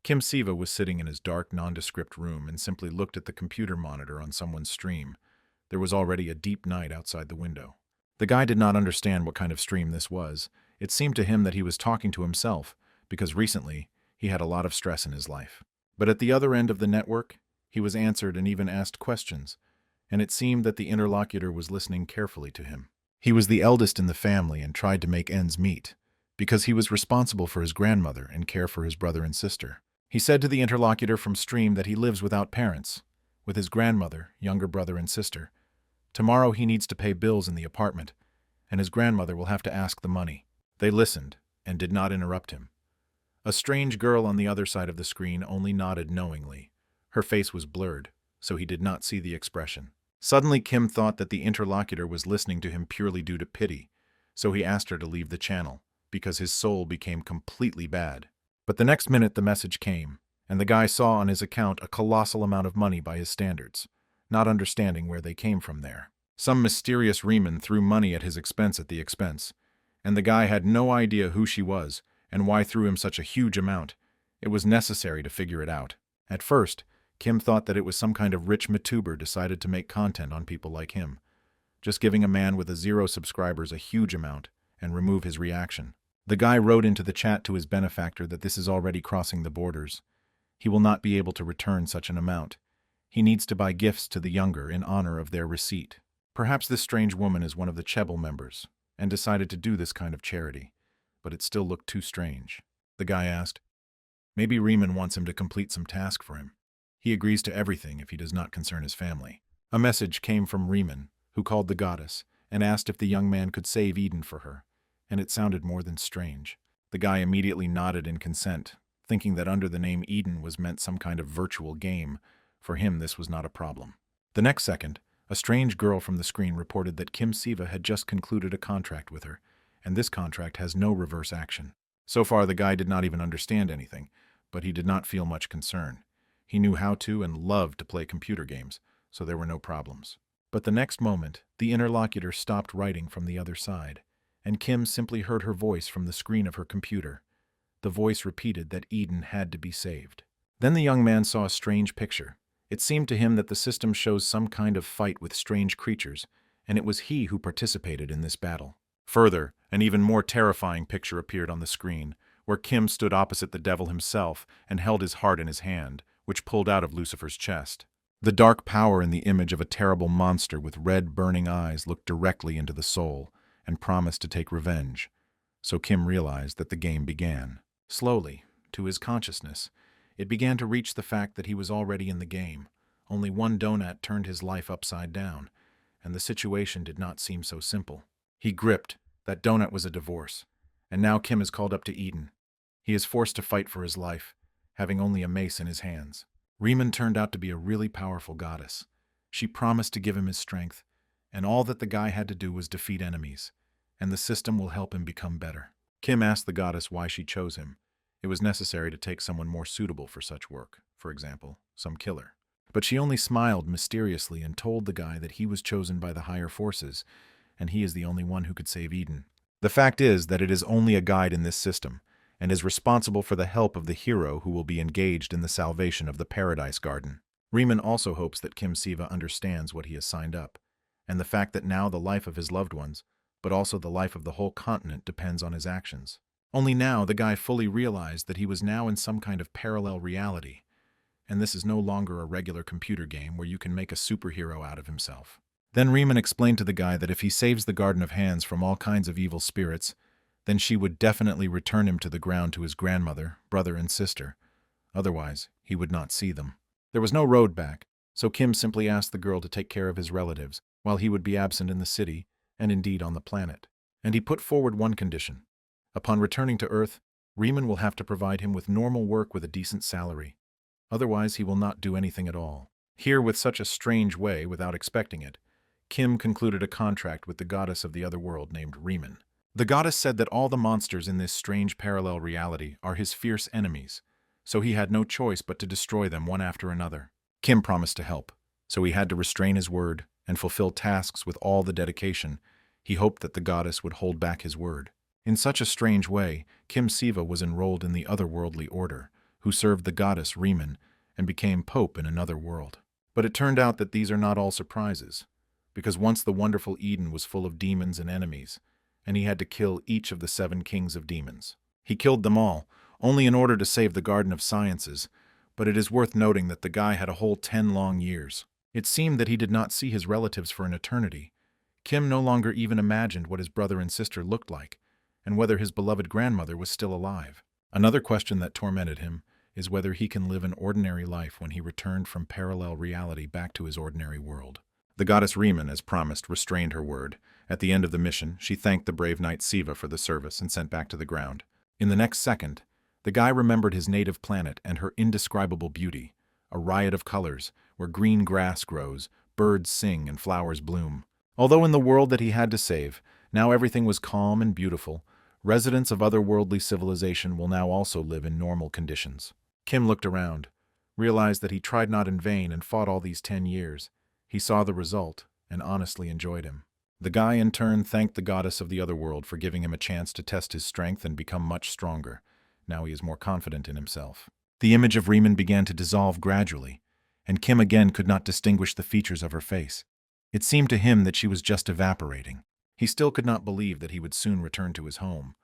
Kim Siva was sitting in his dark, nondescript room and simply looked at the computer monitor on someone's stream. There was already a deep night outside the window. The guy did not understand what kind of stream this was. It seemed to him that he was talking to himself, because recently he had a lot of stress in his life. But at the other end of the network, he was answered and even asked questions, and it seemed that the interlocutor was listening carefully to him. He was the eldest in the family and tried to make ends meet, because he was responsible for his grandmother and care for his brother and sister. He said to the interlocutor from stream that he lives without parents, with his grandmother, younger brother, and sister. Tomorrow he needs to pay bills in the apartment, and his grandmother will have to ask the money. They listened and did not interrupt him. A strange girl on the other side of the screen only nodded knowingly. Her face was blurred, so he did not see the expression. Suddenly Kim thought that the interlocutor was listening to him purely due to pity, so he asked her to leave the channel, because his soul became completely bad. But the next minute the message came, and the guy saw on his account a colossal amount of money by his standards, not understanding where they came from there. Some mysterious Riemann threw money at his expense at the expense, and the guy had no idea who she was and why threw him such a huge amount. It was necessary to figure it out. At first, Kim thought that it was some kind of rich YouTuber decided to make content on people like him, just giving a man with 0 subscribers a huge amount and remove his reaction. The guy wrote into the chat to his benefactor that this is already crossing the borders. He will not be able to return such an amount. He needs to buy gifts to the younger in honor of their receipt. Perhaps this strange woman is one of the Chebel members and decided to do this kind of charity, but it still looked too strange. The guy asked, maybe Riemann wants him to complete some task for him. He agrees to everything if he does not concern his family. A message came from Riemann, who called the goddess and asked if the young man could save Eden for her, and it sounded more than strange. The guy immediately nodded in consent, thinking that under the name Eden was meant some kind of virtual game. For him, this was not a problem. The next second, a strange girl from the screen reported that Kim Siva had just concluded a contract with her, and this contract has no reverse action. So far, the guy did not even understand anything, but he did not feel much concern. He knew how to and loved to play computer games, so there were no problems. But the next moment, the interlocutor stopped writing from the other side, and Kim simply heard her voice from the screen of her computer. The voice repeated that Eden had to be saved. Then the young man saw a strange picture. It seemed to him that the system shows some kind of fight with strange creatures, and it was he who participated in this battle. Further, an even more terrifying picture appeared on the screen, where Kim stood opposite the devil himself and held his heart in his hand, which pulled out of Lucifer's chest. The dark power in the image of a terrible monster with red burning eyes looked directly into the soul and promised to take revenge. So Kim realized that the game began. Slowly, to his consciousness, it began to reach the fact that he was already in the game. Only one donut turned his life upside down, and the situation did not seem so simple. He gripped. That donut was a divorce, and now Kim is called up to Eden. He is forced to fight for his life, having only a mace in his hands. Riemann turned out to be a really powerful goddess. She promised to give him his strength, and all that the guy had to do was defeat enemies, and the system will help him become better. Kim asked the goddess why she chose him. It was necessary to take someone more suitable for such work, for example, some killer. But she only smiled mysteriously and told the guy that he was chosen by the higher forces, and he is the only one who could save Eden. The fact is that it is only a guide in this system, and is responsible for the help of the hero who will be engaged in the salvation of the Paradise Garden. Riemann also hopes that Kim Siva understands what he has signed up, and the fact that now the life of his loved ones, but also the life of the whole continent, depends on his actions. Only now the guy fully realized that he was now in some kind of parallel reality, and this is no longer a regular computer game where you can make a superhero out of himself. Then Riemann explained to the guy that if he saves the Garden of Hands from all kinds of evil spirits, then she would definitely return him to the ground to his grandmother, brother, and sister. Otherwise, he would not see them. There was no road back, so Kim simply asked the girl to take care of his relatives while he would be absent in the city, and indeed on the planet. And he put forward one condition. Upon returning to Earth, Riemann will have to provide him with normal work with a decent salary. Otherwise, he will not do anything at all. Here, with such a strange way, without expecting it, Kim concluded a contract with the goddess of the other world named Riemann. The goddess said that all the monsters in this strange parallel reality are his fierce enemies, so he had no choice but to destroy them one after another. Kim promised to help, so he had to restrain his word and fulfill tasks with all the dedication. He hoped that the goddess would hold back his word. In such a strange way, Kim Siva was enrolled in the otherworldly order, who served the goddess Riemann and became pope in another world. But it turned out that these are not all surprises, because once the wonderful Eden was full of demons and enemies, and he had to kill each of the 7 kings of demons. He killed them all, only in order to save the Garden of Sciences, but it is worth noting that the guy had a whole 10 long years. It seemed that he did not see his relatives for an eternity. Kim no longer even imagined what his brother and sister looked like, and whether his beloved grandmother was still alive. Another question that tormented him is whether he can live an ordinary life when he returned from parallel reality back to his ordinary world. The goddess Riemann, as promised, restrained her word. At the end of the mission, she thanked the brave knight Siva for the service and sent back to the ground. In the next second, the guy remembered his native planet and her indescribable beauty, a riot of colors, where green grass grows, birds sing, and flowers bloom. Although in the world that he had to save, now everything was calm and beautiful, residents of otherworldly civilization will now also live in normal conditions. Kim looked around, realized that he tried not in vain and fought all these 10 years. He saw the result, and honestly enjoyed him. The guy in turn thanked the goddess of the otherworld for giving him a chance to test his strength and become much stronger. Now he is more confident in himself. The image of Riemann began to dissolve gradually, and Kim again could not distinguish the features of her face. It seemed to him that she was just evaporating. He still could not believe that he would soon return to his home.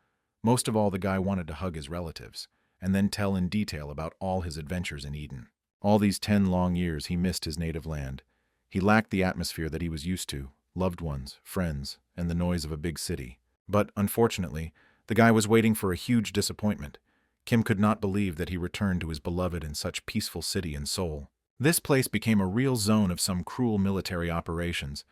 Most of all, the guy wanted to hug his relatives, and then tell in detail about all his adventures in Eden. All these 10 long years he missed his native land. He lacked the atmosphere that he was used to, loved ones, friends, and the noise of a big city. But, unfortunately, the guy was waiting for a huge disappointment. Kim could not believe that he returned to his beloved and such peaceful city in Seoul. This place became a real zone of some cruel military operations,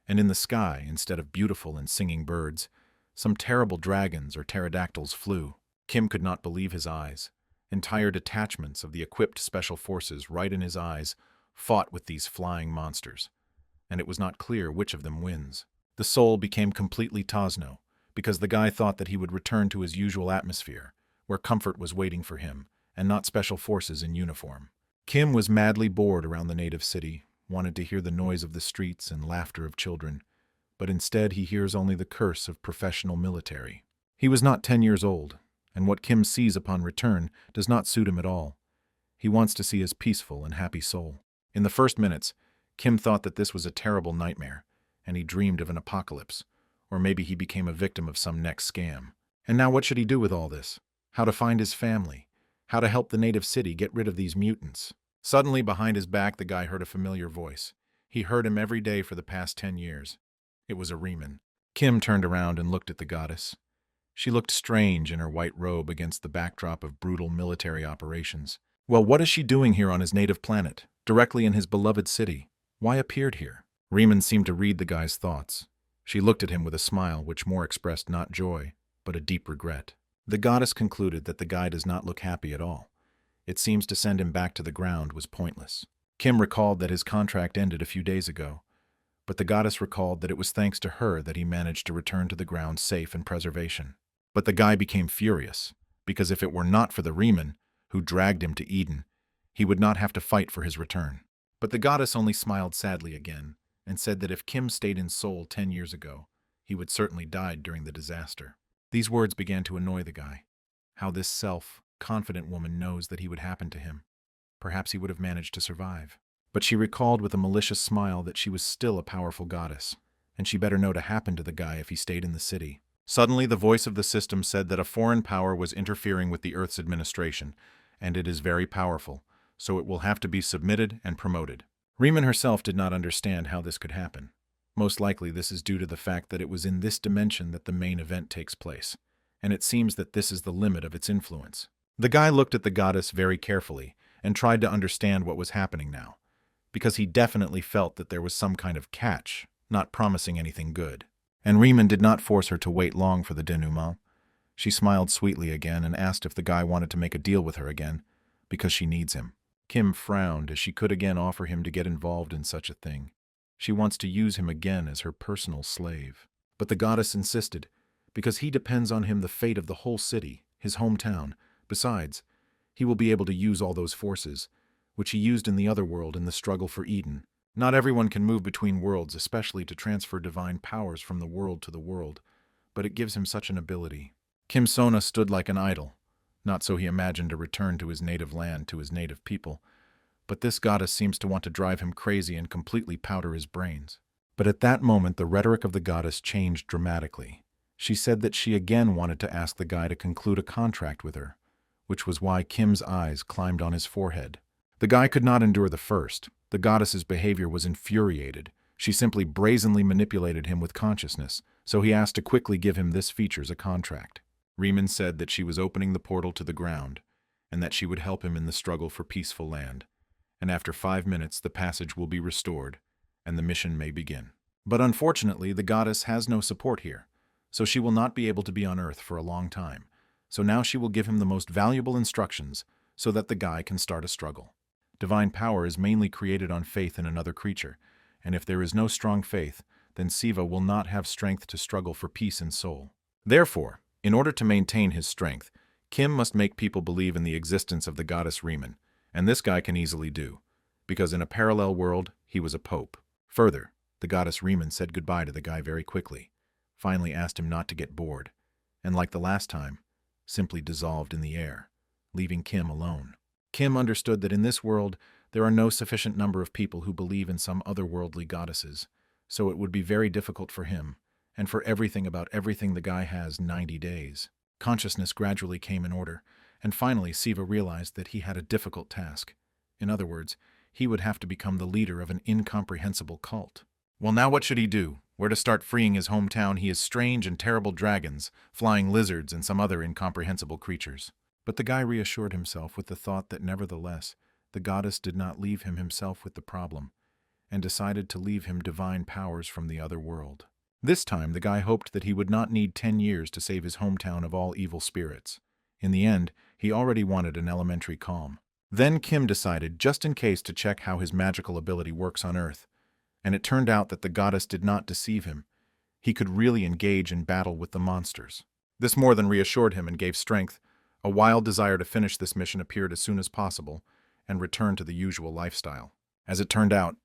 and in the sky, instead of beautiful and singing birds, some terrible dragons or pterodactyls flew. Kim could not believe his eyes. Entire detachments of the equipped special forces right in his eyes fought with these flying monsters, and it was not clear which of them wins. The soul became completely Tosno, because the guy thought that he would return to his usual atmosphere, where comfort was waiting for him, and not special forces in uniform. Kim was madly bored around the native city, wanted to hear the noise of the streets and laughter of children, but instead he hears only the curse of professional military. He was not 10 years old, and what Kim sees upon return does not suit him at all. He wants to see his peaceful and happy soul. In the first minutes, Kim thought that this was a terrible nightmare, and he dreamed of an apocalypse, or maybe he became a victim of some next scam. And now what should he do with all this? How to find his family? How to help the native city get rid of these mutants? Suddenly, behind his back, the guy heard a familiar voice. He heard him every day for the past 10 years. It was a Riemann. Kim turned around and looked at the goddess. She looked strange in her white robe against the backdrop of brutal military operations. Well, what is she doing here on his native planet, directly in his beloved city? Why appeared here? Riemann seemed to read the guy's thoughts. She looked at him with a smile which more expressed not joy, but a deep regret. The goddess concluded that the guy does not look happy at all. It seems to send him back to the ground was pointless. Kim recalled that his contract ended a few days ago, but the goddess recalled that it was thanks to her that he managed to return to the ground safe and preservation. But the guy became furious, because if it were not for the Riemann, who dragged him to Eden, he would not have to fight for his return. But the goddess only smiled sadly again, and said that if Kim stayed in Seoul 10 years ago, he would certainly die during the disaster. These words began to annoy the guy. How this self-confident woman knows that he would happen to him. Perhaps he would have managed to survive. But she recalled with a malicious smile that she was still a powerful goddess, and she better know to happen to the guy if he stayed in the city. Suddenly, the voice of the system said that a foreign power was interfering with the Earth's administration, and it is very powerful, so it will have to be submitted and promoted. Riemann herself did not understand how this could happen. Most likely this is due to the fact that it was in this dimension that the main event takes place, and it seems that this is the limit of its influence. The guy looked at the goddess very carefully and tried to understand what was happening now, because he definitely felt that there was some kind of catch, not promising anything good. And Riemann did not force her to wait long for the denouement. She smiled sweetly again and asked if the guy wanted to make a deal with her again, because she needs him. Kim frowned as she could again offer him to get involved in such a thing. She wants to use him again as her personal slave. But the goddess insisted, because he depends on him the fate of the whole city, his hometown. Besides, he will be able to use all those forces, which he used in the other world in the struggle for Eden. Not everyone can move between worlds, especially to transfer divine powers from the world to the world, but it gives him such an ability. Kim Sona stood like an idol, Not so he imagined a return to his native land, to his native people. But this goddess seems to want to drive him crazy and completely powder his brains. But at that moment, the rhetoric of the goddess changed dramatically. She said that she again wanted to ask the guy to conclude a contract with her, which was why Kim's eyes climbed on his forehead. The guy could not endure the first. The goddess's behavior was infuriated. She simply brazenly manipulated him with consciousness, so he asked to quickly give him this features a contract. Riemann said that she was opening the portal to the ground, and that she would help him in the struggle for peaceful land. And after 5 minutes, the passage will be restored, and the mission may begin. But unfortunately, the goddess has no support here, so she will not be able to be on Earth for a long time. So now she will give him the most valuable instructions so that the guy can start a struggle. Divine power is mainly created on faith in another creature, and if there is no strong faith, then Siva will not have strength to struggle for peace and soul. Therefore, in order to maintain his strength, Kim must make people believe in the existence of the goddess Riemann, and this guy can easily do, because in a parallel world, he was a pope. Further, the goddess Riemann said goodbye to the guy very quickly, finally asked him not to get bored, and like the last time, simply dissolved in the air, leaving Kim alone. Kim understood that in this world, there are no sufficient number of people who believe in some otherworldly goddesses, so it would be very difficult for him, and for everything about everything the guy has 90 days. Consciousness gradually came in order, and finally Siva realized that he had a difficult task. In other words, he would have to become the leader of an incomprehensible cult. Well, now what should he do? Where to start freeing his hometown? He has strange and terrible dragons, flying lizards, and some other incomprehensible creatures. But the guy reassured himself with the thought that nevertheless, the goddess did not leave him himself with the problem, and decided to leave him divine powers from the other world. This time, the guy hoped that he would not need 10 years to save his hometown of all evil spirits. In the end, he already wanted an elementary calm. Then Kim decided, just in case, to check how his magical ability works on Earth, and it turned out that the goddess did not deceive him. He could really engage in battle with the monsters. This more than reassured him and gave strength. A wild desire to finish this mission appeared as soon as possible and return to the usual lifestyle. As it turned out,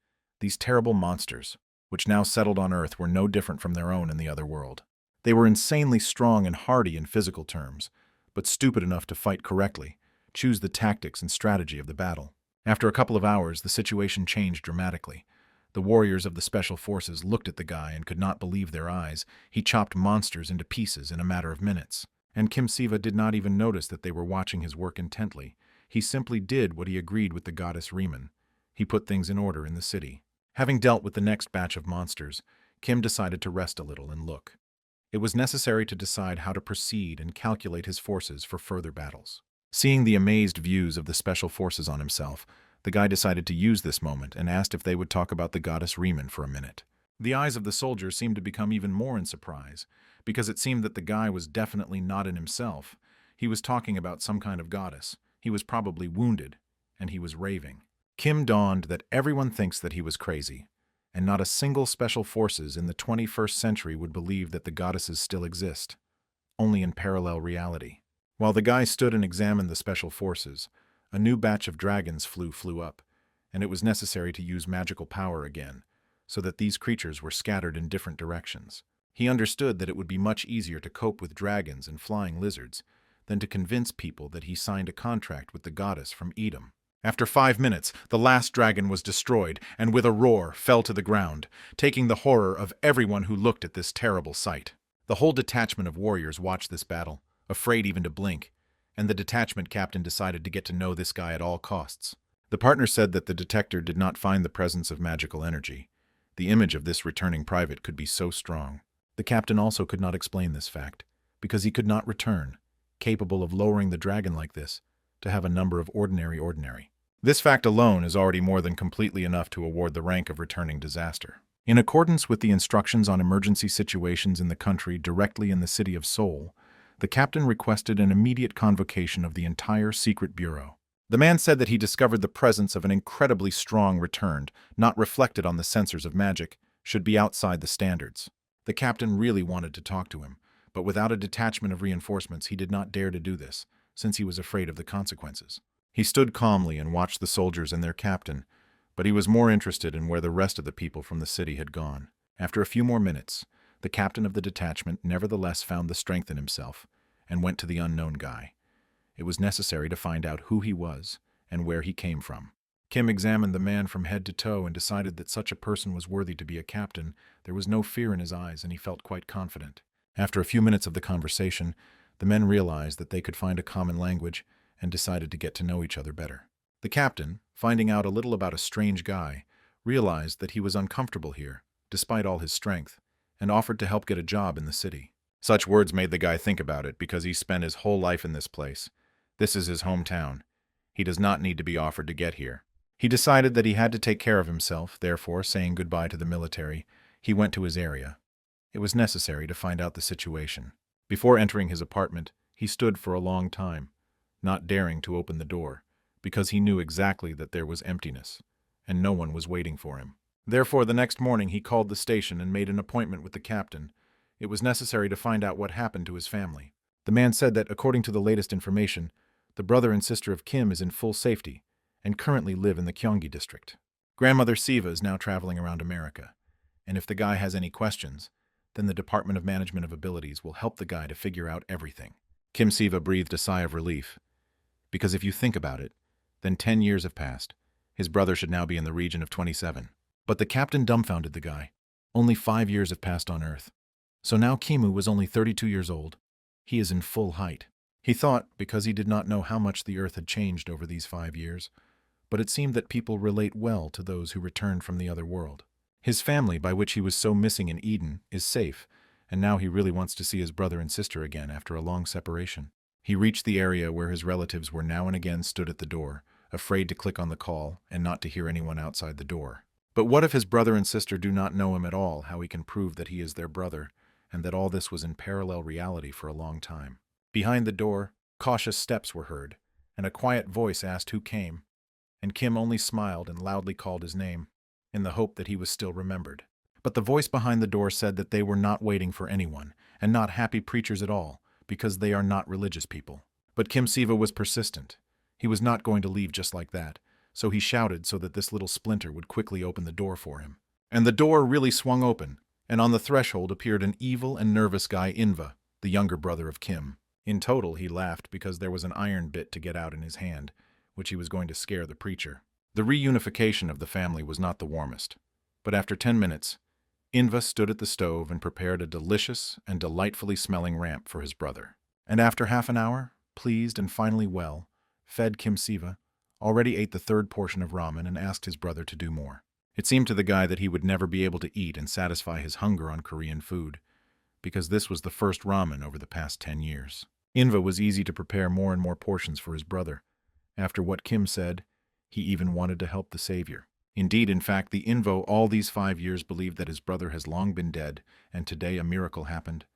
these terrible monsters, which now settled on Earth, were no different from their own in the other world. They were insanely strong and hardy in physical terms, but stupid enough to fight correctly, choose the tactics and strategy of the battle. After a couple of hours, the situation changed dramatically. The warriors of the special forces looked at the guy and could not believe their eyes. He chopped monsters into pieces in a matter of minutes. And Kim Siva did not even notice that they were watching his work intently. He simply did what he agreed with the goddess Riemann. He put things in order in the city. Having dealt with the next batch of monsters, Kim decided to rest a little and look. It was necessary to decide how to proceed and calculate his forces for further battles. Seeing the amazed views of the special forces on himself, the guy decided to use this moment and asked if they would talk about the goddess Riemann for a minute. The eyes of the soldiers seemed to become even more in surprise, because it seemed that the guy was definitely not in himself. He was talking about some kind of goddess. He was probably wounded, and he was raving. Kim dawned that everyone thinks that he was crazy, and not a single special forces in the 21st century would believe that the goddesses still exist, only in parallel reality. While the guy stood and examined the special forces, a new batch of dragons flew up, and it was necessary to use magical power again, so that these creatures were scattered in different directions. He understood that it would be much easier to cope with dragons and flying lizards than to convince people that he signed a contract with the goddess from Edom. After 5 minutes, the last dragon was destroyed and with a roar fell to the ground, taking the horror of everyone who looked at this terrible sight. The whole detachment of warriors watched this battle, afraid even to blink, and the detachment captain decided to get to know this guy at all costs. The partner said that the detector did not find the presence of magical energy. The image of this returning private could be so strong. The captain also could not explain this fact, because he could not return, capable of lowering the dragon like this, to have a number of ordinary. This fact alone is already more than completely enough to award the rank of returning disaster. In accordance with the instructions on emergency situations in the country directly in the city of Seoul, the captain requested an immediate convocation of the entire secret bureau. The man said that he discovered the presence of an incredibly strong returned, not reflected on the sensors of magic, should be outside the standards. The captain really wanted to talk to him, but without a detachment of reinforcements he did not dare to do this, since he was afraid of the consequences. He stood calmly and watched the soldiers and their captain, but he was more interested in where the rest of the people from the city had gone. After a few more minutes, the captain of the detachment nevertheless found the strength in himself and went to the unknown guy. It was necessary to find out who he was and where he came from. Kim examined the man from head to toe and decided that such a person was worthy to be a captain. There was no fear in his eyes, and he felt quite confident. After a few minutes of the conversation, the men realized that they could find a common language and decided to get to know each other better. The captain, finding out a little about a strange guy, realized that he was uncomfortable here, despite all his strength, and offered to help get a job in the city. Such words made the guy think about it because he spent his whole life in this place. This is his hometown. He does not need to be offered to get here. He decided that he had to take care of himself, therefore, saying goodbye to the military, he went to his area. It was necessary to find out the situation. Before entering his apartment, he stood for a long time, not daring to open the door, because he knew exactly that there was emptiness, and no one was waiting for him. Therefore, the next morning he called the station and made an appointment with the captain. It was necessary to find out what happened to his family. The man said that, according to the latest information, the brother and sister of Kim is in full safety, and currently live in the Gyeonggi district. Grandmother Siva is now traveling around America, and if the guy has any questions, then the Department of Management of Abilities will help the guy to figure out everything. Kim Siva breathed a sigh of relief, because if you think about it, then 10 years have passed. His brother should now be in the region of 27. But the captain dumbfounded the guy. Only 5 years have passed on Earth. So now Kimu was only 32 years old. He is in full height. He thought, because he did not know how much the Earth had changed over these 5 years, but it seemed that people relate well to those who returned from the other world. His family, by which he was so missing in Eden, is safe, and now he really wants to see his brother and sister again after a long separation. He reached the area where his relatives were now and again stood at the door, afraid to click on the call and not to hear anyone outside the door. But what if his brother and sister do not know him at all, how he can prove that he is their brother, and that all this was in parallel reality for a long time? Behind the door, cautious steps were heard, and a quiet voice asked who came, and Kim only smiled and loudly called his name, in the hope that he was still remembered. But the voice behind the door said that they were not waiting for anyone, and not happy preachers at all, because they are not religious people. But Kim Siva was persistent. He was not going to leave just like that, so he shouted so that this little splinter would quickly open the door for him. And the door really swung open, and on the threshold appeared an evil and nervous guy, Inva, the younger brother of Kim. In total, he laughed because there was an iron bit to get out in his hand, which he was going to scare the preacher. The reunification of the family was not the warmest, but after 10 minutes, Inva stood at the stove and prepared a delicious and delightfully smelling ramp for his brother. And after half an hour, pleased and finally well, fed Kim Siva, already ate the third portion of ramen and asked his brother to do more. It seemed to the guy that he would never be able to eat and satisfy his hunger on Korean food, because this was the first ramen over the past 10 years. Inva was easy to prepare more and more portions for his brother. After what Kim said, he even wanted to help the savior. Indeed, in fact, the Invo all these 5 years believed that his brother has long been dead, and today a miracle happened.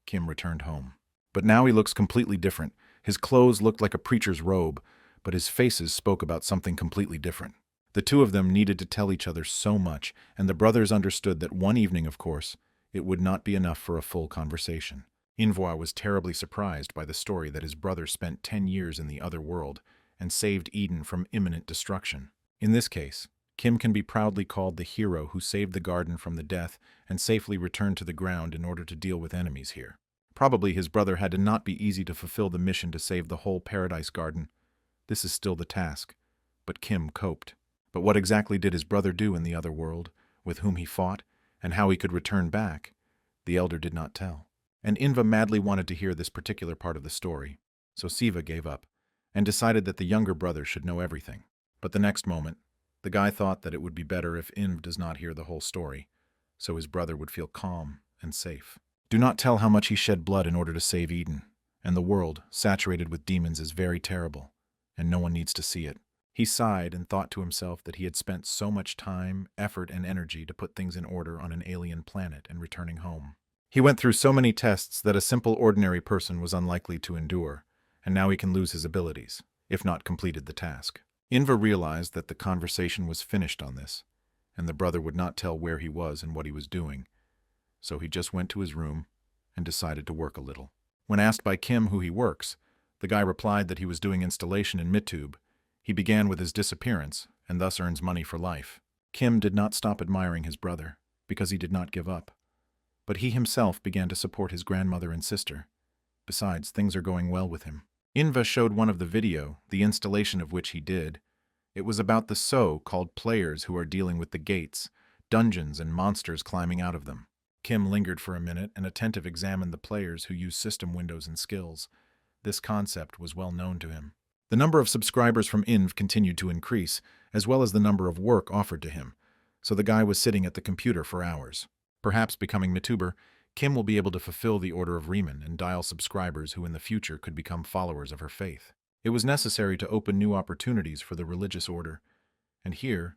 Kim returned home. But now he looks completely different. His clothes looked like a preacher's robe, but his faces spoke about something completely different. The two of them needed to tell each other so much, and the brothers understood that one evening, of course, it would not be enough for a full conversation. Invo was terribly surprised by the story that his brother spent 10 years in the other world and saved Eden from imminent destruction. In this case, Kim can be proudly called the hero who saved the garden from the death and safely returned to the ground in order to deal with enemies here. Probably his brother had to not be easy to fulfill the mission to save the whole paradise garden. This is still the task, but Kim coped. But what exactly did his brother do in the other world, with whom he fought, and how he could return back? The elder did not tell. And Inva madly wanted to hear this particular part of the story, so Siva gave up, and decided that the younger brother should know everything. But the next moment, the guy thought that it would be better if Inv does not hear the whole story, so his brother would feel calm and safe. Do not tell how much he shed blood in order to save Eden, and the world, saturated with demons, is very terrible, and no one needs to see it. He sighed and thought to himself that he had spent so much time, effort, and energy to put things in order on an alien planet and returning home. He went through so many tests that a simple ordinary person was unlikely to endure, and now he can lose his abilities, if not completed the task. Inva realized that the conversation was finished on this, and the brother would not tell where he was and what he was doing, so he just went to his room and decided to work a little. When asked by Kim who he works, the guy replied that he was doing installation in Midtube. He began with his disappearance, and thus earns money for life. Kim did not stop admiring his brother, because he did not give up. But he himself began to support his grandmother and sister. Besides, things are going well with him. Inva showed one of the video, the installation of which he did. It was about the so-called players who are dealing with the gates, dungeons, and monsters climbing out of them. Kim lingered for a minute and attentively examined the players who use system windows and skills. This concept was well known to him. The number of subscribers from INV continued to increase, as well as the number of work offered to him, so the guy was sitting at the computer for hours. Perhaps becoming MITuber, Kim will be able to fulfill the order of Riemann and dial subscribers who in the future could become followers of her faith. It was necessary to open new opportunities for the religious order. And here,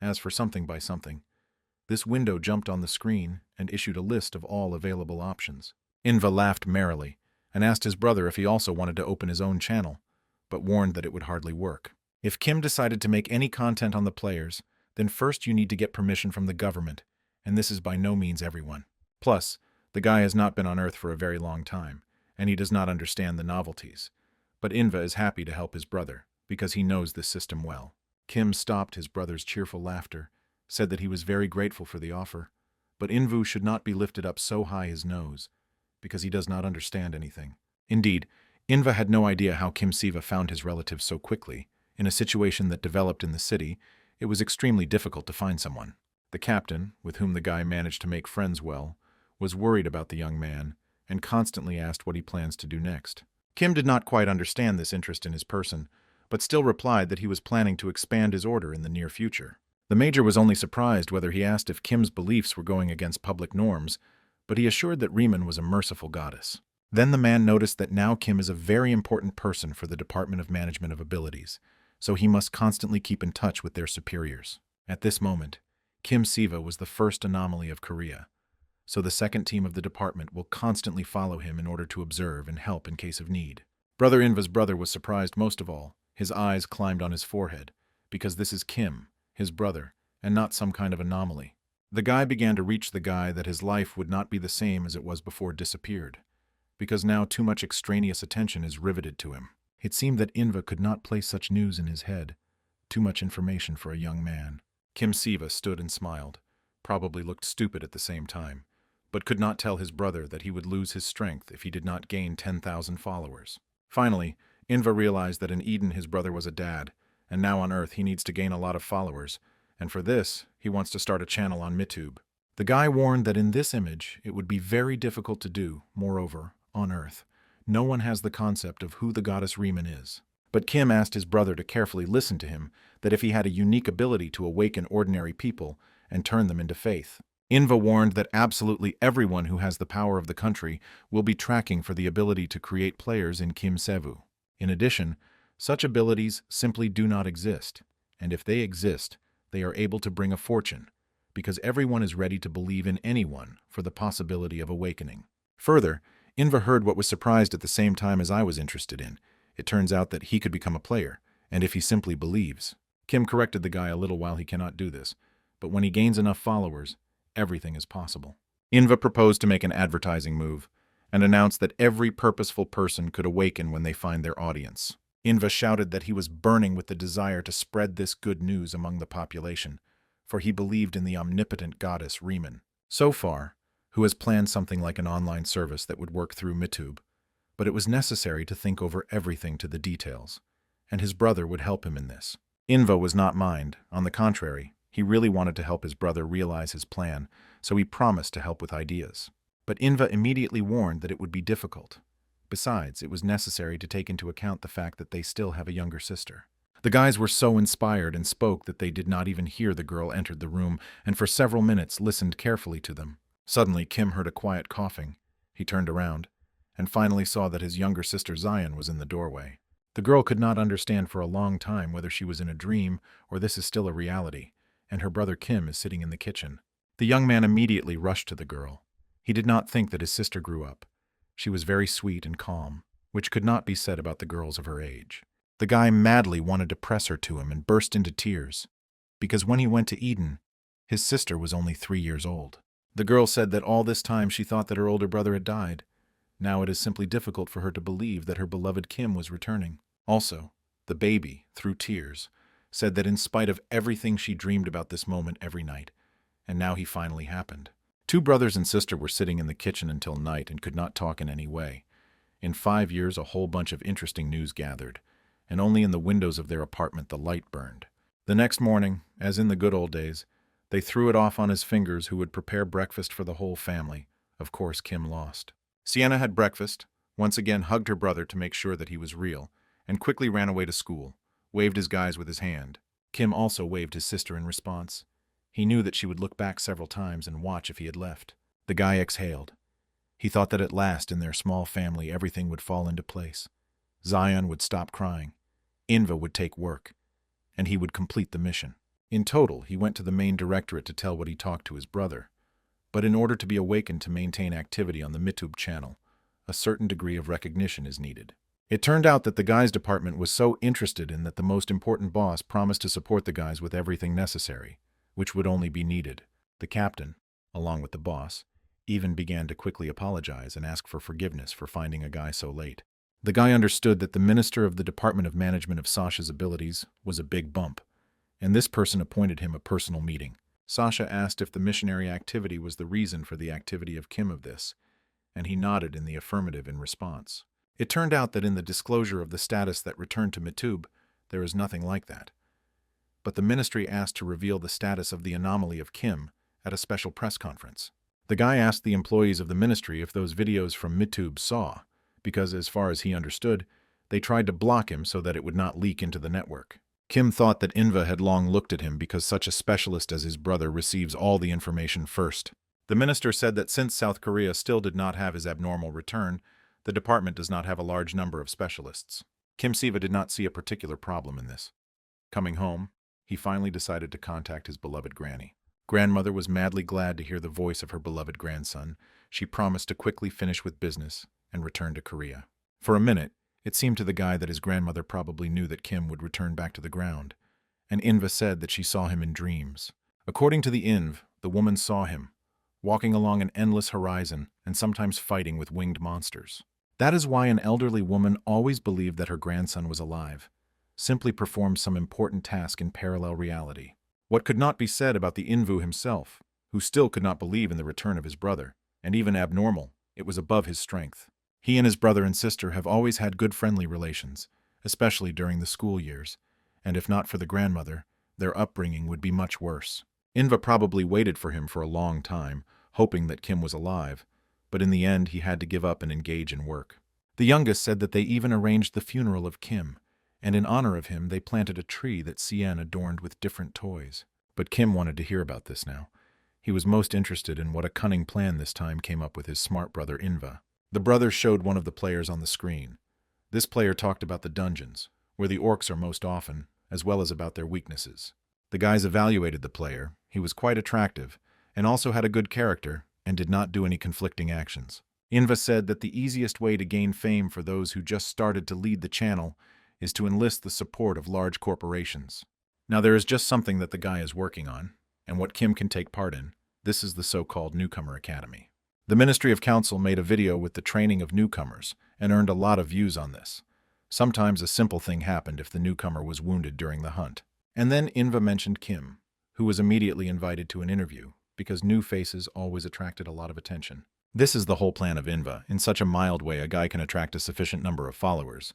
as for something by something, this window jumped on the screen and issued a list of all available options. Inva laughed merrily and asked his brother if he also wanted to open his own channel, but warned that it would hardly work. If Kim decided to make any content on the players, then first you need to get permission from the government, and this is by no means everyone. Plus, the guy has not been on Earth for a very long time, and he does not understand the novelties. But Inva is happy to help his brother, because he knows this system well. Kim stopped his brother's cheerful laughter, said that he was very grateful for the offer, but Invu should not be lifted up so high his nose, because he does not understand anything. Indeed, Inva had no idea how Kim Siva found his relatives so quickly. In a situation that developed in the city, it was extremely difficult to find someone. The captain, with whom the guy managed to make friends well, was worried about the young man and constantly asked what he plans to do next. Kim did not quite understand this interest in his person, but still replied that he was planning to expand his order in the near future. The major was only surprised whether he asked if Kim's beliefs were going against public norms, but he assured that Riemann was a merciful goddess. Then the man noticed that now Kim is a very important person for the Department of Management of Abilities, so he must constantly keep in touch with their superiors. At this moment, Kim Siva was the first anomaly of Korea, so the second team of the department will constantly follow him in order to observe and help in case of need. Brother Inva's brother was surprised most of all. His eyes climbed on his forehead, because this is Kim, his brother, and not some kind of anomaly. The guy began to reach the guy that his life would not be the same as it was before it disappeared, because now too much extraneous attention is riveted to him. It seemed that Inva could not place such news in his head. Too much information for a young man. Kim Siva stood and smiled, probably looked stupid at the same time, but could not tell his brother that he would lose his strength if he did not gain 10,000 followers. Finally, Inva realized that in Eden his brother was a dad, and now on Earth he needs to gain a lot of followers, and for this, he wants to start a channel on MITube. The guy warned that in this image, it would be very difficult to do. Moreover, on Earth, no one has the concept of who the goddess Riemann is. But Kim asked his brother to carefully listen to him, that if he had a unique ability to awaken ordinary people and turn them into faith. Inva warned that absolutely everyone who has the power of the country will be tracking for the ability to create players in Kim Sevu. In addition, such abilities simply do not exist, and if they exist, they are able to bring a fortune, because everyone is ready to believe in anyone for the possibility of awakening. Further, Inva heard what was surprised at the same time as I was interested in. It turns out that he could become a player, and if he simply believes. Kim corrected the guy a little while he cannot do this, but when he gains enough followers, everything is possible. Inva proposed to make an advertising move, and announced that every purposeful person could awaken when they find their audience. Inva shouted that he was burning with the desire to spread this good news among the population, for he believed in the omnipotent goddess Riemann. So far, who has planned something like an online service that would work through MITube, but it was necessary to think over everything to the details, and his brother would help him in this. Inva was not mind. On the contrary, he really wanted to help his brother realize his plan, so he promised to help with ideas. But Inva immediately warned that it would be difficult. Besides, it was necessary to take into account the fact that they still have a younger sister. The guys were so inspired and spoke that they did not even hear the girl entered the room, and for several minutes listened carefully to them. Suddenly, Kim heard a quiet coughing. He turned around, and finally saw that his younger sister Zion was in the doorway. The girl could not understand for a long time whether she was in a dream or this is still a reality, and her brother Kim is sitting in the kitchen. The young man immediately rushed to the girl. He did not think that his sister grew up. She was very sweet and calm, which could not be said about the girls of her age. The guy madly wanted to press her to him and burst into tears, because when he went to Eden, his sister was only 3 years old. The girl said that all this time she thought that her older brother had died. Now it is simply difficult for her to believe that her beloved Kim was returning. Also, the baby, through tears, said that in spite of everything she dreamed about this moment every night, and now he finally happened. 2 brothers and sister were sitting in the kitchen until night and could not talk in any way. In 5 years, a whole bunch of interesting news gathered, and only in the windows of their apartment the light burned. The next morning, as in the good old days, they threw it off on his fingers who would prepare breakfast for the whole family. Of course, Kim lost. Sienna had breakfast, once again hugged her brother to make sure that he was real, and quickly ran away to school, waved his guys with his hand. Kim also waved his sister in response. He knew that she would look back several times and watch if he had left. The guy exhaled. He thought that at last in their small family everything would fall into place. Zion would stop crying. Inva would take work, and he would complete the mission. In total, he went to the main directorate to tell what he talked to his brother. But in order to be awakened to maintain activity on the MITUB channel, a certain degree of recognition is needed. It turned out that the guys department was so interested in that the most important boss promised to support the guys with everything necessary, which would only be needed. The captain, along with the boss, even began to quickly apologize and ask for forgiveness for finding a guy so late. The guy understood that the minister of the Department of Management of Sasha's abilities was a big bump, and this person appointed him a personal meeting. Sasha asked if the missionary activity was the reason for the activity of Kim of this, and he nodded in the affirmative in response. It turned out that in the disclosure of the status that returned to Mitub, there is nothing like that. But the ministry asked to reveal the status of the anomaly of Kim at a special press conference. The guy asked the employees of the ministry if those videos from Mitub saw, because as far as he understood, they tried to block him so that it would not leak into the network. Kim thought that Inva had long looked at him because such a specialist as his brother receives all the information first. The minister said that since South Korea still did not have his abnormal return, the department does not have a large number of specialists. Kim Siva did not see a particular problem in this. Coming home, he finally decided to contact his beloved granny. Grandmother was madly glad to hear the voice of her beloved grandson. She promised to quickly finish with business and return to Korea. For a minute, it seemed to the guy that his grandmother probably knew that Kim would return back to the ground, and Inva said that she saw him in dreams. According to the Inv, the woman saw him, walking along an endless horizon and sometimes fighting with winged monsters. That is why an elderly woman always believed that her grandson was alive, simply performed some important task in parallel reality. What could not be said about the Invu himself, who still could not believe in the return of his brother, and even abnormal, it was above his strength. He and his brother and sister have always had good friendly relations, especially during the school years, and if not for the grandmother, their upbringing would be much worse. Inva probably waited for him for a long time, hoping that Kim was alive, but in the end he had to give up and engage in work. The youngest said that they even arranged the funeral of Kim, and in honor of him they planted a tree that Cien adorned with different toys. But Kim wanted to hear about this now. He was most interested in what a cunning plan this time came up with his smart brother Inva. The brother showed one of the players on the screen. This player talked about the dungeons, where the orcs are most often, as well as about their weaknesses. The guys evaluated the player. He was quite attractive, and also had a good character, and did not do any conflicting actions. Inva said that the easiest way to gain fame for those who just started to lead the channel is to enlist the support of large corporations. Now there is just something that the guy is working on, and what Kim can take part in. This is the so-called Newcomer Academy. The Ministry of Council made a video with the training of newcomers and earned a lot of views on this. Sometimes a simple thing happened if the newcomer was wounded during the hunt. And then Inva mentioned Kim, who was immediately invited to an interview because new faces always attracted a lot of attention. This is the whole plan of Inva. In such a mild way, a guy can attract a sufficient number of followers,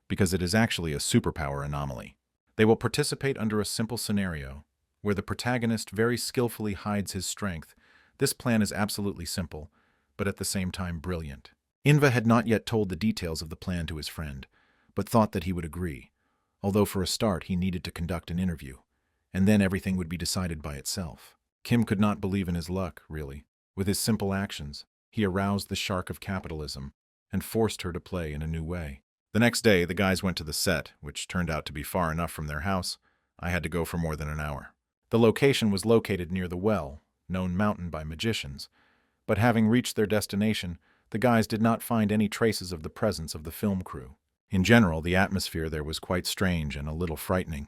because it is actually a superpower anomaly. They will participate under a simple scenario, where the protagonist very skillfully hides his strength. This plan is absolutely simple, but at the same time brilliant. Inva had not yet told the details of the plan to his friend, but thought that he would agree, although for a start he needed to conduct an interview, and then everything would be decided by itself. Kim could not believe in his luck, really. With his simple actions, he aroused the shark of capitalism and forced her to play in a new way. The next day, the guys went to the set, which turned out to be far enough from their house. I had to go for more than an hour. The location was located near the well, known mountain by magicians, but having reached their destination, the guys did not find any traces of the presence of the film crew. In general, the atmosphere there was quite strange and a little frightening.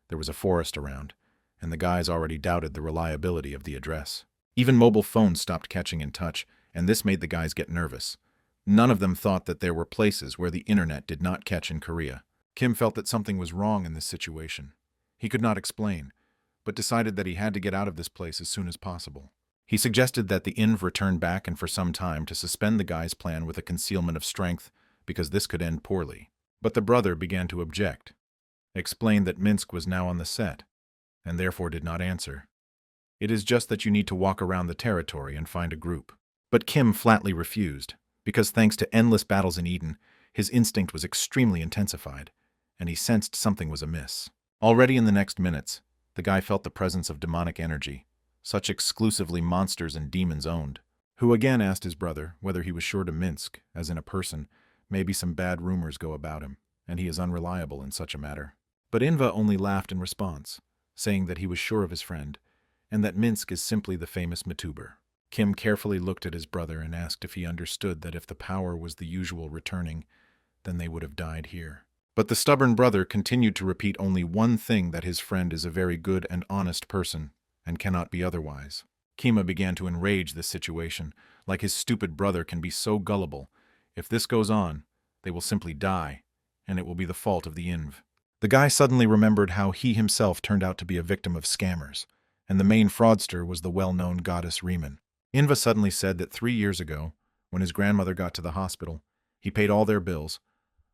There was a forest around, and the guys already doubted the reliability of the address. Even mobile phones stopped catching in touch, and this made the guys get nervous. None of them thought that there were places where the internet did not catch in Korea. Kim felt that something was wrong in this situation. He could not explain, but decided that he had to get out of this place as soon as possible. He suggested that the Inv return back and for some time to suspend the guy's plan with a concealment of strength, because this could end poorly. But the brother began to object, explained that Minsk was now on the set, and therefore did not answer. It is just that you need to walk around the territory and find a group. But Kim flatly refused, because thanks to endless battles in Eden, his instinct was extremely intensified, and he sensed something was amiss. Already in the next minutes, the guy felt the presence of demonic energy, such exclusively monsters and demons owned, who again asked his brother whether he was sure to Minsk, as in a person, maybe some bad rumors go about him, and he is unreliable in such a matter. But Inva only laughed in response, saying that he was sure of his friend, and that Minsk is simply the famous Mituber. Kim carefully looked at his brother and asked if he understood that if the power was the usual returning, then they would have died here. But the stubborn brother continued to repeat only one thing, that his friend is a very good and honest person, and cannot be otherwise. Kima began to enrage this situation, like his stupid brother can be so gullible. If this goes on, they will simply die, and it will be the fault of the Inv. The guy suddenly remembered how he himself turned out to be a victim of scammers, and the main fraudster was the well-known goddess Riemann. Inva suddenly said that 3 years ago, when his grandmother got to the hospital, he paid all their bills.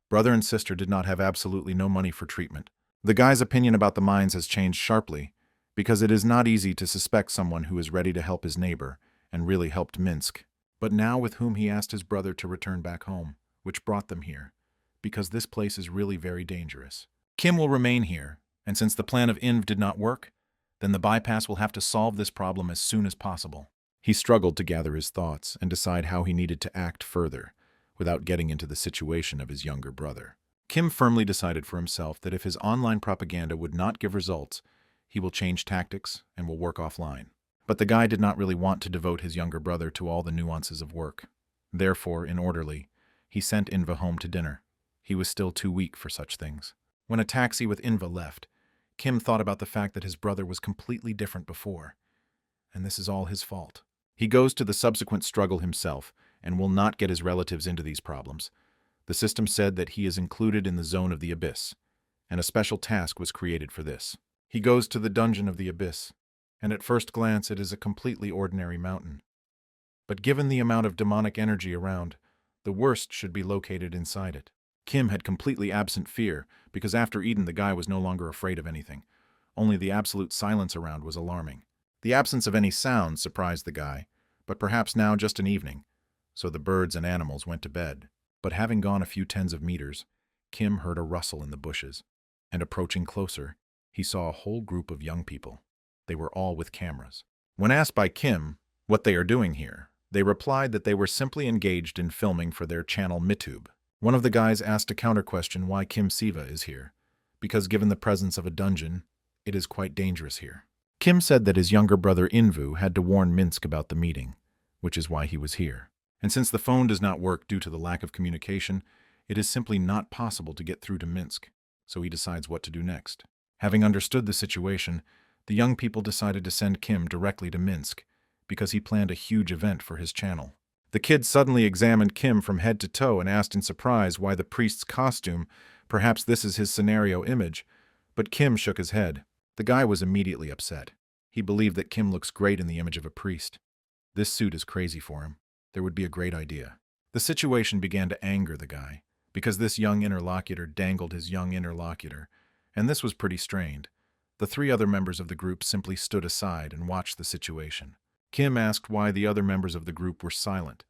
Brother and sister did not have absolutely no money for treatment. The guy's opinion about the mines has changed sharply, because it is not easy to suspect someone who is ready to help his neighbor, and really helped Minsk. But now with whom he asked his brother to return back home, which brought them here, because this place is really very dangerous. Kim will remain here, and since the plan of Inv did not work, then the bypass will have to solve this problem as soon as possible. He struggled to gather his thoughts and decide how he needed to act further, without getting into the situation of his younger brother. Kim firmly decided for himself that if his online propaganda would not give results, he will change tactics and will work offline. But the guy did not really want to devote his younger brother to all the nuances of work. Therefore, in orderly, he sent Inva home to dinner. He was still too weak for such things. When a taxi with Inva left, Kim thought about the fact that his brother was completely different before, and this is all his fault. He goes to the subsequent struggle himself and will not get his relatives into these problems. The system said that he is included in the zone of the abyss, and a special task was created for this. He goes to the dungeon of the abyss, and at first glance it is a completely ordinary mountain. But given the amount of demonic energy around, the worst should be located inside it. Kim had completely absent fear, because after Eden the guy was no longer afraid of anything. Only the absolute silence around was alarming. The absence of any sound surprised the guy, but perhaps now just an evening, so the birds and animals went to bed. But having gone a few tens of meters, Kim heard a rustle in the bushes, and approaching closer, he saw a whole group of young people. They were all with cameras. When asked by Kim what they are doing here, they replied that they were simply engaged in filming for their channel MitTube. One of the guys asked a counter-question why Kim Siva is here, because given the presence of a dungeon, it is quite dangerous here. Kim said that his younger brother Invu had to warn Minsk about the meeting, which is why he was here. And since the phone does not work due to the lack of communication, it is simply not possible to get through to Minsk, so he decides what to do next. Having understood the situation, the young people decided to send Kim directly to Minsk, because he planned a huge event for his channel. The kids suddenly examined Kim from head to toe and asked in surprise why the priest's costume, perhaps this is his scenario image, but Kim shook his head. The guy was immediately upset. He believed that Kim looks great in the image of a priest. This suit is crazy for him. There would be a great idea. The situation began to anger the guy, because this young interlocutor dangled his young interlocutor, and this was pretty strained. The 3 other members of the group simply stood aside and watched the situation. Kim asked why the other members of the group were silent,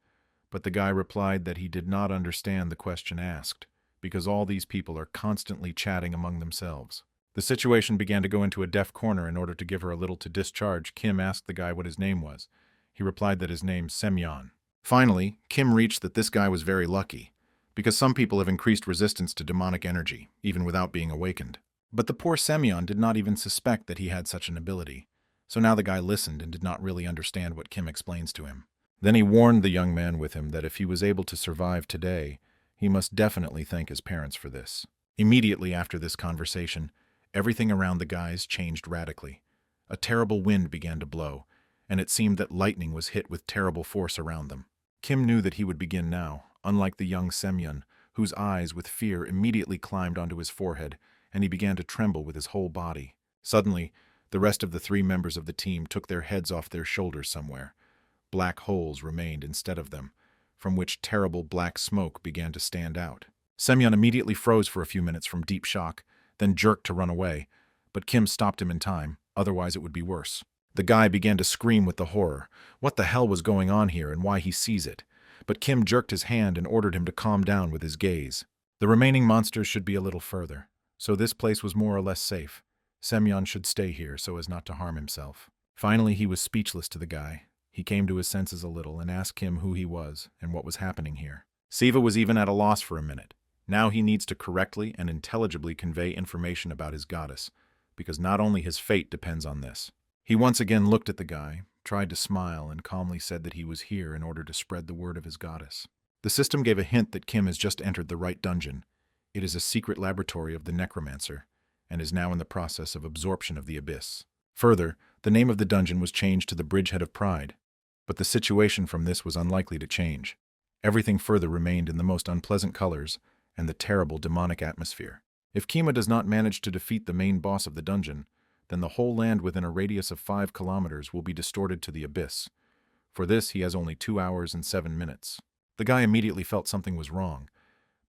but the guy replied that he did not understand the question asked, because all these people are constantly chatting among themselves. The situation began to go into a deaf corner. In order to give her a little to discharge, Kim asked the guy what his name was. He replied that his name Semyon. Finally, Kim reached that this guy was very lucky, because some people have increased resistance to demonic energy, even without being awakened. But the poor Semyon did not even suspect that he had such an ability. So now the guy listened and did not really understand what Kim explains to him. Then he warned the young man with him that if he was able to survive today, he must definitely thank his parents for this. Immediately after this conversation, everything around the guys changed radically. A terrible wind began to blow, and it seemed that lightning was hit with terrible force around them. Kim knew that he would begin now, unlike the young Semyon, whose eyes with fear immediately climbed onto his forehead, and he began to tremble with his whole body. Suddenly, the rest of the 3 members of the team took their heads off their shoulders somewhere. Black holes remained instead of them, from which terrible black smoke began to stand out. Semyon immediately froze for a few minutes from deep shock, then jerked to run away, but Kim stopped him in time, otherwise it would be worse. The guy began to scream with the horror. What the hell was going on here and why he sees it? But Kim jerked his hand and ordered him to calm down with his gaze. The remaining monsters should be a little further, so this place was more or less safe. Semyon should stay here so as not to harm himself. Finally, he was speechless to the guy. He came to his senses a little and asked him who he was and what was happening here. Siva was even at a loss for a minute. Now he needs to correctly and intelligibly convey information about his goddess, because not only his fate depends on this. He once again looked at the guy, tried to smile, and calmly said that he was here in order to spread the word of his goddess. The system gave a hint that Kim has just entered the right dungeon. It is a secret laboratory of the necromancer, and is now in the process of absorption of the abyss. Further, the name of the dungeon was changed to the Bridgehead of Pride, but the situation from this was unlikely to change. Everything further remained in the most unpleasant colors and the terrible demonic atmosphere. If Kima does not manage to defeat the main boss of the dungeon, then the whole land within a radius of 5 kilometers will be distorted to the abyss. For this, he has only 2 hours and 7 minutes. The guy immediately felt something was wrong,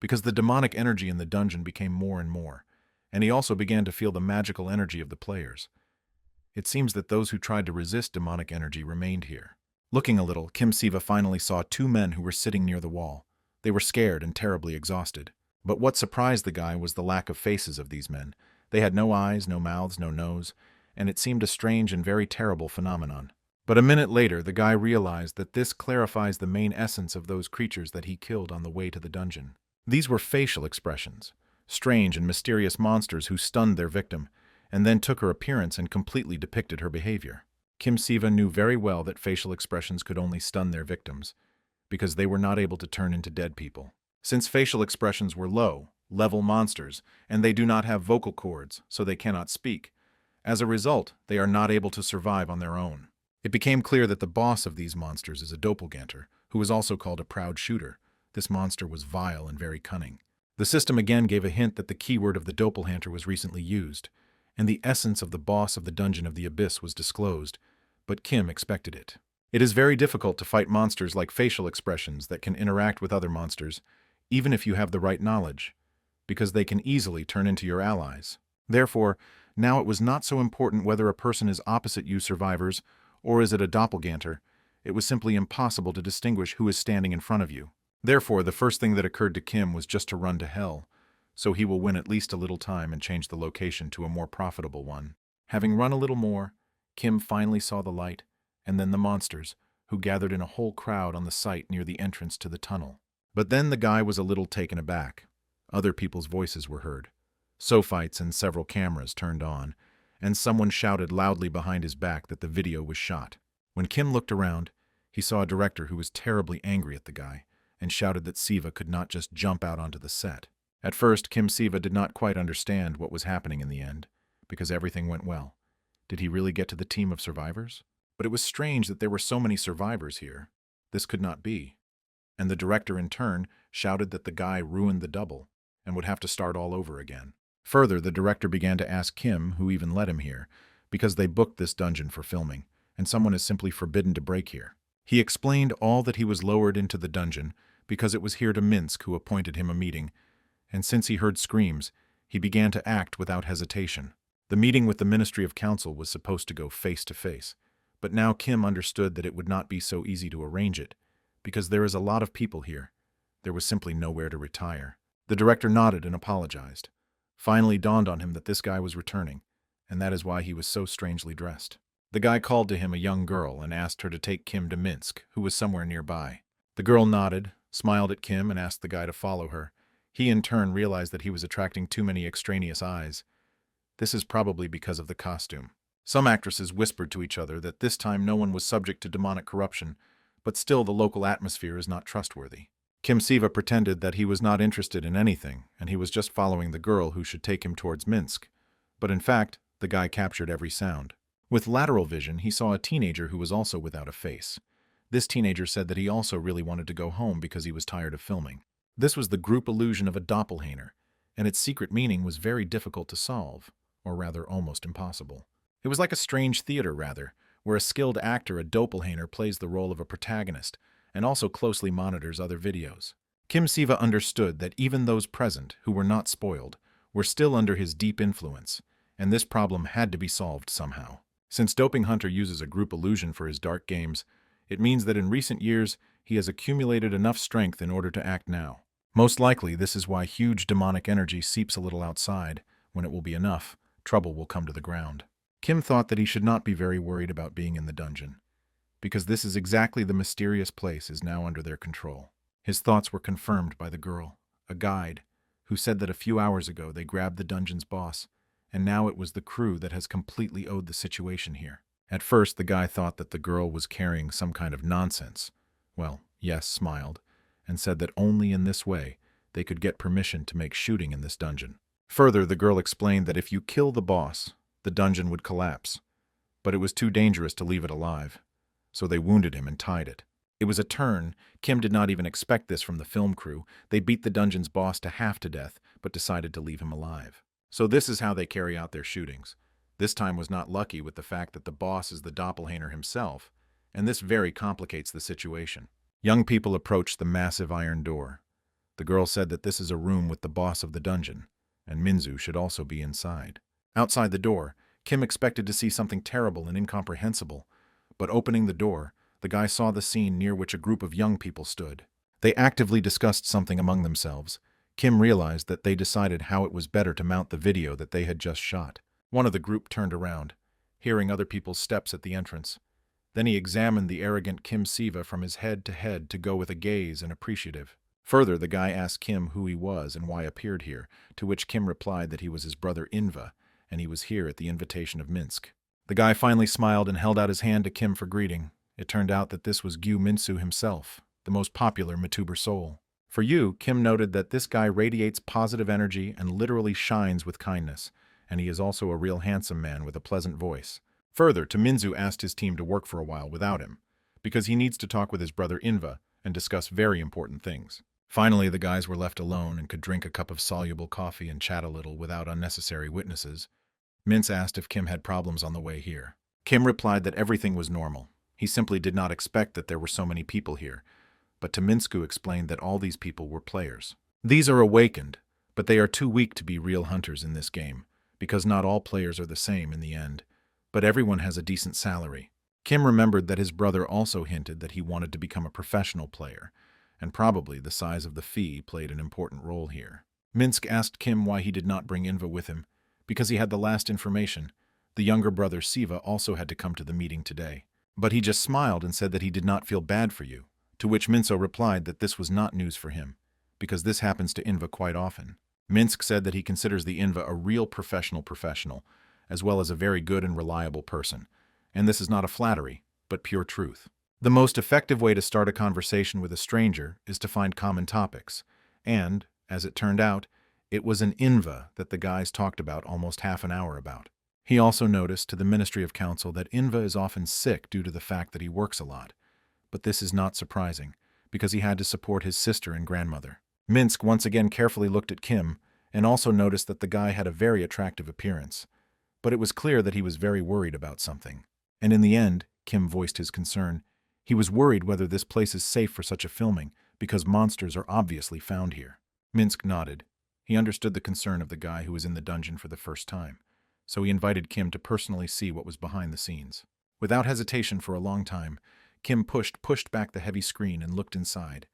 because the demonic energy in the dungeon became more and more, and he also began to feel the magical energy of the players. It seems that those who tried to resist demonic energy remained here. Looking a little, Kim Siva finally saw 2 men who were sitting near the wall. They were scared and terribly exhausted. But what surprised the guy was the lack of faces of these men. They had no eyes, no mouths, no nose, and it seemed a strange and very terrible phenomenon. But a minute later, the guy realized that this clarifies the main essence of those creatures that he killed on the way to the dungeon. These were facial expressions, strange and mysterious monsters who stunned their victim, and then took her appearance and completely depicted her behavior. Kim Siva knew very well that facial expressions could only stun their victims, because they were not able to turn into dead people. Since facial expressions were low-level monsters, and they do not have vocal cords, so they cannot speak, as a result, they are not able to survive on their own. It became clear that the boss of these monsters is a doppelganger, who is also called a proud shooter. This monster was vile and very cunning. The system again gave a hint that the keyword of the doppelganger was recently used, and the essence of the boss of the Dungeon of the Abyss was disclosed, but Kim expected it. It is very difficult to fight monsters like facial expressions that can interact with other monsters, even if you have the right knowledge, because they can easily turn into your allies. Therefore, now it was not so important whether a person is opposite you survivors, or is it a doppelganger. It was simply impossible to distinguish who is standing in front of you. Therefore, the first thing that occurred to Kim was just to run to hell, so he will win at least a little time and change the location to a more profitable one. Having run a little more, Kim finally saw the light, and then the monsters, who gathered in a whole crowd on the site near the entrance to the tunnel. But then the guy was a little taken aback. Other people's voices were heard. Sophites and several cameras turned on, and someone shouted loudly behind his back that the video was shot. When Kim looked around, he saw a director who was terribly angry at the guy, and shouted that Siva could not just jump out onto the set. At first, Kim Siva did not quite understand what was happening in the end, because everything went well. Did he really get to the team of survivors? But it was strange that there were so many survivors here. This could not be. And the director in turn shouted that the guy ruined the double and would have to start all over again. Further, the director began to ask Kim who even let him here, because they booked this dungeon for filming, and someone is simply forbidden to break here. He explained all that he was lowered into the dungeon because it was here to Minsk who appointed him a meeting, and since he heard screams, he began to act without hesitation. The meeting with the Ministry of Council was supposed to go face to face, but now Kim understood that it would not be so easy to arrange it, because there is a lot of people here. There was simply nowhere to retire. The director nodded and apologized. Finally dawned on him that this guy was returning, and that is why he was so strangely dressed. The guy called to him a young girl and asked her to take Kim to Minsk, who was somewhere nearby. The girl nodded, smiled at Kim, and asked the guy to follow her. He in turn realized that he was attracting too many extraneous eyes. This is probably because of the costume. Some actresses whispered to each other that this time no one was subject to demonic corruption, but still the local atmosphere is not trustworthy. Kim Siva pretended that he was not interested in anything, and he was just following the girl who should take him towards Minsk. But in fact, the guy captured every sound. With lateral vision, he saw a teenager who was also without a face. This teenager said that he also really wanted to go home because he was tired of filming. This was the group illusion of a doppelganger, and its secret meaning was very difficult to solve, or rather almost impossible. It was like a strange theater, rather, where a skilled actor, a doppelganger, plays the role of a protagonist, and also closely monitors other videos. Kim Siva understood that even those present, who were not spoiled, were still under his deep influence, and this problem had to be solved somehow. Since Doping Hunter uses a group illusion for his dark games, it means that in recent years he has accumulated enough strength in order to act now. Most likely, this is why huge demonic energy seeps a little outside. When it will be enough, trouble will come to the ground. Kim thought that he should not be very worried about being in the dungeon, because this is exactly the mysterious place is now under their control. His thoughts were confirmed by the girl, a guide, who said that a few hours ago they grabbed the dungeon's boss, and now it was the crew that has completely owed the situation here. At first, the guy thought that the girl was carrying some kind of nonsense. Well, Yes smiled, and said that only in this way they could get permission to make shooting in this dungeon. Further, the girl explained that if you kill the boss, the dungeon would collapse, but it was too dangerous to leave it alive, so they wounded him and tied it. It was a turn. Kim did not even expect this from the film crew. They beat the dungeon's boss to half to death, but decided to leave him alive. So this is how they carry out their shootings. This time was not lucky with the fact that the boss is the doppelganger himself, and this very complicates the situation. Young people approached the massive iron door. The girl said that this is a room with the boss of the dungeon, and Minzu should also be inside. Outside the door, Kim expected to see something terrible and incomprehensible, but opening the door, the guy saw the scene near which a group of young people stood. They actively discussed something among themselves. Kim realized that they decided how it was better to mount the video that they had just shot. One of the group turned around, hearing other people's steps at the entrance. Then he examined the arrogant Kim Siva from his head to go with a gaze and appreciative. Further, the guy asked Kim who he was and why appeared here, to which Kim replied that he was his brother Inva, and he was here at the invitation of Minsk. The guy finally smiled and held out his hand to Kim for greeting. It turned out that this was Gyu Minsu himself, the most popular Matuber soul. For you, Kim noted that this guy radiates positive energy and literally shines with kindness, and he is also a real handsome man with a pleasant voice. Further, Minzu asked his team to work for a while without him, because he needs to talk with his brother Inva and discuss very important things. Finally, the guys were left alone and could drink a cup of soluble coffee and chat a little without unnecessary witnesses. Minz asked if Kim had problems on the way here. Kim replied that everything was normal. He simply did not expect that there were so many people here, but Taminsku explained that all these people were players. These are awakened, but they are too weak to be real hunters in this game, because not all players are the same in the end, but everyone has a decent salary. Kim remembered that his brother also hinted that he wanted to become a professional player, and probably the size of the fee played an important role here. Minsk asked Kim why he did not bring Inva with him, because he had the last information. The younger brother Siva also had to come to the meeting today. But he just smiled and said that he did not feel bad for you, to which Minso replied that this was not news for him, because this happens to Inva quite often. Minsk said that he considers the Inva a real professional, as well as a very good and reliable person, and this is not a flattery, but pure truth. The most effective way to start a conversation with a stranger is to find common topics, and, as it turned out, it was an Inva that the guys talked about almost half an hour about. He also noticed to the Ministry of Council that Inva is often sick due to the fact that he works a lot, but this is not surprising, because he had to support his sister and grandmother. Minsk once again carefully looked at Kim, and also noticed that the guy had a very attractive appearance, but it was clear that he was very worried about something. And in the end, Kim voiced his concern. He was worried whether this place is safe for such a filming, because monsters are obviously found here. Minsk nodded. He understood the concern of the guy who was in the dungeon for the first time, so he invited Kim to personally see what was behind the scenes. Without hesitation for a long time, Kim pushed back the heavy screen and looked inside.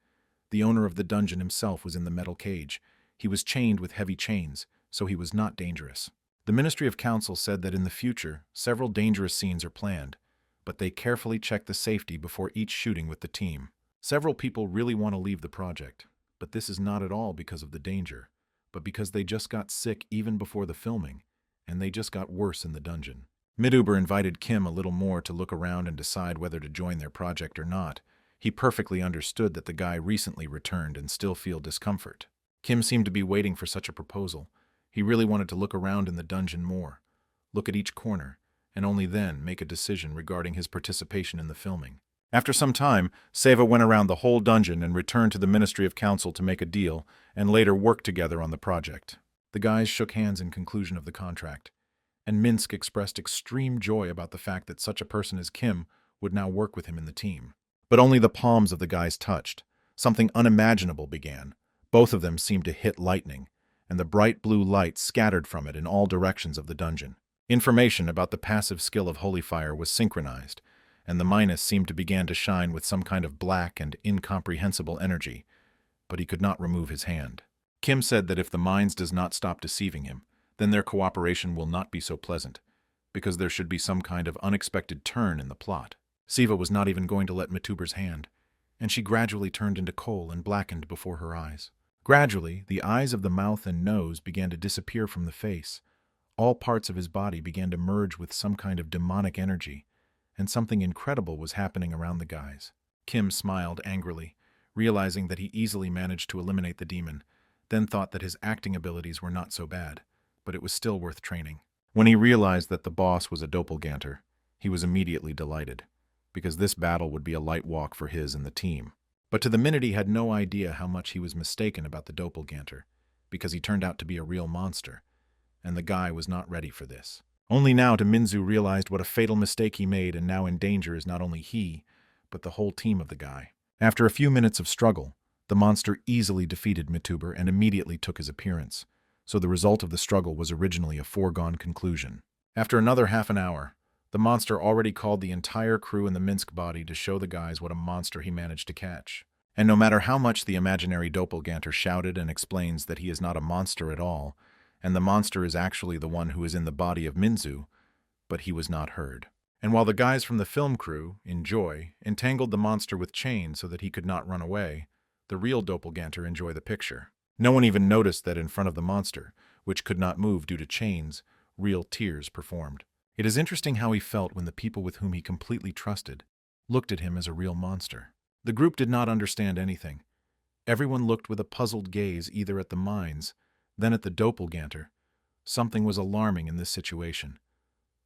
The owner of the dungeon himself was in the metal cage. He was chained with heavy chains, so he was not dangerous. The Ministry of Council said that in the future, several dangerous scenes are planned, but they carefully check the safety before each shooting with the team. Several people really want to leave the project, but this is not at all because of the danger, but because they just got sick even before the filming, and they just got worse in the dungeon. Miduber invited Kim a little more to look around and decide whether to join their project or not. He perfectly understood that the guy recently returned and still feel discomfort. Kim seemed to be waiting for such a proposal. He really wanted to look around in the dungeon more, look at each corner, and only then make a decision regarding his participation in the filming. After some time, Seva went around the whole dungeon and returned to the Ministry of Council to make a deal, and later worked together on the project. The guys shook hands in conclusion of the contract, and Minsk expressed extreme joy about the fact that such a person as Kim would now work with him in the team. But only the palms of the guys touched. Something unimaginable began. Both of them seemed to hit lightning, and the bright blue light scattered from it in all directions of the dungeon. Information about the passive skill of Holy Fire was synchronized, and the minus seemed to begin to shine with some kind of black and incomprehensible energy, but he could not remove his hand. Kim said that if the mines does not stop deceiving him, then their cooperation will not be so pleasant, because there should be some kind of unexpected turn in the plot. Siva was not even going to let Mituber's hand, and she gradually turned into coal and blackened before her eyes. Gradually, the eyes of the mouth and nose began to disappear from the face. All parts of his body began to merge with some kind of demonic energy, and something incredible was happening around the guys. Kim smiled angrily, realizing that he easily managed to eliminate the demon, then thought that his acting abilities were not so bad, but it was still worth training. When he realized that the boss was a doppelganger, he was immediately delighted, because this battle would be a light walk for his and the team. But to the minute he had no idea how much he was mistaken about the doppelganger, because he turned out to be a real monster, and the guy was not ready for this. Only now to Minzu realized what a fatal mistake he made, and now in danger is not only he, but the whole team of the guy. After a few minutes of struggle, the monster easily defeated Mituber and immediately took his appearance, so the result of the struggle was originally a foregone conclusion. After another half an hour, the monster already called the entire crew in the Minsk body to show the guys what a monster he managed to catch. And no matter how much the imaginary doppelganger shouted and explains that he is not a monster at all, and the monster is actually the one who is in the body of Minzu, but he was not heard. And while the guys from the film crew, in joy, entangled the monster with chains so that he could not run away, the real doppelganger enjoyed the picture. No one even noticed that in front of the monster, which could not move due to chains, real tears performed. It is interesting how he felt when the people with whom he completely trusted looked at him as a real monster. The group did not understand anything. Everyone looked with a puzzled gaze either at the mines, then at the doppelganger. Something was alarming in this situation.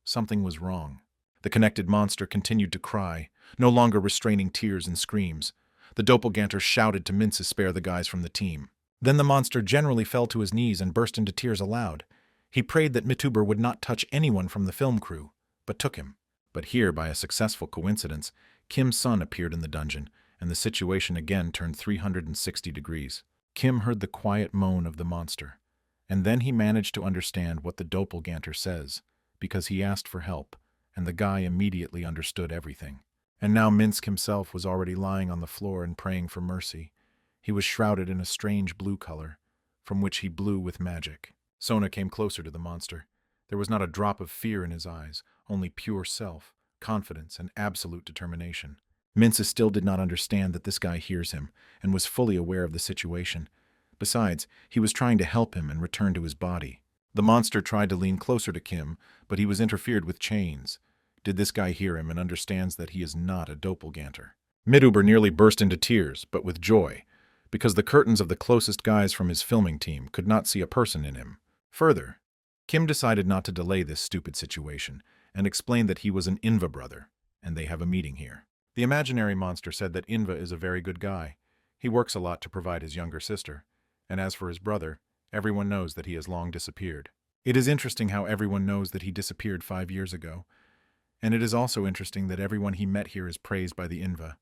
Something was wrong. The connected monster continued to cry, no longer restraining tears and screams. The doppelganger shouted to Mince to spare the guys from the team. Then the monster generally fell to his knees and burst into tears aloud. He prayed that Mituber would not touch anyone from the film crew, but took him. But here, by a successful coincidence, Kim's son appeared in the dungeon, and the situation again turned 360 degrees. Kim heard the quiet moan of the monster, and then he managed to understand what the doppelganger says, because he asked for help, and the guy immediately understood everything. And now Minsk himself was already lying on the floor and praying for mercy. He was shrouded in a strange blue color, from which he blew with magic. Sona came closer to the monster. There was not a drop of fear in his eyes, only pure self, confidence, and absolute determination. Mince still did not understand that this guy hears him, and was fully aware of the situation. Besides, he was trying to help him and return to his body. The monster tried to lean closer to Kim, but he was interfered with chains. Did this guy hear him and understands that he is not a doppelganger? Mituber nearly burst into tears, but with joy, because the curtains of the closest guys from his filming team could not see a person in him. Further, Kim decided not to delay this stupid situation, and explained that he was an Inva brother, and they have a meeting here. The imaginary monster said that Inva is a very good guy. He works a lot to provide his younger sister, and as for his brother, everyone knows that he has long disappeared. It is interesting how everyone knows that he disappeared 5 years ago, and it is also interesting that everyone he met here is praised by the Inva,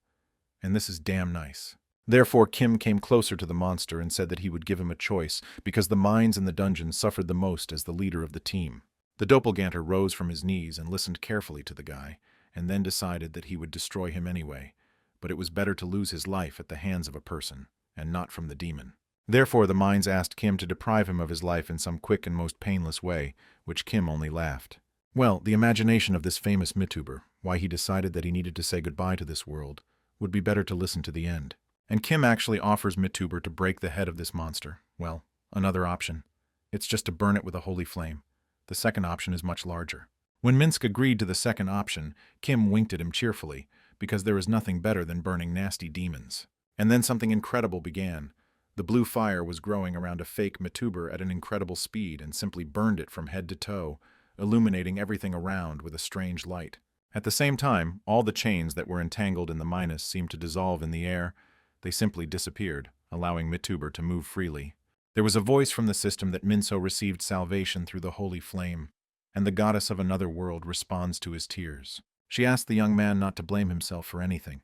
and this is damn nice. Therefore, Kim came closer to the monster and said that he would give him a choice, because the mines in the dungeon suffered the most as the leader of the team. The doppelganger rose from his knees and listened carefully to the guy, and then decided that he would destroy him anyway, but it was better to lose his life at the hands of a person, and not from the demon. Therefore the mines asked Kim to deprive him of his life in some quick and most painless way, which Kim only laughed. Well, the imagination of this famous Mituber, why he decided that he needed to say goodbye to this world, would be better to listen to the end. And Kim actually offers Mituber to break the head of this monster. Well, another option. It's just to burn it with a holy flame. The second option is much larger. When Minsk agreed to the second option, Kim winked at him cheerfully, because there is nothing better than burning nasty demons. And then something incredible began. The blue fire was growing around a fake Mituber at an incredible speed and simply burned it from head to toe, illuminating everything around with a strange light. At the same time, all the chains that were entangled in the minus seemed to dissolve in the air. They simply disappeared, allowing Mituber to move freely. There was a voice from the system that Minso received salvation through the holy flame, and the goddess of another world responds to his tears. She asked the young man not to blame himself for anything,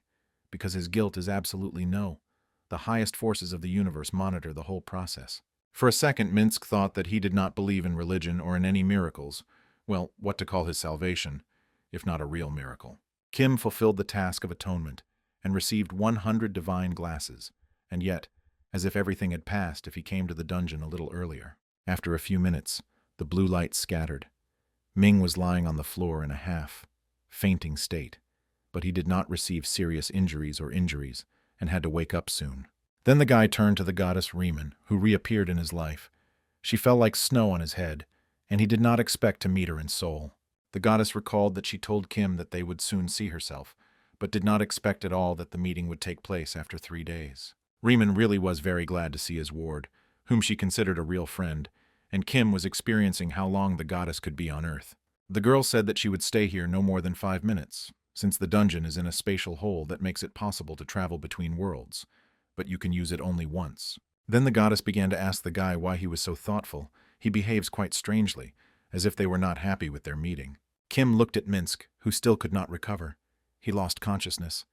because his guilt is absolutely no. The highest forces of the universe monitor the whole process. For a second, Minsk thought that he did not believe in religion or in any miracles. Well, what to call his salvation, if not a real miracle? Kim fulfilled the task of atonement and received 100 divine glasses, and yet, as if everything had passed if he came to the dungeon a little earlier. After a few minutes, the blue light scattered. Ming was lying on the floor in a fainting state, but he did not receive serious injuries and had to wake up soon. Then the guy turned to the goddess Riemann, who reappeared in his life. She fell like snow on his head, and he did not expect to meet her in soul. The goddess recalled that she told Kim that they would soon see herself, but did not expect at all that the meeting would take place after 3 days. Riemann really was very glad to see his ward, whom she considered a real friend, and Kim was experiencing how long the goddess could be on Earth. The girl said that she would stay here no more than 5 minutes, since the dungeon is in a spatial hole that makes it possible to travel between worlds, but you can use it only once. Then the goddess began to ask the guy why he was so thoughtful. He behaves quite strangely, as if they were not happy with their meeting. Kim looked at Minsk, who still could not recover. He lost consciousness,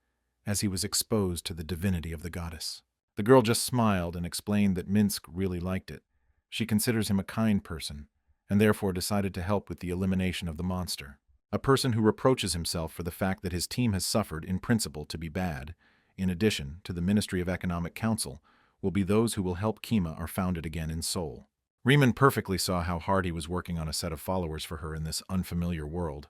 as he was exposed to the divinity of the goddess. The girl just smiled and explained that Minsk really liked it. She considers him a kind person, and therefore decided to help with the elimination of the monster. A person who reproaches himself for the fact that his team has suffered in principle to be bad, in addition to the Ministry of Economic Council, will be those who will help Kima are founded again in Seoul. Riemann perfectly saw how hard he was working on a set of followers for her in this unfamiliar world,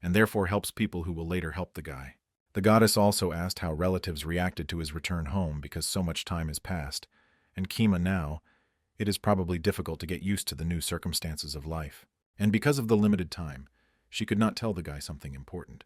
and therefore helps people who will later help the guy. The goddess also asked how relatives reacted to his return home because so much time has passed, and Kima now, it is probably difficult to get used to the new circumstances of life. And because of the limited time, she could not tell the guy something important.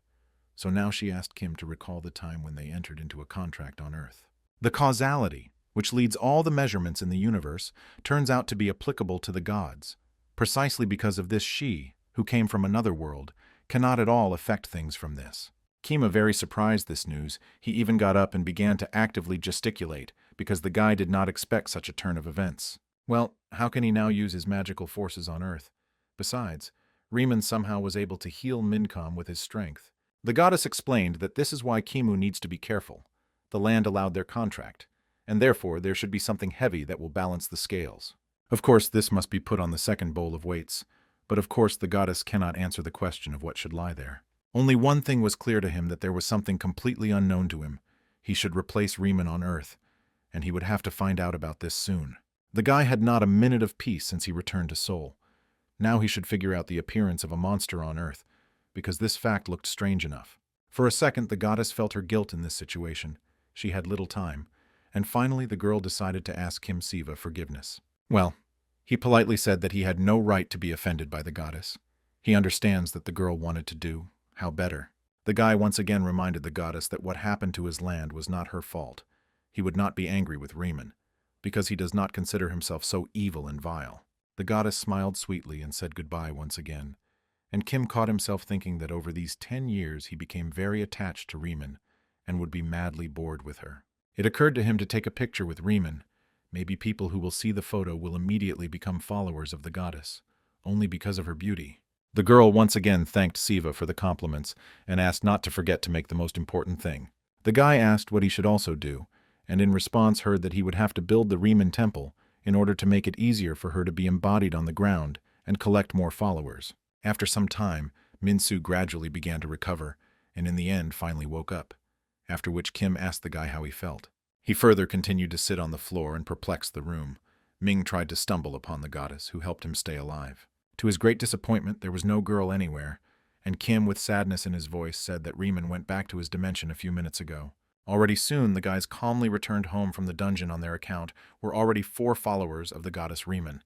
So now she asked Kim to recall the time when they entered into a contract on Earth. The causality, which leads all the measurements in the universe, turns out to be applicable to the gods. Precisely because of this, she, who came from another world, cannot at all affect things from this. Kima very surprised this news. He even got up and began to actively gesticulate, because the guy did not expect such a turn of events. Well, how can he now use his magical forces on Earth? Besides, Riemann somehow was able to heal Mincom with his strength. The goddess explained that this is why Kimu needs to be careful. The land allowed their contract, and therefore there should be something heavy that will balance the scales. Of course, this must be put on the second bowl of weights, but of course the goddess cannot answer the question of what should lie there. Only one thing was clear to him, that there was something completely unknown to him. He should replace Riemann on Earth, and he would have to find out about this soon. The guy had not a minute of peace since he returned to Seoul. Now he should figure out the appearance of a monster on Earth, because this fact looked strange enough. For a second, the goddess felt her guilt in this situation. She had little time, and finally the girl decided to ask Kim Siva forgiveness. Well, he politely said that he had no right to be offended by the goddess. He understands that the girl wanted to do. How better? The guy once again reminded the goddess that what happened to his land was not her fault. He would not be angry with Riemann, because he does not consider himself so evil and vile. The goddess smiled sweetly and said goodbye once again, and Kim caught himself thinking that over these 10 years he became very attached to Riemann and would be madly bored with her. It occurred to him to take a picture with Riemann. Maybe people who will see the photo will immediately become followers of the goddess, only because of her beauty. The girl once again thanked Siva for the compliments and asked not to forget to make the most important thing. The guy asked what he should also do, and in response heard that he would have to build the Riemann temple in order to make it easier for her to be embodied on the ground and collect more followers. After some time, Minsu gradually began to recover, and in the end finally woke up, after which Kim asked the guy how he felt. He further continued to sit on the floor and perplex the room. Ming tried to stumble upon the goddess, who helped him stay alive. To his great disappointment, there was no girl anywhere, and Kim, with sadness in his voice, said that Riemann went back to his dimension a few minutes ago. Already soon, the guys calmly returned home from the dungeon. On their account were already 4 followers of the goddess Riemann,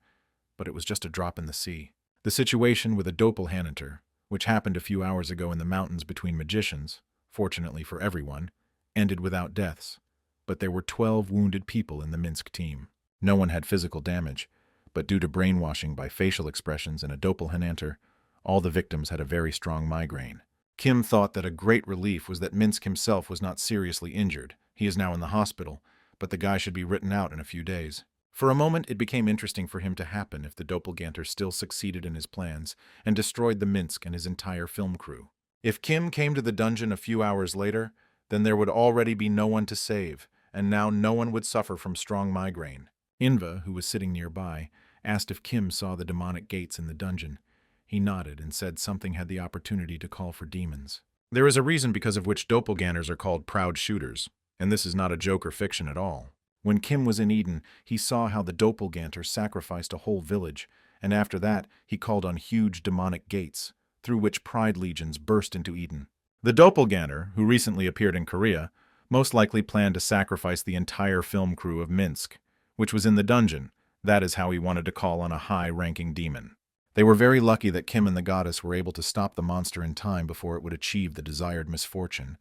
but it was just a drop in the sea. The situation with a doppelganger, which happened a few hours ago in the mountains between magicians, fortunately for everyone, ended without deaths, but there were 12 wounded people in the Minsk team. No one had physical damage, but due to brainwashing by facial expressions and a doppelganger, all the victims had a very strong migraine. Kim thought that a great relief was that Minsk himself was not seriously injured. He is now in the hospital, but the guy should be written out in a few days. For a moment, it became interesting for him to happen if the doppelganger still succeeded in his plans and destroyed the Minsk and his entire film crew. If Kim came to the dungeon a few hours later, then there would already be no one to save, and now no one would suffer from strong migraine. Inva, who was sitting nearby, asked if Kim saw the demonic gates in the dungeon. He nodded and said something had the opportunity to call for demons. There is a reason because of which doppelgangers are called proud shooters, and this is not a joke or fiction at all. When Kim was in Eden, he saw how the doppelganger sacrificed a whole village, and after that he called on huge demonic gates, through which pride legions burst into Eden. The doppelganger, who recently appeared in Korea, most likely planned to sacrifice the entire film crew of Minsk, which was in the dungeon. That is how he wanted to call on a high-ranking demon. They were very lucky that Kim and the goddess were able to stop the monster in time before it would achieve the desired misfortune,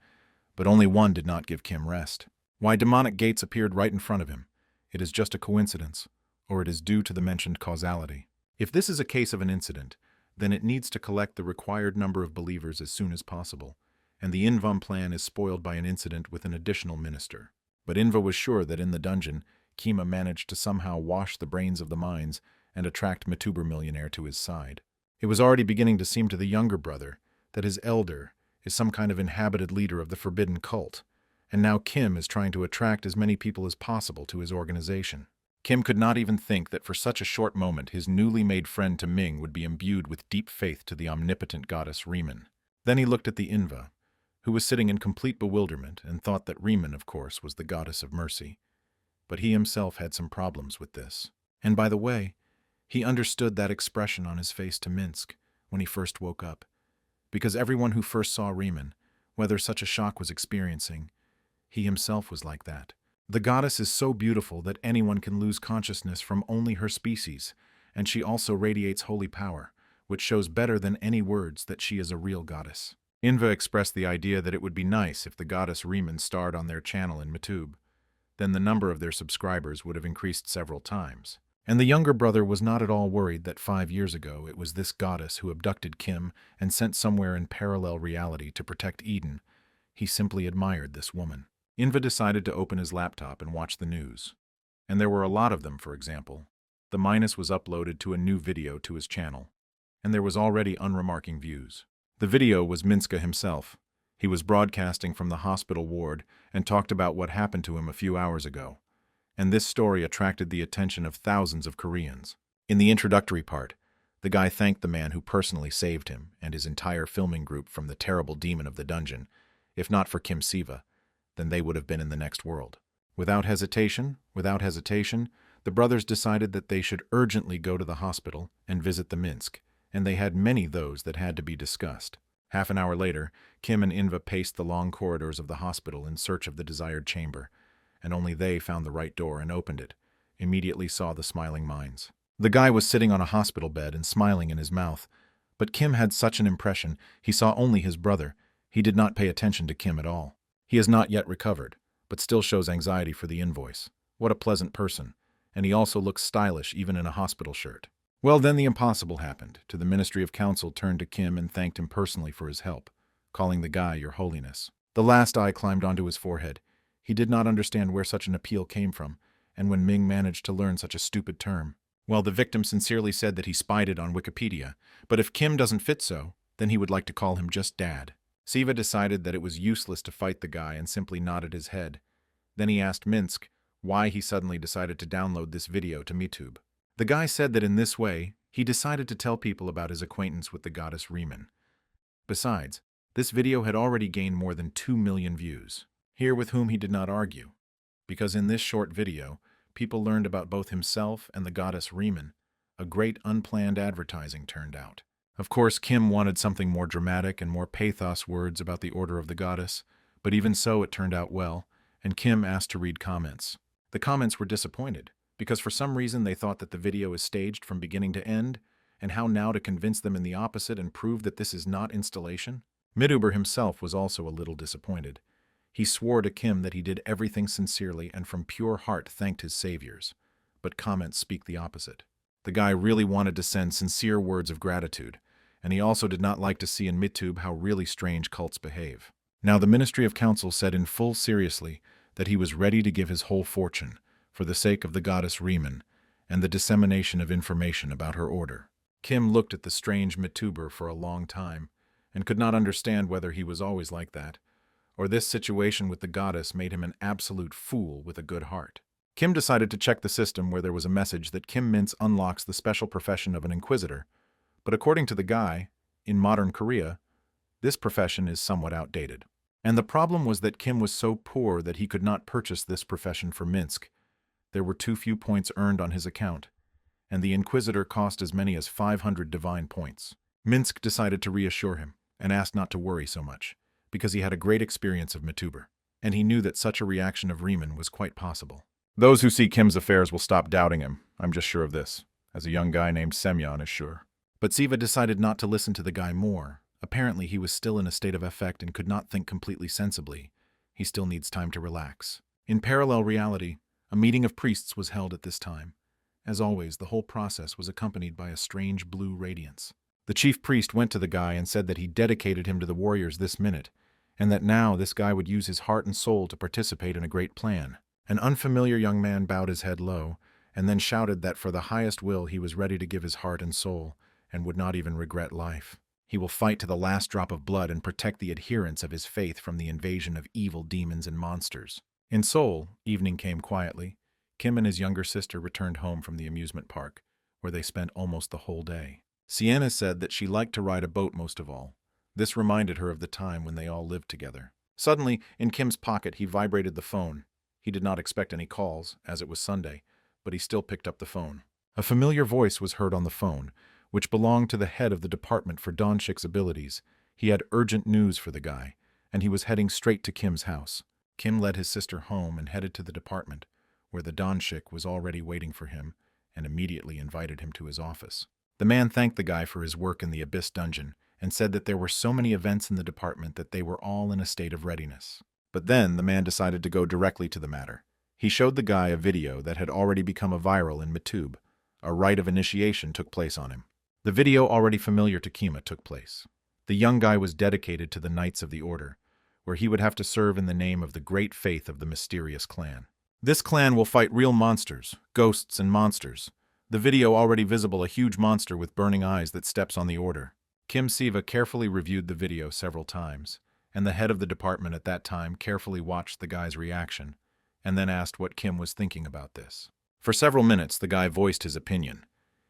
but only one did not give Kim rest. Why demonic gates appeared right in front of him? It is just a coincidence, or it is due to the mentioned causality. If this is a case of an incident, then it needs to collect the required number of believers as soon as possible, and the Invam plan is spoiled by an incident with an additional minister. But Inva was sure that in the dungeon, Kima managed to somehow wash the brains of the minds and attract Mituber millionaire to his side. It was already beginning to seem to the younger brother that his elder is some kind of inhabited leader of the forbidden cult, and now Kim is trying to attract as many people as possible to his organization. Kim could not even think that for such a short moment his newly made friend to Ming would be imbued with deep faith to the omnipotent goddess Riemann. Then he looked at the Inva, who was sitting in complete bewilderment and thought that Riemann, of course, was the goddess of mercy. But he himself had some problems with this. And by the way, he understood that expression on his face to Minsk when he first woke up, because everyone who first saw Riemann, whether such a shock was experiencing, he himself was like that. The goddess is so beautiful that anyone can lose consciousness from only her species, and she also radiates holy power, which shows better than any words that she is a real goddess. Inva expressed the idea that it would be nice if the goddess Riemann starred on their channel in Mitub. Then the number of their subscribers would have increased several times. And the younger brother was not at all worried that 5 years ago it was this goddess who abducted Kim and sent somewhere in parallel reality to protect Eden. He simply admired this woman. Inva decided to open his laptop and watch the news. And there were a lot of them, for example. The Minus was uploaded to a new video to his channel, and there was already unremarking views. The video was Minska himself. He was broadcasting from the hospital ward and talked about what happened to him a few hours ago. And this story attracted the attention of thousands of Koreans. In the introductory part, the guy thanked the man who personally saved him and his entire filming group from the terrible demon of the dungeon. If not for Kim Siva, then they would have been in the next world. Without hesitation, the brothers decided that they should urgently go to the hospital and visit the Minsk, and they had many those that had to be discussed. Half an hour later, Kim and Inva paced the long corridors of the hospital in search of the desired chamber, and only they found the right door and opened it, immediately saw the smiling minds. The guy was sitting on a hospital bed and smiling in his mouth, but Kim had such an impression he saw only his brother. He did not pay attention to Kim at all. He has not yet recovered, but still shows anxiety for the invoice. What a pleasant person, and he also looks stylish even in a hospital shirt. Well, then the impossible happened. The Ministry of Council turned to Kim and thanked him personally for his help, calling the guy Your Holiness. The last eye climbed onto his forehead. He did not understand where such an appeal came from, and when Ming managed to learn such a stupid term. Well, the victim sincerely said that he spied it on Wikipedia, but if Kim doesn't fit so, then he would like to call him just Dad. Siva decided that it was useless to fight the guy and simply nodded his head. Then he asked Minsk why he suddenly decided to download this video to MeTube. The guy said that in this way, he decided to tell people about his acquaintance with the goddess Riemann. Besides, this video had already gained more than 2 million views. Here with whom he did not argue, because in this short video, people learned about both himself and the goddess Riemann. A great unplanned advertising turned out. Of course, Kim wanted something more dramatic and more pathos words about the order of the goddess, but even so it turned out well, and Kim asked to read comments. The comments were disappointed, because for some reason they thought that the video is staged from beginning to end, and how now to convince them in the opposite and prove that this is not installation? Miduber himself was also a little disappointed. He swore to Kim that he did everything sincerely and from pure heart thanked his saviors, but comments speak the opposite. The guy really wanted to send sincere words of gratitude, and he also did not like to see in MidTube how really strange cults behave. Now the Ministry of Council said in full seriously that he was ready to give his whole fortune for the sake of the goddess Riemann and the dissemination of information about her order. Kim looked at the strange MidTuber for a long time and could not understand whether he was always like that, or this situation with the goddess made him an absolute fool with a good heart. Kim decided to check the system where there was a message that Kim Mintz unlocks the special profession of an inquisitor, but according to the guy, in modern Korea, this profession is somewhat outdated. And the problem was that Kim was so poor that he could not purchase this profession for Minsk. There were too few points earned on his account, and the Inquisitor cost as many as 500 divine points. Minsk decided to reassure him and asked not to worry so much, because he had a great experience of Mituber, and he knew that such a reaction of Riemann was quite possible. Those who see Kim's affairs will stop doubting him, I'm just sure of this, as a young guy named Semyon is sure. But Siva decided not to listen to the guy more. Apparently he was still in a state of affect and could not think completely sensibly. He still needs time to relax. In parallel reality, a meeting of priests was held at this time. As always, the whole process was accompanied by a strange blue radiance. The chief priest went to the guy and said that he dedicated him to the warriors this minute, and that now this guy would use his heart and soul to participate in a great plan. An unfamiliar young man bowed his head low, and then shouted that for the highest will he was ready to give his heart and soul, and would not even regret life. He will fight to the last drop of blood and protect the adherents of his faith from the invasion of evil demons and monsters. In Seoul, evening came quietly. Kim and his younger sister returned home from the amusement park, where they spent almost the whole day. Sienna said that she liked to ride a boat most of all. This reminded her of the time when they all lived together. Suddenly, in Kim's pocket, he vibrated the phone. He did not expect any calls, as it was Sunday, but he still picked up the phone. A familiar voice was heard on the phone, which belonged to the head of the department for Donchik's abilities. He had urgent news for the guy, and he was heading straight to Kim's house. Kim led his sister home and headed to the department, where the Donchik was already waiting for him, and immediately invited him to his office. The man thanked the guy for his work in the Abyss dungeon, and said that there were so many events in the department that they were all in a state of readiness. But then the man decided to go directly to the matter. He showed the guy a video that had already become a viral in Mitub. A rite of initiation took place on him. The video already familiar to Kima took place. The young guy was dedicated to the Knights of the Order, where he would have to serve in the name of the great faith of the mysterious clan. This clan will fight real monsters, ghosts and monsters. The video already visible a huge monster with burning eyes that steps on the Order. Kim Siva carefully reviewed the video several times, and the head of the department at that time carefully watched the guy's reaction, and then asked what Kim was thinking about this. For several minutes, the guy voiced his opinion.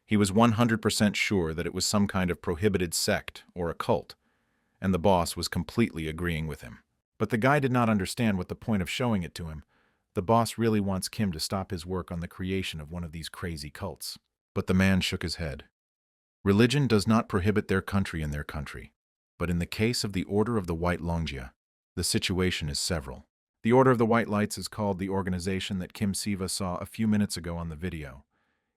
He was 100% sure that it was some kind of prohibited sect or a cult, and the boss was completely agreeing with him. But the guy did not understand what the point of showing it to him. The boss really wants Kim to stop his work on the creation of one of these crazy cults. But the man shook his head. Religion does not prohibit their country in their country, but in the case of the Order of the White Longja, the situation is several. The Order of the White Lights is called the organization that Kim Siva saw a few minutes ago on the video.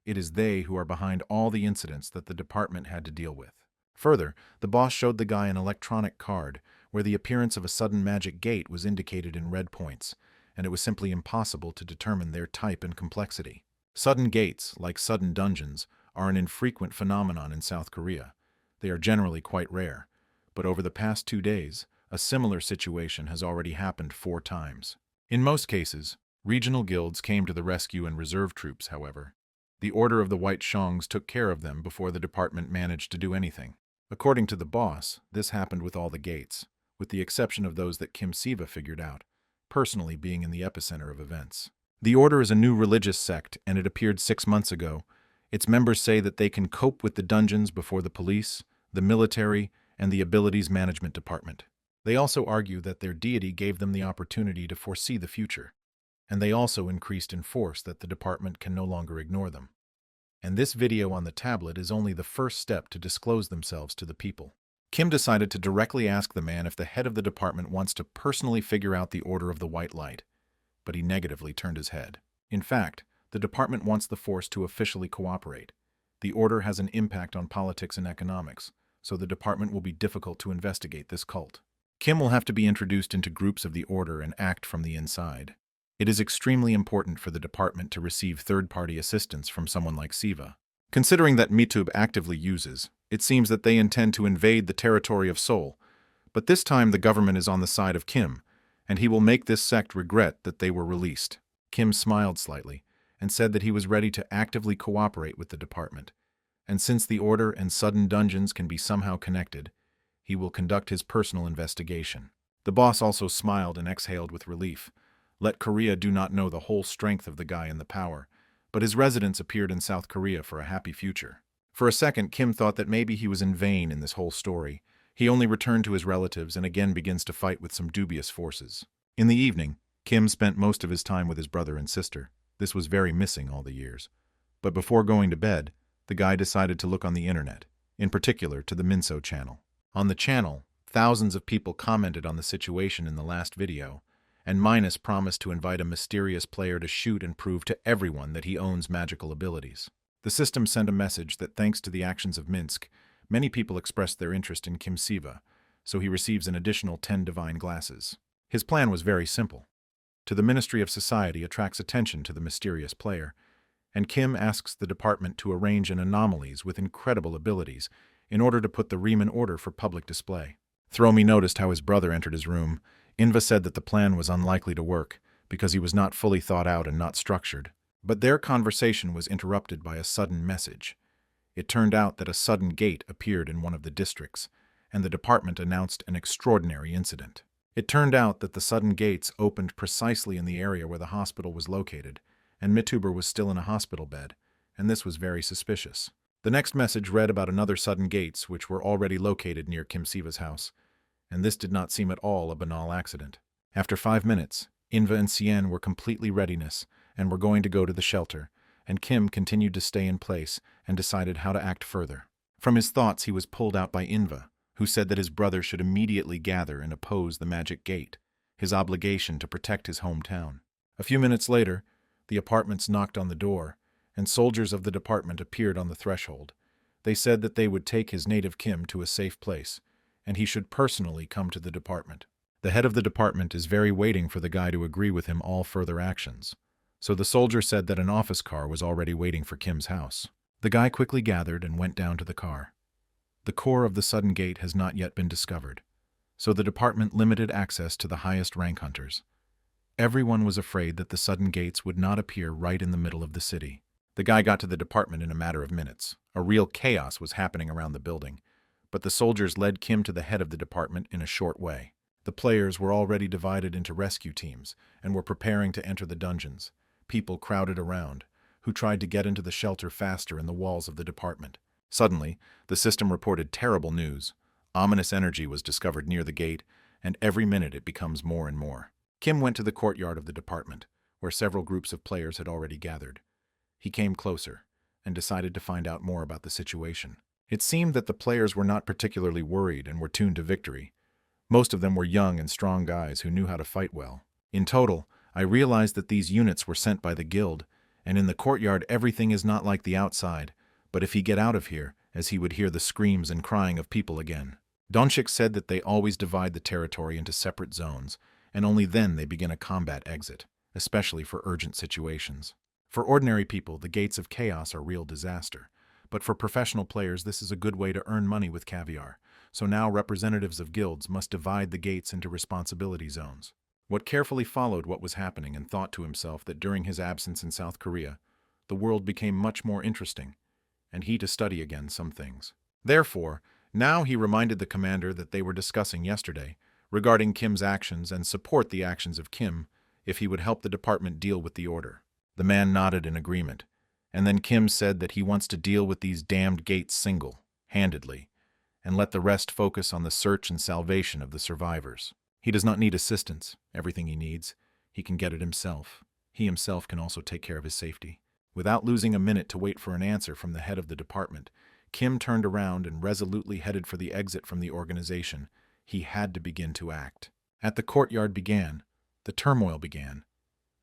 It is they who are behind all the incidents that the department had to deal with. Further, the boss showed the guy an electronic card where the appearance of a sudden magic gate was indicated in red points, and it was simply impossible to determine their type and complexity. Sudden gates, like sudden dungeons, are an infrequent phenomenon in South Korea. They are generally quite rare, but over the past 2 days, a similar situation has already happened 4 times. In most cases, regional guilds came to the rescue and reserve troops, however. The Order of the White Shongs took care of them before the department managed to do anything. According to the boss, this happened with all the gates, with the exception of those that Kim Siva figured out, personally being in the epicenter of events. The Order is a new religious sect, and it appeared 6 months ago. Its members say that they can cope with the dungeons before the police, the military, and the abilities management department. They also argue that their deity gave them the opportunity to foresee the future, and they also increased in force that the department can no longer ignore them. And this video on the tablet is only the first step to disclose themselves to the people. Kim decided to directly ask the man if the head of the department wants to personally figure out the Order of the White Light, but he negatively turned his head. In fact, the department wants the force to officially cooperate. The Order has an impact on politics and economics, so the department will be difficult to investigate this cult. Kim will have to be introduced into groups of the Order and act from the inside. It is extremely important for the department to receive third-party assistance from someone like Siva. Considering that Mitub actively uses, it seems that they intend to invade the territory of Seoul, but this time the government is on the side of Kim, and he will make this sect regret that they were released. Kim smiled slightly and said that he was ready to actively cooperate with the department, and since the Order and sudden dungeons can be somehow connected, he will conduct his personal investigation. The boss also smiled and exhaled with relief. Let Korea do not know the whole strength of the guy in the power, but his residence appeared in South Korea for a happy future. For a second, Kim thought that maybe he was in vain in this whole story. He only returned to his relatives and again begins to fight with some dubious forces. In the evening, Kim spent most of his time with his brother and sister. This was very missing all the years. But before going to bed, the guy decided to look on the internet, in particular to the Minso channel. On the channel, thousands of people commented on the situation in the last video, and Minus promised to invite a mysterious player to shoot and prove to everyone that he owns magical abilities. The system sent a message that thanks to the actions of Minsk, many people expressed their interest in Kim Siva, so he receives an additional 10 divine glasses. His plan was very simple. To the Ministry of Society attracts attention to the mysterious player, and Kim asks the department to arrange an anomalies with incredible abilities in order to put the Ream in order for public display. Thromi noticed how his brother entered his room. Inva said that the plan was unlikely to work because he was not fully thought out and not structured. But their conversation was interrupted by a sudden message. It turned out that a sudden gate appeared in one of the districts, and the department announced an extraordinary incident. It turned out that the sudden gates opened precisely in the area where the hospital was located, and Mituber was still in a hospital bed, and this was very suspicious. The next message read about another sudden gates which were already located near Kim Siva's house, and this did not seem at all a banal accident. After 5 minutes, Inva and Sien were completely readiness and were going to go to the shelter, and Kim continued to stay in place and decided how to act further. From his thoughts he was pulled out by Inva, who said that his brother should immediately gather and oppose the magic gate, his obligation to protect his hometown. A few minutes later, the apartments knocked on the door, and soldiers of the department appeared on the threshold. They said that they would take his native Kim to a safe place, and he should personally come to the department. The head of the department is very waiting for the guy to agree with him all further actions. So the soldier said that an office car was already waiting for Kim's house. The guy quickly gathered and went down to the car. The core of the sudden gate has not yet been discovered, so the department limited access to the highest rank hunters. Everyone was afraid that the sudden gates would not appear right in the middle of the city. The guy got to the department in a matter of minutes. A real chaos was happening around the building, but the soldiers led Kim to the head of the department in a short way. The players were already divided into rescue teams and were preparing to enter the dungeons. People crowded around, who tried to get into the shelter faster in the walls of the department. Suddenly, the system reported terrible news. Ominous energy was discovered near the gate, and every minute it becomes more and more. Kim went to the courtyard of the department, where several groups of players had already gathered. He came closer and decided to find out more about the situation. It seemed that the players were not particularly worried and were tuned to victory. Most of them were young and strong guys who knew how to fight well. In total, I realized that these units were sent by the guild, and in the courtyard everything is not like the outside, but if he get out of here, as he would hear the screams and crying of people again. Donchik said that they always divide the territory into separate zones, and only then they begin a combat exit, especially for urgent situations. For ordinary people, the gates of chaos are real disaster, but for professional players this is a good way to earn money with caviar, so now representatives of guilds must divide the gates into responsibility zones. What carefully followed what was happening and thought to himself that during his absence in South Korea, the world became much more interesting, and he to study again some things. Therefore, now he reminded the commander that they were discussing yesterday, regarding Kim's actions and support the actions of Kim if he would help the department deal with the order. The man nodded in agreement, and then Kim said that he wants to deal with these damned gates single-handedly, and let the rest focus on the search and salvation of the survivors. He does not need assistance. Everything he needs, he can get it himself. He himself can also take care of his safety. Without losing a minute to wait for an answer from the head of the department, Kim turned around and resolutely headed for the exit from the organization. He had to begin to act. At the courtyard the turmoil began.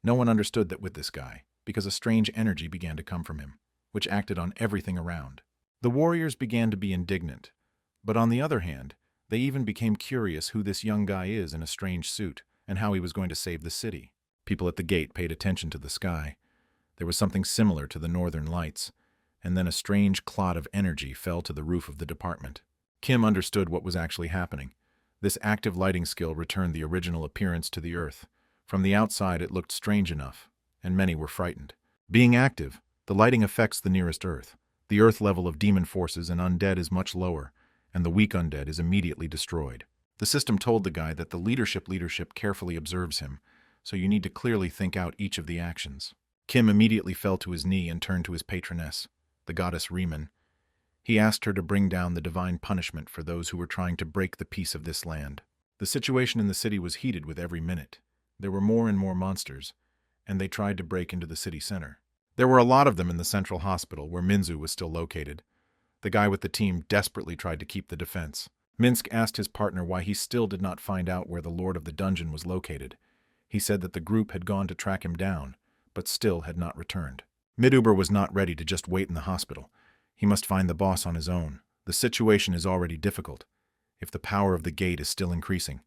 No one understood that with this guy, because a strange energy began to come from him, which acted on everything around. The warriors began to be indignant, but on the other hand, they even became curious who this young guy is in a strange suit and how he was going to save the city. People at the gate paid attention to the sky. There was something similar to the northern lights, and then a strange clot of energy fell to the roof of the department. Kim understood what was actually happening. This active lighting skill returned the original appearance to the earth. From the outside it looked strange enough, and many were frightened. Being active, the lighting affects the nearest earth. The earth level of demon forces and undead is much lower, and the weak undead is immediately destroyed. The system told the guy that the leadership carefully observes him, so you need to clearly think out each of the actions. Kim immediately fell to his knee and turned to his patroness, the goddess Riemann. He asked her to bring down the divine punishment for those who were trying to break the peace of this land. The situation in the city was heated with every minute. There were more and more monsters, and they tried to break into the city center. There were a lot of them in the central hospital, where Minzu was still located. The guy with the team desperately tried to keep the defense. Minsk asked his partner why he still did not find out where the Lord of the Dungeon was located. He said that the group had gone to track him down, but still had not returned. Miduber was not ready to just wait in the hospital. He must find the boss on his own. The situation is already difficult. If the power of the gate is still increasing,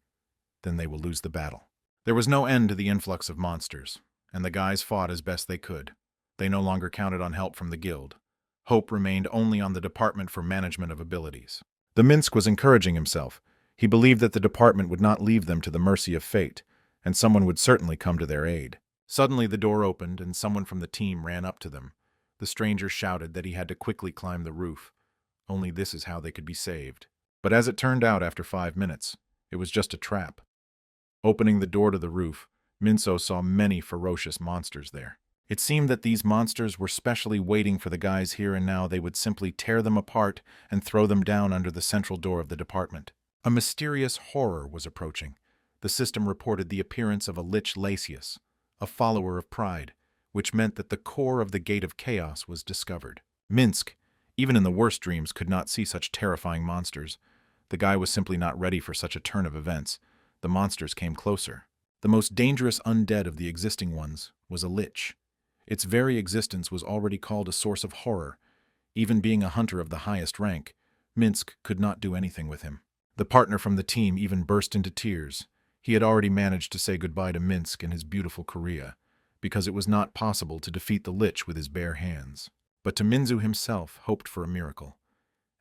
then they will lose the battle. There was no end to the influx of monsters, and the guys fought as best they could. They no longer counted on help from the guild. Hope remained only on the Department for Management of Abilities. The Minsk was encouraging himself. He believed that the department would not leave them to the mercy of fate, and someone would certainly come to their aid. Suddenly the door opened, and someone from the team ran up to them. The stranger shouted that he had to quickly climb the roof. Only this is how they could be saved. But as it turned out after 5 minutes, it was just a trap. Opening the door to the roof, Minso saw many ferocious monsters there. It seemed that these monsters were specially waiting for the guys here, and now they would simply tear them apart and throw them down under the central door of the department. A mysterious horror was approaching. The system reported the appearance of a lich Lasius, a follower of pride, which meant that the core of the Gate of Chaos was discovered. Minsk, even in the worst dreams, could not see such terrifying monsters. The guy was simply not ready for such a turn of events. The monsters came closer. The most dangerous undead of the existing ones was a lich. Its very existence was already called a source of horror. Even being a hunter of the highest rank, Minsk could not do anything with him. The partner from the team even burst into tears. He had already managed to say goodbye to Minsk and his beautiful Korea, because it was not possible to defeat the lich with his bare hands. But to Minzu himself hoped for a miracle.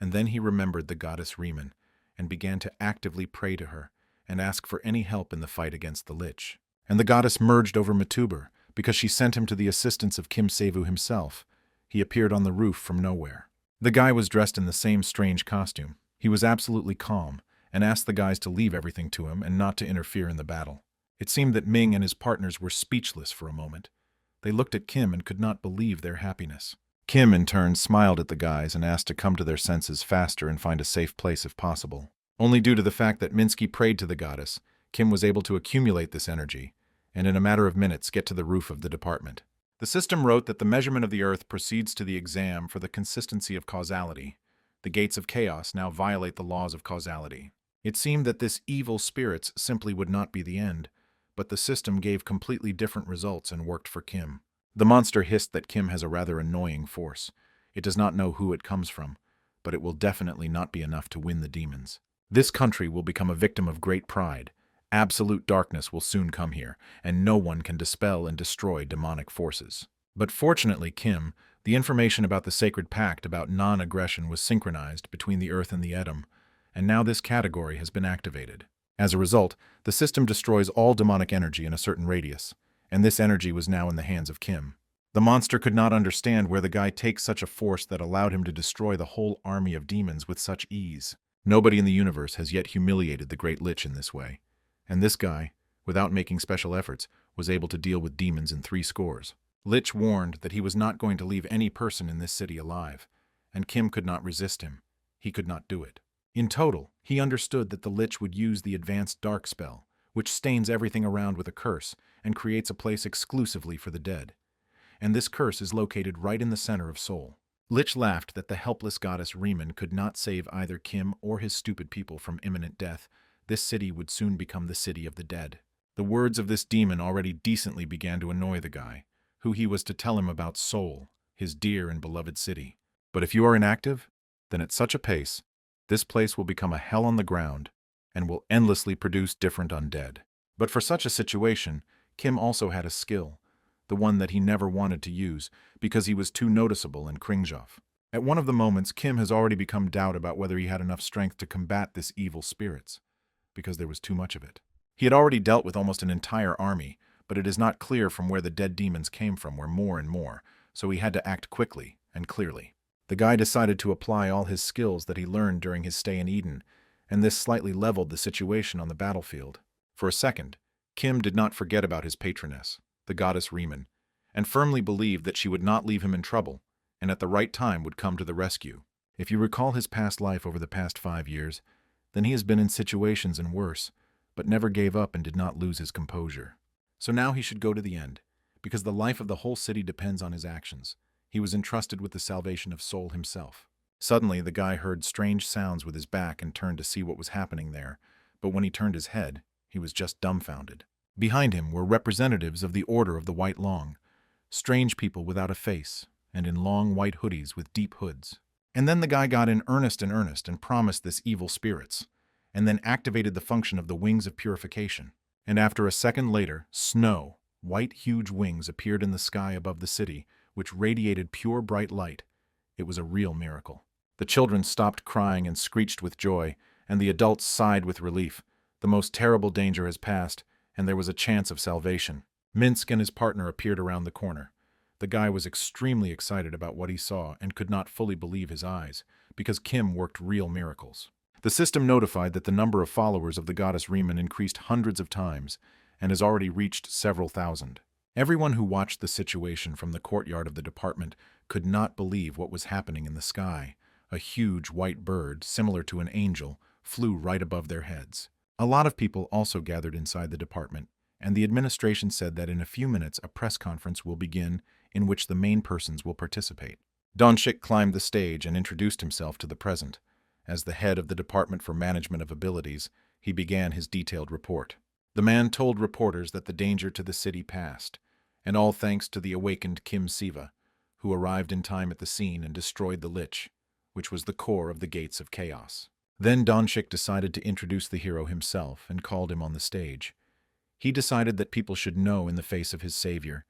And then he remembered the goddess Riemann, and began to actively pray to her, and ask for any help in the fight against the lich. And the goddess merged over Matuber, because she sent him to the assistance of Kim Sevu himself. He appeared on the roof from nowhere. The guy was dressed in the same strange costume. He was absolutely calm, and asked the guys to leave everything to him and not to interfere in the battle. It seemed that Ming and his partners were speechless for a moment. They looked at Kim and could not believe their happiness. Kim, in turn, smiled at the guys and asked to come to their senses faster and find a safe place if possible. Only due to the fact that Minsky prayed to the goddess, Kim was able to accumulate this energy, and in a matter of minutes get to the roof of the department. The system wrote that the measurement of the earth proceeds to the exam for the consistency of causality. The gates of chaos now violate the laws of causality. It seemed that this evil spirits simply would not be the end, but the system gave completely different results and worked for Kim. The monster hissed that Kim has a rather annoying force. It does not know who it comes from, but it will definitely not be enough to win the demons. This country will become a victim of great pride. Absolute darkness will soon come here, and no one can dispel and destroy demonic forces. But fortunately, Kim, the information about the sacred pact about non-aggression was synchronized between the earth and the Edom, and now this category has been activated. As a result, the system destroys all demonic energy in a certain radius, and this energy was now in the hands of Kim. The monster could not understand where the guy takes such a force that allowed him to destroy the whole army of demons with such ease. Nobody in the universe has yet humiliated the Great Lich in this way. And this guy, without making special efforts, was able to deal with demons in 3 scores. Lich warned that he was not going to leave any person in this city alive, and Kim could not resist him. He could not do it. In total, he understood that the Lich would use the advanced dark spell, which stains everything around with a curse and creates a place exclusively for the dead. And this curse is located right in the center of Seoul. Lich laughed that the helpless goddess Riemann could not save either Kim or his stupid people from imminent death. This city would soon become the city of the dead. The words of this demon already decently began to annoy the guy, who he was to tell him about Seoul, his dear and beloved city. But if you are inactive, then at such a pace, this place will become a hell on the ground and will endlessly produce different undead. But for such a situation, Kim also had a skill, the one that he never wanted to use because he was too noticeable and Kringjof. At one of the moments, Kim has already become doubt about whether he had enough strength to combat this evil spirits, because there was too much of it. He had already dealt with almost an entire army, but it is not clear from where the dead demons came from were more and more, so he had to act quickly and clearly. The guy decided to apply all his skills that he learned during his stay in Eden, and this slightly leveled the situation on the battlefield. For a second, Kim did not forget about his patroness, the goddess Riemann, and firmly believed that she would not leave him in trouble, and at the right time would come to the rescue. If you recall his past life over the past 5 years, then he has been in situations and worse, but never gave up and did not lose his composure. So now he should go to the end, because the life of the whole city depends on his actions. He was entrusted with the salvation of Seoul himself. Suddenly, the guy heard strange sounds with his back and turned to see what was happening there, but when he turned his head, he was just dumbfounded. Behind him were representatives of the Order of the White Long, strange people without a face, and in long white hoodies with deep hoods. And then the guy got in earnest and promised this evil spirits, and then activated the function of the wings of purification. And after a second later, snow, white huge wings appeared in the sky above the city, which radiated pure bright light. It was a real miracle. The children stopped crying and screeched with joy, and the adults sighed with relief. The most terrible danger has passed, and there was a chance of salvation. Minsk and his partner appeared around the corner. The guy was extremely excited about what he saw and could not fully believe his eyes, because Kim worked real miracles. The system notified that the number of followers of the goddess Riemann increased hundreds of times and has already reached several thousand. Everyone who watched the situation from the courtyard of the department could not believe what was happening in the sky. A huge white bird, similar to an angel, flew right above their heads. A lot of people also gathered inside the department, and the administration said that in a few minutes a press conference will begin in which the main persons will participate. Donchik climbed the stage and introduced himself to the present. As the head of the Department for Management of Abilities, he began his detailed report. The man told reporters that the danger to the city passed, and all thanks to the awakened Kim Siva, who arrived in time at the scene and destroyed the lich, which was the core of the Gates of Chaos. Then Donchik decided to introduce the hero himself and called him on the stage. He decided that people should know in the face of his savior,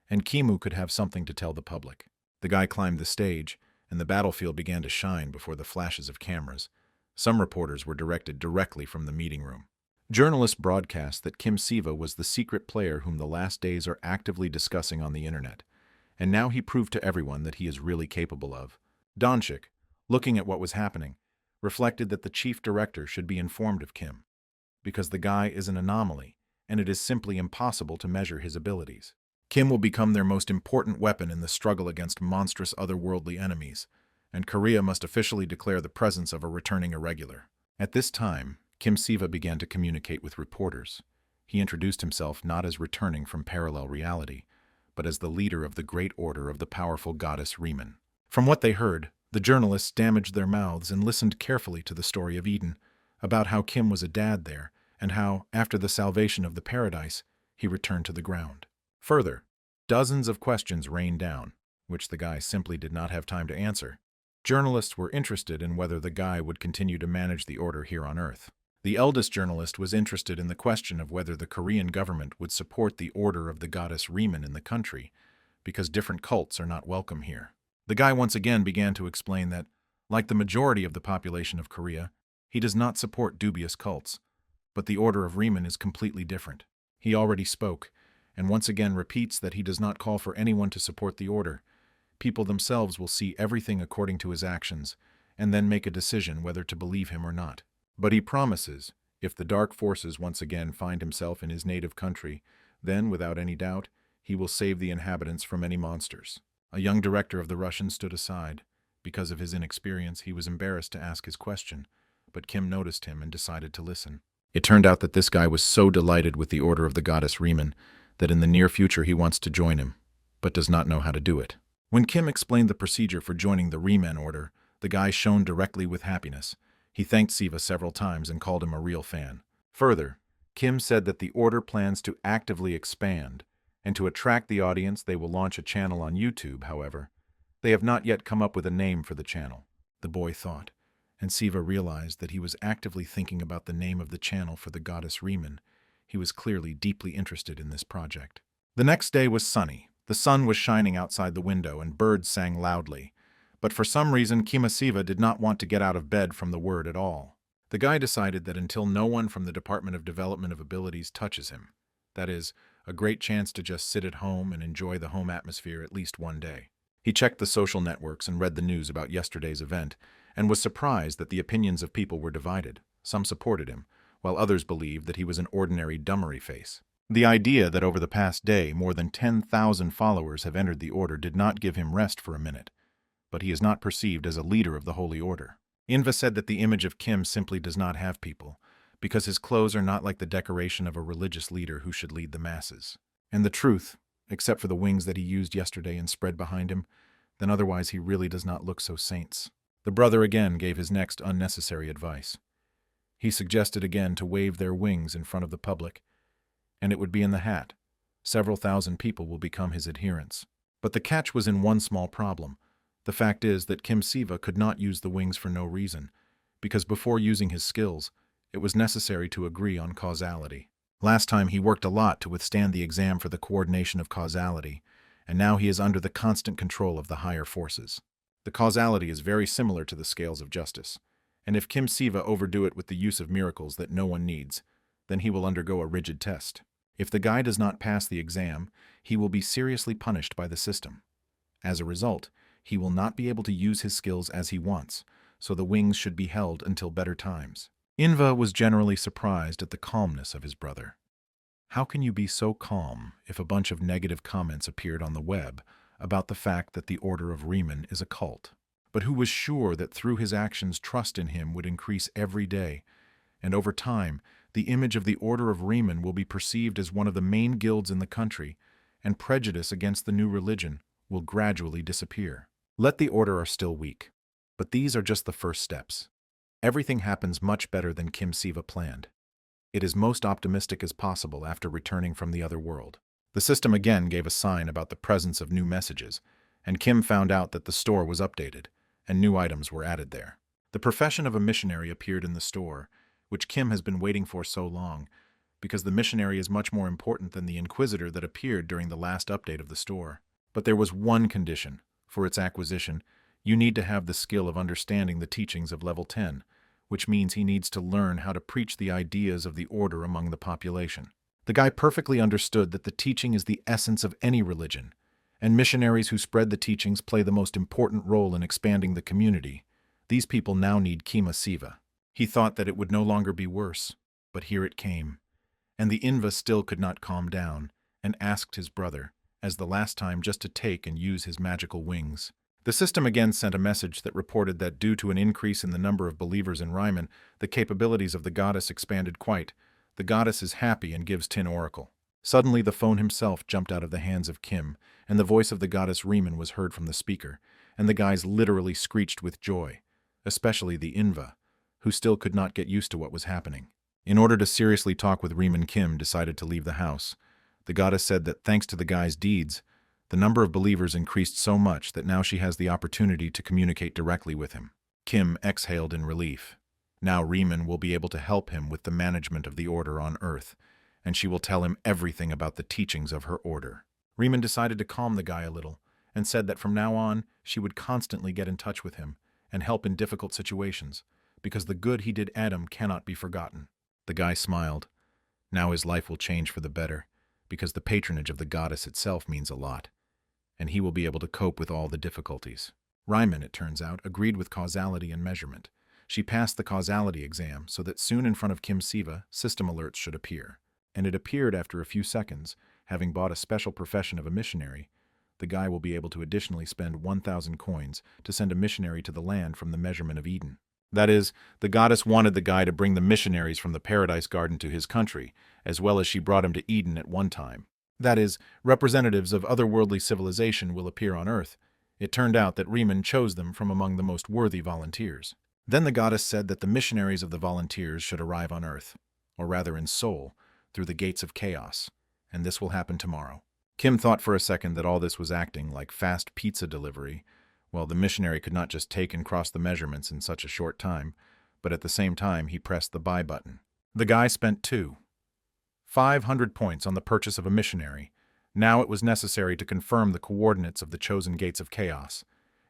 and Kimu could have something to tell the public. The guy climbed the stage, and the battlefield began to shine before the flashes of cameras. Some reporters were directed directly from the meeting room. Journalists broadcast that Kim Siva was the secret player whom the last days are actively discussing on the internet, and now he proved to everyone that he is really capable of. Donchik, looking at what was happening, reflected that the chief director should be informed of Kim, because the guy is an anomaly, and it is simply impossible to measure his abilities. Kim will become their most important weapon in the struggle against monstrous otherworldly enemies, and Korea must officially declare the presence of a returning irregular. At this time, Kim Siva began to communicate with reporters. He introduced himself not as returning from parallel reality, but as the leader of the great order of the powerful goddess Riemann. From what they heard, the journalists damaged their mouths and listened carefully to the story of Eden, about how Kim was a dad there, and how, after the salvation of the paradise, he returned to the ground. Further, dozens of questions rained down, which the guy simply did not have time to answer. Journalists were interested in whether the guy would continue to manage the order here on Earth. The eldest journalist was interested in the question of whether the Korean government would support the order of the goddess Riemann in the country, because different cults are not welcome here. The guy once again began to explain that, like the majority of the population of Korea, he does not support dubious cults, but the order of Riemann is completely different. He already spoke, and once again repeats that he does not call for anyone to support the order. People themselves will see everything according to his actions, and then make a decision whether to believe him or not. But he promises, if the dark forces once again find himself in his native country, then, without any doubt, he will save the inhabitants from any monsters. A young director of the Russians stood aside. Because of his inexperience, he was embarrassed to ask his question, but Kim noticed him and decided to listen. It turned out that this guy was so delighted with the order of the goddess Riemann that in the near future he wants to join him, but does not know how to do it. When Kim explained the procedure for joining the Riemann order, the guy shone directly with happiness. He thanked Siva several times and called him a real fan. Further, Kim said that the order plans to actively expand, and to attract the audience they will launch a channel on YouTube, however. They have not yet come up with a name for the channel, the boy thought, and Siva realized that he was actively thinking about the name of the channel for the goddess Riemann. He was clearly deeply interested in this project. The next day was sunny. The sun was shining outside the window and birds sang loudly. But for some reason, Kim Siva did not want to get out of bed from the word at all. The guy decided that until no one from the Department of Development of Abilities touches him, that is, a great chance to just sit at home and enjoy the home atmosphere at least one day. He checked the social networks and read the news about yesterday's event, and was surprised that the opinions of people were divided. Some supported him, while others believed that he was an ordinary dummery face. The idea that over the past day more than 10,000 followers have entered the order did not give him rest for a minute, but he is not perceived as a leader of the Holy Order. Inva said that the image of Kim simply does not have people, because his clothes are not like the decoration of a religious leader who should lead the masses. And the truth, except for the wings that he used yesterday and spread behind him, then otherwise he really does not look so saints. The brother again gave his next unnecessary advice. He suggested again to wave their wings in front of the public, and it would be in the hat. Several thousand people will become his adherents. But the catch was in one small problem. The fact is that Kim Siva could not use the wings for no reason, because before using his skills, it was necessary to agree on causality. Last time he worked a lot to withstand the exam for the coordination of causality, and now he is under the constant control of the higher forces. The causality is very similar to the scales of justice, and if Kim Siva overdo it with the use of miracles that no one needs, then he will undergo a rigid test. If the guy does not pass the exam, he will be seriously punished by the system. As a result, he will not be able to use his skills as he wants, so the wings should be held until better times. Inva was generally surprised at the calmness of his brother. How can you be so calm if a bunch of negative comments appeared on the web about the fact that the Order of Riemann is a cult? But who was sure that through his actions trust in him would increase every day, and over time the image of the Order of Riemann will be perceived as one of the main guilds in the country, and prejudice against the new religion will gradually disappear. Let the Order are still weak, but these are just the first steps. Everything happens much better than Kim Siva planned. It is most optimistic as possible after returning from the other world. The system again gave a sign about the presence of new messages, and Kim found out that the store was updated, and new items were added there. The profession of a missionary appeared in the store, which Kim has been waiting for so long, because the missionary is much more important than the inquisitor that appeared during the last update of the store. But there was one condition. For its acquisition, you need to have the skill of understanding the teachings of level 10, which means he needs to learn how to preach the ideas of the order among the population. The guy perfectly understood that the teaching is the essence of any religion, and missionaries who spread the teachings play the most important role in expanding the community. These people now need Kima Siva. He thought that it would no longer be worse, but here it came. And the Inva still could not calm down, and asked his brother, as the last time, just to take and use his magical wings. The system again sent a message that reported that due to an increase in the number of believers in Riemann, the capabilities of the goddess expanded quite. The goddess is happy and gives Tin Oracle. Suddenly the phone himself jumped out of the hands of Kim, and the voice of the goddess Riemann was heard from the speaker, and the guys literally screeched with joy, especially the Inva, who still could not get used to what was happening. In order to seriously talk with Riemann, Kim decided to leave the house. The goddess said that thanks to the guy's deeds, the number of believers increased so much that now she has the opportunity to communicate directly with him. Kim exhaled in relief. Now Riemann will be able to help him with the management of the order on Earth, and she will tell him everything about the teachings of her order. Riemann decided to calm the guy a little, and said that from now on she would constantly get in touch with him and help in difficult situations, because the good he did Adam cannot be forgotten. The guy smiled. Now his life will change for the better, because the patronage of the goddess itself means a lot, and he will be able to cope with all the difficulties. Riemann, it turns out, agreed with causality and measurement. She passed the causality exam so that soon in front of Kim Siva, system alerts should appear. And it appeared after a few seconds. Having bought a special profession of a missionary, the guy will be able to additionally spend 1,000 coins to send a missionary to the land from the measurement of Eden. That is, the goddess wanted the guy to bring the missionaries from the paradise garden to his country, as well as she brought him to Eden at one time. That is, representatives of otherworldly civilization will appear on Earth. It turned out that Riemann chose them from among the most worthy volunteers. Then the goddess said that the missionaries of the volunteers should arrive on Earth, or rather in Seoul, through the gates of chaos, and this will happen tomorrow. Kim thought for a second that all this was acting like fast pizza delivery. Well, the missionary could not just take and cross the measurements in such a short time, but at the same time he pressed the buy button. The guy spent 500 points on the purchase of a missionary. Now it was necessary to confirm the coordinates of the chosen gates of chaos,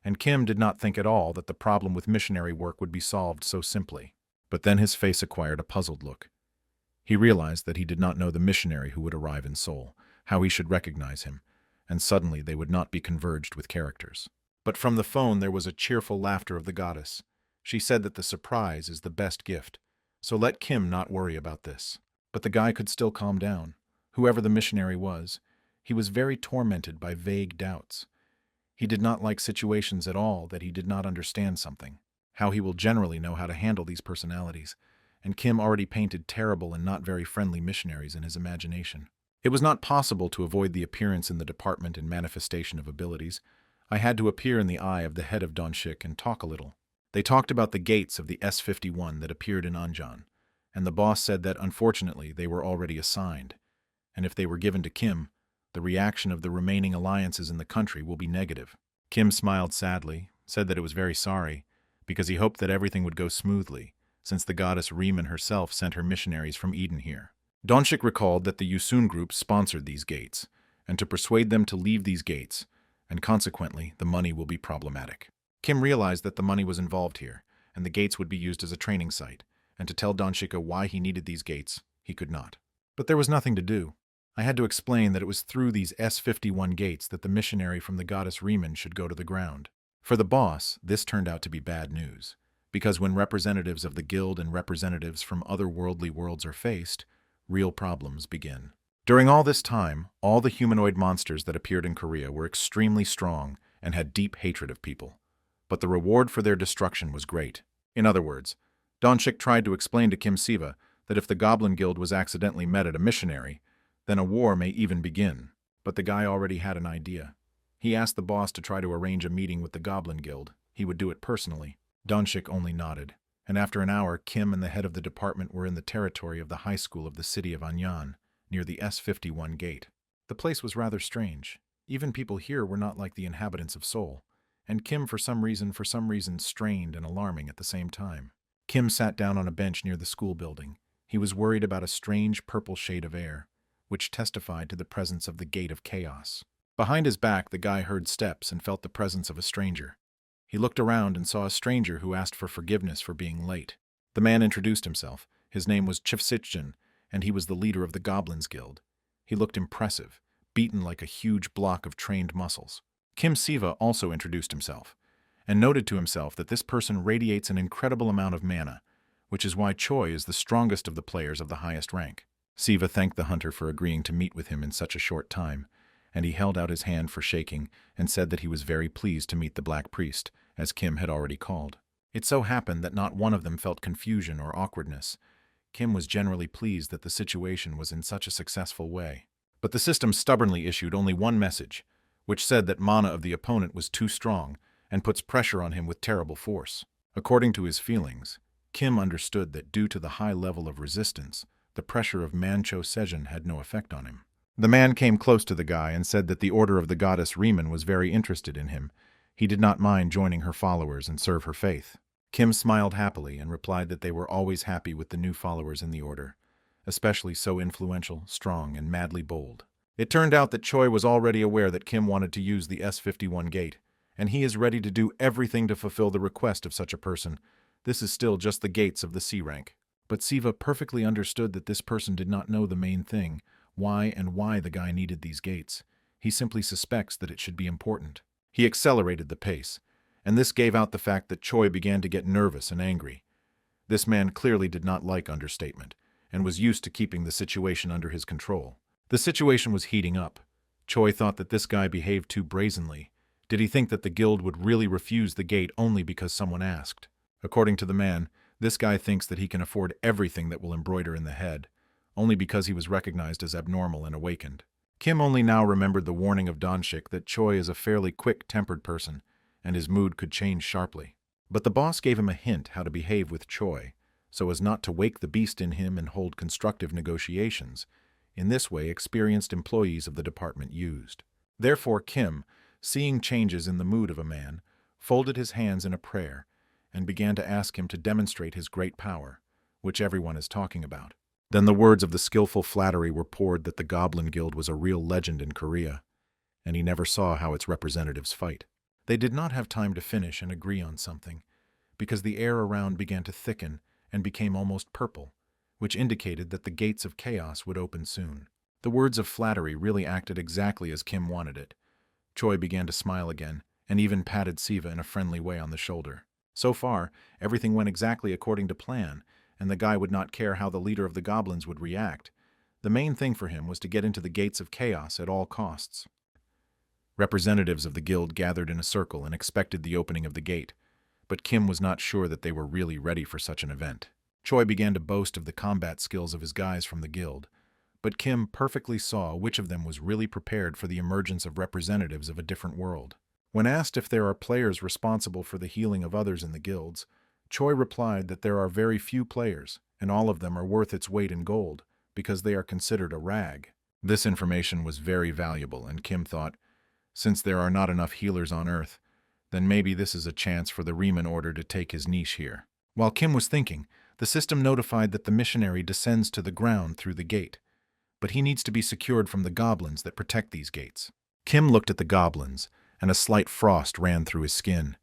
and Kim did not think at all that the problem with missionary work would be solved so simply. But then his face acquired a puzzled look. He realized that he did not know the missionary who would arrive in Seoul, how he should recognize him, and suddenly they would not be converged with characters. But from the phone there was a cheerful laughter of the goddess. She said that the surprise is the best gift, so let Kim not worry about this. But the guy could still calm down. Whoever the missionary was, he was very tormented by vague doubts. He did not like situations at all that he did not understand something, how he will generally know how to handle these personalities, and Kim already painted terrible and not very friendly missionaries in his imagination. It was not possible to avoid the appearance in the department and manifestation of abilities. I had to appear in the eye of the head of Donshik and talk a little. They talked about the gates of the S-51 that appeared in Anjan, and the boss said that unfortunately they were already assigned, and if they were given to Kim, the reaction of the remaining alliances in the country will be negative. Kim smiled sadly, said that it was very sorry, because he hoped that everything would go smoothly, since the goddess Riemann herself sent her missionaries from Eden here. Donshik recalled that the Yusun group sponsored these gates, and to persuade them to leave these gates, and consequently the money will be problematic. Kim realized that the money was involved here, and the gates would be used as a training site, and to tell Donshika why he needed these gates, he could not. But there was nothing to do. I had to explain that it was through these S-51 gates that the missionary from the goddess Riemann should go to the ground. For the boss, this turned out to be bad news, because when representatives of the guild and representatives from other worldly worlds are faced, real problems begin. During all this time, all the humanoid monsters that appeared in Korea were extremely strong and had deep hatred of people. But the reward for their destruction was great. In other words, Donshik tried to explain to Kim Siva that if the Goblin Guild was accidentally met at a missionary, then a war may even begin. But the guy already had an idea. He asked the boss to try to arrange a meeting with the Goblin Guild. He would do it personally. Donshik only nodded, and after an hour, Kim and the head of the department were in the territory of the high school of the city of Anyan, near the S-51 gate. The place was rather strange. Even people here were not like the inhabitants of Seoul, and Kim for some reason strained and alarming at the same time. Kim sat down on a bench near the school building. He was worried about a strange purple shade of air, which testified to the presence of the Gate of Chaos. Behind his back, the guy heard steps and felt the presence of a stranger. He looked around and saw a stranger who asked for forgiveness for being late. The man introduced himself. His name was Chivsitjin, and he was the leader of the Goblins Guild. He looked impressive, beaten like a huge block of trained muscles. Kim Siva also introduced himself, and noted to himself that this person radiates an incredible amount of mana, which is why Choi is the strongest of the players of the highest rank. Siva thanked the hunter for agreeing to meet with him in such a short time, and he held out his hand for shaking and said that he was very pleased to meet the Black Priest, as Kim had already called. It so happened that not one of them felt confusion or awkwardness. Kim was generally pleased that the situation was in such a successful way. But the system stubbornly issued only one message, which said that mana of the opponent was too strong and puts pressure on him with terrible force. According to his feelings, Kim understood that due to the high level of resistance, the pressure of Mancho Sejun had no effect on him. The man came close to the guy and said that the order of the goddess Riemann was very interested in him. He did not mind joining her followers and serve her faith. Kim smiled happily and replied that they were always happy with the new followers in the order, especially so influential, strong, and madly bold. It turned out that Choi was already aware that Kim wanted to use the S-51 gate, and he is ready to do everything to fulfill the request of such a person. This is still just the gates of the C rank. But Siva perfectly understood that this person did not know the main thing, why the guy needed these gates. He simply suspects that it should be important. He accelerated the pace, and this gave out the fact that Choi began to get nervous and angry. This man clearly did not like understatement, and was used to keeping the situation under his control. The situation was heating up. Choi thought that this guy behaved too brazenly. Did he think that the guild would really refuse the gate only because someone asked? According to the man, this guy thinks that he can afford everything that will embroider in the head, only because he was recognized as abnormal and awakened. Kim only now remembered the warning of Donshik that Choi is a fairly quick-tempered person, and his mood could change sharply. But the boss gave him a hint how to behave with Choi, so as not to wake the beast in him and hold constructive negotiations. In this way, experienced employees of the department used. Therefore, Kim, seeing changes in the mood of a man, folded his hands in a prayer, and began to ask him to demonstrate his great power, which everyone is talking about. Then the words of the skillful flattery were poured that the Goblin Guild was a real legend in Korea, and he never saw how its representatives fight. They did not have time to finish and agree on something, because the air around began to thicken and became almost purple, which indicated that the gates of chaos would open soon. The words of flattery really acted exactly as Kim wanted it. Choi began to smile again, and even patted Siva in a friendly way on the shoulder. So far, everything went exactly according to plan, and the guy would not care how the leader of the goblins would react. The main thing for him was to get into the gates of chaos at all costs. Representatives of the guild gathered in a circle and expected the opening of the gate, but Kim was not sure that they were really ready for such an event. Choi began to boast of the combat skills of his guys from the guild, but Kim perfectly saw which of them was really prepared for the emergence of representatives of a different world. When asked if there are players responsible for the healing of others in the guilds, Choi replied that there are very few players, and all of them are worth its weight in gold, because they are considered a rag. This information was very valuable, and Kim thought, since there are not enough healers on Earth, then maybe this is a chance for the Riemann Order to take his niche here. While Kim was thinking, the system notified that the missionary descends to the ground through the gate, but he needs to be secured from the goblins that protect these gates. Kim looked at the goblins, and a slight frost ran through his skin.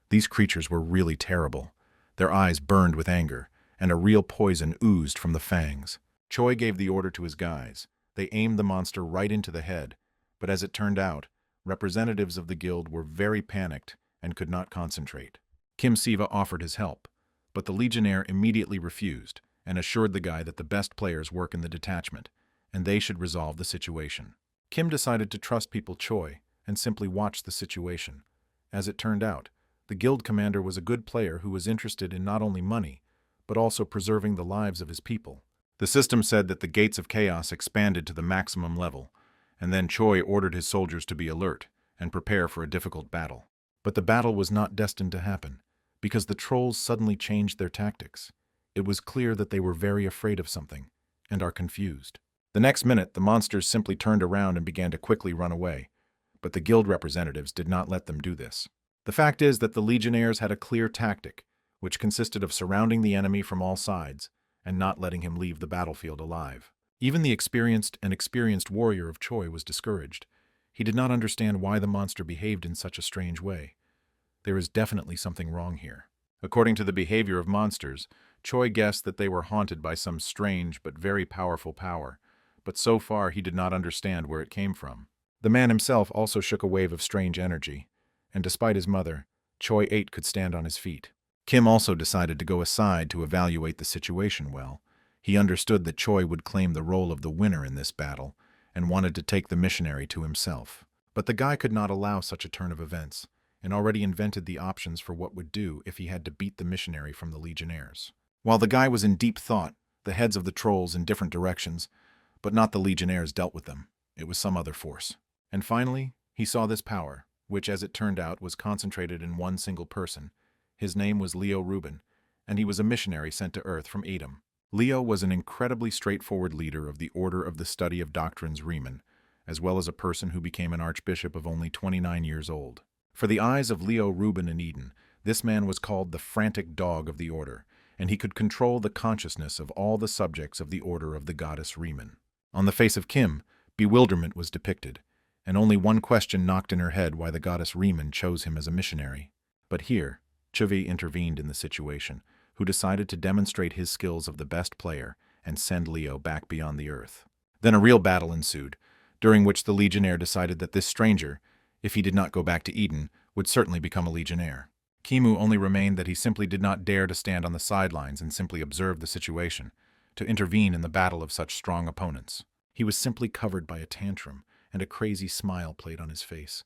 These creatures were really terrible. Their eyes burned with anger, and a real poison oozed from the fangs. Choi gave the order to his guys. They aimed the monster right into the head, but as it turned out, representatives of the guild were very panicked and could not concentrate. Kim Siva offered his help, but the legionnaire immediately refused and assured the guy that the best players work in the detachment, and they should resolve the situation. Kim decided to trust people Choi and simply watch the situation. As it turned out, the guild commander was a good player who was interested in not only money, but also preserving the lives of his people. The system said that the gates of chaos expanded to the maximum level, and then Choi ordered his soldiers to be alert and prepare for a difficult battle. But the battle was not destined to happen, because the trolls suddenly changed their tactics. It was clear that they were very afraid of something, and are confused. The next minute, the monsters simply turned around and began to quickly run away, but the guild representatives did not let them do this. The fact is that the legionnaires had a clear tactic, which consisted of surrounding the enemy from all sides and not letting him leave the battlefield alive. Even the experienced warrior of Choi was discouraged. He did not understand why the monster behaved in such a strange way. There is definitely something wrong here. According to the behavior of monsters, Choi guessed that they were haunted by some strange but very powerful power, but so far he did not understand where it came from. The man himself also shook a wave of strange energy, and despite his mother, Choi 8 could stand on his feet. Kim also decided to go aside to evaluate the situation well. He understood that Choi would claim the role of the winner in this battle, and wanted to take the missionary to himself. But the guy could not allow such a turn of events, and already invented the options for what would do if he had to beat the missionary from the legionnaires. While the guy was in deep thought, the heads of the trolls in different directions, but not the legionnaires dealt with them. It was some other force. And finally, he saw this power, which as it turned out was concentrated in one single person. His name was Leo Rubin, and he was a missionary sent to Earth from Edom. Leo was an incredibly straightforward leader of the Order of the Study of Doctrines Riemann, as well as a person who became an archbishop of only 29 years old. For the eyes of Leo Rubin in Eden, this man was called the frantic dog of the Order, and he could control the consciousness of all the subjects of the Order of the goddess Riemann. On the face of Kim, bewilderment was depicted, and only one question knocked in her head why the goddess Riemann chose him as a missionary. But here, Chuvi intervened in the situation, who decided to demonstrate his skills of the best player and send Leo back beyond the earth. Then a real battle ensued, during which the legionnaire decided that this stranger, if he did not go back to Eden, would certainly become a legionnaire. Kimu only remained that he simply did not dare to stand on the sidelines and simply observe the situation, to intervene in the battle of such strong opponents. He was simply covered by a tantrum, and a crazy smile played on his face.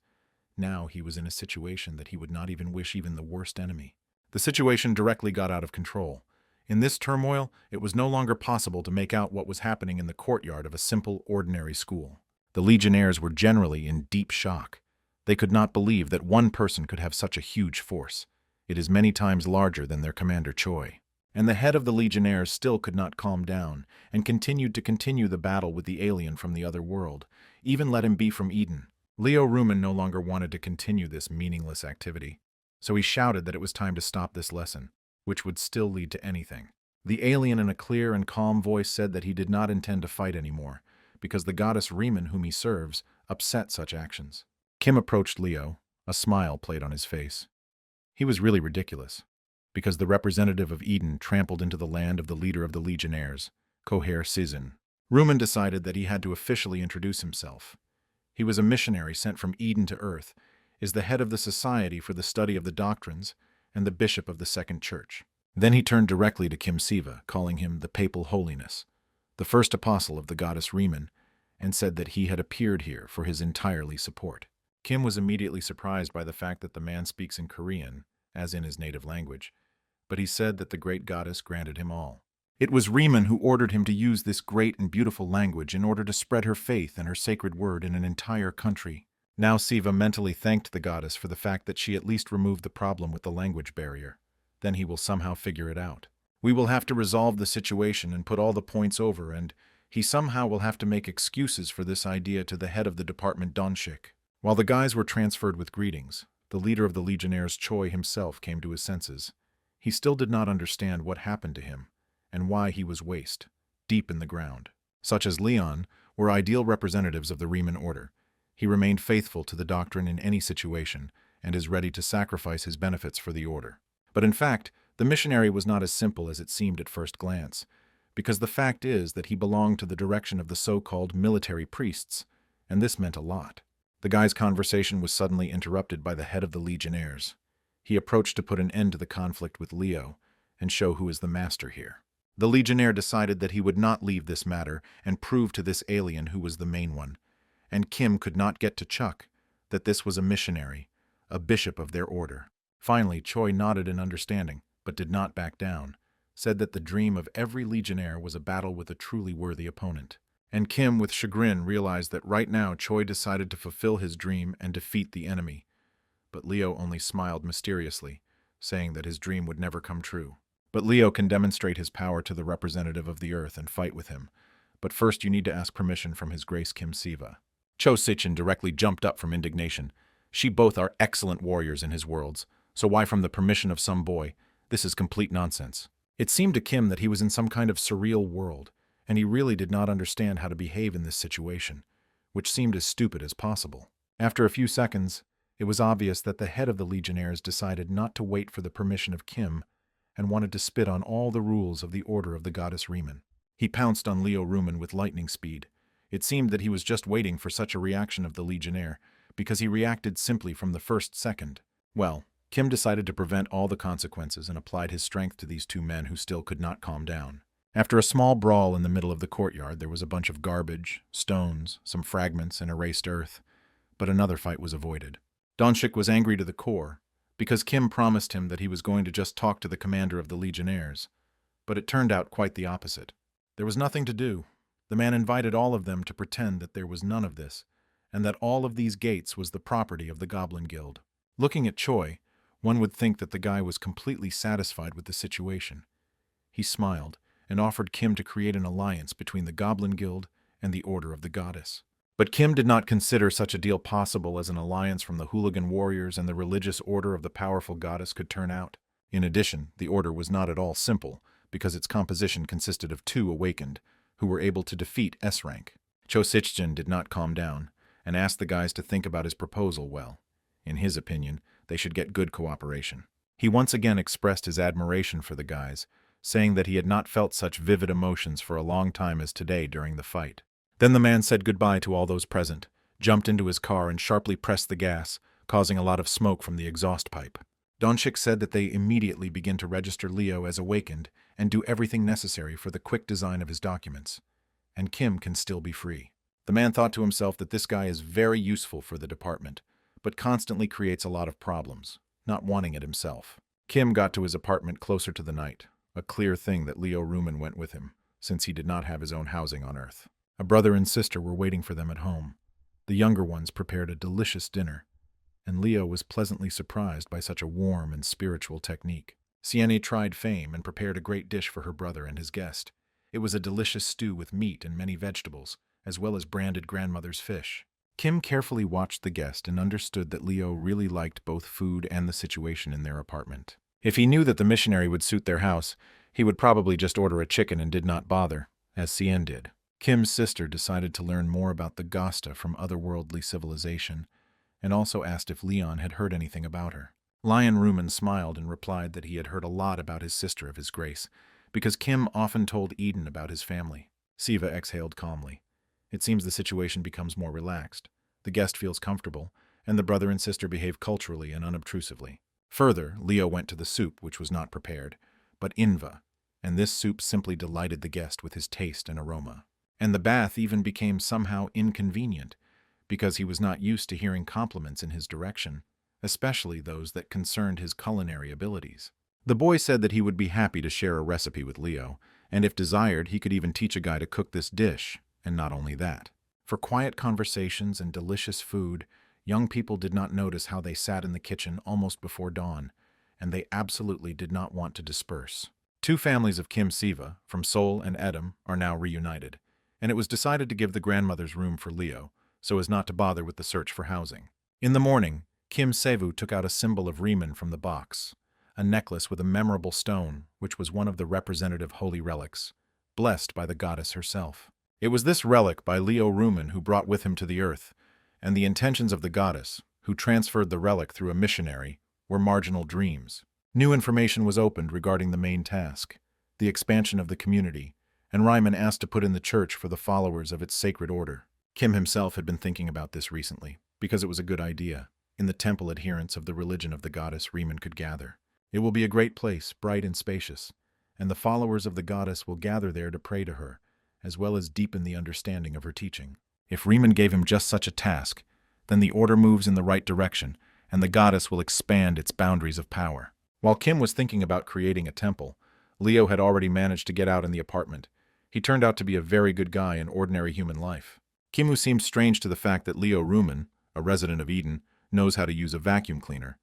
Now he was in a situation that he would not even wish even the worst enemy. The situation directly got out of control. In this turmoil, it was no longer possible to make out what was happening in the courtyard of a simple, ordinary school. The legionnaires were generally in deep shock. They could not believe that one person could have such a huge force. It is many times larger than their commander Choi. And the head of the legionnaires still could not calm down, and continued to continue the battle with the alien from the other world, even let him be from Eden. Leo Rubin no longer wanted to continue this meaningless activity, so he shouted that it was time to stop this lesson, which would still lead to anything. The alien in a clear and calm voice said that he did not intend to fight anymore, because the goddess Riemann whom he serves upset such actions. Kim approached Leo. A smile played on his face. He was really ridiculous, because the representative of Eden trampled into the land of the leader of the legionnaires, Koher Sizin. Rubin decided that he had to officially introduce himself. He was a missionary sent from Eden to Earth, is the head of the Society for the Study of the Doctrines, and the bishop of the Second Church. Then he turned directly to Kim Siva, calling him the Papal Holiness, the first apostle of the goddess Reman, and said that he had appeared here for his entirely support. Kim was immediately surprised by the fact that the man speaks in Korean, as in his native language, but he said that the great goddess granted him all. It was Reman who ordered him to use this great and beautiful language in order to spread her faith and her sacred word in an entire country. Now Siva mentally thanked the goddess for the fact that she at least removed the problem with the language barrier. Then he will somehow figure it out. We will have to resolve the situation and put all the points over, and he somehow will have to make excuses for this idea to the head of the department, Donshik. While the guys were transferred with greetings, the leader of the legionnaires, Choi himself, came to his senses. He still did not understand what happened to him, and why he was waist, deep in the ground. Such as Leon were ideal representatives of the Riemann order. He remained faithful to the doctrine in any situation, and is ready to sacrifice his benefits for the order. But in fact, the missionary was not as simple as it seemed at first glance, because the fact is that he belonged to the direction of the so-called military priests, and this meant a lot. The guy's conversation was suddenly interrupted by the head of the legionnaires. He approached to put an end to the conflict with Leo and show who is the master here. The legionnaire decided that he would not leave this matter and prove to this alien who was the main one, and Kim could not get to Chuck that this was a missionary, a bishop of their order. Finally, Choi nodded in understanding, but did not back down, said that the dream of every legionnaire was a battle with a truly worthy opponent. And Kim, with chagrin, realized that right now Choi decided to fulfill his dream and defeat the enemy. But Leo only smiled mysteriously, saying that his dream would never come true. But Leo can demonstrate his power to the representative of the earth and fight with him. But first you need to ask permission from His Grace Kim Siva. Cho Sichin directly jumped up from indignation. She both are excellent warriors in his worlds, so why from the permission of some boy? This is complete nonsense. It seemed to Kim that he was in some kind of surreal world, and he really did not understand how to behave in this situation, which seemed as stupid as possible. After a few seconds, it was obvious that the head of the legionnaires decided not to wait for the permission of Kim and wanted to spit on all the rules of the order of the goddess Riemann. He pounced on Leo Ruman with lightning speed. It seemed that he was just waiting for such a reaction of the legionnaire, because he reacted simply from the first second. Well, Kim decided to prevent all the consequences and applied his strength to these two men who still could not calm down. After a small brawl in the middle of the courtyard, there was a bunch of garbage, stones, some fragments, and erased earth. But another fight was avoided. Donshik was angry to the core, because Kim promised him that he was going to just talk to the commander of the legionnaires. But it turned out quite the opposite. There was nothing to do. The man invited all of them to pretend that there was none of this, and that all of these gates was the property of the Goblin Guild. Looking at Choi, one would think that the guy was completely satisfied with the situation. He smiled and offered Kim to create an alliance between the Goblin Guild and the Order of the Goddess. But Kim did not consider such a deal possible as an alliance from the hooligan warriors and the religious order of the powerful goddess could turn out. In addition, the order was not at all simple, because its composition consisted of 2 awakened, who were able to defeat S-rank. Cho Sichjin did not calm down, and asked the guys to think about his proposal well. In his opinion, they should get good cooperation. He once again expressed his admiration for the guys, saying that he had not felt such vivid emotions for a long time as today during the fight. Then the man said goodbye to all those present, jumped into his car and sharply pressed the gas, causing a lot of smoke from the exhaust pipe. Donshik said that they immediately begin to register Leo as awakened and do everything necessary for the quick design of his documents, and Kim can still be free. The man thought to himself that this guy is very useful for the department, but constantly creates a lot of problems, not wanting it himself. Kim got to his apartment closer to the night, a clear thing that Leo Ruman went with him, since he did not have his own housing on Earth. A brother and sister were waiting for them at home. The younger ones prepared a delicious dinner, and Leo was pleasantly surprised by such a warm and spiritual technique. Sienna tried fame and prepared a great dish for her brother and his guest. It was a delicious stew with meat and many vegetables, as well as branded grandmother's fish. Kim carefully watched the guest and understood that Leo really liked both food and the situation in their apartment. If he knew that the missionary would suit their house, he would probably just order a chicken and did not bother, as Sien did. Kim's sister decided to learn more about the Gosta from otherworldly civilization, and also asked if Leon had heard anything about her. Lion Ruman smiled and replied that he had heard a lot about his sister of his grace, because Kim often told Eden about his family. Siva exhaled calmly. It seems the situation becomes more relaxed. The guest feels comfortable, and the brother and sister behave culturally and unobtrusively. Further, Leo went to the soup, which was not prepared, but inva, and this soup simply delighted the guest with his taste and aroma. And the bath even became somehow inconvenient, because he was not used to hearing compliments in his direction, especially those that concerned his culinary abilities. The boy said that he would be happy to share a recipe with Leo, and if desired, he could even teach a guy to cook this dish, and not only that. For quiet conversations and delicious food, young people did not notice how they sat in the kitchen almost before dawn, and they absolutely did not want to disperse. Two families of Kim Siva, from Seoul and Edam, are now reunited, and it was decided to give the grandmother's room for Leo, so as not to bother with the search for housing. In the morning, Kim Sevu took out a symbol of Riemann from the box, a necklace with a memorable stone, which was one of the representative holy relics, blessed by the goddess herself. It was this relic by Leo Rumen who brought with him to the earth, and the intentions of the goddess, who transferred the relic through a missionary, were marginal dreams. New information was opened regarding the main task, the expansion of the community, and Ryman asked to put in the church for the followers of its sacred order. Kim himself had been thinking about this recently, because it was a good idea. In the temple adherents of the religion of the goddess Riemann could gather. It will be a great place, bright and spacious, and the followers of the goddess will gather there to pray to her, as well as deepen the understanding of her teaching. If Riemann gave him just such a task, then the order moves in the right direction, and the goddess will expand its boundaries of power. While Kim was thinking about creating a temple, Leo had already managed to get out in the apartment. He turned out to be a very good guy in ordinary human life. Kim, who seemed strange to the fact that Leo Rumen, a resident of Eden, knows how to use a vacuum cleaner,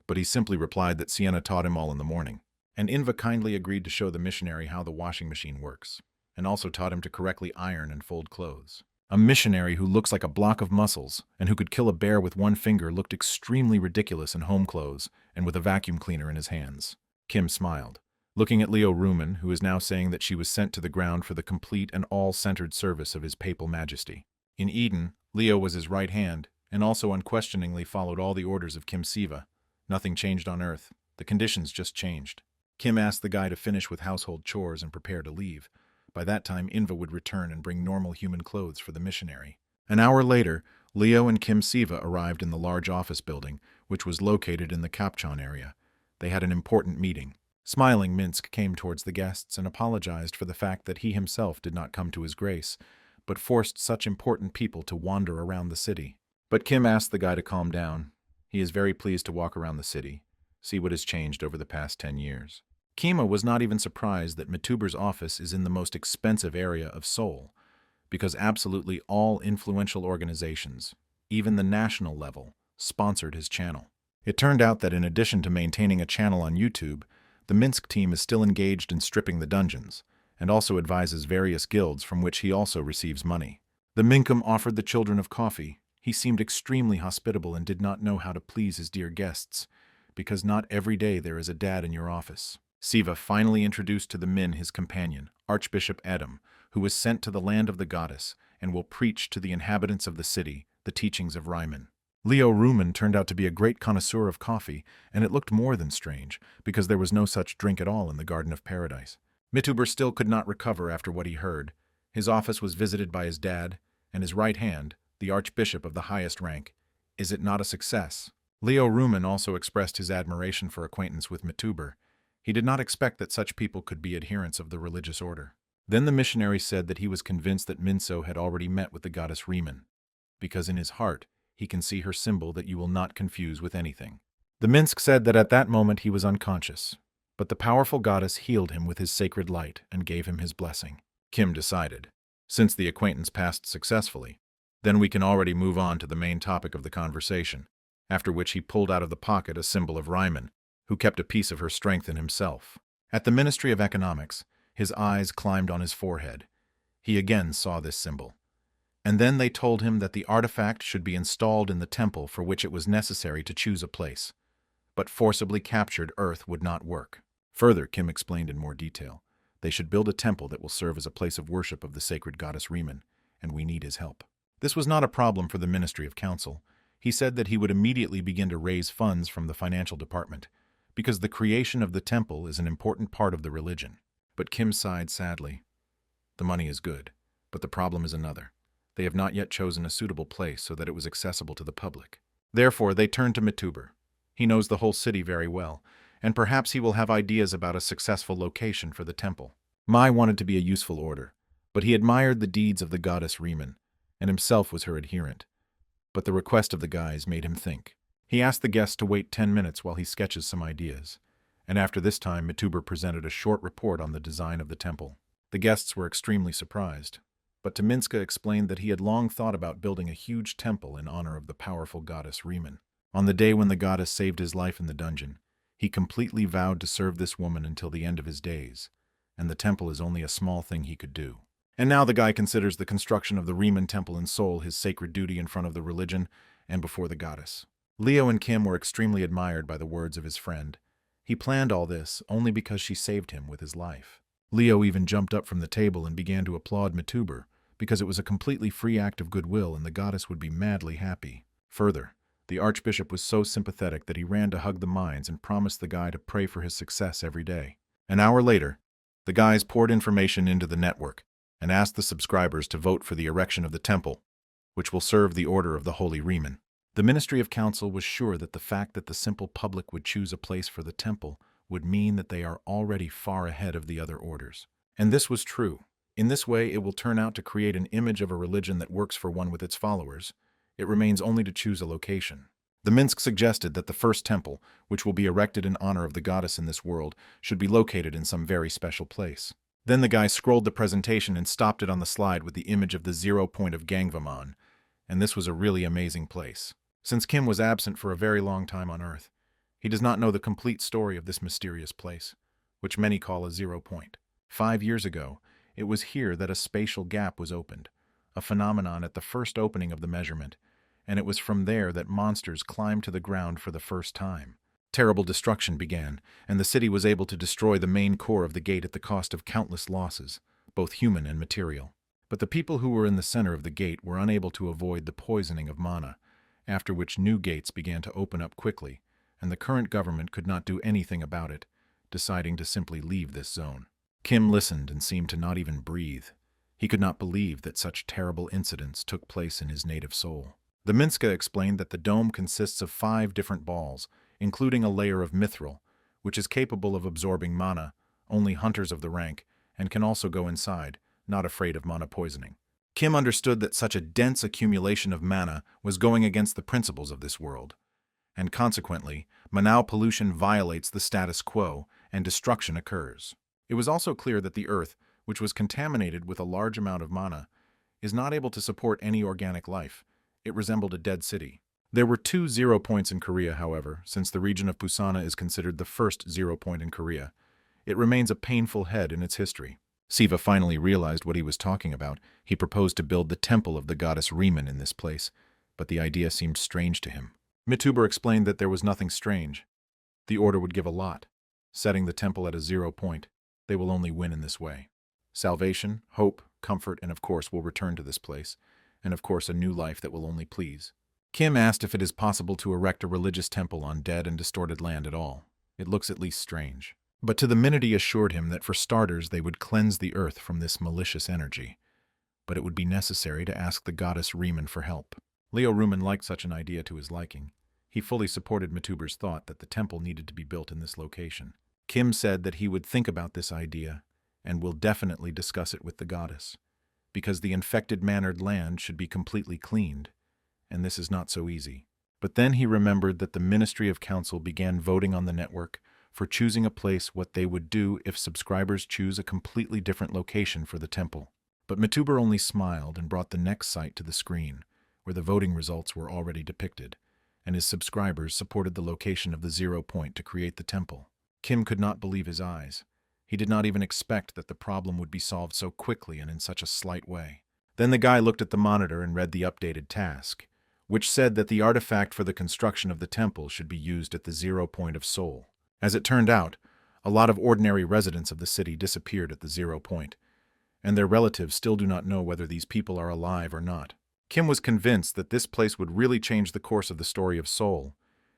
but he simply replied that Sienna taught him all in the morning. And Inva kindly agreed to show the missionary how the washing machine works, and also taught him to correctly iron and fold clothes. A missionary who looks like a block of muscles and who could kill a bear with one finger looked extremely ridiculous in home clothes and with a vacuum cleaner in his hands. Kim smiled, looking at Leo Rumen, who is now saying that she was sent to the ground for the complete and all-centered service of his papal majesty. In Eden, Leo was his right hand, and also unquestioningly followed all the orders of Kim Siva. Nothing changed on Earth. The conditions just changed. Kim asked the guy to finish with household chores and prepare to leave. By that time, Inva would return and bring normal human clothes for the missionary. An hour later, Leo and Kim Siva arrived in the large office building, which was located in the Kapchon area. They had an important meeting. Smiling, Minsk came towards the guests and apologized for the fact that he himself did not come to his grace, but forced such important people to wander around the city. But Kim asked the guy to calm down. He is very pleased to walk around the city, see what has changed over the past 10 years. Kima was not even surprised that Mituber's office is in the most expensive area of Seoul, because absolutely all influential organizations, even the national level, sponsored his channel. It turned out that in addition to maintaining a channel on YouTube, the Minsk team is still engaged in stripping the dungeons, and also advises various guilds from which he also receives money. The Minkum offered the children of coffee. He seemed extremely hospitable and did not know how to please his dear guests, because not every day there is a dad in your office. Siva finally introduced to the Min his companion, Archbishop Edam, who was sent to the land of the goddess and will preach to the inhabitants of the city the teachings of Riemann. Leo Rumen turned out to be a great connoisseur of coffee, and it looked more than strange, because there was no such drink at all in the Garden of Paradise. Mituber still could not recover after what he heard. His office was visited by his dad, and his right hand, the archbishop of the highest rank. Is it not a success? Leo Rumen also expressed his admiration for acquaintance with Mituber. He did not expect that such people could be adherents of the religious order. Then the missionary said that he was convinced that Minso had already met with the goddess Riemann, because in his heart he can see her symbol that you will not confuse with anything. The Minsk said that at that moment he was unconscious, but the powerful goddess healed him with his sacred light and gave him his blessing. Kim decided, since the acquaintance passed successfully, then we can already move on to the main topic of the conversation, after which he pulled out of the pocket a symbol of Riemann, who kept a piece of her strength in himself. At the Ministry of Economics, his eyes climbed on his forehead. He again saw this symbol. And then they told him that the artifact should be installed in the temple for which it was necessary to choose a place. But forcibly captured Earth would not work. Further, Kim explained in more detail, they should build a temple that will serve as a place of worship of the sacred goddess Riemann, and we need his help. This was not a problem for the Ministry of Council. He said that he would immediately begin to raise funds from the financial department, because the creation of the temple is an important part of the religion. But Kim sighed sadly. The money is good, but the problem is another. They have not yet chosen a suitable place so that it was accessible to the public. Therefore, they turned to Mituber. He knows the whole city very well, and perhaps he will have ideas about a successful location for the temple. Mai wanted to be a useful order, but he admired the deeds of the goddess Riemann, and himself was her adherent. But the request of the guys made him think. He asked the guests to wait 10 minutes while he sketches some ideas, and after this time Mituber presented a short report on the design of the temple. The guests were extremely surprised, but Minska explained that he had long thought about building a huge temple in honor of the powerful goddess Riemann. On the day when the goddess saved his life in the dungeon, he completely vowed to serve this woman until the end of his days, and the temple is only a small thing he could do. And now the guy considers the construction of the Riemann temple in Seoul his sacred duty in front of the religion and before the goddess. Leo and Kim were extremely admired by the words of his friend. He planned all this only because she saved him with his life. Leo even jumped up from the table and began to applaud Mituber, because it was a completely free act of goodwill and the goddess would be madly happy. Further, the archbishop was so sympathetic that he ran to hug the mines and promised the guy to pray for his success every day. An hour later, the guys poured information into the network and asked the subscribers to vote for the erection of the temple, which will serve the order of the Holy Riemann. The Ministry of Council was sure that the fact that the simple public would choose a place for the temple would mean that they are already far ahead of the other orders. And this was true. In this way, it will turn out to create an image of a religion that works for one with its followers. It remains only to choose a location. The Minsk suggested that the first temple, which will be erected in honor of the goddess in this world, should be located in some very special place. Then the guy scrolled the presentation and stopped it on the slide with the image of the 0 point of Gangvaman, and this was a really amazing place. Since Kim was absent for a very long time on Earth, he does not know the complete story of this mysterious place, which many call a 0 point. 5 years ago, it was here that a spatial gap was opened, a phenomenon at the first opening of the measurement, and it was from there that monsters climbed to the ground for the first time. Terrible destruction began, and the city was able to destroy the main core of the gate at the cost of countless losses, both human and material. But the people who were in the center of the gate were unable to avoid the poisoning of mana, after which new gates began to open up quickly, and the current government could not do anything about it, deciding to simply leave this zone. Kim listened and seemed to not even breathe. He could not believe that such terrible incidents took place in his native Seoul. The Minska explained that the dome consists of 5 different balls, including a layer of mithril, which is capable of absorbing mana, only hunters of the rank, and can also go inside, not afraid of mana poisoning. Kim understood that such a dense accumulation of mana was going against the principles of this world, and consequently, mana pollution violates the status quo and destruction occurs. It was also clear that the earth, which was contaminated with a large amount of mana, is not able to support any organic life. It resembled a dead city. There were 2 0 points in Korea, however, since the region of Pusana is considered the first 0 point in Korea. It remains a painful head in its history. Siva finally realized what he was talking about. He proposed to build the temple of the goddess Riemann in this place, but the idea seemed strange to him. Mituber explained that there was nothing strange. The order would give a lot. Setting the temple at a 0 point, they will only win in this way. Salvation, hope, comfort, and of course will return to this place, and of course a new life that will only please. Kim asked if it is possible to erect a religious temple on dead and distorted land at all. It looks at least strange. But to the minute he assured him that for starters they would cleanse the earth from this malicious energy. But it would be necessary to ask the goddess Riemann for help. Leo Riemann liked such an idea to his liking. He fully supported Mituber's thought that the temple needed to be built in this location. Kim said that he would think about this idea and will definitely discuss it with the goddess, because the infected mannered land should be completely cleaned, and this is not so easy. But then he remembered that the Ministry of Council began voting on the network for choosing a place what they would do if subscribers choose a completely different location for the temple. But Mituber only smiled and brought the next site to the screen, where the voting results were already depicted, and his subscribers supported the location of the 0 point to create the temple. Kim could not believe his eyes. He did not even expect that the problem would be solved so quickly and in such a slight way. Then the guy looked at the monitor and read the updated task, which said that the artifact for the construction of the temple should be used at the 0 point of Seoul. As it turned out, a lot of ordinary residents of the city disappeared at the 0 point, and their relatives still do not know whether these people are alive or not. Kim was convinced that this place would really change the course of the story of Seoul,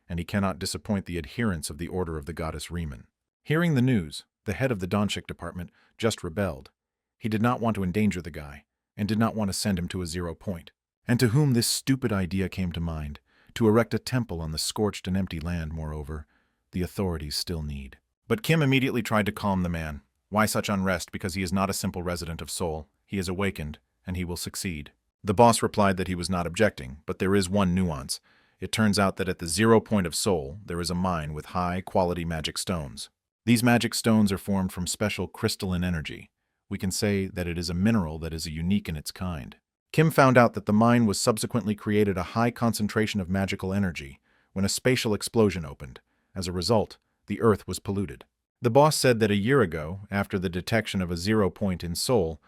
and he cannot disappoint the adherents of the Order of the Goddess Riemann. Hearing the news, the head of the Donchik department just rebelled. He did not want to endanger the guy, and did not want to send him to a 0 point. And to whom this stupid idea came to mind, to erect a temple on the scorched and empty land, moreover, the authorities still need. But Kim immediately tried to calm the man. Why such unrest? Because he is not a simple resident of Seoul. He is awakened, and he will succeed. The boss replied that he was not objecting, but there is one nuance. It turns out that at the 0 point of Seoul, there is a mine with high-quality magic stones. These magic stones are formed from special crystalline energy. We can say that it is a mineral that is unique in its kind. Kim found out that the mine was subsequently created a high concentration of magical energy when a spatial explosion opened. As a result, the earth was polluted. The boss said that a year ago, after the detection of a 0 point in Seoul,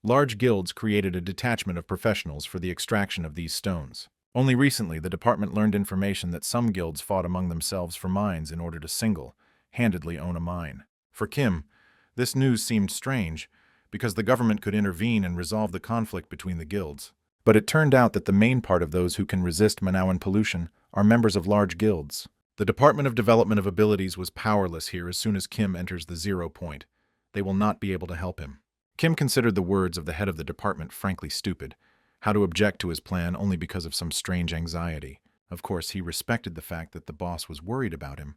large guilds created a detachment of professionals for the extraction of these stones. Only recently, the department learned information that some guilds fought among themselves for mines in order to single-handedly own a mine. For Kim, this news seemed strange, because the government could intervene and resolve the conflict between the guilds. But it turned out that the main part of those who can resist Manhwan pollution are members of large guilds. The Department of Development of Abilities was powerless here as soon as Kim enters the 0 point. They will not be able to help him. Kim considered the words of the head of the department frankly stupid. How to object to his plan only because of some strange anxiety. Of course, he respected the fact that the boss was worried about him,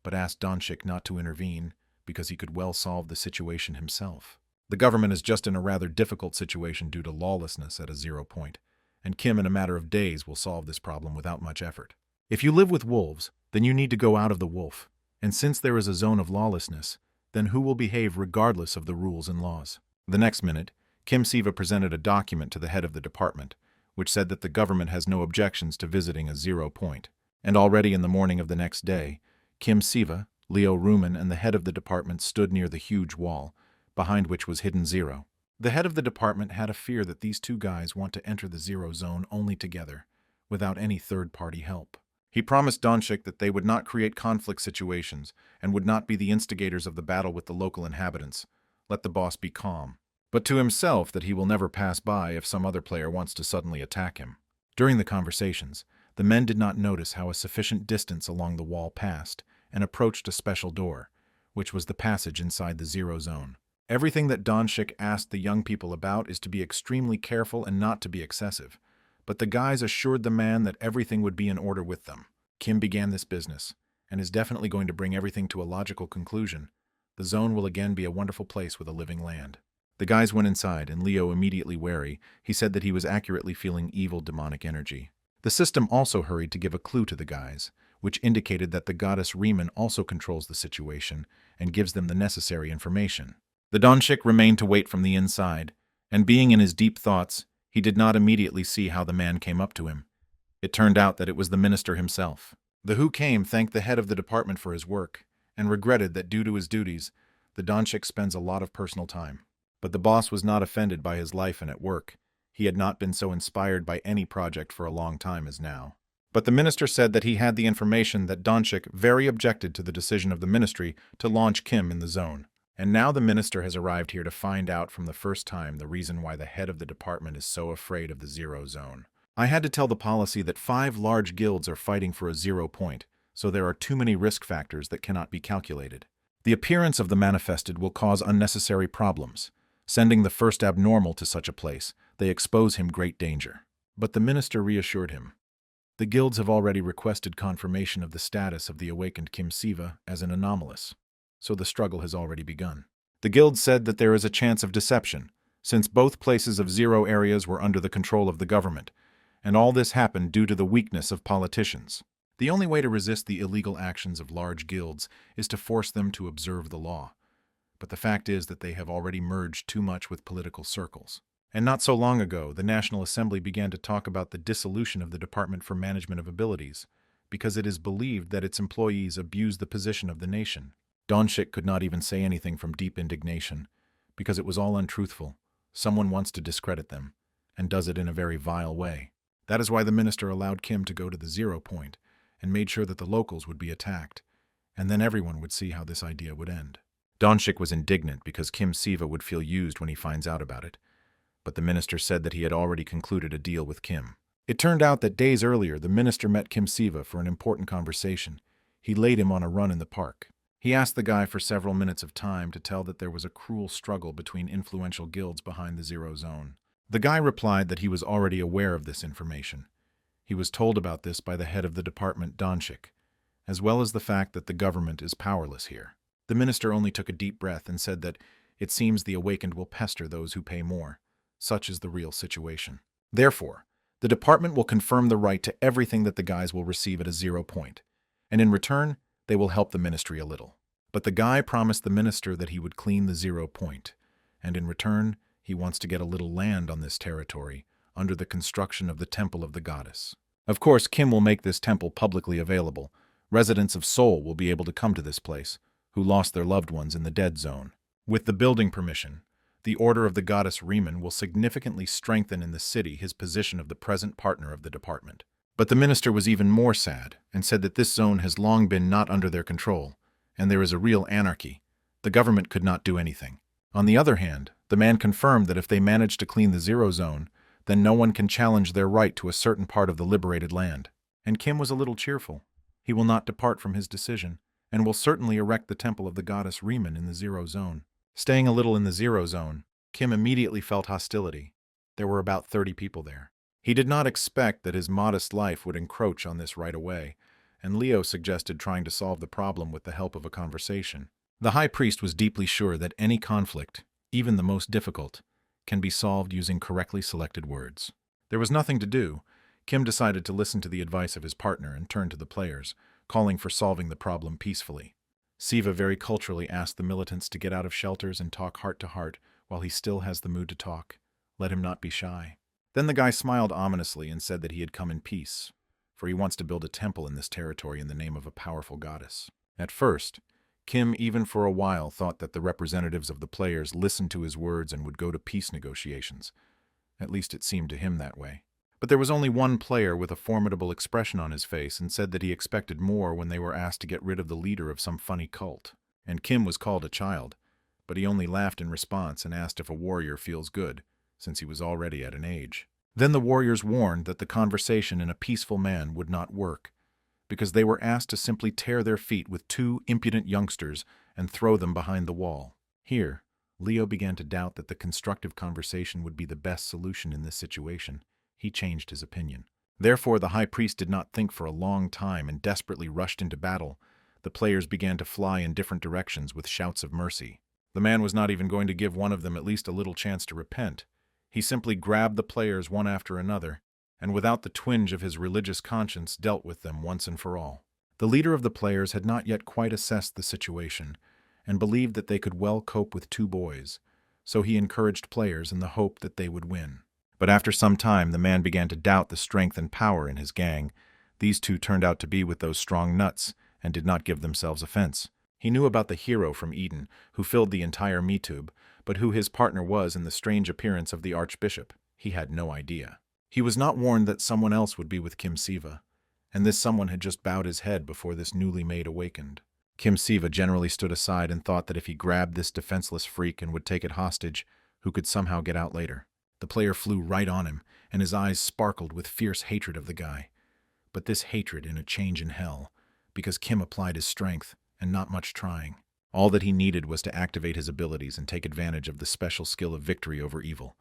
but asked Donchik not to intervene because he could well solve the situation himself. The government is just in a rather difficult situation due to lawlessness at a 0 point, and Kim in a matter of days will solve this problem without much effort. If you live with wolves, then you need to go out of the wolf, and since there is a zone of lawlessness, then who will behave regardless of the rules and laws? The next minute, Kim Siva presented a document to the head of the department, which said that the government has no objections to visiting a 0 point. And already in the morning of the next day, Kim Siva, Leo Ruman, and the head of the department stood near the huge wall, behind which was hidden 0. The head of the department had a fear that these two guys want to enter the 0 zone only together, without any third-party help. He promised Donchik that they would not create conflict situations and would not be the instigators of the battle with the local inhabitants. Let the boss be calm. But to himself that he will never pass by if some other player wants to suddenly attack him. During the conversations, the men did not notice how a sufficient distance along the wall passed and approached a special door, which was the passage inside the 0 zone. Everything that Donchik asked the young people about is to be extremely careful and not to be excessive. But the guys assured the man that everything would be in order with them. Kim began this business, and is definitely going to bring everything to a logical conclusion. The zone will again be a wonderful place with a living land. The guys went inside, and Leo, immediately wary, he said that he was accurately feeling evil demonic energy. The system also hurried to give a clue to the guys, which indicated that the goddess Riemann also controls the situation and gives them the necessary information. The Donchik remained to wait from the inside, and being in his deep thoughts, he did not immediately see how the man came up to him. It turned out that it was the minister himself. The who came thanked the head of the department for his work, and regretted that due to his duties, the Donchik spends a lot of personal time. But the boss was not offended by his life and at work. He had not been so inspired by any project for a long time as now. But the minister said that he had the information that Donchik very objected to the decision of the ministry to launch Kim in the zone. And now the minister has arrived here to find out from the first time the reason why the head of the department is so afraid of the 0 zone. I had to tell the policy that 5 large guilds are fighting for a 0 point, so there are too many risk factors that cannot be calculated. The appearance of the manifested will cause unnecessary problems. Sending the first abnormal to such a place, they expose him great danger. But the minister reassured him. The guilds have already requested confirmation of the status of the awakened Kim Siva as an anomalous, so the struggle has already begun. The guild said that there is a chance of deception, since both places of 0 areas were under the control of the government, and all this happened due to the weakness of politicians. The only way to resist the illegal actions of large guilds is to force them to observe the law. But the fact is that they have already merged too much with political circles. And not so long ago, the National Assembly began to talk about the dissolution of the Department for Management of Abilities, because it is believed that its employees abuse the position of the nation. Donchik could not even say anything from deep indignation, because it was all untruthful. Someone wants to discredit them, and does it in a very vile way. That is why the minister allowed Kim to go to the 0 point, and made sure that the locals would be attacked, and then everyone would see how this idea would end. Donchik was indignant because Kim Siva would feel used when he finds out about it, but the minister said that he had already concluded a deal with Kim. It turned out that days earlier the minister met Kim Siva for an important conversation. He laid him on a run in the park. He asked the guy for several minutes of time to tell that there was a cruel struggle between influential guilds behind the 0 zone. The guy replied that he was already aware of this information. He was told about this by the head of the department, Donchik, as well as the fact that the government is powerless here. The minister only took a deep breath and said that it seems the awakened will pester those who pay more. Such is the real situation. Therefore, the department will confirm the right to everything that the guys will receive at a 0 point, and in return, they will help the ministry a little. But the guy promised the minister that he would clean the 0 point, and in return, he wants to get a little land on this territory under the construction of the temple of the goddess. Of course, Kim will make this temple publicly available. Residents of Seoul will be able to come to this place, who lost their loved ones in the dead zone. With the building permission, the Order of the Goddess Riemann will significantly strengthen in the city his position of the present partner of the department. But the minister was even more sad and said that this zone has long been not under their control, and there is a real anarchy. The government could not do anything. On the other hand, the man confirmed that if they manage to clean the 0 zone, then no one can challenge their right to a certain part of the liberated land. And Kim was a little cheerful. He will not depart from his decision, and will certainly erect the temple of the goddess Riemann in the 0 zone. Staying a little in the 0 zone, Kim immediately felt hostility. There were about 30 people there. He did not expect that his modest life would encroach on this right away, and Leo suggested trying to solve the problem with the help of a conversation. The high priest was deeply sure that any conflict, even the most difficult, can be solved using correctly selected words. There was nothing to do. Kim decided to listen to the advice of his partner and turn to the players, calling for solving the problem peacefully. Siva very culturally asked the militants to get out of shelters and talk heart to heart while he still has the mood to talk. Let him not be shy. Then the guy smiled ominously and said that he had come in peace, for he wants to build a temple in this territory in the name of a powerful goddess. At first, Kim even for a while thought that the representatives of the players listened to his words and would go to peace negotiations. At least it seemed to him that way. But there was only one player with a formidable expression on his face and said that he expected more when they were asked to get rid of the leader of some funny cult. And Kim was called a child, but he only laughed in response and asked if a warrior feels good, since he was already at an age. Then the warriors warned that the conversation in a peaceful man would not work, because they were asked to simply tear their feet with 2 impudent youngsters and throw them behind the wall. Here, Leo began to doubt that the constructive conversation would be the best solution in this situation. He changed his opinion. Therefore, the high priest did not think for a long time and desperately rushed into battle. The players began to fly in different directions with shouts of mercy. The man was not even going to give one of them at least a little chance to repent. He simply grabbed the players one after another, and without the twinge of his religious conscience dealt with them once and for all. The leader of the players had not yet quite assessed the situation, and believed that they could well cope with 2 boys, so he encouraged players in the hope that they would win. But after some time, the man began to doubt the strength and power in his gang. These 2 turned out to be with those strong nuts, and did not give themselves offense. He knew about the hero from Eden, who filled the entire MeTube, but who his partner was in the strange appearance of the archbishop, he had no idea. He was not warned that someone else would be with Kim Siva, and this someone had just bowed his head before this newly made awakened. Kim Siva generally stood aside and thought that if he grabbed this defenseless freak and would take it hostage, who could somehow get out later. The player flew right on him, and his eyes sparkled with fierce hatred of the guy. But this hatred in a change in hell, because Kim applied his strength, and not much trying. All that he needed was to activate his abilities and take advantage of the special skill of victory over evil,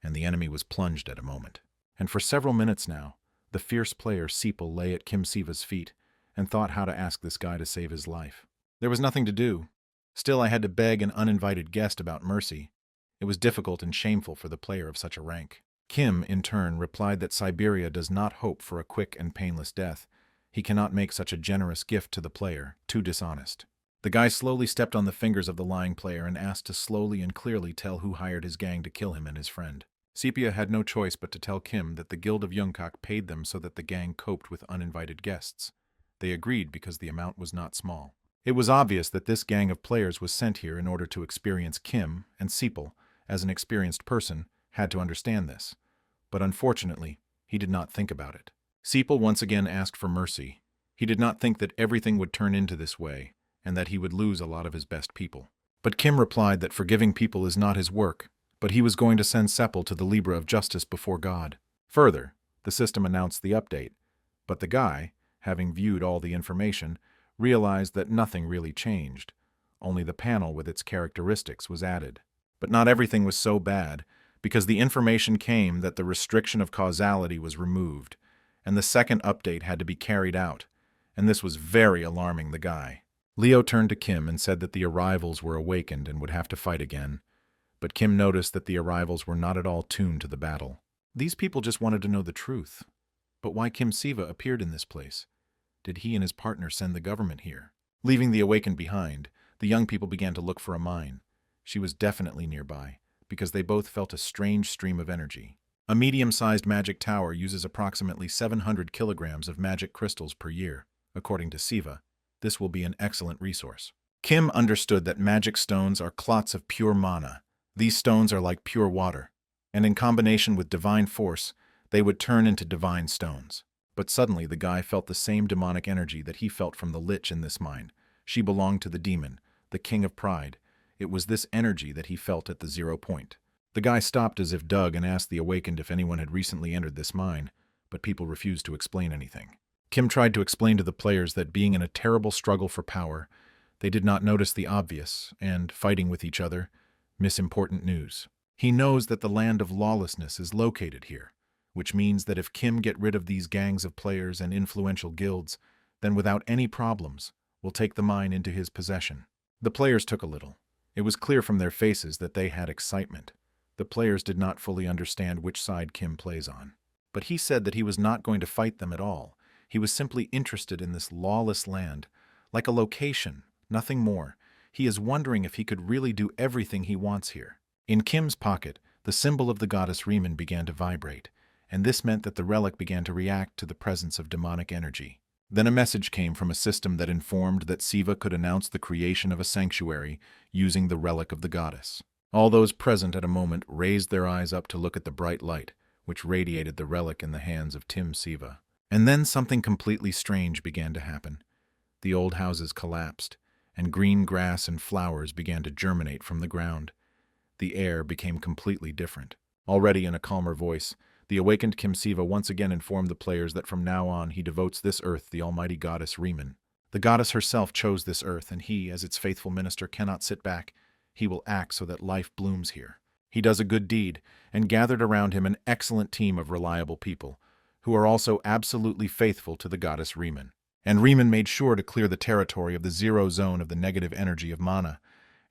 and the enemy was plunged at a moment. And for several minutes now, the fierce player Sepal lay at Kim Siva's feet and thought how to ask this guy to save his life. There was nothing to do. Still, I had to beg an uninvited guest about mercy. It was difficult and shameful for the player of such a rank. Kim, in turn, replied that Siberia does not hope for a quick and painless death. He cannot make such a generous gift to the player, too dishonest. The guy slowly stepped on the fingers of the lying player and asked to slowly and clearly tell who hired his gang to kill him and his friend. Sepia had no choice but to tell Kim that the Guild of Yungkok paid them so that the gang coped with uninvited guests. They agreed because the amount was not small. It was obvious that this gang of players was sent here in order to experience Kim, and Sepal, as an experienced person, had to understand this. But unfortunately, he did not think about it. Sepal once again asked for mercy. He did not think that everything would turn into this way, and that he would lose a lot of his best people. But Kim replied that forgiving people is not his work, but he was going to send Sepal to the Libra of Justice before God. Further, the system announced the update, but the guy, having viewed all the information, realized that nothing really changed. Only the panel with its characteristics was added. But not everything was so bad, because the information came that the restriction of causality was removed, and the second update had to be carried out, and this was very alarming the guy. Leo turned to Kim and said that the arrivals were awakened and would have to fight again, but Kim noticed that the arrivals were not at all tuned to the battle. These people just wanted to know the truth. But why Kim Siva appeared in this place? Did he and his partner send the government here? Leaving the awakened behind, the young people began to look for a mine. She was definitely nearby, because they both felt a strange stream of energy. A medium-sized magic tower uses approximately 700 kilograms of magic crystals per year. According to Siva, this will be an excellent resource. Kim understood that magic stones are clots of pure mana. These stones are like pure water, and in combination with divine force, they would turn into divine stones. But suddenly the guy felt the same demonic energy that he felt from the lich in this mine. She belonged to the demon, the king of pride. It was this energy that he felt at the 0 point. The guy stopped as if dug and asked the awakened if anyone had recently entered this mine, but people refused to explain anything. Kim tried to explain to the players that being in a terrible struggle for power, they did not notice the obvious, and, fighting with each other, miss important news. He knows that the land of lawlessness is located here, which means that if Kim get rid of these gangs of players and influential guilds, then without any problems, will take the mine into his possession. The players took a little. It was clear from their faces that they had excitement. The players did not fully understand which side Kim plays on. But he said that he was not going to fight them at all. He was simply interested in this lawless land, like a location, nothing more. He is wondering if he could really do everything he wants here. In Kim's pocket, the symbol of the goddess Recruitment began to vibrate, and this meant that the relic began to react to the presence of demonic energy. Then a message came from a system that informed that Siva could announce the creation of a sanctuary using the relic of the goddess. All those present at a moment raised their eyes up to look at the bright light, which radiated the relic in the hands of Tim Siva. And then something completely strange began to happen. The old houses collapsed, and green grass and flowers began to germinate from the ground. The air became completely different. Already in a calmer voice, the awakened Kim Siva once again informed the players that from now on he devotes this earth the almighty goddess Recruitment. The goddess herself chose this earth, and he, as its faithful minister, cannot sit back. He will act so that life blooms here. He does a good deed, and gathered around him an excellent team of reliable people, who are also absolutely faithful to the goddess Recruitment. And Recruitment made sure to clear the territory of the 0 zone of the negative energy of mana,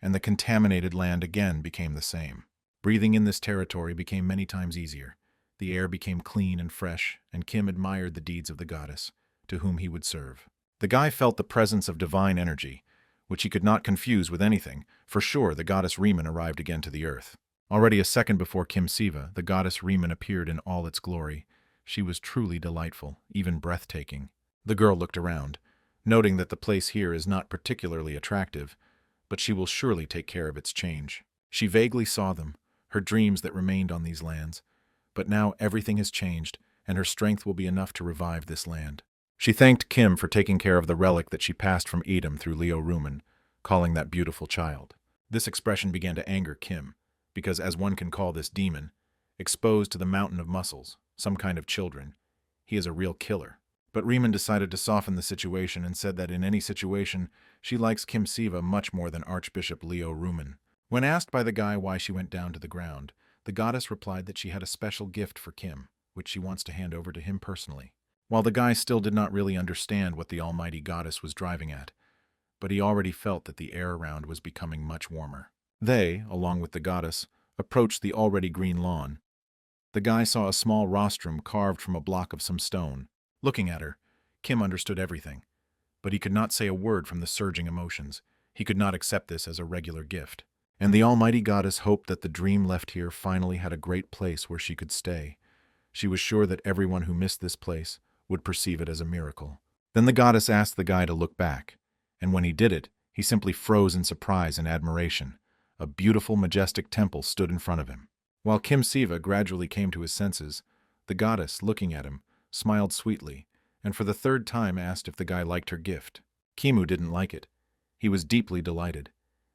and the contaminated land again became the same. Breathing in this territory became many times easier. The air became clean and fresh, and Kim admired the deeds of the goddess, to whom he would serve. The guy felt the presence of divine energy, which he could not confuse with anything. For sure, the goddess Recruitment arrived again to the earth. Already a second before Kim Siva, the goddess Recruitment appeared in all its glory. She was truly delightful, even breathtaking. The girl looked around, noting that the place here is not particularly attractive, but she will surely take care of its change. She vaguely saw them, her dreams that remained on these lands, but now everything has changed, and her strength will be enough to revive this land. She thanked Kim for taking care of the relic that she passed from Edom through Leo Recruitment, calling that beautiful child. This expression began to anger Kim, because as one can call this demon, exposed to the mountain of muscles, some kind of children, he is a real killer. But Recruitment decided to soften the situation and said that in any situation, she likes Kim Siva much more than Archbishop Leo Recruitment. When asked by the guy why she went down to the ground, the goddess replied that she had a special gift for Kim, which she wants to hand over to him personally. While the guy still did not really understand what the almighty goddess was driving at, but he already felt that the air around was becoming much warmer. They, along with the goddess, approached the already green lawn. The guy saw a small rostrum carved from a block of some stone. Looking at her, Kim understood everything, but he could not say a word from the surging emotions. He could not accept this as a regular gift. And the almighty goddess hoped that the dream left here finally had a great place where she could stay. She was sure that everyone who missed this place would perceive it as a miracle. Then the goddess asked the guy to look back, and when he did it, he simply froze in surprise and admiration. A beautiful, majestic temple stood in front of him. While Kim Siva gradually came to his senses, the goddess, looking at him, smiled sweetly, and for the 3rd time asked if the guy liked her gift. Kimu didn't like it. He was deeply delighted,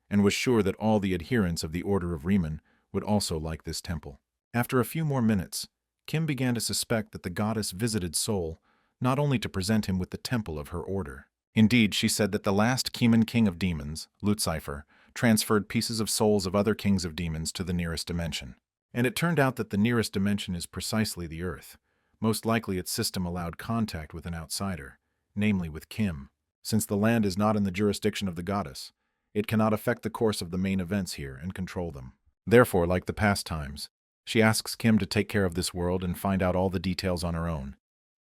and was sure that all the adherents of the Order of Recruitment would also like this temple. After a few more minutes, Kim began to suspect that the goddess visited Seoul not only to present him with the temple of her order. Indeed, she said that the last Kemen king of demons, Lucifer, transferred pieces of souls of other kings of demons to the nearest dimension. And it turned out that the nearest dimension is precisely the Earth. Most likely its system allowed contact with an outsider. namely with Kim. Since the land is not in the jurisdiction of the goddess, it cannot affect the course of the main events here and control them. Therefore, like the past times, she asks Kim to take care of this world and find out all the details on her own.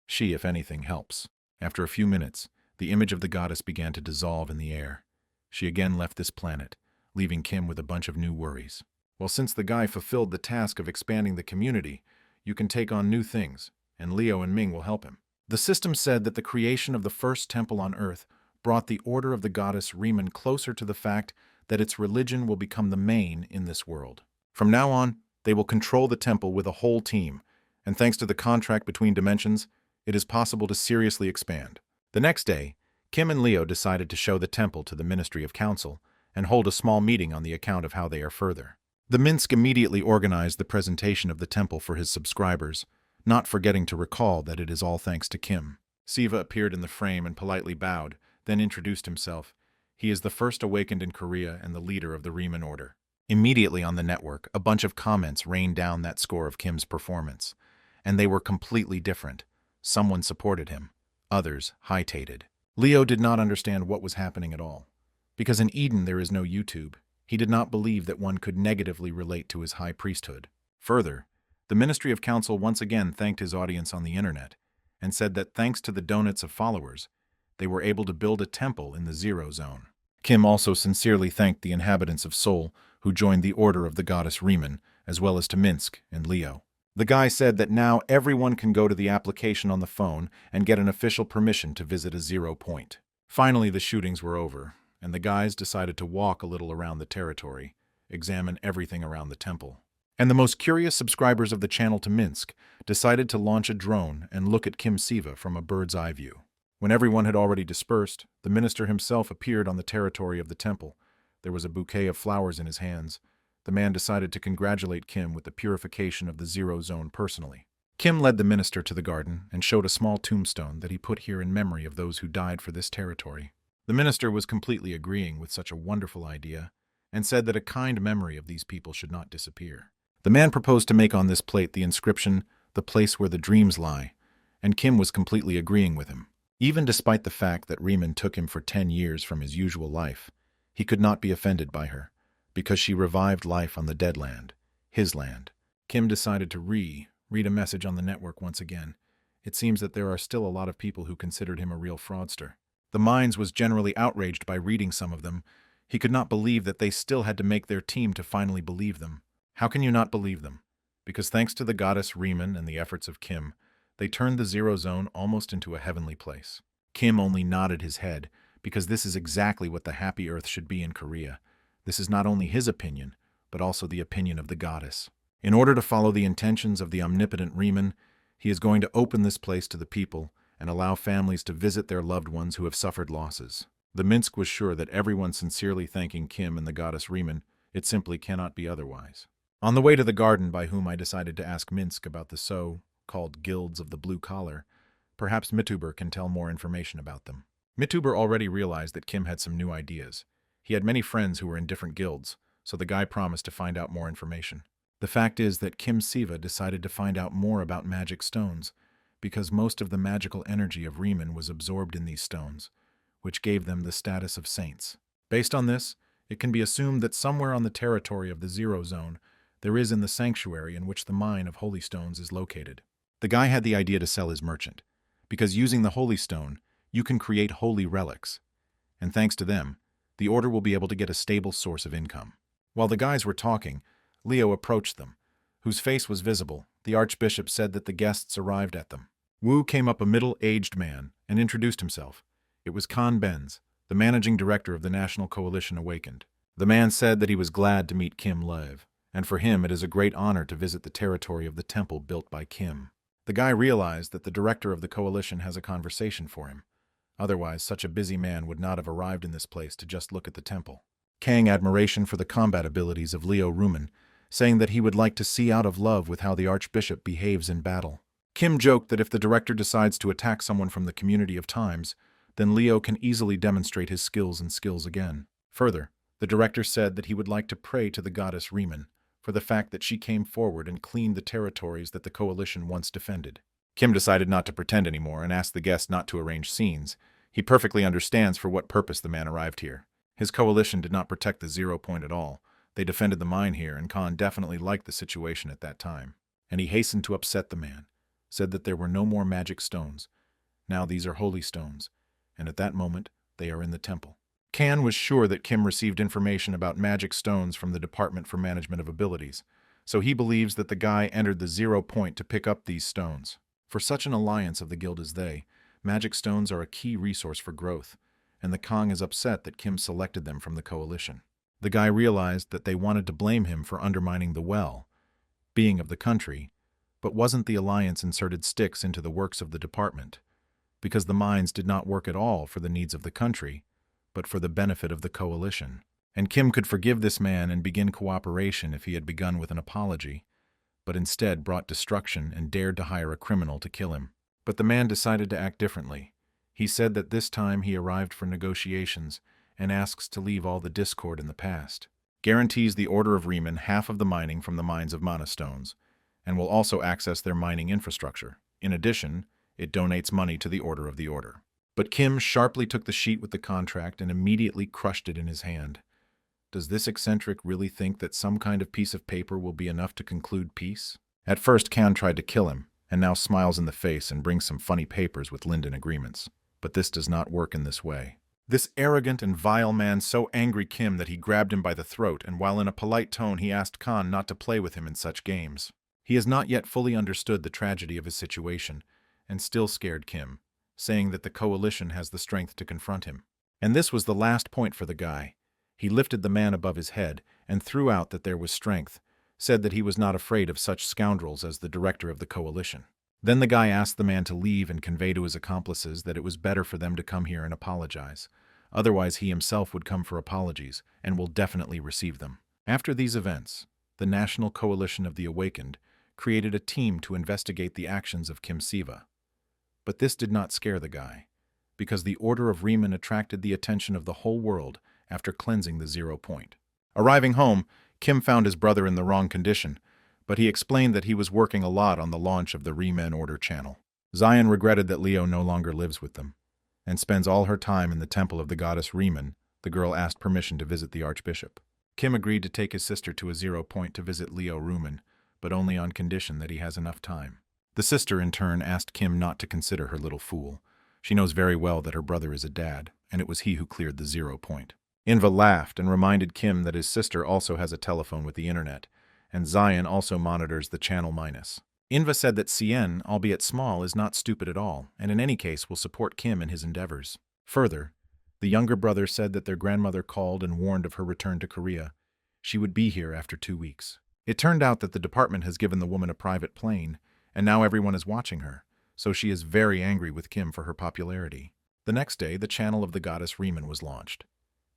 She, if anything, helps. After a few minutes, the image of the goddess began to dissolve in the air. She again left this planet, leaving Kim with a bunch of new worries. Well, since the guy fulfilled the task of expanding the community, you can take on new things, and Leo and Ming will help him. The system said that the creation of the first temple on Earth brought the order of the goddess Recruitment closer to the fact that its religion will become the main in this world. From now on, they will control the temple with a whole team, and thanks to the contract between dimensions, it is possible to seriously expand. The next day, Kim and Leo decided to show the temple to the Ministry of Council and hold a small meeting on the account of how they are further. The Minsk immediately organized the presentation of the temple for his subscribers, not forgetting to recall that it is all thanks to Kim. Siva appeared in the frame and politely bowed, then introduced himself. He is the first awakened in Korea and the leader of the Recruitment order. Immediately on the network, a bunch of comments rained down that score of Kim's performance, and they were completely different. Someone supported him, others high-tated. Leo did not understand what was happening at all. Because in Eden there is no YouTube, he did not believe that one could negatively relate to his high priesthood. Further, the Ministry of Council once again thanked his audience on the internet and said that thanks to the donates of followers, they were able to build a temple in the Zero Zone. Kim also sincerely thanked the inhabitants of Seoul who joined the order of the goddess Recruitment, as well as to Minsk and Leo. The guy said that now everyone can go to the application on the phone and get an official permission to visit a 0 point. Finally, the shootings were over, and the guys decided to walk a little around the territory, examine everything around the temple. And the most curious subscribers of the channel to Minsk decided to launch a drone and look at Kim Siva from a bird's eye view. When everyone had already dispersed, the minister himself appeared on the territory of the temple. There was a bouquet of flowers in his hands. The man decided to congratulate Kim with the purification of the Zero Zone personally. Kim led the minister to the garden and showed a small tombstone that he put here in memory of those who died for this territory. The minister was completely agreeing with such a wonderful idea and said that a kind memory of these people should not disappear. The man proposed to make on this plate the inscription, "The place where the dreams lie," and Kim was completely agreeing with him. Even despite the fact that Recruitment took him for 10 years from his usual life, he could not be offended by her, because she revived life on the dead land, his land. Kim decided to read a message on the network once again. It seems that there are still a lot of people who considered him a real fraudster. The Minds was generally outraged by reading some of them. He could not believe that they still had to make their team to finally believe them. How can you not believe them? Because thanks to the goddess Recruitment and the efforts of Kim, they turned the Zero Zone almost into a heavenly place. Kim only nodded his head, because this is exactly what the happy earth should be in Korea. This is not only his opinion, but also the opinion of the goddess. In order to follow the intentions of the omnipotent Recruitment, he is going to open this place to the people and allow families to visit their loved ones who have suffered losses. The Minsk was sure that everyone sincerely thanking Kim and the goddess Recruitment, it simply cannot be otherwise. On the way to the garden by whom I decided to ask Minsk about the so-called guilds of the blue collar, perhaps Mituber can tell more information about them. Mituber already realized that Kim had some new ideas. He had many friends who were in different guilds, so the guy promised to find out more information. The fact is that Kim Siva decided to find out more about magic stones, because most of the magical energy of Recruitment was absorbed in these stones, which gave them the status of saints. Based on this, it can be assumed that somewhere on the territory of the Zero Zone, there is in the sanctuary in which the mine of holy stones is located. The guy had the idea to sell his merchant, because using the holy stone, you can create holy relics, and thanks to them, the order will be able to get a stable source of income. While the guys were talking, Leo approached them, whose face was visible. The archbishop said that the guests arrived at them. Wu came up, a middle-aged man, and introduced himself. It was Khan Benz, the managing director of the National Coalition Awakened. The man said that he was glad to meet Kim Lev, and for him it is a great honor to visit the territory of the temple built by Kim. The guy realized that the director of the coalition has a conversation for him. Otherwise, such a busy man would not have arrived in this place to just look at the temple. Kang admiration for the combat abilities of Leo Recruitment, saying that he would like to see out of love with how the archbishop behaves in battle. Kim joked that if the director decides to attack someone from the community of times, then Leo can easily demonstrate his skills again. Further, the director said that he would like to pray to the goddess Recruitment for the fact that she came forward and cleaned the territories that the coalition once defended. Kim decided not to pretend anymore and asked the guest not to arrange scenes. He perfectly understands for what purpose the man arrived here. His coalition did not protect the 0 point at all. They defended the mine here, and Khan definitely liked the situation at that time. And he hastened to upset the man, said that there were no more magic stones. Now these are holy stones, and at that moment they are in the temple. Khan was sure that Kim received information about magic stones from the Department for Management of Abilities, so he believes that the guy entered the 0 point to pick up these stones. For such an alliance of the guild as they, magic stones are a key resource for growth, and the Kong is upset that Kim selected them from the coalition. The guy realized that they wanted to blame him for undermining the well, being of the country, but wasn't the alliance inserted sticks into the works of the department, because the mines did not work at all for the needs of the country, but for the benefit of the coalition. And Kim could forgive this man and begin cooperation if he had begun with an apology, but instead brought destruction and dared to hire a criminal to kill him. But the man decided to act differently. He said that this time he arrived for negotiations and asks to leave all the discord in the past. Guarantees the Order of Riemann half of the mining from the mines of mana stones, and will also access their mining infrastructure. In addition, it donates money to the Order of the Order. But Kim sharply took the sheet with the contract and immediately crushed it in his hand. Does this eccentric really think that some kind of piece of paper will be enough to conclude peace? At first, Khan tried to kill him, and now smiles in the face and brings some funny papers with Linden agreements. But this does not work in this way. This arrogant and vile man so angry Kim that he grabbed him by the throat, and while in a polite tone he asked Khan not to play with him in such games. He has not yet fully understood the tragedy of his situation, and still scared Kim, saying that the coalition has the strength to confront him. And this was the last point for the guy. He lifted the man above his head and threw out that there was strength, said that he was not afraid of such scoundrels as the director of the coalition. Then the guy asked the man to leave and convey to his accomplices that it was better for them to come here and apologize. Otherwise he himself would come for apologies and will definitely receive them. After these events, the National Coalition of the Awakened created a team to investigate the actions of Kim Siva. But this did not scare the guy, because the Order of Riemann attracted the attention of the whole world after cleansing the 0 point. Arriving home, Kim found his brother in the wrong condition, but he explained that he was working a lot on the launch of the Riemann Order channel. Zion regretted that Leo no longer lives with them, and spends all her time in the temple of the goddess Riemann. The girl asked permission to visit the archbishop. Kim agreed to take his sister to a 0 point to visit Leo Riemann, but only on condition that he has enough time. The sister, in turn, asked Kim not to consider her little fool. She knows very well that her brother is a dad, and it was he who cleared the 0 point. Inva laughed and reminded Kim that his sister also has a telephone with the internet, and Zion also monitors the channel minus. Inva said that Cien, albeit small, is not stupid at all, and in any case will support Kim in his endeavors. Further, the younger brother said that their grandmother called and warned of her return to Korea. She would be here after 2 weeks. It turned out that the department has given the woman a private plane, and now everyone is watching her, so she is very angry with Kim for her popularity. The next day, the channel of the goddess Riemann was launched,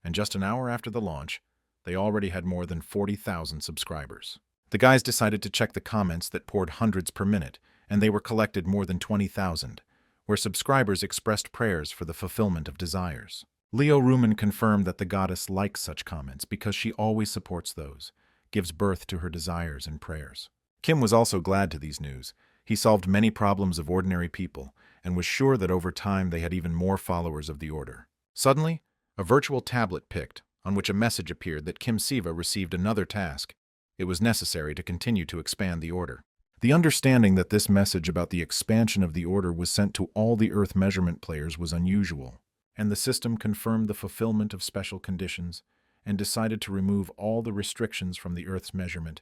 and just an hour after the launch, they already had more than 40,000 subscribers. The guys decided to check the comments that poured hundreds per minute, and they were collected more than 20,000, where subscribers expressed prayers for the fulfillment of desires. Leo Riemann confirmed that the goddess likes such comments because she always supports those, gives birth to her desires and prayers. Kim was also glad to these news. He solved many problems of ordinary people, and was sure that over time they had even more followers of the order. Suddenly, a virtual tablet picked, on which a message appeared that Kim Siva received another task. It was necessary to continue to expand the order. The understanding that this message about the expansion of the order was sent to all the Earth measurement players was unusual, and the system confirmed the fulfillment of special conditions and decided to remove all the restrictions from the Earth's measurement.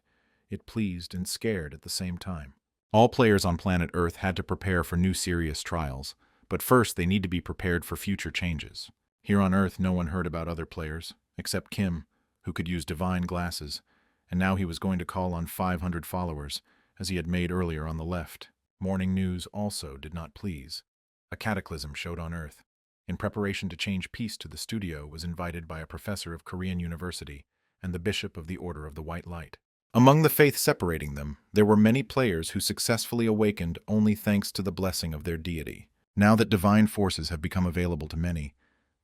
It pleased and scared at the same time. All players on planet Earth had to prepare for new serious trials, but first they need to be prepared for future changes. Here on Earth, no one heard about other players, except Kim, who could use divine glasses, and now he was going to call on 500 followers, as he had made earlier on the left. Morning news also did not please. A cataclysm showed on Earth. In preparation to change peace to the studio was invited by a professor of Korean University and the bishop of the Order of the White Light. Among the faith separating them, there were many players who successfully awakened only thanks to the blessing of their deity. Now that divine forces have become available to many,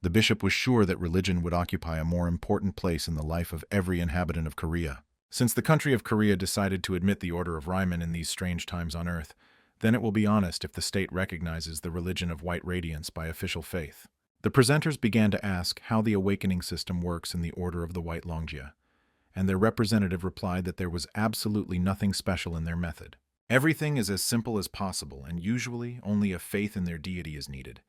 the bishop was sure that religion would occupy a more important place in the life of every inhabitant of Korea. Since the country of Korea decided to admit the Order of Riemann in these strange times on Earth, Then it will be honest if the state recognizes the religion of white radiance by official faith. The presenters began to ask how the awakening system works in the Order of the White Longia, and their representative replied that there was absolutely nothing special in their method. Everything is as simple as possible, and usually only a faith in their deity is needed.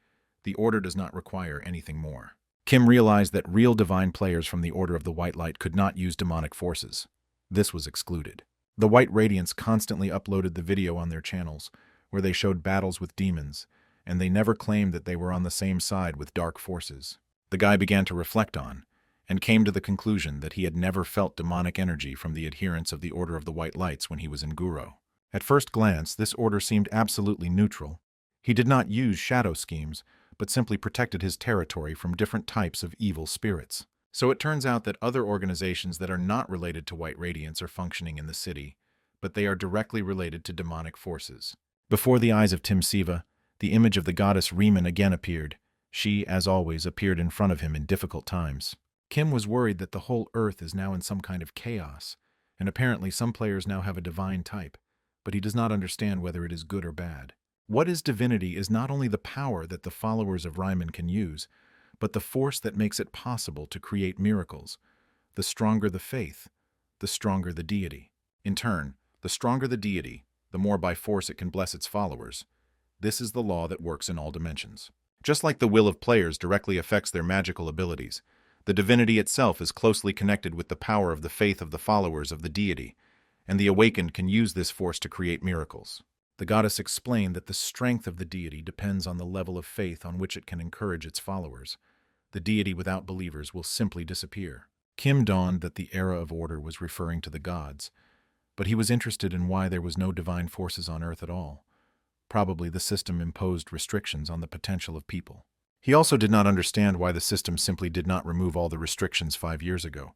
The Order does not require anything more. Kim realized that real divine players from the Order of the White Light could not use demonic forces. This was excluded. The White Radiance constantly uploaded the video on their channels, where they showed battles with demons, and they never claimed that they were on the same side with dark forces. The guy began to reflect on, and came to the conclusion that he had never felt demonic energy from the adherents of the Order of the White Lights when he was in Guro. At first glance, this order seemed absolutely neutral. He did not use shadow schemes, but simply protected his territory from different types of evil spirits. So it turns out that other organizations that are not related to White Radiance are functioning in the city, but they are directly related to demonic forces. Before the eyes of Tim Siva, the image of the goddess Riemann again appeared. She, as always, appeared in front of him in difficult times. Kim was worried that the whole earth is now in some kind of chaos, and apparently some players now have a divine type, but he does not understand whether it is good or bad. What is divinity is not only the power that the followers of Riemann can use, but the force that makes it possible to create miracles. The stronger the faith, the stronger the deity. In turn, the stronger the deity, the more by force it can bless its followers. This is the law that works in all dimensions. Just like the will of players directly affects their magical abilities, the divinity itself is closely connected with the power of the faith of the followers of the deity, and the awakened can use this force to create miracles. The goddess explained that the strength of the deity depends on the level of faith on which it can encourage its followers. The deity without believers will simply disappear. Kim dawned that the era of order was referring to the gods, but he was interested in why there was no divine forces on Earth at all. Probably the system imposed restrictions on the potential of people. He also did not understand why the system simply did not remove all the restrictions 5 years ago,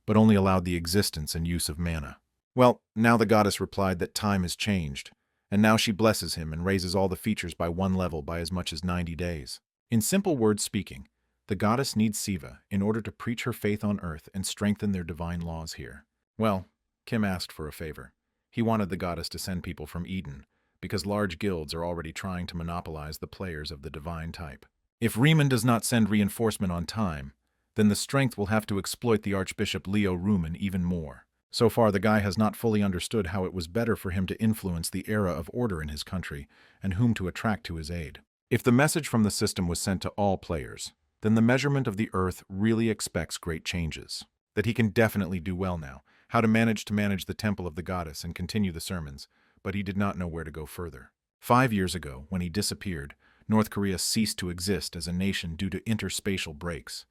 but only allowed the existence and use of mana. Well, now the goddess replied that time has changed, and now she blesses him and raises all the features by 1 level by as much as 90 days. In simple words speaking, the goddess needs Siva in order to preach her faith on Earth and strengthen their divine laws here. Well, Kim asked for a favor. He wanted the goddess to send people from Eden, because large guilds are already trying to monopolize the players of the divine type. If Riemann does not send reinforcement on time, then the strength will have to exploit the Archbishop Leo Ruman even more. So far, the guy has not fully understood how it was better for him to influence the era of order in his country and whom to attract to his aid. If the message from the system was sent to all players, then the measurement of the Earth really expects great changes. That he can definitely do well now, how to manage the temple of the goddess and continue the sermons, but he did not know where to go further. 5 years ago, when he disappeared, North Korea ceased to exist as a nation due to interspatial breaks.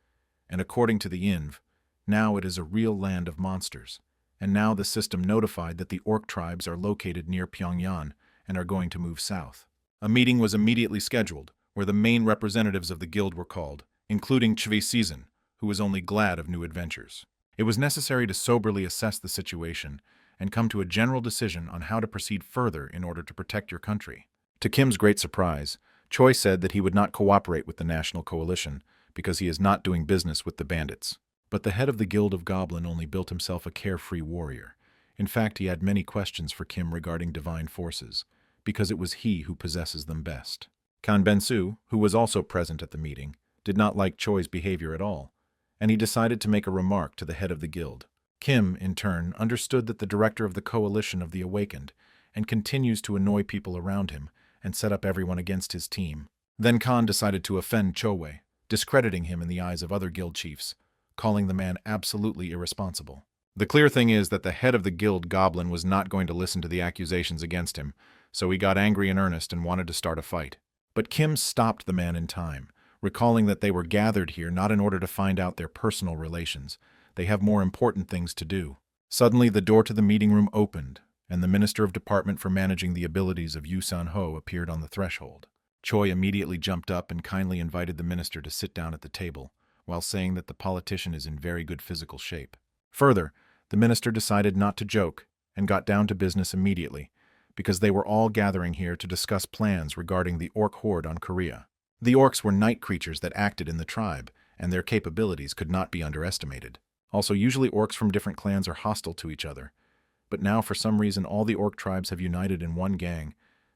And according to the INV, now it is a real land of monsters. And now the system notified that the orc tribes are located near Pyongyang and are going to move south. A meeting was immediately scheduled, where the main representatives of the guild were called, including Chvi Season, who was only glad of new adventures. It was necessary to soberly assess the situation and come to a general decision on how to proceed further in order to protect your country. To Kim's great surprise, Choi said that he would not cooperate with the National Coalition because he is not doing business with the bandits. But the head of the Guild of Goblin only built himself a carefree warrior. In fact, he had many questions for Kim regarding divine forces, because it was he who possesses them best. Kan Bensu, who was also present at the meeting, did not like Choi's behavior at all, and he decided to make a remark to the head of the guild. Kim, in turn, understood that the director of the Coalition of the Awakened and continues to annoy people around him and set up everyone against his team. Then Khan decided to offend Choe, discrediting him in the eyes of other guild chiefs, calling the man absolutely irresponsible. The clear thing is that the head of the guild Goblin was not going to listen to the accusations against him, so he got angry in earnest and wanted to start a fight. But Kim stopped the man in time, recalling that they were gathered here not in order to find out their personal relations. They have more important things to do. Suddenly, the door to the meeting room opened, and the Minister of Department for Managing the Abilities of Yu San-ho appeared on the threshold. Choi immediately jumped up and kindly invited the minister to sit down at the table, while saying that the politician is in very good physical shape. Further, the minister decided not to joke and got down to business immediately, because they were all gathering here to discuss plans regarding the orc horde on Korea. The orcs were night creatures that acted in the tribe, and their capabilities could not be underestimated. Also, usually orcs from different clans are hostile to each other, but now for some reason all the orc tribes have united in one gang.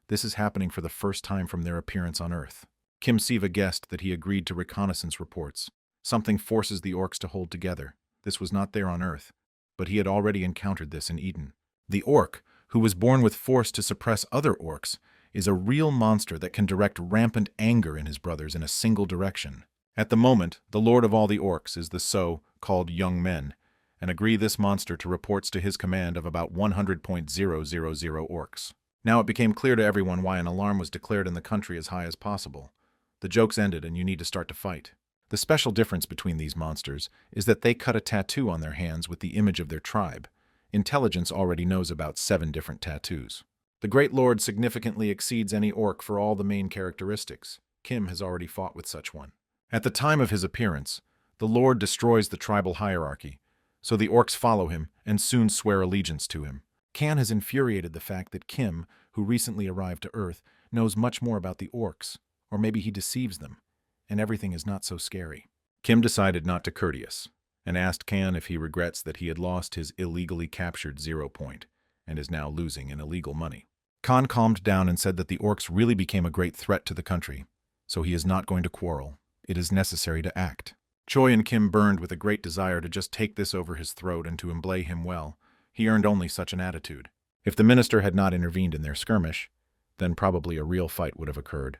This is happening for the first time from their appearance on Earth. Kim Siva guessed that he agreed to reconnaissance reports. Something forces the orcs to hold together. This was not there on Earth, but he had already encountered this in Eden. The orc, who was born with force to suppress other orcs, is a real monster that can direct rampant anger in his brothers in a single direction. At the moment, the lord of all the orcs is the so-called young men, and agree this monster to reports to his command of about 100,000 orcs. Now it became clear to everyone why an alarm was declared in the country as high as possible. The jokes ended and you need to start to fight. The special difference between these monsters is that they cut a tattoo on their hands with the image of their tribe. Intelligence already knows about 7 different tattoos. The Great Lord significantly exceeds any orc for all the main characteristics. Kim has already fought with such one. At the time of his appearance, the Lord destroys the tribal hierarchy, so the orcs follow him and soon swear allegiance to him. Kan has infuriated the fact that Kim, who recently arrived to Earth, knows much more about the orcs, or maybe he deceives them, and everything is not so scary. Kim decided not to courteous, and asked Kan if he regrets that he had lost his illegally captured 0 point, and is now losing in illegal money. Kan calmed down and said that the orcs really became a great threat to the country, so he is not going to quarrel. It is necessary to act. Choi and Kim burned with a great desire to just take this over his throat and to emblay him well. He earned only such an attitude. If the minister had not intervened in their skirmish, then probably a real fight would have occurred.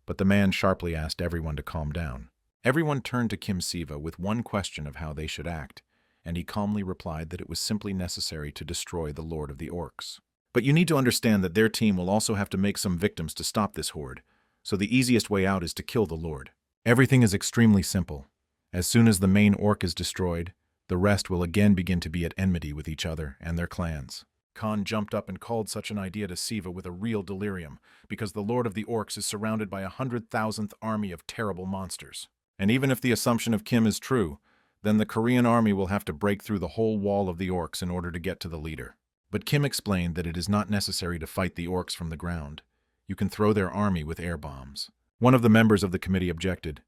But the man sharply asked everyone to calm down. Everyone turned to Kim Siva with one question of how they should act, and he calmly replied that it was simply necessary to destroy the Lord of the Orcs. But you need to understand that their team will also have to make some victims to stop this horde, so the easiest way out is to kill the Lord. Everything is extremely simple. As soon as the main orc is destroyed, the rest will again begin to be at enmity with each other and their clans. Khan jumped up and called such an idea to Siva with a real delirium, because the Lord of the Orcs is surrounded by 100,000th army of terrible monsters. And even if the assumption of Kim is true, then the Korean army will have to break through the whole wall of the orcs in order to get to the leader. But Kim explained that it is not necessary to fight the orcs from the ground. You can throw their army with air bombs. One of the members of the committee objected,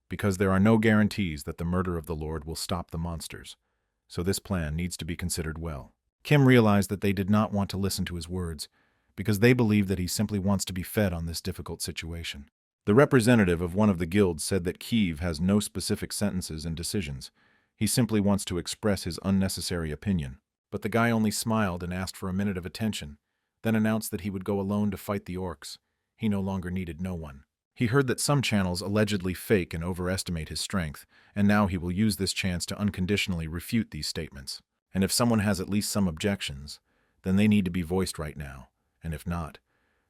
because there are no guarantees that the murder of the Lord will stop the monsters, so this plan needs to be considered well. Kim realized that they did not want to listen to his words, because they believe that he simply wants to be fed on this difficult situation. The representative of one of the guilds said that Kiev has no specific sentences and decisions. He simply wants to express his unnecessary opinion. But the guy only smiled and asked for a minute of attention, then announced that he would go alone to fight the orcs. He no longer needed no one. He heard that some channels allegedly fake and overestimate his strength, and now he will use this chance to unconditionally refute these statements. And if someone has at least some objections, then they need to be voiced right now, and if not,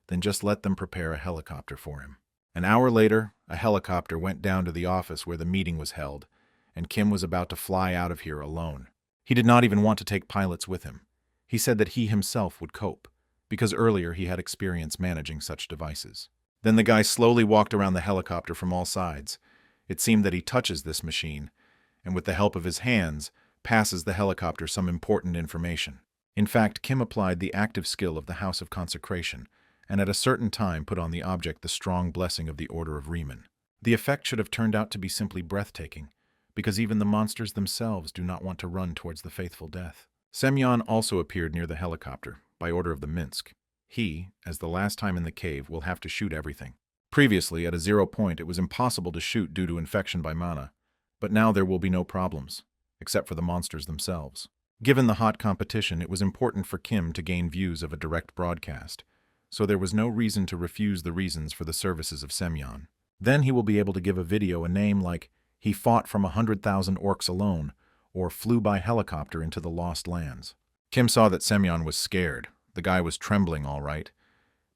then just let them prepare a helicopter for him. An hour later, a helicopter went down to the office where the meeting was held, and Kim was about to fly out of here alone. He did not even want to take pilots with him. He said that he himself would cope, because earlier he had experience managing such devices. Then the guy slowly walked around the helicopter from all sides. It seemed that he touches this machine, and with the help of his hands, passes the helicopter some important information. In fact, Kim applied the active skill of the House of Consecration, and at a certain time put on the object the strong blessing of the Order of Riemann. The effect should have turned out to be simply breathtaking, because even the monsters themselves do not want to run towards the faithful death. Semyon also appeared near the helicopter, by order of the Minsk. He, as the last time in the cave, will have to shoot everything. Previously, at a 0 point, it was impossible to shoot due to infection by mana, but now there will be no problems, except for the monsters themselves. Given the hot competition, it was important for Kim to gain views of a direct broadcast, so there was no reason to refuse the reasons for the services of Semyon. Then he will be able to give a video a name like, "He fought from 100,000 orcs alone," or "Flew by helicopter into the lost lands." Kim saw that Semyon was scared. The guy was trembling all right,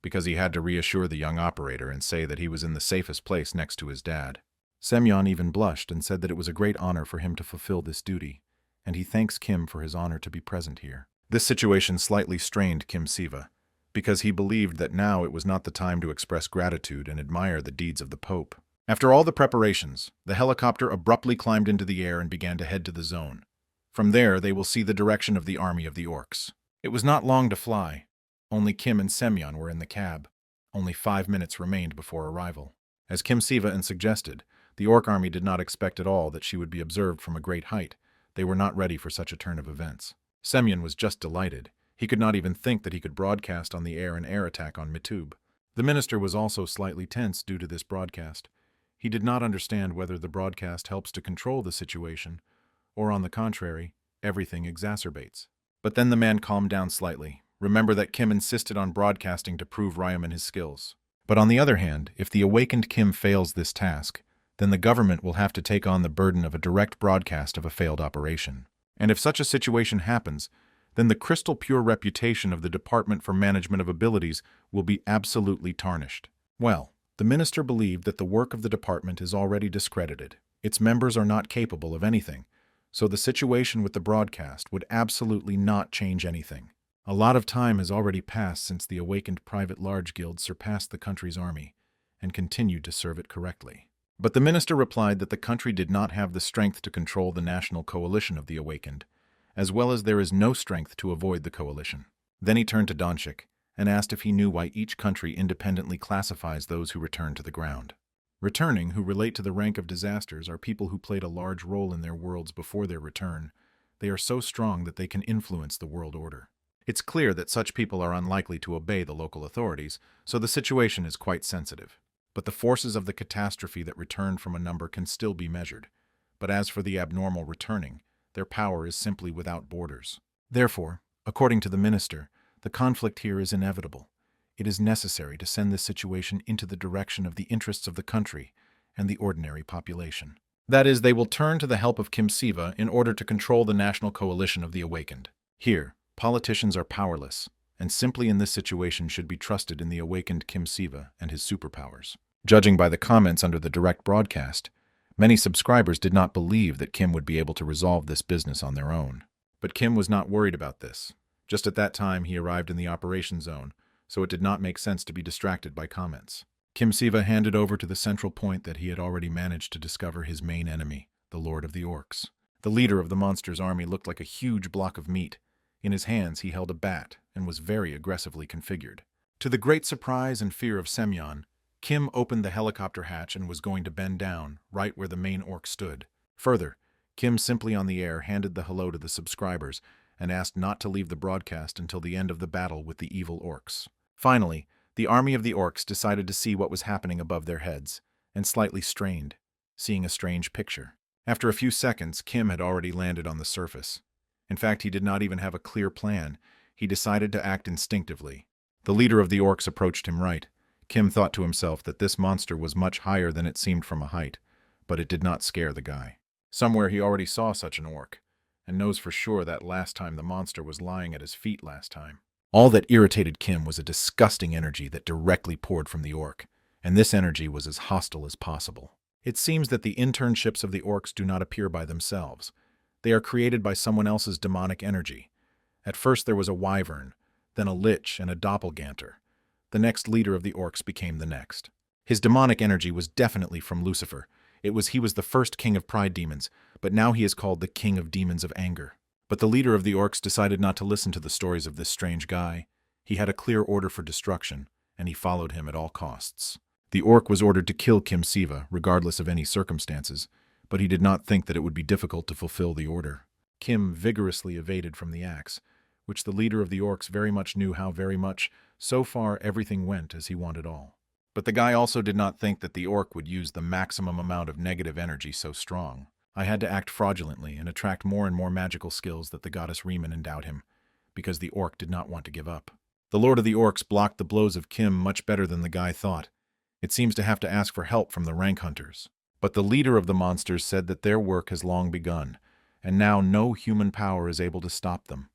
because he had to reassure the young operator and say that he was in the safest place next to his dad. Semyon even blushed and said that it was a great honor for him to fulfill this duty, and he thanks Kim for his honor to be present here. This situation slightly strained Kim Siva, because he believed that now it was not the time to express gratitude and admire the deeds of the Pope. After all the preparations, the helicopter abruptly climbed into the air and began to head to the zone. From there, they will see the direction of the army of the orcs. It was not long to fly. Only Kim and Semyon were in the cab. Only 5 minutes remained before arrival. As Kim Siva suggested, the orc army did not expect at all that she would be observed from a great height. They were not ready for such a turn of events. Semyon was just delighted. He could not even think that he could broadcast on the air an air attack on Mitub. The minister was also slightly tense due to this broadcast. He did not understand whether the broadcast helps to control the situation, or on the contrary, everything exacerbates. But then the man calmed down slightly. Remember that Kim insisted on broadcasting to prove Ryuman his skills. But on the other hand, if the awakened Kim fails this task, then the government will have to take on the burden of a direct broadcast of a failed operation. And if such a situation happens, then the crystal pure reputation of the Department for Management of Abilities will be absolutely tarnished. Well, the minister believed that the work of the department is already discredited. Its members are not capable of anything, so the situation with the broadcast would absolutely not change anything. A lot of time has already passed since the awakened private large guild surpassed the country's army and continued to serve it correctly. But the minister replied that the country did not have the strength to control the national coalition of the awakened, as well as there is no strength to avoid the coalition. Then he turned to Donchik and asked if he knew why each country independently classifies those who return to the ground. Returning, who relate to the rank of disasters, are people who played a large role in their worlds before their return. They are so strong that they can influence the world order. It's clear that such people are unlikely to obey the local authorities, so the situation is quite sensitive. But the forces of the catastrophe that returned from a number can still be measured. But as for the abnormal returning, their power is simply without borders. Therefore, according to the minister, the conflict here is inevitable. It is necessary to send this situation into the direction of the interests of the country and the ordinary population. That is, they will turn to the help of Kim Siva in order to control the national coalition of the awakened. Here, politicians are powerless, and simply in this situation should be trusted in the awakened Kim Siva and his superpowers. Judging by the comments under the direct broadcast, many subscribers did not believe that Kim would be able to resolve this business on their own. But Kim was not worried about this. Just at that time, he arrived in the operation zone, so it did not make sense to be distracted by comments. Kim Siva handed over to the central point that he had already managed to discover his main enemy, the Lord of the Orcs. The leader of the monster's army looked like a huge block of meat. In his hands he held a bat and was very aggressively configured. To the great surprise and fear of Semyon, Kim opened the helicopter hatch and was going to bend down, right where the main orc stood. Further, Kim simply on the air handed the hello to the subscribers and asked not to leave the broadcast until the end of the battle with the evil orcs. Finally, the army of the orcs decided to see what was happening above their heads, and slightly strained, seeing a strange picture. After a few seconds, Kim had already landed on the surface. In fact, he did not even have a clear plan. He decided to act instinctively. The leader of the orcs approached him right. Kim thought to himself that this monster was much higher than it seemed from a height, but it did not scare the guy. Somewhere he already saw such an orc, and knows for sure that last time the monster was lying at his feet last time. All that irritated Kim was a disgusting energy that directly poured from the orc, and this energy was as hostile as possible. It seems that the internships of the orcs do not appear by themselves. They are created by someone else's demonic energy. At first there was a wyvern, then a lich and a doppelganger. The next leader of the orcs became the next. His demonic energy was definitely from Lucifer. He was the first king of pride demons, but now he is called the king of demons of anger. But the leader of the orcs decided not to listen to the stories of this strange guy. He had a clear order for destruction, and he followed him at all costs. The orc was ordered to kill Kim Siva, regardless of any circumstances, but he did not think that it would be difficult to fulfill the order. Kim vigorously evaded from the axe, which the leader of the orcs very much knew how very much. So far, everything went as he wanted all. But the guy also did not think that the orc would use the maximum amount of negative energy so strong. I had to act fraudulently and attract more and more magical skills that the goddess Riemann endowed him, because the orc did not want to give up. The lord of the orcs blocked the blows of Kim much better than the guy thought. It seems to have to ask for help from the rank hunters. But the leader of the monsters said that their work has long begun, and now no human power is able to stop them.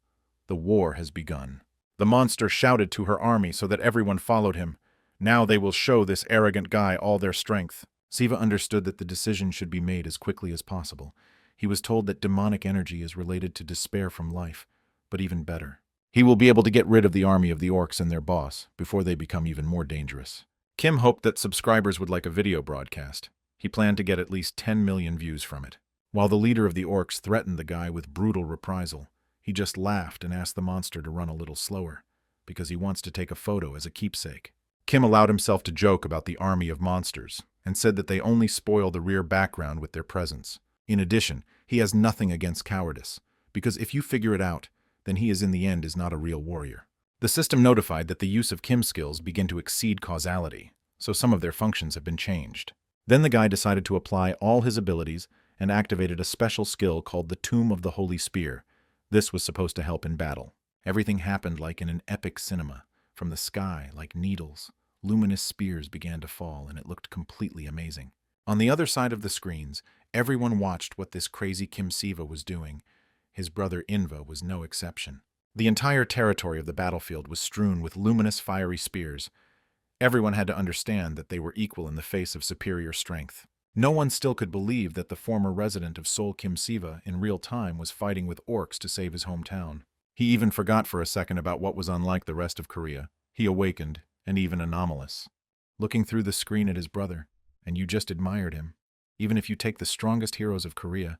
The war has begun. The monster shouted to her army so that everyone followed him. Now they will show this arrogant guy all their strength. Siva understood that the decision should be made as quickly as possible. He was told that demonic energy is related to despair from life, but even better. He will be able to get rid of the army of the orcs and their boss before they become even more dangerous. Kim hoped that subscribers would like a video broadcast. He planned to get at least 10 million views from it. While the leader of the orcs threatened the guy with brutal reprisal, he just laughed and asked the monster to run a little slower, because he wants to take a photo as a keepsake. Kim allowed himself to joke about the army of monsters, and said that they only spoil the rear background with their presence. In addition, he has nothing against cowardice, because if you figure it out, then he in the end is not a real warrior. The system notified that the use of Kim's skills began to exceed causality, so some of their functions have been changed. Then the guy decided to apply all his abilities and activated a special skill called the Tomb of the Holy Spear. This was supposed to help in battle. Everything happened like in an epic cinema. From the sky, like needles, luminous spears began to fall, and it looked completely amazing. On the other side of the screens, everyone watched what this crazy Kim Siva was doing. His brother Inva was no exception. The entire territory of the battlefield was strewn with luminous fiery spears. Everyone had to understand that they were equal in the face of superior strength. No one still could believe that the former resident of Seoul Kim Siva in real time was fighting with orcs to save his hometown. He even forgot for a second about what was unlike the rest of Korea. He awakened, and even anomalous. Looking through the screen at his brother, and you just admired him. Even if you take the strongest heroes of Korea,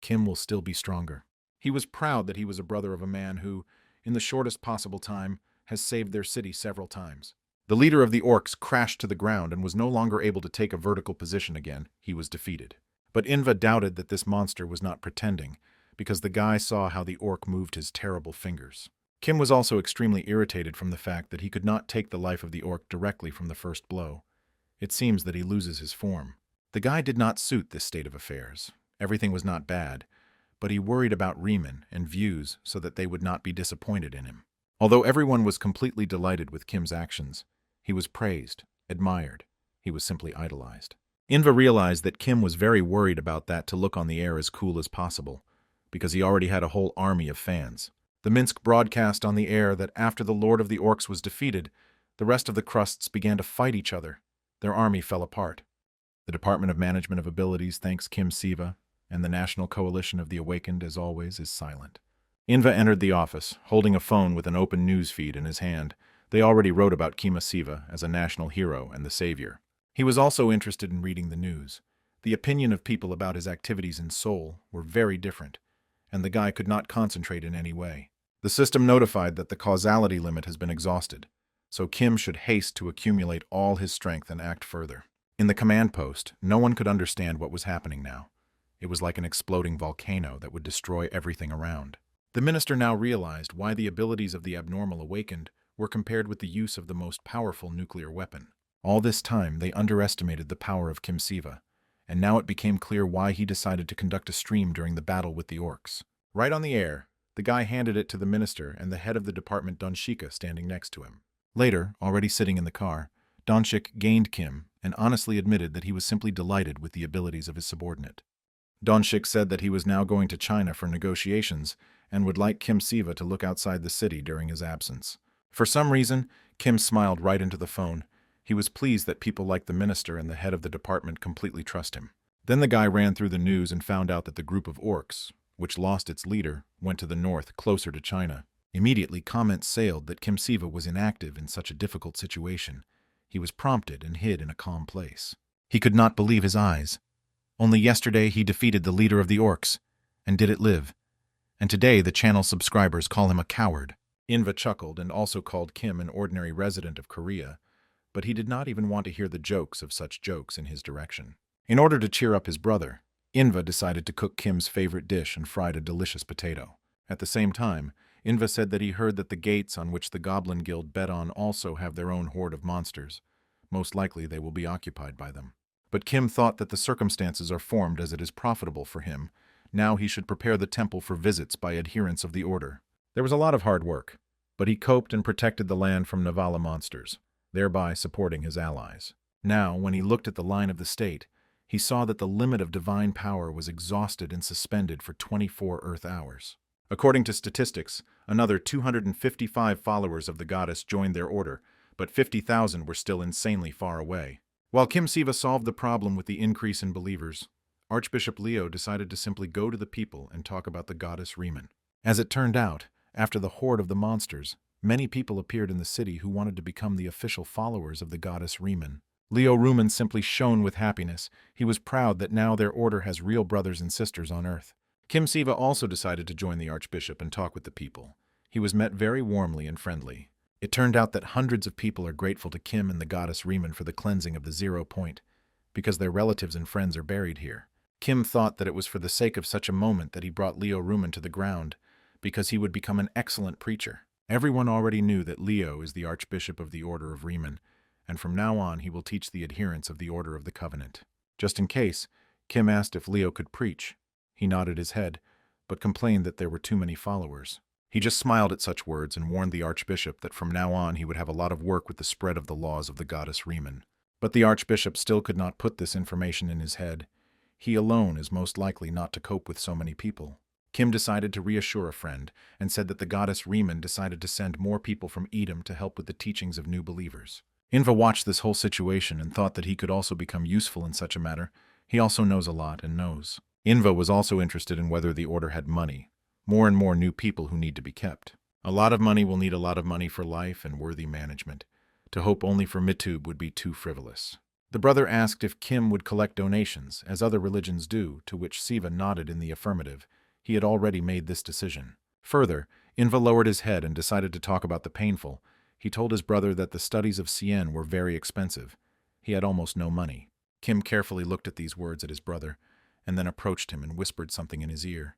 Kim will still be stronger. He was proud that he was a brother of a man who, in the shortest possible time, has saved their city several times. The leader of the orcs crashed to the ground and was no longer able to take a vertical position again. He was defeated. But Inva doubted that this monster was not pretending, because the guy saw how the orc moved his terrible fingers. Kim was also extremely irritated from the fact that he could not take the life of the orc directly from the first blow. It seems that he loses his form. The guy did not suit this state of affairs. Everything was not bad, but he worried about Riemann and views so that they would not be disappointed in him. Although everyone was completely delighted with Kim's actions, he was praised, admired. He was simply idolized. Inva realized that Kim was very worried about that to look on the air as cool as possible, because he already had a whole army of fans. The Minsk broadcast on the air that after the Lord of the Orcs was defeated, the rest of the crusts began to fight each other. Their army fell apart. The Department of Management of Abilities thanks Kim Siva, and the National Coalition of the Awakened, as always, is silent. Inva entered the office, holding a phone with an open news feed in his hand. They already wrote about Kima Siva as a national hero and the savior. He was also interested in reading the news. The opinion of people about his activities in Seoul were very different, and the guy could not concentrate in any way. The system notified that the causality limit has been exhausted, so Kim should haste to accumulate all his strength and act further. In the command post, no one could understand what was happening now. It was like an exploding volcano that would destroy everything around. The minister now realized why the abilities of the abnormal awakened were compared with the use of the most powerful nuclear weapon. All this time, they underestimated the power of Kim Siva, and now it became clear why he decided to conduct a stream during the battle with the orcs. Right on the air, the guy handed it to the minister and the head of the department, Donshika, standing next to him. Later, already sitting in the car, Donshik gained Kim and honestly admitted that he was simply delighted with the abilities of his subordinate. Donshik said that he was now going to China for negotiations and would like Kim Siva to look outside the city during his absence. For some reason, Kim smiled right into the phone. He was pleased that people like the minister and the head of the department completely trust him. Then the guy ran through the news and found out that the group of orcs, which lost its leader, went to the north, closer to China. Immediately, comments sailed that Kim Siva was inactive in such a difficult situation. He was prompted and hid in a calm place. He could not believe his eyes. Only yesterday he defeated the leader of the orcs, and did it live. And today the channel subscribers call him a coward. Inva chuckled and also called Kim an ordinary resident of Korea, but he did not even want to hear the jokes of such jokes in his direction. In order to cheer up his brother, Inva decided to cook Kim's favorite dish and fried a delicious potato. At the same time, Inva said that he heard that the gates on which the Goblin Guild bet on also have their own horde of monsters. Most likely they will be occupied by them. But Kim thought that the circumstances are formed as it is profitable for him. Now he should prepare the temple for visits by adherents of the order. There was a lot of hard work, but he coped and protected the land from Navala monsters, thereby supporting his allies. Now, when he looked at the line of the state, he saw that the limit of divine power was exhausted and suspended for 24 Earth hours. According to statistics, another 255 followers of the goddess joined their order, but 50,000 were still insanely far away. While Kim Siva solved the problem with the increase in believers, Archbishop Leo decided to simply go to the people and talk about the goddess Riemann. As it turned out, after the horde of the monsters, many people appeared in the city who wanted to become the official followers of the goddess Riemann. Leo Riemann simply shone with happiness. He was proud that now their order has real brothers and sisters on earth. Kim Siva also decided to join the archbishop and talk with the people. He was met very warmly and friendly. It turned out that hundreds of people are grateful to Kim and the goddess Riemann for the cleansing of the 0 point, because their relatives and friends are buried here. Kim thought that it was for the sake of such a moment that he brought Leo Riemann to the ground, because he would become an excellent preacher. Everyone already knew that Leo is the Archbishop of the Order of Reman, and from now on he will teach the adherents of the Order of the Covenant. Just in case, Kim asked if Leo could preach. He nodded his head, but complained that there were too many followers. He just smiled at such words and warned the Archbishop that from now on he would have a lot of work with the spread of the laws of the goddess Reman. But the Archbishop still could not put this information in his head. He alone is most likely not to cope with so many people. Kim decided to reassure a friend and said that the goddess Reman decided to send more people from Edom to help with the teachings of new believers. Inva watched this whole situation and thought that he could also become useful in such a matter. He also knows a lot and knows. Inva was also interested in whether the order had money. More and more new people who need to be kept. A lot of money will need a lot of money for life and worthy management. To hope only for Mitub would be too frivolous. The brother asked if Kim would collect donations, as other religions do, to which Siva nodded in the affirmative. He had already made this decision. Further, Inva lowered his head and decided to talk about the painful. He told his brother that the studies of Sien were very expensive. He had almost no money. Kim carefully looked at these words at his brother, and then approached him and whispered something in his ear.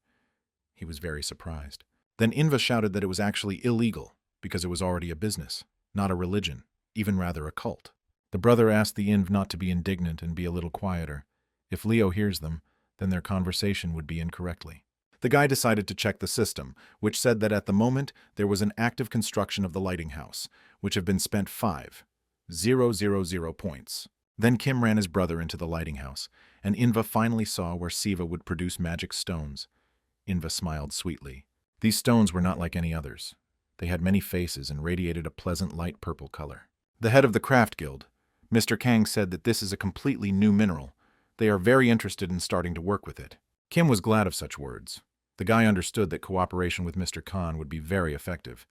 He was very surprised. Then Inva shouted that it was actually illegal, because it was already a business, not a religion, even rather a cult. The brother asked the Inv not to be indignant and be a little quieter. If Leo hears them, then their conversation would be incorrectly. The guy decided to check the system, which said that at the moment there was an active construction of the lighting house, which have been spent 5,000 points. Then Kim ran his brother into the lighting house, and Inva finally saw where Siva would produce magic stones. Inva smiled sweetly. These stones were not like any others. They had many faces and radiated a pleasant light purple color. The head of the craft guild, Mr. Kang, said that this is a completely new mineral. They are very interested in starting to work with it. Kim was glad of such words. The guy understood that cooperation with Mr. Khan would be very effective.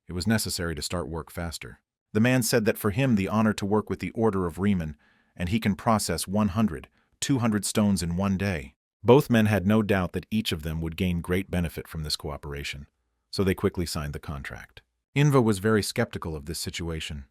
It was necessary to start work faster. The man said that for him the honor to work with the Order of Reman, and he can process 100, 200 stones in one day. Both men had no doubt that each of them would gain great benefit from this cooperation, so they quickly signed the contract. Inva was very skeptical of this situation.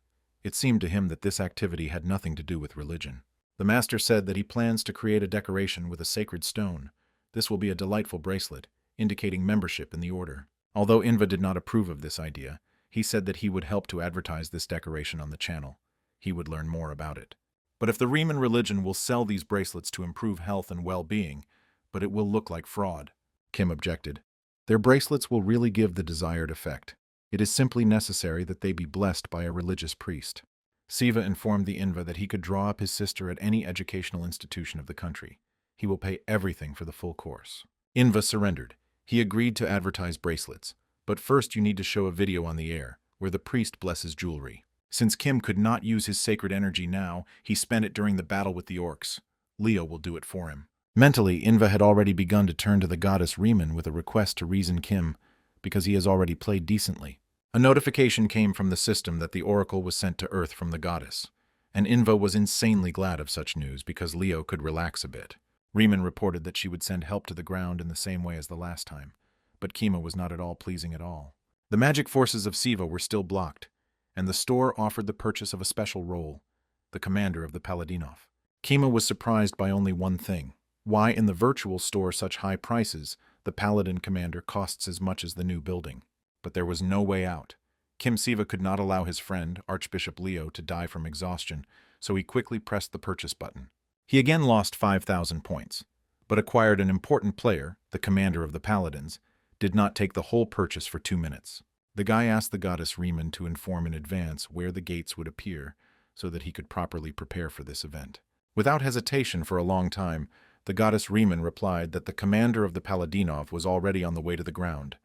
It seemed to him that this activity had nothing to do with religion. The master said that he plans to create a decoration with a sacred stone. This will be a delightful bracelet, indicating membership in the order. Although Inva did not approve of this idea, he said that he would help to advertise this decoration on the channel. He would learn more about it. But if the Reman religion will sell these bracelets to improve health and well-being, but it will look like fraud, Kim objected. Their bracelets will really give the desired effect. It is simply necessary that they be blessed by a religious priest. Siva informed the Inva that he could draw up his sister at any educational institution of the country. He will pay everything for the full course. Inva surrendered. He agreed to advertise bracelets, but first you need to show a video on the air, where the priest blesses jewelry. Since Kim could not use his sacred energy now, he spent it during the battle with the orcs. Leo will do it for him. Mentally, Inva had already begun to turn to the goddess Reman with a request to reason Kim, because he has already played decently. A notification came from the system that the oracle was sent to Earth from the goddess, and Inva was insanely glad of such news because Leo could relax a bit. Reman reported that she would send help to the ground in the same way as the last time, but Kima was not at all pleasing at all. The magic forces of Siva were still blocked, and the store offered the purchase of a special role, the commander of the Paladinov. Kima was surprised by only one thing. Why in the virtual store such high prices, the Paladin commander costs as much as the new building? But there was no way out. Kim Siva could not allow his friend, Archbishop Leo, to die from exhaustion, so he quickly pressed the purchase button. He again lost 5,000 points, but acquired an important player, the commander of the Paladins, did not take the whole purchase for 2 minutes. The guy asked the goddess Reman to inform in advance where the gates would appear so that he could properly prepare for this event. Without hesitation for a long time, the goddess Reman replied that the commander of the Paladinov was already on the way to the ground.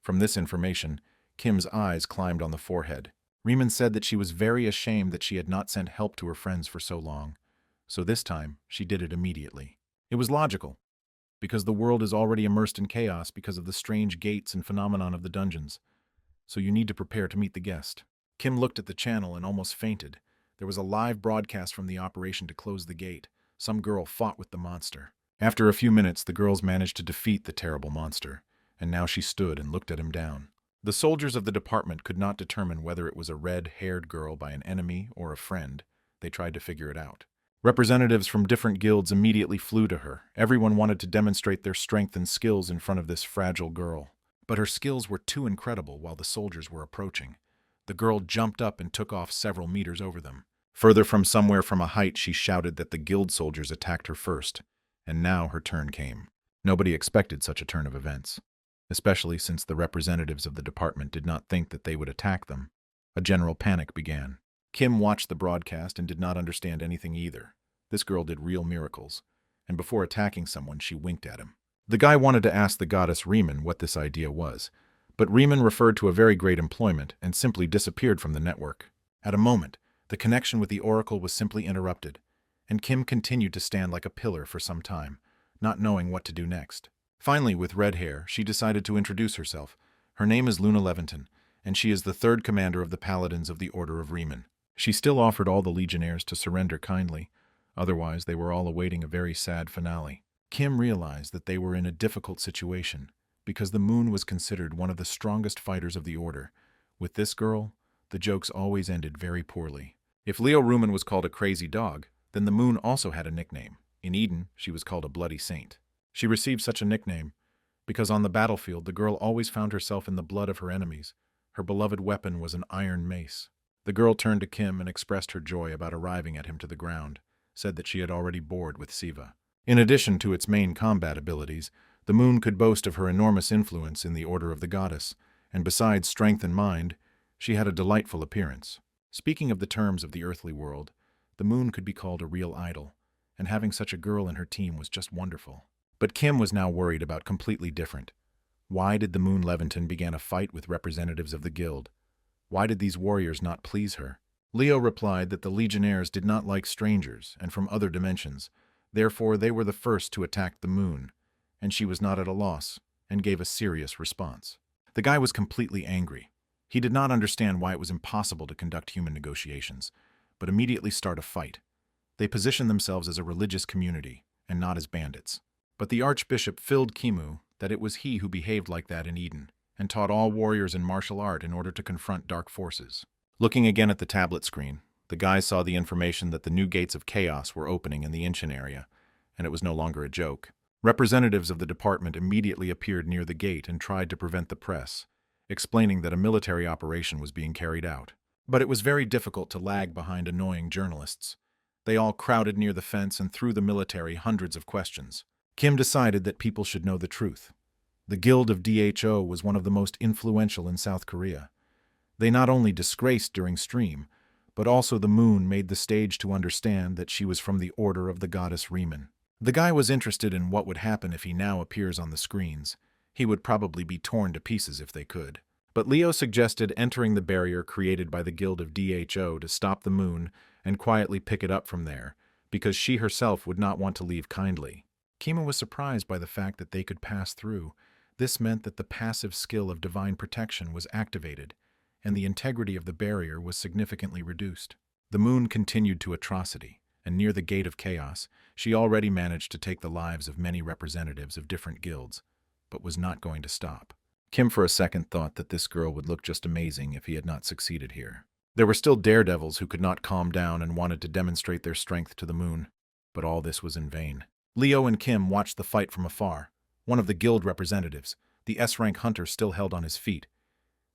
From this information, Kim's eyes climbed on the forehead. Reman said that she was very ashamed that she had not sent help to her friends for so long. So this time, she did it immediately. It was logical, because the world is already immersed in chaos because of the strange gates and phenomenon of the dungeons. So you need to prepare to meet the guest. Kim looked at the channel and almost fainted. There was a live broadcast from the operation to close the gate. Some girl fought with the monster. After a few minutes, the girls managed to defeat the terrible monster, and now she stood and looked at him down. The soldiers of the department could not determine whether it was a red-haired girl by an enemy or a friend. They tried to figure it out. Representatives from different guilds immediately flew to her. Everyone wanted to demonstrate their strength and skills in front of this fragile girl. but her skills were too incredible while the soldiers were approaching. The girl jumped up and took off several meters over them. Further from somewhere from a height, she shouted that the guild soldiers attacked her first, and now her turn came. Nobody expected such a turn of events, especially since the representatives of the department did not think that they would attack them. A general panic began. Kim watched the broadcast and did not understand anything either. This girl did real miracles, and before attacking someone, she winked at him. The guy wanted to ask the goddess Riemann what this idea was, but Riemann referred to a very great employment and simply disappeared from the network. At a moment, the connection with the oracle was simply interrupted, and Kim continued to stand like a pillar for some time, not knowing what to do next. Finally, with red hair, she decided to introduce herself. Her name is Luna Levinton, and she is the third commander of the Paladins of the Order of Riemann. She still offered all the legionnaires to surrender kindly, otherwise they were all awaiting a very sad finale. Kim realized that they were in a difficult situation, because the moon was considered one of the strongest fighters of the Order. With this girl, the jokes always ended very poorly. If Leo Ruman was called a crazy dog, then the moon also had a nickname. In Eden, she was called a bloody saint. She received such a nickname because on the battlefield the girl always found herself in the blood of her enemies. Her beloved weapon was an iron mace. The girl turned to Kim and expressed her joy about arriving at him to the ground, said that she had already bored with Siva. In addition to its main combat abilities, the moon could boast of her enormous influence in the order of the goddess, and besides strength and mind, she had a delightful appearance. Speaking of the terms of the earthly world, the moon could be called a real idol, and having such a girl in her team was just wonderful. But Kim was now worried about completely different. Why did the Moon Levinton begin a fight with representatives of the guild? Why did these warriors not please her? Leo replied that the legionnaires did not like strangers and from other dimensions, therefore they were the first to attack the moon, and she was not at a loss, and gave a serious response. The guy was completely angry. He did not understand why it was impossible to conduct human negotiations, but immediately start a fight. They positioned themselves as a religious community, and not as bandits. But the archbishop filled Kimu that it was he who behaved like that in Eden, and taught all warriors in martial art in order to confront dark forces. Looking again at the tablet screen, the guy saw the information that the new gates of chaos were opening in the Inchin area, and it was no longer a joke. Representatives of the department immediately appeared near the gate and tried to prevent the press, explaining that a military operation was being carried out. But it was very difficult to lag behind annoying journalists. They all crowded near the fence and threw the military hundreds of questions. Kim decided that people should know the truth. The Guild of Dho was one of the most influential in South Korea. They not only disgraced during stream, but also the moon made the stage to understand that she was from the order of the goddess Riemann. The guy was interested in what would happen if he now appears on the screens. He would probably be torn to pieces if they could. But Leo suggested entering the barrier created by the Guild of Dho to stop the moon and quietly pick it up from there, because she herself would not want to leave kindly. Kima was surprised by the fact that they could pass through. This meant that the passive skill of divine protection was activated, and the integrity of the barrier was significantly reduced. The moon continued to atrocity, and near the gate of chaos, she already managed to take the lives of many representatives of different guilds, but was not going to stop. Kim for a second thought that this girl would look just amazing if he had not succeeded here. There were still daredevils who could not calm down and wanted to demonstrate their strength to the moon, but all this was in vain. Leo and Kim watched the fight from afar. One of the guild representatives, the S-rank hunter, still held on his feet.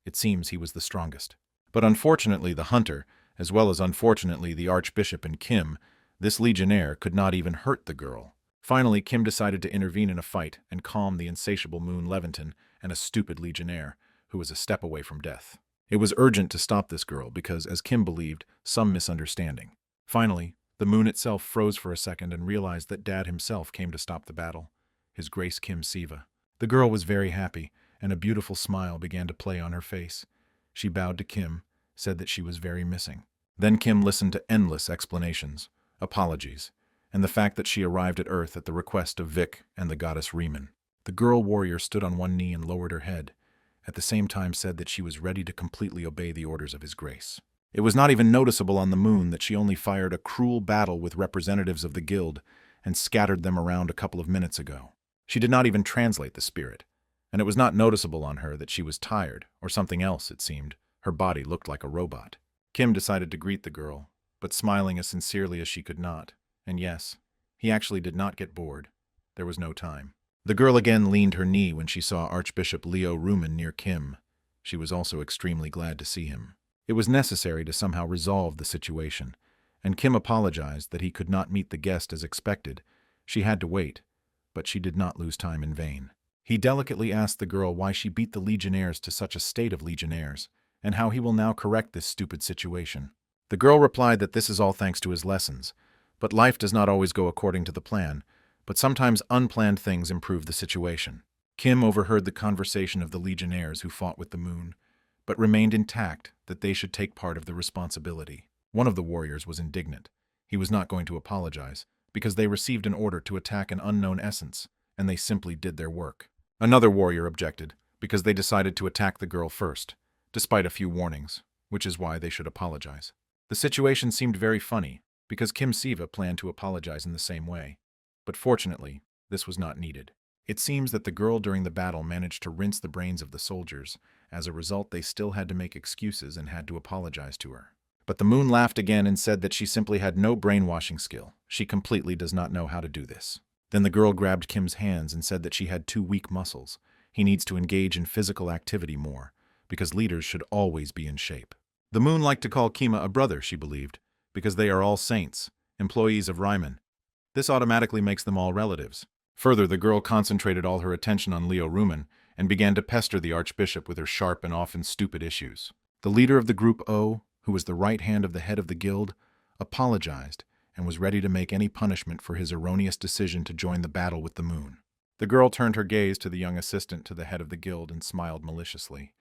It seems he was the strongest. But unfortunately the hunter, as well as unfortunately the archbishop and Kim, this legionnaire could not even hurt the girl. Finally, Kim decided to intervene in a fight and calm the insatiable Moon Levinton and a stupid legionnaire, who was a step away from death. It was urgent to stop this girl because, as Kim believed, some misunderstanding. Finally, the moon itself froze for a second and realized that Dad himself came to stop the battle. His Grace Kim Siva. The girl was very happy, and a beautiful smile began to play on her face. She bowed to Kim, said that she was very missing. Then Kim listened to endless explanations, apologies, and the fact that she arrived at Earth at the request of Vic and the goddess Riemann. The girl warrior stood on one knee and lowered her head, at the same time said that she was ready to completely obey the orders of his grace. It was not even noticeable on the moon that she only fired a cruel battle with representatives of the guild and scattered them around a couple of minutes ago. She did not even translate the spirit, and it was not noticeable on her that she was tired, or something else, it seemed. Her body looked like a robot. Kim decided to greet the girl, but smiling as sincerely as she could not. And yes, he actually did not get bored. There was no time. The girl again leaned her knee when she saw Archbishop Leo Rumen near Kim. She was also extremely glad to see him. It was necessary to somehow resolve the situation, and Kim apologized that he could not meet the guest as expected. She had to wait, but she did not lose time in vain. He delicately asked the girl why she beat the legionnaires to such a state of legionnaires, and how he will now correct this stupid situation. The girl replied that this is all thanks to his lessons, but life does not always go according to the plan, but sometimes unplanned things improve the situation. Kim overheard the conversation of the legionnaires who fought with the moon, but remained intact that they should take part of the responsibility. One of the warriors was indignant. He was not going to apologize, because they received an order to attack an unknown essence, and they simply did their work. Another warrior objected, because they decided to attack the girl first, despite a few warnings, which is why they should apologize. The situation seemed very funny, because Kim Siva planned to apologize in the same way. But fortunately, this was not needed. It seems that the girl during the battle managed to rinse the brains of the soldiers. As a result, they still had to make excuses and had to apologize to her. But the moon laughed again and said that she simply had no brainwashing skill. She completely does not know how to do this. Then the girl grabbed Kim's hands and said that she had too weak muscles. He needs to engage in physical activity more, because leaders should always be in shape. The moon liked to call Kima a brother, she believed, because they are all saints, employees of Ryman. This automatically makes them all relatives. Further, the girl concentrated all her attention on Leo Rumen and began to pester the archbishop with her sharp and often stupid issues. The leader of the group O, who was the right hand of the head of the guild, apologized and was ready to make any punishment for his erroneous decision to join the battle with the moon. The girl turned her gaze to the young assistant to the head of the guild and smiled maliciously.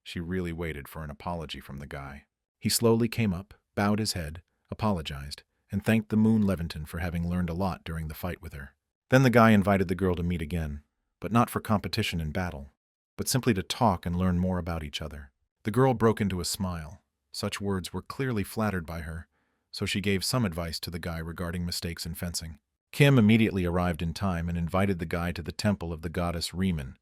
She really waited for an apology from the guy. He slowly came up, bowed his head, apologized, and thanked the moon Levinton for having learned a lot during the fight with her. Then the guy invited the girl to meet again, but not for competition in battle, but simply to talk and learn more about each other. The girl broke into a smile. Such words were clearly flattered by her, so she gave some advice to the guy regarding mistakes in fencing. Kim immediately arrived in time and invited the guy to the temple of the goddess Riemann.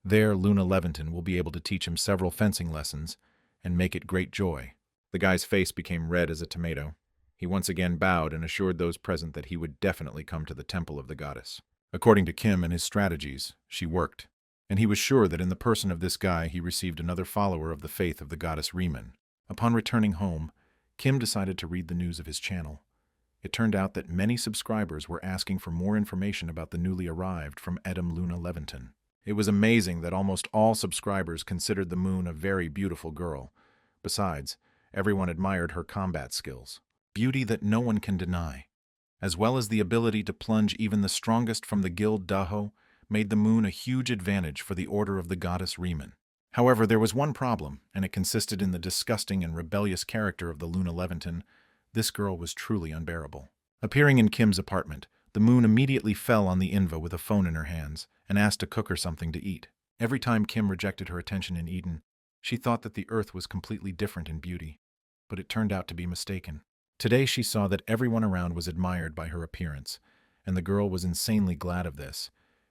There, Luna Levinton will be able to teach him several fencing lessons and make it great joy. The guy's face became red as a tomato. He once again bowed and assured those present that he would definitely come to the temple of the goddess. According to Kim and his strategies, she worked, and he was sure that in the person of this guy he received another follower of the faith of the goddess Riemann. Upon returning home, Kim decided to read the news of his channel. It turned out that many subscribers were asking for more information about the newly arrived from Edom Luna Levinton. It was amazing that almost all subscribers considered the moon a very beautiful girl. Besides, everyone admired her combat skills. Beauty that no one can deny, as well as the ability to plunge even the strongest from the guild Daho, made the moon a huge advantage for the order of the goddess Riemann. However, there was one problem, and it consisted in the disgusting and rebellious character of the Luna Levinton. This girl was truly unbearable. Appearing in Kim's apartment, the moon immediately fell on the Inva with a phone in her hands and asked to cook her something to eat. Every time Kim rejected her attention in Eden, she thought that the earth was completely different in beauty, but it turned out to be mistaken. Today she saw that everyone around was admired by her appearance, and the girl was insanely glad of this.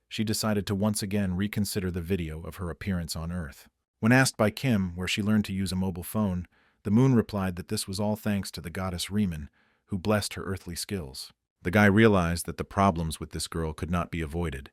She decided to once again reconsider the video of her appearance on Earth. When asked by Kim where she learned to use a mobile phone, the moon replied that this was all thanks to the goddess Riemann, who blessed her earthly skills. The guy realized that the problems with this girl could not be avoided,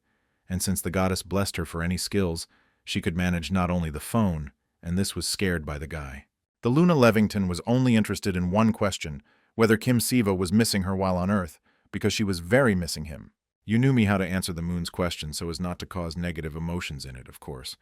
and since the goddess blessed her for any skills, she could manage not only the phone, and this was scared by the guy. The Luna Levinton was only interested in one question, whether Kim Siva was missing her while on Earth, because she was very missing him. You knew me how to answer the moon's question so as not to cause negative emotions in it, of course.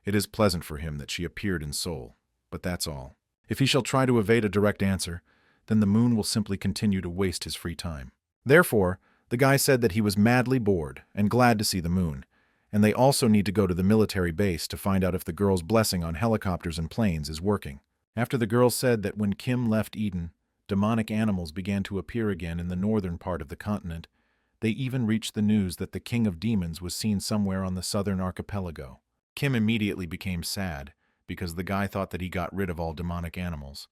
It is pleasant for him that she appeared in Seoul, but that's all. If he shall try to evade a direct answer, then the moon will simply continue to waste his free time. Therefore, the guy said that he was madly bored and glad to see the moon, and they also need to go to the military base to find out if the girl's blessing on helicopters and planes is working. After the girl said that when Kim left Eden, demonic animals began to appear again in the northern part of the continent, they even reached the news that the king of demons was seen somewhere on the southern archipelago. Kim immediately became sad, because the guy thought that he got rid of all demonic animals.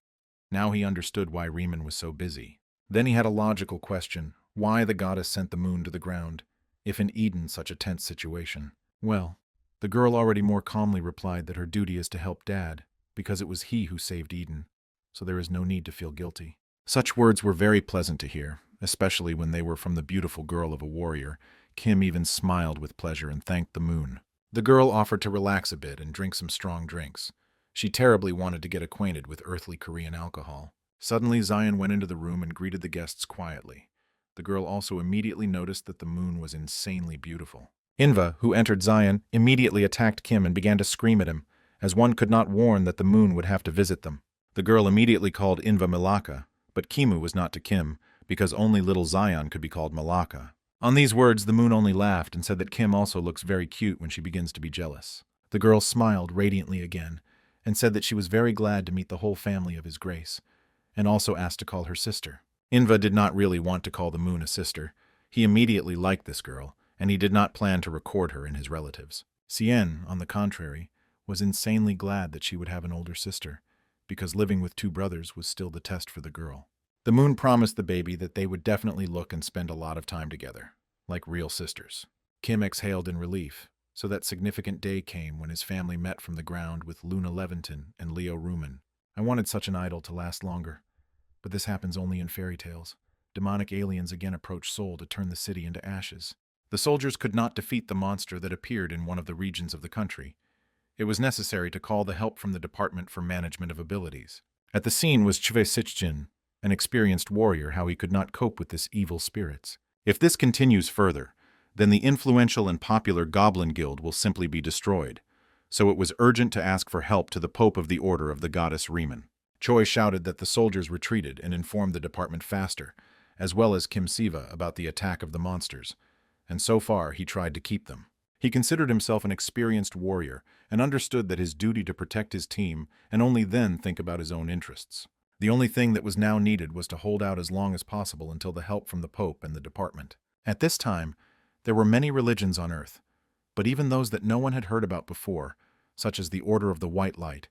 Now he understood why Riemann was so busy. Then he had a logical question, why the goddess sent the moon to the ground, if in Eden such a tense situation. Well, the girl already more calmly replied that her duty is to help Dad, because it was he who saved Eden, so there is no need to feel guilty. Such words were very pleasant to hear, especially when they were from the beautiful girl of a warrior. Kim even smiled with pleasure and thanked the moon. The girl offered to relax a bit and drink some strong drinks. She terribly wanted to get acquainted with earthly Korean alcohol. Suddenly, Zion went into the room and greeted the guests quietly. The girl also immediately noticed that the moon was insanely beautiful. Inva, who entered Zion, immediately attacked Kim and began to scream at him, as one could not warn that the moon would have to visit them. The girl immediately called Inva Malaka, but Kimu was not to Kim, because only little Zion could be called Malaka. On these words, the moon only laughed and said that Kim also looks very cute when she begins to be jealous. The girl smiled radiantly again, and said that she was very glad to meet the whole family of His Grace, and also asked to call her sister. Inva did not really want to call the moon a sister. He immediately liked this girl, and he did not plan to record her in his relatives. Cien, on the contrary, was insanely glad that she would have an older sister, because living with two brothers was still the test for the girl. The moon promised the baby that they would definitely look and spend a lot of time together, like real sisters. Kim exhaled in relief, so that significant day came when his family met from the ground with Luna Leventon and Leo Ruman. I wanted such an idol to last longer, but this happens only in fairy tales. Demonic aliens again approach Seoul to turn the city into ashes. The soldiers could not defeat the monster that appeared in one of the regions of the country. It was necessary to call the help from the Department for Management of Abilities. At the scene was Chve Sichjin, an experienced warrior, how he could not cope with this evil spirits. If this continues further, then the influential and popular Goblin Guild will simply be destroyed, so it was urgent to ask for help to the Pope of the Order of the Goddess Riemann. Choi shouted that the soldiers retreated and informed the department faster, as well as Kim Siva about the attack of the monsters, and so far he tried to keep them. He considered himself an experienced warrior and understood that his duty to protect his team and only then think about his own interests. The only thing that was now needed was to hold out as long as possible until the help from the Pope and the department. At this time, there were many religions on Earth, but even those that no one had heard about before, such as the Order of the White Light,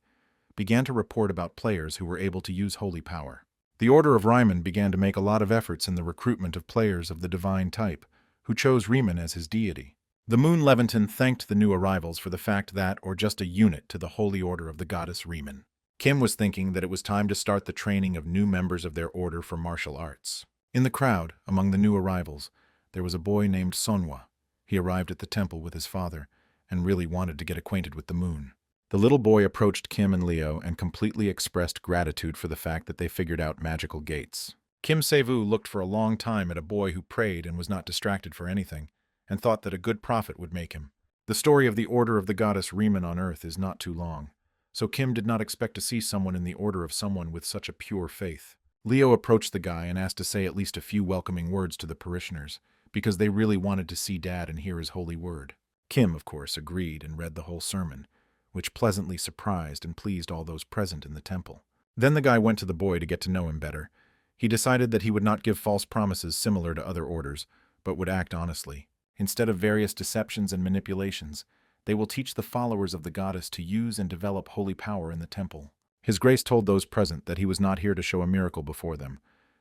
began to report about players who were able to use holy power. The Order of Riemann began to make a lot of efforts in the recruitment of players of the divine type, who chose Riemann as his deity. The Moon Leventon thanked the new arrivals for the fact that, or just a unit to the holy order of the goddess Riemann. Kim was thinking that it was time to start the training of new members of their order for martial arts. In the crowd, among the new arrivals, there was a boy named Sonhwa. He arrived at the temple with his father and really wanted to get acquainted with the moon. The little boy approached Kim and Leo and completely expressed gratitude for the fact that they figured out magical gates. Kim Se-vu looked for a long time at a boy who prayed and was not distracted for anything, and thought that a good prophet would make him. The story of the order of the goddess Riemann on Earth is not too long, so Kim did not expect to see someone in the order of someone with such a pure faith. Leo approached the guy and asked to say at least a few welcoming words to the parishioners, because they really wanted to see Dad and hear his holy word. Kim, of course, agreed and read the whole sermon, which pleasantly surprised and pleased all those present in the temple. Then the guy went to the boy to get to know him better. He decided that he would not give false promises similar to other orders, but would act honestly. Instead of various deceptions and manipulations, they will teach the followers of the goddess to use and develop holy power in the temple. His Grace told those present that he was not here to show a miracle before them,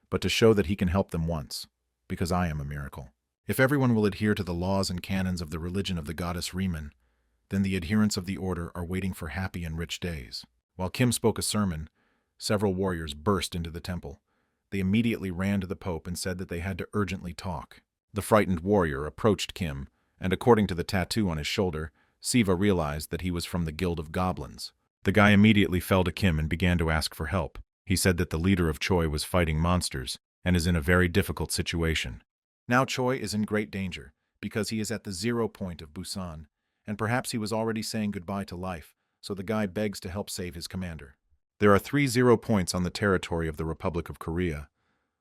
but to show that he can help them once, because I am a miracle. If everyone will adhere to the laws and canons of the religion of the goddess Riemann, then the adherents of the order are waiting for happy and rich days. While Kim spoke a sermon, several warriors burst into the temple. They immediately ran to the Pope and said that they had to urgently talk. The frightened warrior approached Kim, and according to the tattoo on his shoulder, Siva realized that he was from the Guild of Goblins. The guy immediately fell to Kim and began to ask for help. He said that the leader of Choi was fighting monsters and is in a very difficult situation. Now Choi is in great danger, because he is at the 0 point of Busan, and perhaps he was already saying goodbye to life, so the guy begs to help save his commander. There are 3 0 points on the territory of the Republic of Korea.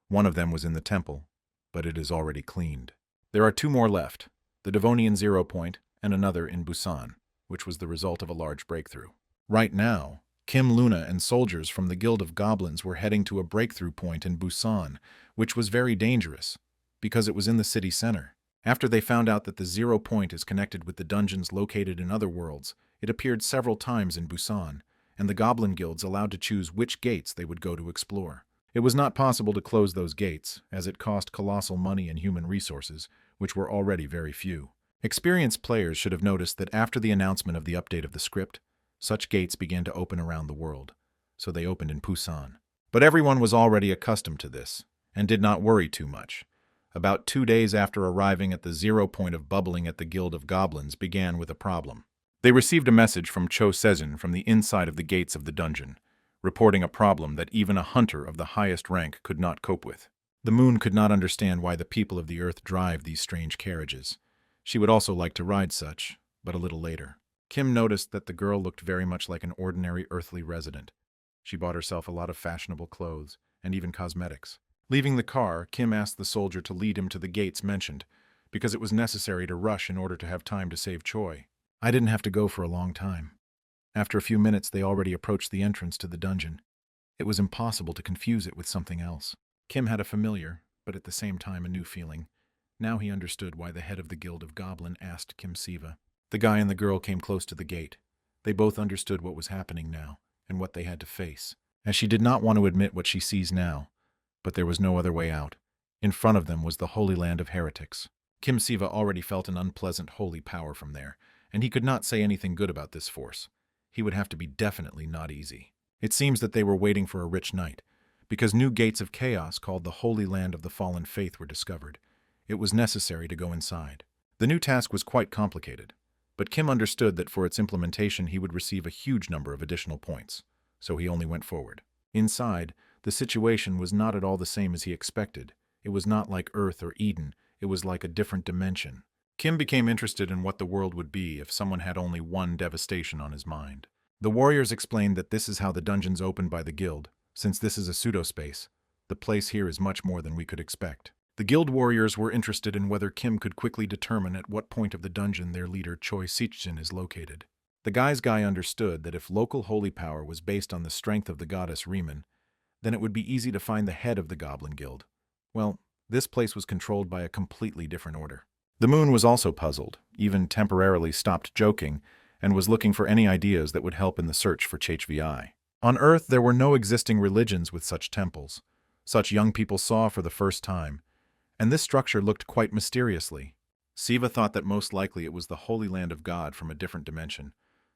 One of them was in the temple, but it is already cleaned. There are 2 more left, the Devonian 0 point and another in Busan, which was the result of a large breakthrough. Right now, Kim Luna and soldiers from the Guild of Goblins were heading to a breakthrough point in Busan, which was very dangerous, because it was in the city center. After they found out that the 0 point is connected with the dungeons located in other worlds, it appeared several times in Busan, and the Goblin Guilds allowed to choose which gates they would go to explore. It was not possible to close those gates, as it cost colossal money and human resources, which were already very few. Experienced players should have noticed that after the announcement of the update of the script, such gates began to open around the world, so they opened in Busan. But everyone was already accustomed to this, and did not worry too much. About 2 days after arriving at the 0 point of bubbling at the Guild of Goblins began with a problem. They received a message from Cho Sezin from the inside of the gates of the dungeon, reporting a problem that even a hunter of the highest rank could not cope with. The moon could not understand why the people of the earth drive these strange carriages. She would also like to ride such, but a little later. Kim noticed that the girl looked very much like an ordinary earthly resident. She bought herself a lot of fashionable clothes, and even cosmetics. Leaving the car, Kim asked the soldier to lead him to the gates mentioned, because it was necessary to rush in order to have time to save Choi. I didn't have to go for a long time. After a few minutes, they already approached the entrance to the dungeon. It was impossible to confuse it with something else. Kim had a familiar, but at the same time a new feeling. Now he understood why the head of the Guild of Goblin asked Kim Siva. The guy and the girl came close to the gate. They both understood what was happening now, and what they had to face. As she did not want to admit what she sees now, but there was no other way out. In front of them was the Holy Land of Heretics. Kim Siva already felt an unpleasant holy power from there, and he could not say anything good about this force. He would have to be definitely not easy. It seems that they were waiting for a rich night, because new gates of chaos called the Holy Land of the Fallen Faith were discovered. It was necessary to go inside. The new task was quite complicated, but Kim understood that for its implementation he would receive a huge number of additional points, so he only went forward. Inside, the situation was not at all the same as he expected. It was not like Earth or Eden, it was like a different dimension. Kim became interested in what the world would be if someone had only one devastation on his mind. The warriors explained that this is how the dungeons opened by the guild. Since this is a pseudo-space, the place here is much more than we could expect. The guild warriors were interested in whether Kim could quickly determine at what point of the dungeon their leader Choi Sichjin is located. The guy's guy understood that if local holy power was based on the strength of the goddess Riemann, then it would be easy to find the head of the Goblin Guild. Well, this place was controlled by a completely different order. The moon was also puzzled, even temporarily stopped joking, and was looking for any ideas that would help in the search for HVI. On Earth, there were no existing religions with such temples. Such young people saw for the first time, and this structure looked quite mysteriously. Siva thought that most likely it was the Holy Land of God from a different dimension,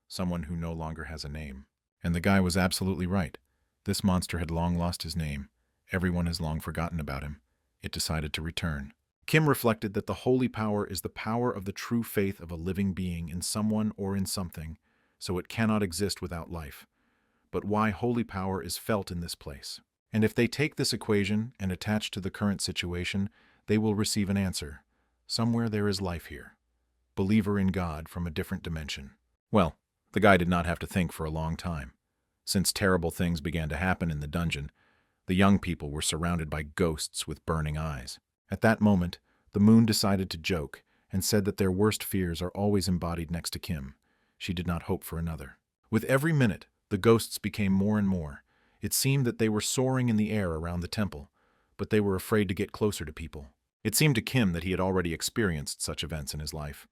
someone who no longer has a name. And the guy was absolutely right. This monster had long lost his name. Everyone has long forgotten about him. It decided to return. Kim reflected that the holy power is the power of the true faith of a living being in someone or in something, so it cannot exist without life. But why holy power is felt in this place. And if they take this equation and attach to the current situation, they will receive an answer. Somewhere there is life here. Believer in God from a different dimension. Well, the guy did not have to think for a long time. Since terrible things began to happen in the dungeon, the young people were surrounded by ghosts with burning eyes. At that moment, the moon decided to joke and said that their worst fears are always embodied next to Kim. She did not hope for another. With every minute, the ghosts became more and more. It seemed that they were soaring in the air around the temple, but they were afraid to get closer to people. It seemed to Kim that he had already experienced such events in his life.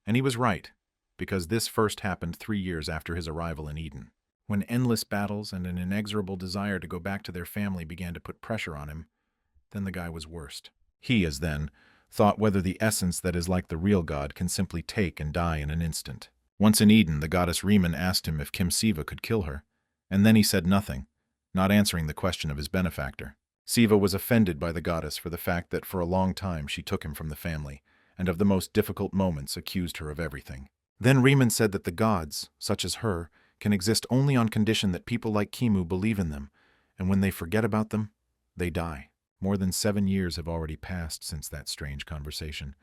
And he was right, because this first happened 3 years after his arrival in Eden. When endless battles and an inexorable desire to go back to their family began to put pressure on him, then the guy was worst. He, as then, thought whether the essence that is like the real God can simply take and die in an instant. Once in Eden, the goddess Riemann asked him if Kim Siva could kill her, and then he said nothing, not answering the question of his benefactor. Siva was offended by the goddess for the fact that for a long time she took him from the family, and of the most difficult moments accused her of everything. Then Riemann said that the gods, such as her, can exist only on condition that people like Kimu believe in them, and when they forget about them, they die. More than 7 years have already passed since that strange conversation,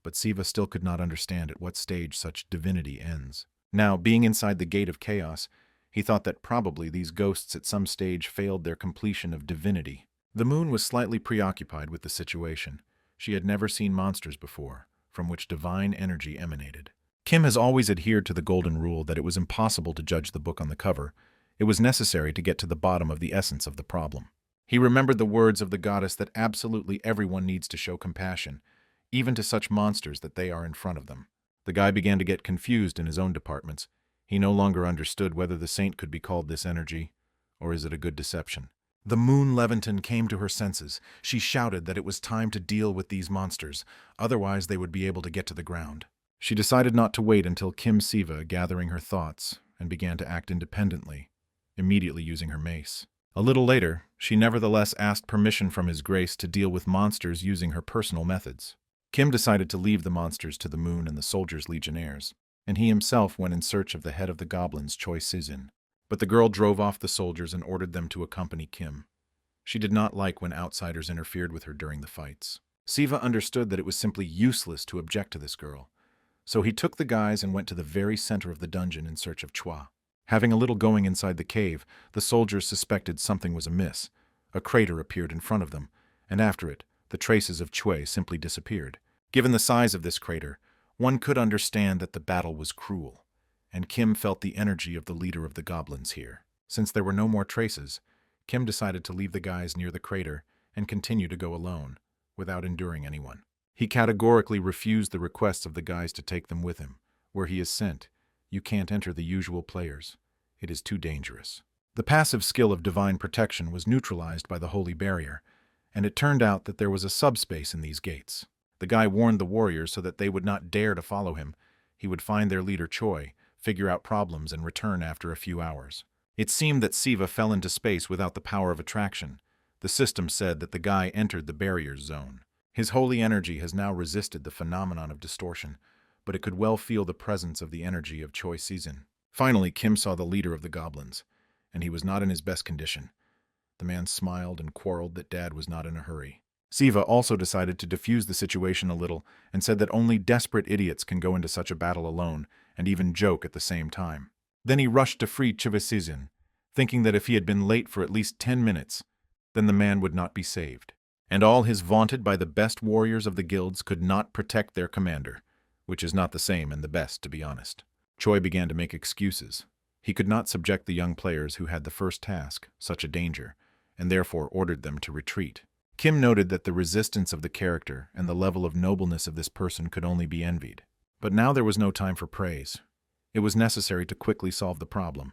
but Siva still could not understand at what stage such divinity ends. Now, being inside the gate of chaos, he thought that probably these ghosts at some stage failed their completion of divinity. The moon was slightly preoccupied with the situation. She had never seen monsters before, from which divine energy emanated. Kim has always adhered to the golden rule that it was impossible to judge the book on the cover. It was necessary to get to the bottom of the essence of the problem. He remembered the words of the goddess that absolutely everyone needs to show compassion, even to such monsters that they are in front of them. The guy began to get confused in his own departments. He no longer understood whether the saint could be called this energy, or is it a good deception. The moon Levanton came to her senses. She shouted that it was time to deal with these monsters, otherwise they would be able to get to the ground. She decided not to wait until Kim Siva, gathering her thoughts, and began to act independently, immediately using her mace. A little later, she nevertheless asked permission from His Grace to deal with monsters using her personal methods. Kim decided to leave the monsters to the moon and the soldiers' legionnaires, and he himself went in search of the head of the goblins, Choi Sizin. But the girl drove off the soldiers and ordered them to accompany Kim. She did not like when outsiders interfered with her during the fights. Siva understood that it was simply useless to object to this girl, so he took the guys and went to the very center of the dungeon in search of Chua. Having a little going inside the cave, the soldiers suspected something was amiss. A crater appeared in front of them, and after it, the traces of Chue simply disappeared. Given the size of this crater, one could understand that the battle was cruel, and Kim felt the energy of the leader of the goblins here. Since there were no more traces, Kim decided to leave the guys near the crater and continue to go alone, without enduring anyone. He categorically refused the requests of the guys to take them with him. Where he is sent, you can't enter the usual players. It is too dangerous. The passive skill of divine protection was neutralized by the holy barrier, and it turned out that there was a subspace in these gates. The guy warned the warriors so that they would not dare to follow him. He would find their leader Choi, figure out problems, and return after a few hours. It seemed that Siva fell into space without the power of attraction. The system said that the guy entered the barrier's zone. His holy energy has now resisted the phenomenon of distortion, but it could well feel the presence of the energy of Choi Sizin. Finally, Kim saw the leader of the goblins, and he was not in his best condition. The man smiled and quarreled that Dad was not in a hurry. Siva also decided to defuse the situation a little and said that only desperate idiots can go into such a battle alone and even joke at the same time. Then he rushed to free Choi Sizin, thinking that if he had been late for at least 10 minutes, then the man would not be saved. And all his vaunted by the best warriors of the guilds could not protect their commander, which is not the same and the best, to be honest. Choi began to make excuses. He could not subject the young players who had the first task, such a danger, and therefore ordered them to retreat. Kim noted that the resistance of the character and the level of nobleness of this person could only be envied. But now there was no time for praise. It was necessary to quickly solve the problem.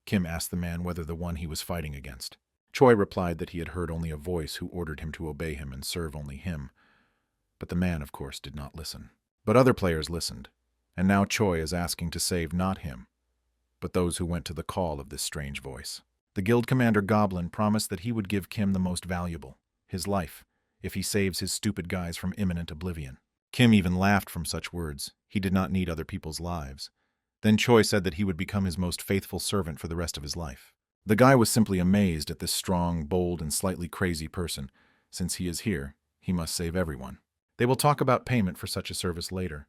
Kim asked the man whether the one he was fighting against. Choi replied that he had heard only a voice who ordered him to obey him and serve only him. But the man, of course, did not listen. But other players listened, and now Choi is asking to save not him, but those who went to the call of this strange voice. The guild commander Goblin promised that he would give Kim the most valuable, his life, if he saves his stupid guys from imminent oblivion. Kim even laughed from such words. He did not need other people's lives. Then Choi said that he would become his most faithful servant for the rest of his life. The guy was simply amazed at this strong, bold, and slightly crazy person. Since he is here, he must save everyone. They will talk about payment for such a service later,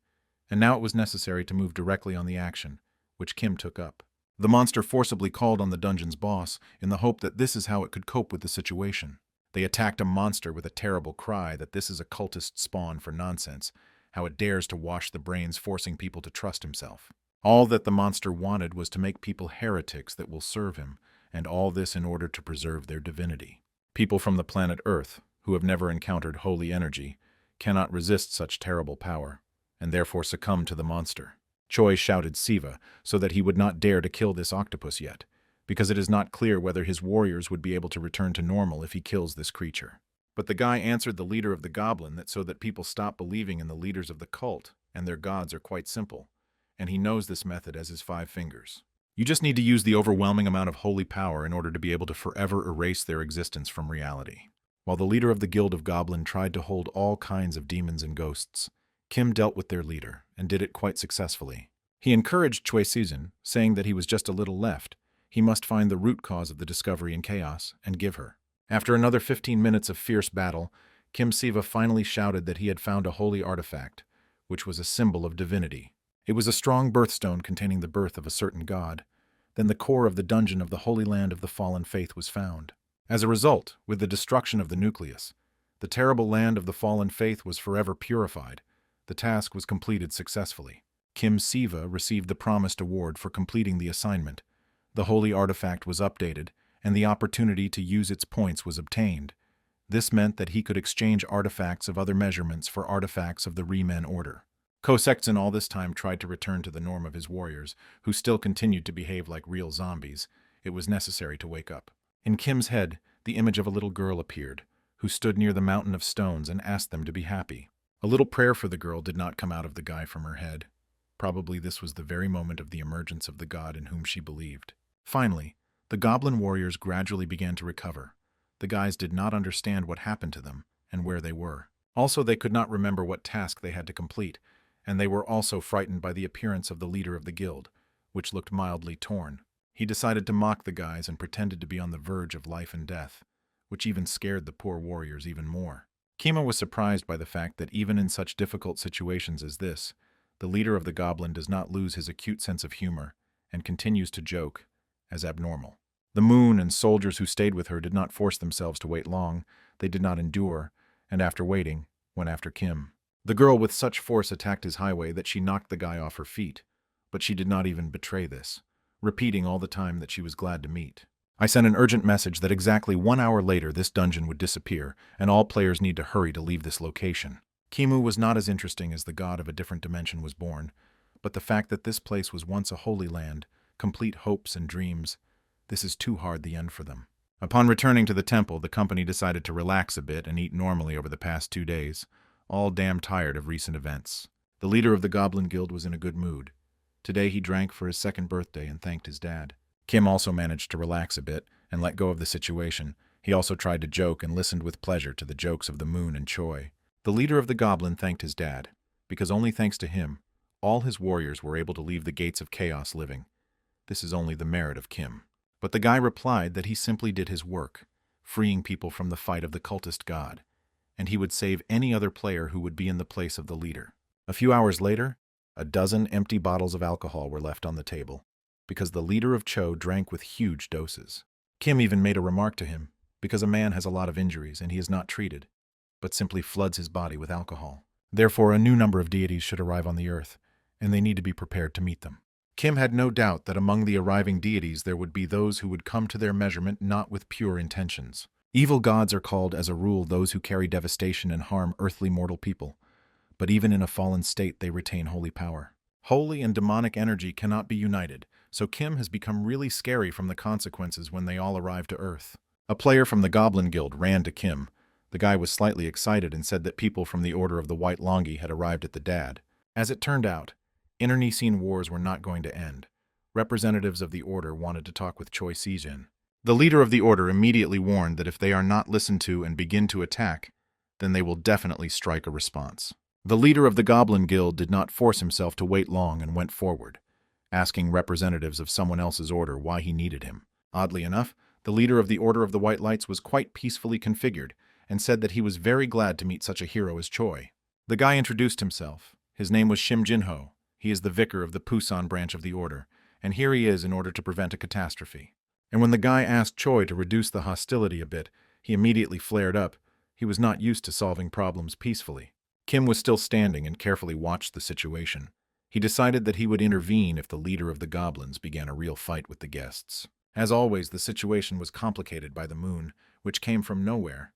and now it was necessary to move directly on the action, which Kim took up. The monster forcibly called on the dungeon's boss in the hope that this is how it could cope with the situation. They attacked a monster with a terrible cry that this is a cultist spawn for nonsense, how it dares to wash the brains, forcing people to trust himself. All that the monster wanted was to make people heretics that will serve him, and all this in order to preserve their divinity. People from the planet Earth, who have never encountered holy energy, cannot resist such terrible power, and therefore succumb to the monster. Choi shouted Siva so that he would not dare to kill this octopus yet, because it is not clear whether his warriors would be able to return to normal if he kills this creature. But the guy answered the leader of the goblin that so that people stop believing in the leaders of the cult, and their gods are quite simple, and he knows this method as his 5 fingers. You just need to use the overwhelming amount of holy power in order to be able to forever erase their existence from reality. While the leader of the Guild of Goblin tried to hold all kinds of demons and ghosts, Kim dealt with their leader, and did it quite successfully. He encouraged Choi Sizin, saying that he was just a little left. He must find the root cause of the discovery and chaos, and give her. After another 15 minutes of fierce battle, Kim Siva finally shouted that he had found a holy artifact, which was a symbol of divinity. It was a strong birthstone containing the birth of a certain god. Then the core of the dungeon of the Holy Land of the Fallen Faith was found. As a result, with the destruction of the nucleus, the terrible land of the Fallen Faith was forever purified. The task was completed successfully. Kim Siva received the promised award for completing the assignment. The holy artifact was updated, and the opportunity to use its points was obtained. This meant that he could exchange artifacts of other measurements for artifacts of the Remen order. Kosekzin all this time tried to return to the norm of his warriors, who still continued to behave like real zombies. It was necessary to wake up. In Kim's head, the image of a little girl appeared, who stood near the mountain of stones and asked them to be happy. A little prayer for the girl did not come out of the guy from her head. Probably this was the very moment of the emergence of the god in whom she believed. Finally, The goblin warriors gradually began to recover. The guys did not understand what happened to them and where they were. Also, they could not remember what task they had to complete, and they were also frightened by the appearance of the leader of the guild, which looked mildly torn. He decided to mock the guys and pretended to be on the verge of life and death, which even scared the poor warriors even more. Kima was surprised by the fact that even in such difficult situations as this, the leader of the goblin does not lose his acute sense of humor and continues to joke as abnormal. The moon and soldiers who stayed with her did not force themselves to wait long. They did not endure, and after waiting, went after Kim. The girl with such force attacked his highway that she knocked the guy off her feet, but she did not even betray this, repeating all the time that she was glad to meet. I sent an urgent message that exactly 1 hour later this dungeon would disappear, and all players need to hurry to leave this location. Kimu was not as interesting as the god of a different dimension was born, but the fact that this place was once a holy land, complete hopes and dreams, this is too hard the end for them. Upon returning to the temple, the company decided to relax a bit and eat normally over the past 2 days, all damn tired of recent events. The leader of the Goblin Guild was in a good mood. Today he drank for his 2nd birthday and thanked his dad. Kim also managed to relax a bit and let go of the situation. He also tried to joke and listened with pleasure to the jokes of the moon and Choi. The leader of the Goblin thanked his dad, because only thanks to him, all his warriors were able to leave the gates of chaos living. This is only the merit of Kim. But the guy replied that he simply did his work, freeing people from the fight of the cultist god, and he would save any other player who would be in the place of the leader. A few hours later, a dozen empty bottles of alcohol were left on the table, because the leader of Cho drank with huge doses. Kim even made a remark to him, because a man has a lot of injuries and he is not treated, but simply floods his body with alcohol. Therefore, a new number of deities should arrive on the earth, and they need to be prepared to meet them. Kim had no doubt that among the arriving deities there would be those who would come to their measurement not with pure intentions. Evil gods are called, as a rule, those who carry devastation and harm earthly mortal people, but even in a fallen state they retain holy power. Holy and demonic energy cannot be united, so Kim has become really scary from the consequences when they all arrive to Earth. A player from the Goblin Guild ran to Kim. The guy was slightly excited and said that people from the Order of the White Longi had arrived at the dad. As it turned out, internecine wars were not going to end. Representatives of the Order wanted to talk with Choi Sijin. The leader of the Order immediately warned that if they are not listened to and begin to attack, then they will definitely strike a response. The leader of the Goblin Guild did not force himself to wait long and went forward, asking representatives of someone else's order why he needed him. Oddly enough, the leader of the Order of the White Lights was quite peacefully configured and said that he was very glad to meet such a hero as Choi. The guy introduced himself. His name was Shim Jinho. He is the vicar of the Pusan branch of the Order, and here he is in order to prevent a catastrophe. And when the guy asked Choi to reduce the hostility a bit, he immediately flared up. He was not used to solving problems peacefully. Kim was still standing and carefully watched the situation. He decided that he would intervene if the leader of the goblins began a real fight with the guests. As always, the situation was complicated by the moon, which came from nowhere.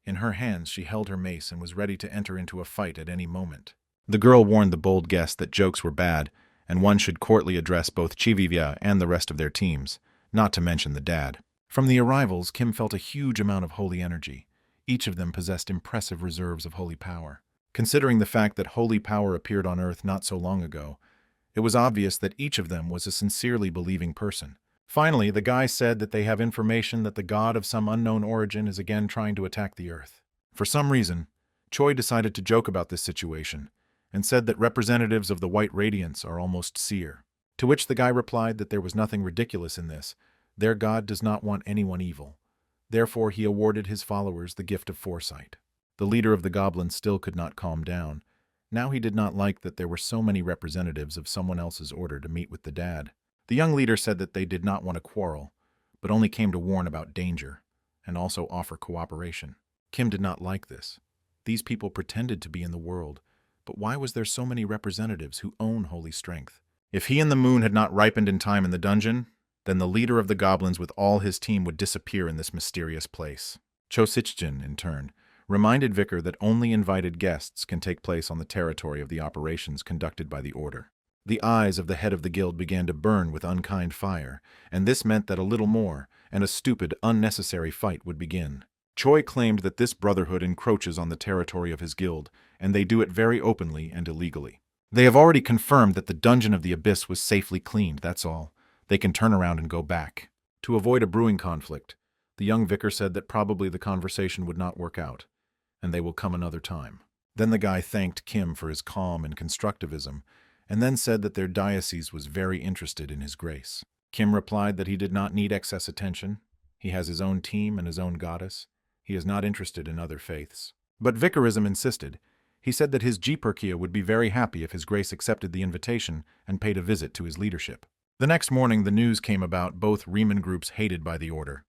In her hands she held her mace and was ready to enter into a fight at any moment. The girl warned the bold guest that jokes were bad, and one should courtly address both Chivivya and the rest of their teams, not to mention the dad. From the arrivals, Kim felt a huge amount of holy energy. Each of them possessed impressive reserves of holy power. Considering the fact that holy power appeared on Earth not so long ago, it was obvious that each of them was a sincerely believing person. Finally, the guy said that they have information that the god of some unknown origin is again trying to attack the Earth. For some reason, Choi decided to joke about this situation, and said that representatives of the White Radiance are almost seer. To which the guy replied that there was nothing ridiculous in this. Their god does not want anyone evil. Therefore, he awarded his followers the gift of foresight. The leader of the goblins still could not calm down. Now he did not like that there were so many representatives of someone else's order to meet with the dad. The young leader said that they did not want to quarrel, but only came to warn about danger, and also offer cooperation. Kim did not like this. These people pretended to be in the world, but why was there so many representatives who own holy strength? If he and the moon had not ripened in time in the dungeon, then the leader of the goblins with all his team would disappear in this mysterious place. Cho Sichjin, in turn, reminded Vicar that only invited guests can take place on the territory of the operations conducted by the Order. The eyes of the head of the guild began to burn with unkind fire, and this meant that a little more, and a stupid, unnecessary fight would begin. Choi claimed that this brotherhood encroaches on the territory of his guild, and they do it very openly and illegally. They have already confirmed that the Dungeon of the Abyss was safely cleaned, that's all. They can turn around and go back. To avoid a brewing conflict, the young vicar said that probably the conversation would not work out, and they will come another time. Then the guy thanked Kim for his calm and constructivism, and then said that their diocese was very interested in his grace. Kim replied that he did not need excess attention. He has his own team and his own goddess. He is not interested in other faiths. But Vicarism insisted. He said that his Jeeperkia would be very happy if his grace accepted the invitation and paid a visit to his leadership. The next morning, the news came about both Riemann groups hated by the Order.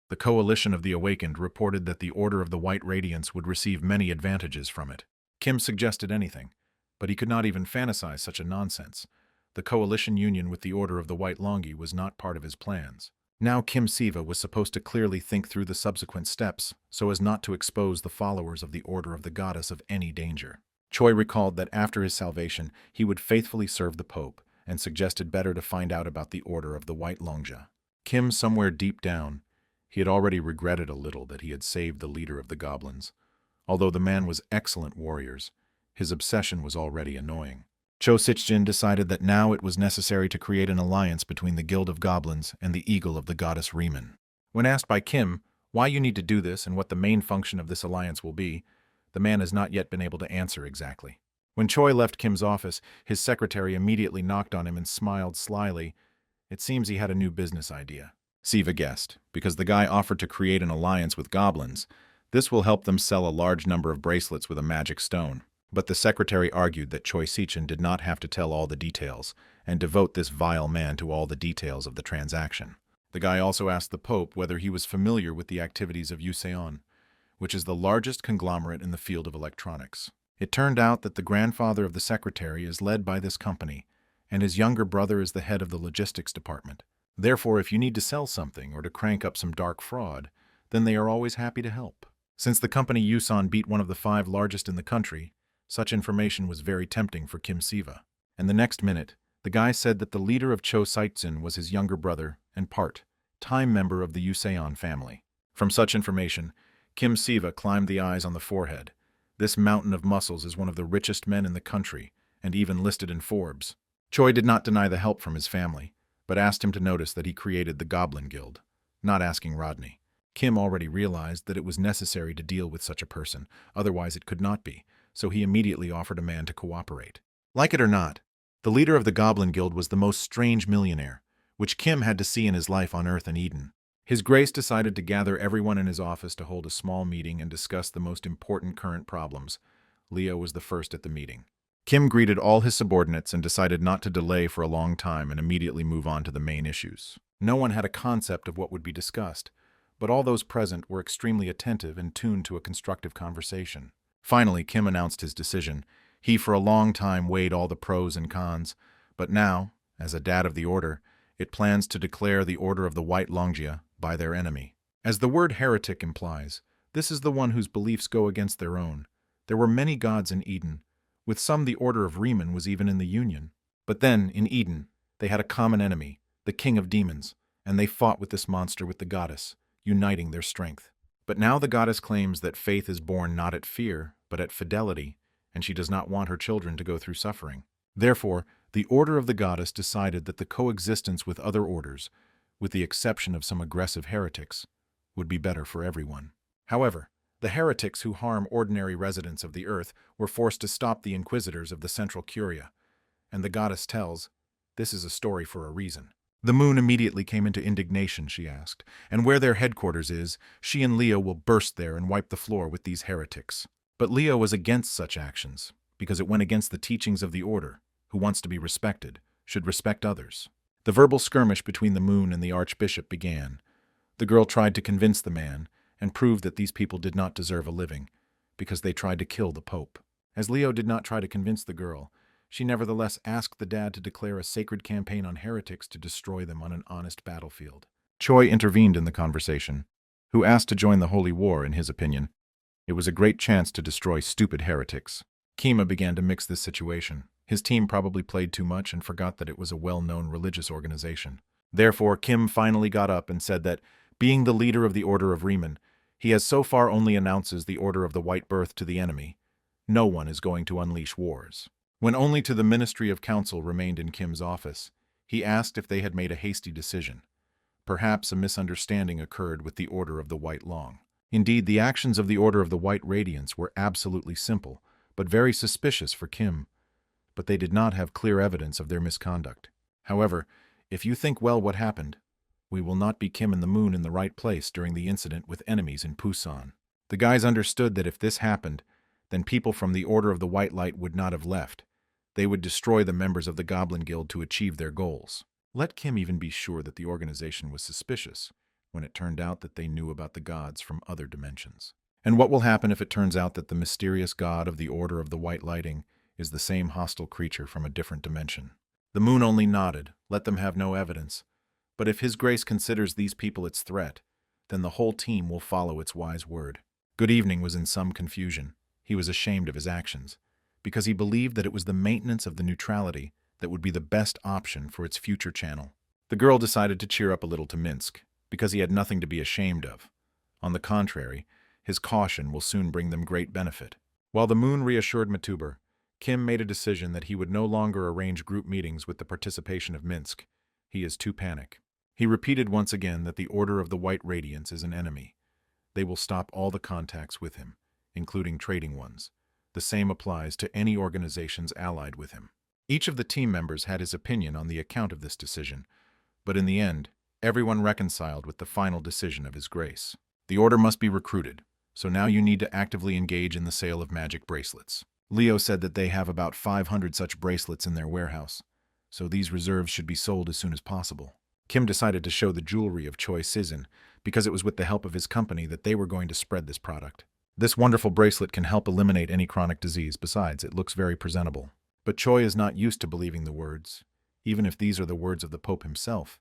The Coalition of the Awakened reported that the Order of the White Radiance would receive many advantages from it. Kim suggested anything, but he could not even fantasize such a nonsense. The coalition union with the Order of the White Longi was not part of his plans. Now Kim Siva was supposed to clearly think through the subsequent steps so as not to expose the followers of the Order of the Goddess of any danger. Choi recalled that after his salvation, he would faithfully serve the Pope and suggested better to find out about the Order of the White Longja. Kim, somewhere deep down, he had already regretted a little that he had saved the leader of the goblins. Although the man was excellent warriors, his obsession was already annoying. Cho Sitjin decided that now it was necessary to create an alliance between the Guild of Goblins and the Eagle of the goddess Riemann. When asked by Kim why you need to do this and what the main function of this alliance will be, the man has not yet been able to answer exactly. When Choi left Kim's office, his secretary immediately knocked on him and smiled slyly. It seems he had a new business idea. Siva guessed, because the guy offered to create an alliance with goblins. This will help them sell a large number of bracelets with a magic stone. But the secretary argued that Choi Sichin did not have to tell all the details and devote this vile man to all the details of the transaction. The guy also asked the Pope whether he was familiar with the activities of Yuseon, which is the largest conglomerate in the field of electronics. It turned out that the grandfather of the secretary is led by this company, and his younger brother is the head of the logistics department. Therefore, if you need to sell something or to crank up some dark fraud, then they are always happy to help. Since the company Yuseon beat one of the 5 largest in the country, such information was very tempting for Kim Siva. And the next minute, the guy said that the leader of Cho Saitzin was his younger brother and part-time member of the Yuseon family. From such information, Kim Siva climbed the eyes on the forehead. This mountain of muscles is one of the richest men in the country, and even listed in Forbes. Choi did not deny the help from his family, but asked him to notice that he created the Goblin Guild, not asking Rodney. Kim already realized that it was necessary to deal with such a person, otherwise it could not be, so he immediately offered a man to cooperate. Like it or not, the leader of the Goblin Guild was the most strange millionaire, which Kim had to see in his life on Earth and Eden. His Grace decided to gather everyone in his office to hold a small meeting and discuss the most important current problems. Leo was the first at the meeting. Kim greeted all his subordinates and decided not to delay for a long time and immediately move on to the main issues. No one had a concept of what would be discussed, but all those present were extremely attentive and tuned to a constructive conversation. Finally, Kim announced his decision. He for a long time weighed all the pros and cons, but now, as a dad of the Order, it plans to declare the Order of the White Longia by their enemy. As the word heretic implies, this is the one whose beliefs go against their own. There were many gods in Eden. With some the Order of Riemann was even in the Union. But then, in Eden, they had a common enemy, the King of Demons, and they fought with this monster with the goddess, uniting their strength. But now the goddess claims that faith is born not at fear, but at fidelity, and she does not want her children to go through suffering. Therefore, the Order of the Goddess decided that the coexistence with other orders, with the exception of some aggressive heretics, would be better for everyone. However, the heretics who harm ordinary residents of the earth were forced to stop the inquisitors of the Central Curia, and the goddess tells, this is a story for a reason. The moon immediately came into indignation, she asked, and where their headquarters is, she and Leo will burst there and wipe the floor with these heretics. But Leo was against such actions, because it went against the teachings of the Order, who wants to be respected, should respect others. The verbal skirmish between the moon and the archbishop began. The girl tried to convince the man, and prove that these people did not deserve a living, because they tried to kill the Pope. As Leo did not try to convince the girl, she nevertheless asked the dad to declare a sacred campaign on heretics to destroy them on an honest battlefield. Choi intervened in the conversation, who asked to join the Holy War, in his opinion. It was a great chance to destroy stupid heretics. Kima began to mix this situation. His team probably played too much and forgot that it was a well-known religious organization. Therefore, Kim finally got up and said that, being the leader of the Order of Riemann, he has so far only announces the Order of the White Birth to the enemy. No one is going to unleash wars. When only to the Ministry of Council remained in Kim's office, he asked if they had made a hasty decision. Perhaps a misunderstanding occurred with the Order of the White Long. Indeed, the actions of the Order of the White Radiance were absolutely simple, but very suspicious for Kim. But they did not have clear evidence of their misconduct. However, if you think well what happened, we will not be Kim and the Moon in the right place during the incident with enemies in Busan. The guys understood that if this happened, then people from the Order of the White Light would not have left. They would destroy the members of the Goblin Guild to achieve their goals. Let Kim even be sure that the organization was suspicious when it turned out that they knew about the gods from other dimensions. And what will happen if it turns out that the mysterious god of the Order of the White Lighting is the same hostile creature from a different dimension? The Moon only nodded, let them have no evidence. But if His Grace considers these people its threat, then the whole team will follow its wise word. Good Evening was in some confusion. He was ashamed of his actions, because he believed that it was the maintenance of the neutrality that would be the best option for its future channel. The girl decided to cheer up a little to Minsk, because he had nothing to be ashamed of. On the contrary, his caution will soon bring them great benefit. While the Moon reassured Matuber, Kim made a decision that he would no longer arrange group meetings with the participation of Minsk. He is too panic. He repeated once again that the Order of the White Radiance is an enemy. They will stop all the contacts with him, including trading ones. The same applies to any organizations allied with him. Each of the team members had his opinion on the account of this decision, but in the end, everyone reconciled with the final decision of His Grace. The Order must be recruited, so now you need to actively engage in the sale of magic bracelets. Leo said that they have about 500 such bracelets in their warehouse, so these reserves should be sold as soon as possible. Kim decided to show the jewelry of Choi Sizin because it was with the help of his company that they were going to spread this product. This wonderful bracelet can help eliminate any chronic disease. Besides, it looks very presentable. But Choi is not used to believing the words. Even if these are the words of the Pope himself,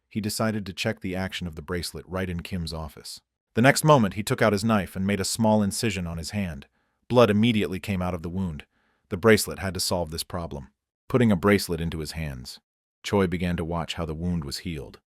he decided to check the action of the bracelet right in Kim's office. The next moment, he took out his knife and made a small incision on his hand. Blood immediately came out of the wound. The bracelet had to solve this problem. Putting a bracelet into his hands, Choi began to watch how the wound was healed,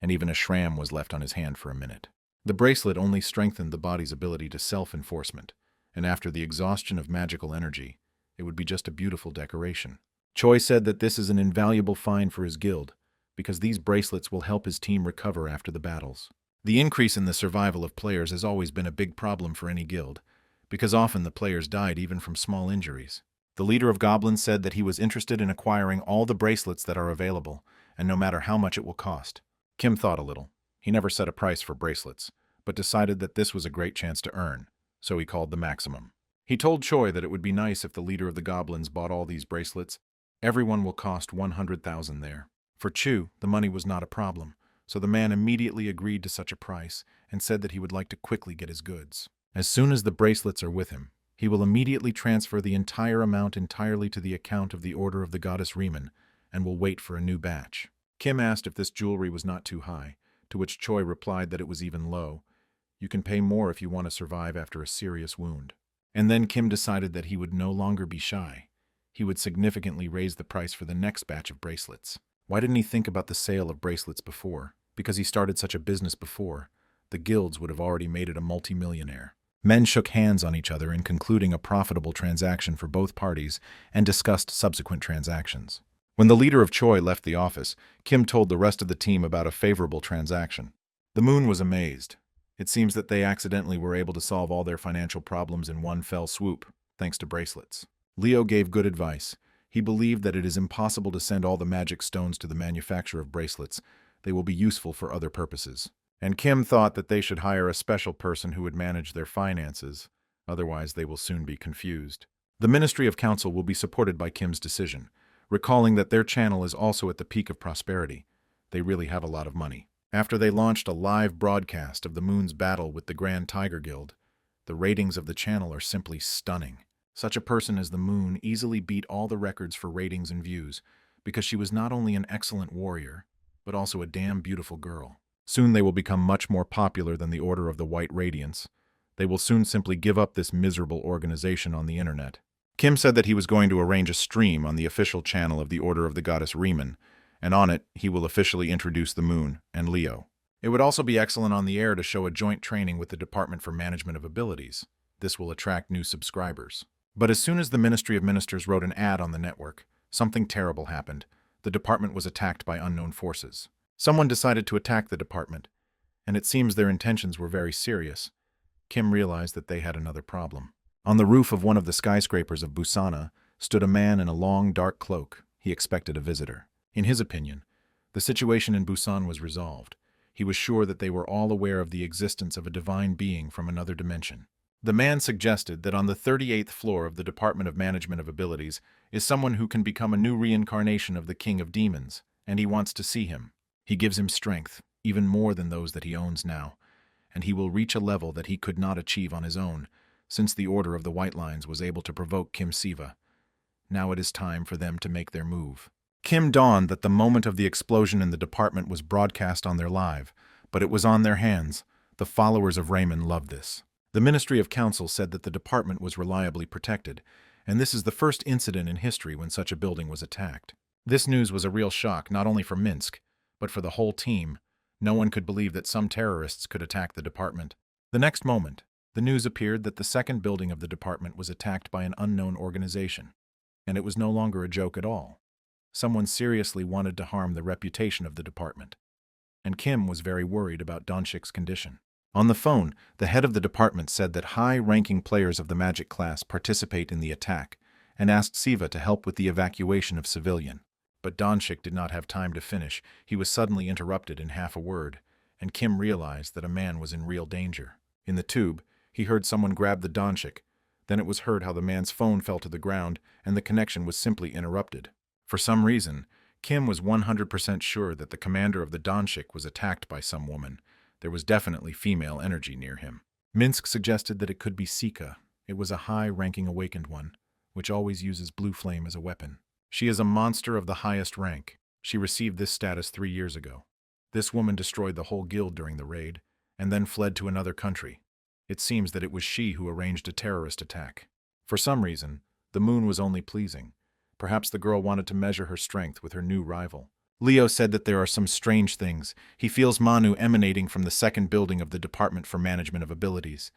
and even a shram was left on his hand for a minute. The bracelet only strengthened the body's ability to self-enforcement, and after the exhaustion of magical energy, it would be just a beautiful decoration. Choi said that this is an invaluable find for his guild, because these bracelets will help his team recover after the battles. The increase in the survival of players has always been a big problem for any guild, because often the players died even from small injuries. The leader of Goblins said that he was interested in acquiring all the bracelets that are available, and no matter how much it will cost. Kim thought a little. He never set a price for bracelets, but decided that this was a great chance to earn, so he called the maximum. He told Choi that it would be nice if the leader of the Goblins bought all these bracelets. Everyone will cost 100,000 there. For Chu, the money was not a problem, so the man immediately agreed to such a price and said that he would like to quickly get his goods. As soon as the bracelets are with him, he will immediately transfer the entire amount entirely to the account of the Order of the Goddess Riemann and will wait for a new batch. Kim asked if this jewelry was not too high, to which Choi replied that it was even low. You can pay more if you want to survive after a serious wound. And then Kim decided that he would no longer be shy. He would significantly raise the price for the next batch of bracelets. Why didn't he think about the sale of bracelets before? Because he started such a business before. The guilds would have already made it a multimillionaire. Men shook hands on each other in concluding a profitable transaction for both parties and discussed subsequent transactions. When the leader of Choi left the office, Kim told the rest of the team about a favorable transaction. The Moon was amazed. It seems that they accidentally were able to solve all their financial problems in one fell swoop, thanks to bracelets. Leo gave good advice. He believed that it is impossible to send all the magic stones to the manufacture of bracelets. They will be useful for other purposes. And Kim thought that they should hire a special person who would manage their finances. Otherwise, they will soon be confused. The Ministry of Council will be supported by Kim's decision, recalling that their channel is also at the peak of prosperity. They really have a lot of money. After they launched a live broadcast of the Moon's battle with the Grand Tiger Guild, the ratings of the channel are simply stunning. Such a person as the Moon easily beat all the records for ratings and views, because she was not only an excellent warrior, but also a damn beautiful girl. Soon they will become much more popular than the Order of the White Radiance. They will soon simply give up this miserable organization on the internet. Kim said that he was going to arrange a stream on the official channel of the Order of the Goddess Riemann, and on it he will officially introduce the Moon and Leo. It would also be excellent on the air to show a joint training with the Department for Management of Abilities. This will attract new subscribers. But as soon as the Ministry of Ministers wrote an ad on the network, something terrible happened. The department was attacked by unknown forces. Someone decided to attack the department, and it seems their intentions were very serious. Kim realized that they had another problem. On the roof of one of the skyscrapers of Busana stood a man in a long, dark cloak. He expected a visitor. In his opinion, the situation in Busan was resolved. He was sure that they were all aware of the existence of a divine being from another dimension. The man suggested that on the 38th floor of the Department of Management of Abilities is someone who can become a new reincarnation of the King of Demons, and he wants to see him. He gives him strength, even more than those that he owns now, and he will reach a level that he could not achieve on his own, since the Order of the White Lines was able to provoke Kim Siva. Now it is time for them to make their move. Kim dawned that the moment of the explosion in the department was broadcast on their live, but it was on their hands. The followers of Raymond loved this. The Ministry of Council said that the department was reliably protected, and this is the first incident in history when such a building was attacked. This news was a real shock not only for Minsk, but for the whole team. No one could believe that some terrorists could attack the department. The next moment, the news appeared that the second building of the department was attacked by an unknown organization, and it was no longer a joke at all. Someone seriously wanted to harm the reputation of the department, and Kim was very worried about Donchik's condition. On the phone, the head of the department said that high-ranking players of the magic class participate in the attack and asked Siva to help with the evacuation of civilian. But Donchik did not have time to finish. He was suddenly interrupted in half a word, and Kim realized that a man was in real danger. In the tube, he heard someone grab the Donchik. Then it was heard how the man's phone fell to the ground, and the connection was simply interrupted. For some reason, Kim was 100% sure that the commander of the Donchik was attacked by some woman. There was definitely female energy near him. Minsk suggested that it could be Sika. It was a high-ranking awakened one, which always uses blue flame as a weapon. She is a monster of the highest rank. She received this status 3 years ago. This woman destroyed the whole guild during the raid, and then fled to another country. It seems that it was she who arranged a terrorist attack. For some reason, the moon was only pleasing. Perhaps the girl wanted to measure her strength with her new rival. Leo said that there are some strange things. He feels Manu emanating from the second building of the Department for Management of Abilities,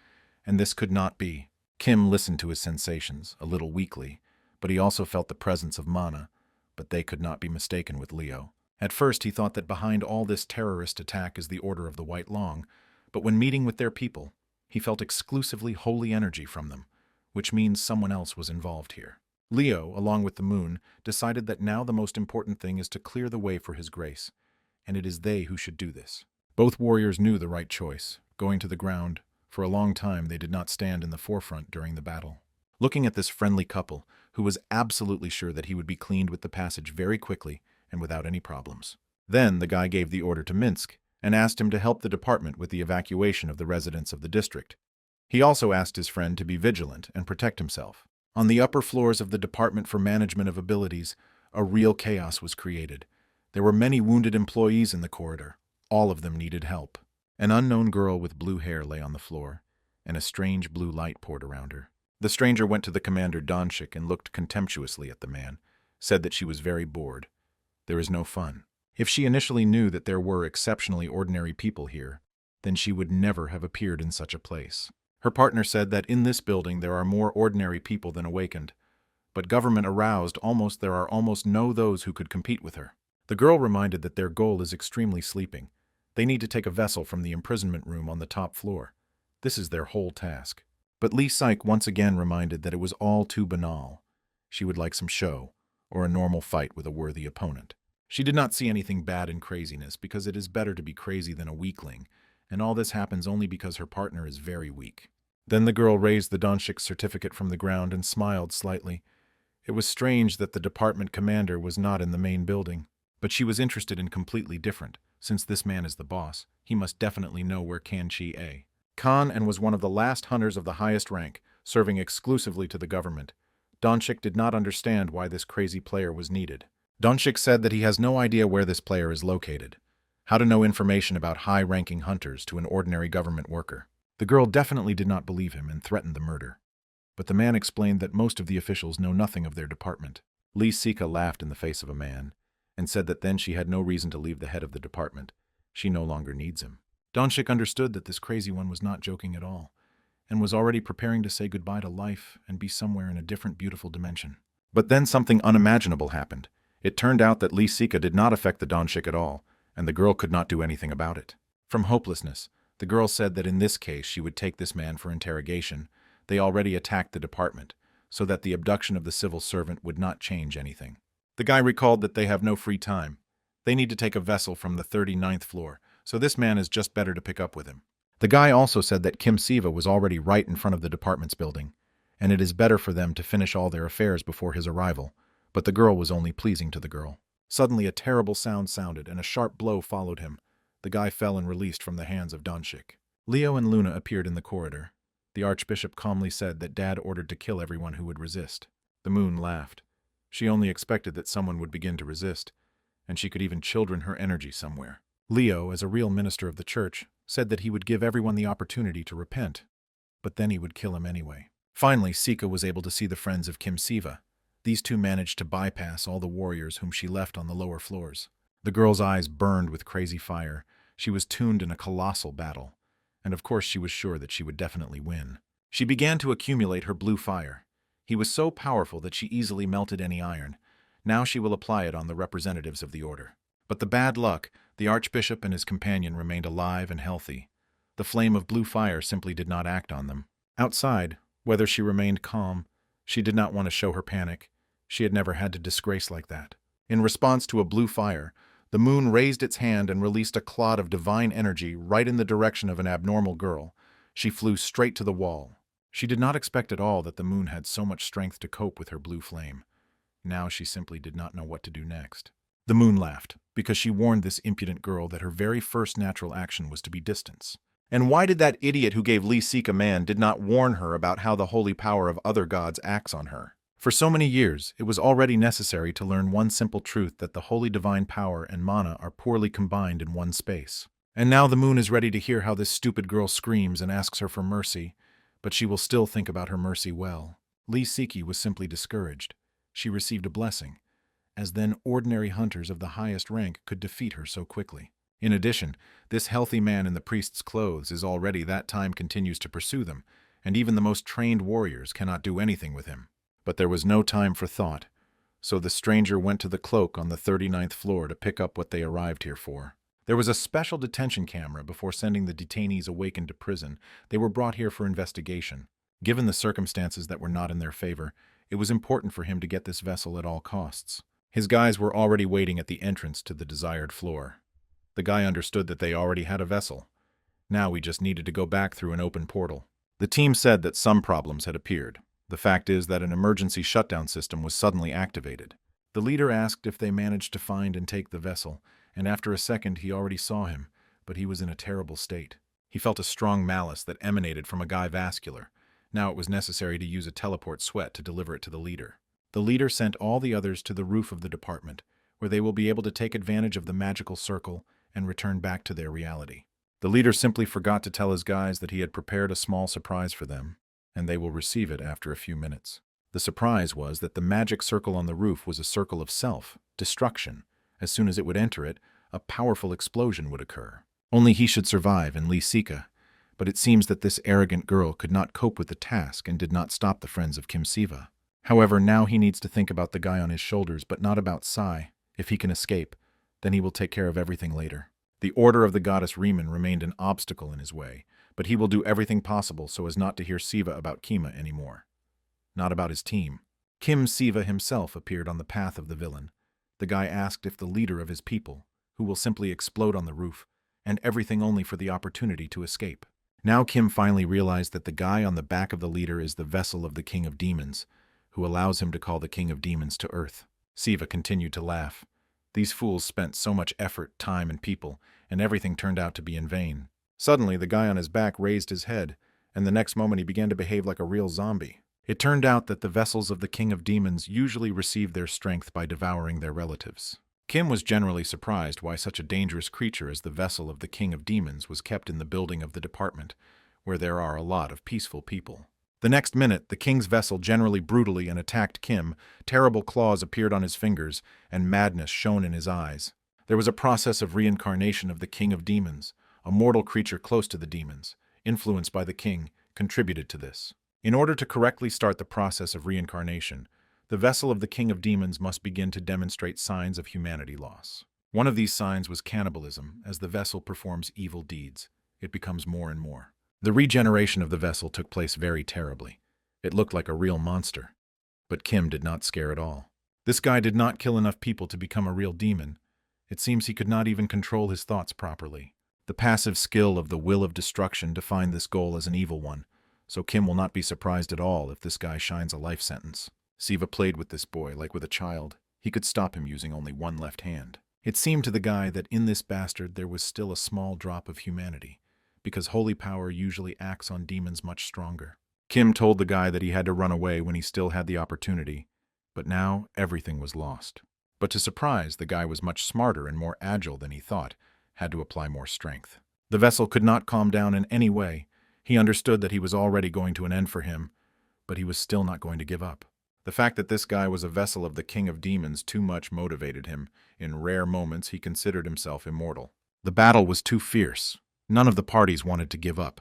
and this could not be. Kim listened to his sensations, a little weakly, but he also felt the presence of Mana, but they could not be mistaken with Leo. At first he thought that behind all this terrorist attack is the Order of the White Long, but when meeting with their people, he felt exclusively holy energy from them, which means someone else was involved here. Leo, along with the moon, decided that now the most important thing is to clear the way for his grace, and it is they who should do this. Both warriors knew the right choice, going to the ground. For a long time they did not stand in the forefront during the battle. Looking at this friendly couple, who was absolutely sure that he would be cleaned with the passage very quickly and without any problems. Then the guy gave the order to Minsk and asked him to help the department with the evacuation of the residents of the district. He also asked his friend to be vigilant and protect himself. On the upper floors of the Department for Management of Abilities, a real chaos was created. There were many wounded employees in the corridor. All of them needed help. An unknown girl with blue hair lay on the floor, and a strange blue light poured around her. The stranger went to the commander Donchik and looked contemptuously at the man, said that she was very bored. There is no fun. If she initially knew that there were exceptionally ordinary people here, then she would never have appeared in such a place. Her partner said that in this building there are more ordinary people than awakened, but government aroused there are almost no those who could compete with her. The girl reminded that their goal is extremely sleeping. They need to take a vessel from the imprisonment room on the top floor. This is their whole task. But Lee Syke once again reminded that it was all too banal. She would like some show, or a normal fight with a worthy opponent. She did not see anything bad in craziness, because it is better to be crazy than a weakling, and all this happens only because her partner is very weak. Then the girl raised the Donchik's certificate from the ground and smiled slightly. It was strange that the department commander was not in the main building, but she was interested in completely different. Since this man is the boss, he must definitely know where Kanchi A. Khan and was one of the last hunters of the highest rank, serving exclusively to the government. Donchik did not understand why this crazy player was needed. Donchik said that he has no idea where this player is located. How to know information about high-ranking hunters to an ordinary government worker. The girl definitely did not believe him and threatened the murder. But the man explained that most of the officials know nothing of their department. Lee Sika laughed in the face of a man, and said that then she had no reason to leave the head of the department. She no longer needs him. Donchik understood that this crazy one was not joking at all, and was already preparing to say goodbye to life and be somewhere in a different beautiful dimension. But then something unimaginable happened. It turned out that Lee Sika did not affect the Donchik at all, and the girl could not do anything about it. From hopelessness, the girl said that in this case she would take this man for interrogation. They already attacked the department, so that the abduction of the civil servant would not change anything. The guy recalled that they have no free time. They need to take a vessel from the 39th floor, so this man is just better to pick up with him. The guy also said that Kim Siva was already right in front of the department's building, and it is better for them to finish all their affairs before his arrival, but the girl was only pleasing to the girl. Suddenly a terrible sound sounded, and a sharp blow followed him. The guy fell and released from the hands of Donchik. Leo and Luna appeared in the corridor. The archbishop calmly said that Dad ordered to kill everyone who would resist. The moon laughed. She only expected that someone would begin to resist, and she could even children her energy somewhere. Leo, as a real minister of the church, said that he would give everyone the opportunity to repent, but then he would kill him anyway. Finally, Sika was able to see the friends of Kim Siva. These two managed to bypass all the warriors whom she left on the lower floors. The girl's eyes burned with crazy fire. She was tuned in a colossal battle, and of course she was sure that she would definitely win. She began to accumulate her blue fire. He was so powerful that she easily melted any iron. Now she will apply it on the representatives of the order. But the bad luck, the archbishop and his companion remained alive and healthy. The flame of blue fire simply did not act on them. Outside, whether she remained calm, she did not want to show her panic. She had never had to disgrace like that. In response to a blue fire, the moon raised its hand and released a clod of divine energy right in the direction of an abnormal girl. She flew straight to the wall. She did not expect at all that the moon had so much strength to cope with her blue flame. Now she simply did not know what to do next. The moon laughed, because she warned this impudent girl that her very first natural action was to be distance. And why did that idiot who gave Lee Seek a man did not warn her about how the holy power of other gods acts on her? For so many years, it was already necessary to learn one simple truth, that the holy divine power and mana are poorly combined in one space. And now the moon is ready to hear how this stupid girl screams and asks her for mercy, but she will still think about her mercy well. Lee Siki was simply discouraged. She received a blessing, as then ordinary hunters of the highest rank could defeat her so quickly. In addition, this healthy man in the priest's clothes is already that time continues to pursue them, and even the most trained warriors cannot do anything with him. But there was no time for thought, so the stranger went to the cloak on the 39th floor to pick up what they arrived here for. There was a special detention camera before sending the detainees awakened to prison. They were brought here for investigation. Given the circumstances that were not in their favor, it was important for him to get this vessel at all costs. His guys were already waiting at the entrance to the desired floor. The guy understood that they already had a vessel. Now we just needed to go back through an open portal. The team said that some problems had appeared. The fact is that an emergency shutdown system was suddenly activated. The leader asked if they managed to find and take the vessel, and after a second he already saw him, but he was in a terrible state. He felt a strong malice that emanated from a guy vascular. Now it was necessary to use a teleport sweat to deliver it to the leader. The leader sent all the others to the roof of the department, where they will be able to take advantage of the magical circle and return back to their reality. The leader simply forgot to tell his guys that he had prepared a small surprise for them, and they will receive it after a few minutes. The surprise was that the magic circle on the roof was a circle of self-destruction. As soon as it would enter it, a powerful explosion would occur. Only he should survive and Lee Sika, but it seems that this arrogant girl could not cope with the task and did not stop the friends of Kim Siva. However, now he needs to think about the guy on his shoulders, but not about Sai. If he can escape, then he will take care of everything later. The order of the goddess Riemann remained an obstacle in his way, but he will do everything possible so as not to hear Siva about Kima anymore. Not about his team. Kim Siva himself appeared on the path of the villain. The guy asked if the leader of his people, who will simply explode on the roof, and everything only for the opportunity to escape. Now Kim finally realized that the guy on the back of the leader is the vessel of the King of Demons, who allows him to call the King of Demons to Earth. Siva continued to laugh. These fools spent so much effort, time, and people, and everything turned out to be in vain. Suddenly, the guy on his back raised his head, and the next moment he began to behave like a real zombie. It turned out that the vessels of the King of Demons usually receive their strength by devouring their relatives. Kim was generally surprised why such a dangerous creature as the vessel of the King of Demons was kept in the building of the department, where there are a lot of peaceful people. The next minute, the king's vessel generally brutally and attacked Kim. Terrible claws appeared on his fingers, and madness shone in his eyes. There was a process of reincarnation of the King of Demons. A mortal creature close to the demons, influenced by the king, contributed to this. In order to correctly start the process of reincarnation, the vessel of the King of Demons must begin to demonstrate signs of humanity loss. One of these signs was cannibalism. As the vessel performs evil deeds, it becomes more and more. The regeneration of the vessel took place very terribly. It looked like a real monster. But Kim did not scare at all. This guy did not kill enough people to become a real demon. It seems he could not even control his thoughts properly. The passive skill of the will of destruction defined this goal as an evil one, so Kim will not be surprised at all if this guy shines a life sentence. Siva played with this boy like with a child. He could stop him using only one left hand. It seemed to the guy that in this bastard there was still a small drop of humanity, because holy power usually acts on demons much stronger. Kim told the guy that he had to run away when he still had the opportunity, but now everything was lost. But to surprise, the guy was much smarter and more agile than he thought, had to apply more strength. The vessel could not calm down in any way. He understood that he was already going to an end for him, but he was still not going to give up. The fact that this guy was a vessel of the king of demons too much motivated him. In rare moments, he considered himself immortal. The battle was too fierce. None of the parties wanted to give up,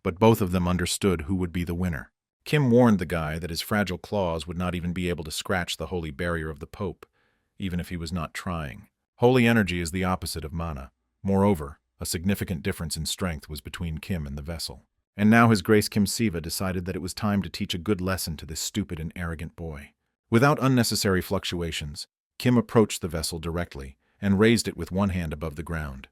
but both of them understood who would be the winner. Kim warned the guy that his fragile claws would not even be able to scratch the holy barrier of the Pope, even if he was not trying. Holy energy is the opposite of mana. Moreover, a significant difference in strength was between Kim and the vessel. And now His Grace Kim Siva decided that it was time to teach a good lesson to this stupid and arrogant boy. Without unnecessary fluctuations, Kim approached the vessel directly and raised it with one hand above the ground.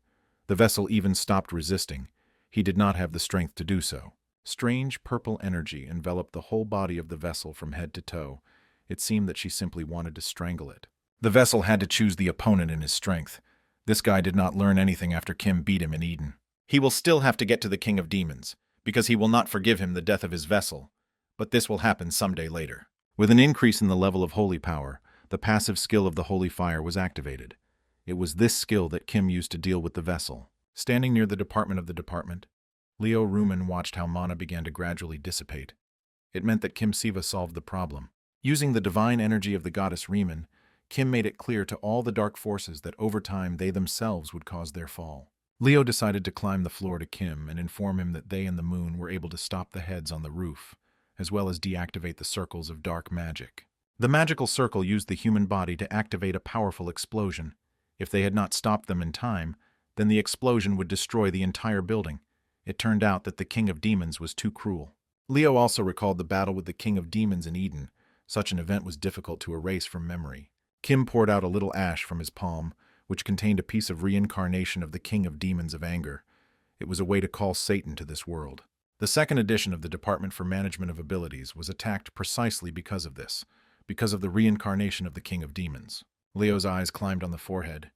The vessel even stopped resisting. He did not have the strength to do so. Strange purple energy enveloped the whole body of the vessel from head to toe. It seemed that she simply wanted to strangle it. The vessel had to choose the opponent in his strength. This guy did not learn anything after Kim beat him in Eden. He will still have to get to the King of Demons, because he will not forgive him the death of his vessel, but this will happen someday later. With an increase in the level of holy power, the passive skill of the holy fire was activated. It was this skill that Kim used to deal with the vessel. Standing near the department, Leo Ruman watched how mana began to gradually dissipate. It meant that Kim Siva solved the problem. Using the divine energy of the goddess Riemann, Kim made it clear to all the dark forces that over time they themselves would cause their fall. Leo decided to climb the floor to Kim and inform him that they and the moon were able to stop the heads on the roof, as well as deactivate the circles of dark magic. The magical circle used the human body to activate a powerful explosion. If they had not stopped them in time, then the explosion would destroy the entire building. It turned out that the King of Demons was too cruel. Leo also recalled the battle with the King of Demons in Eden. Such an event was difficult to erase from memory. Kim poured out a little ash from his palm, which contained a piece of reincarnation of the King of Demons of Anger. It was a way to call Satan to this world. The second edition of the Department for Management of Abilities was attacked precisely because of this, because of the reincarnation of the King of Demons. Leo's eyes climbed on the forehead.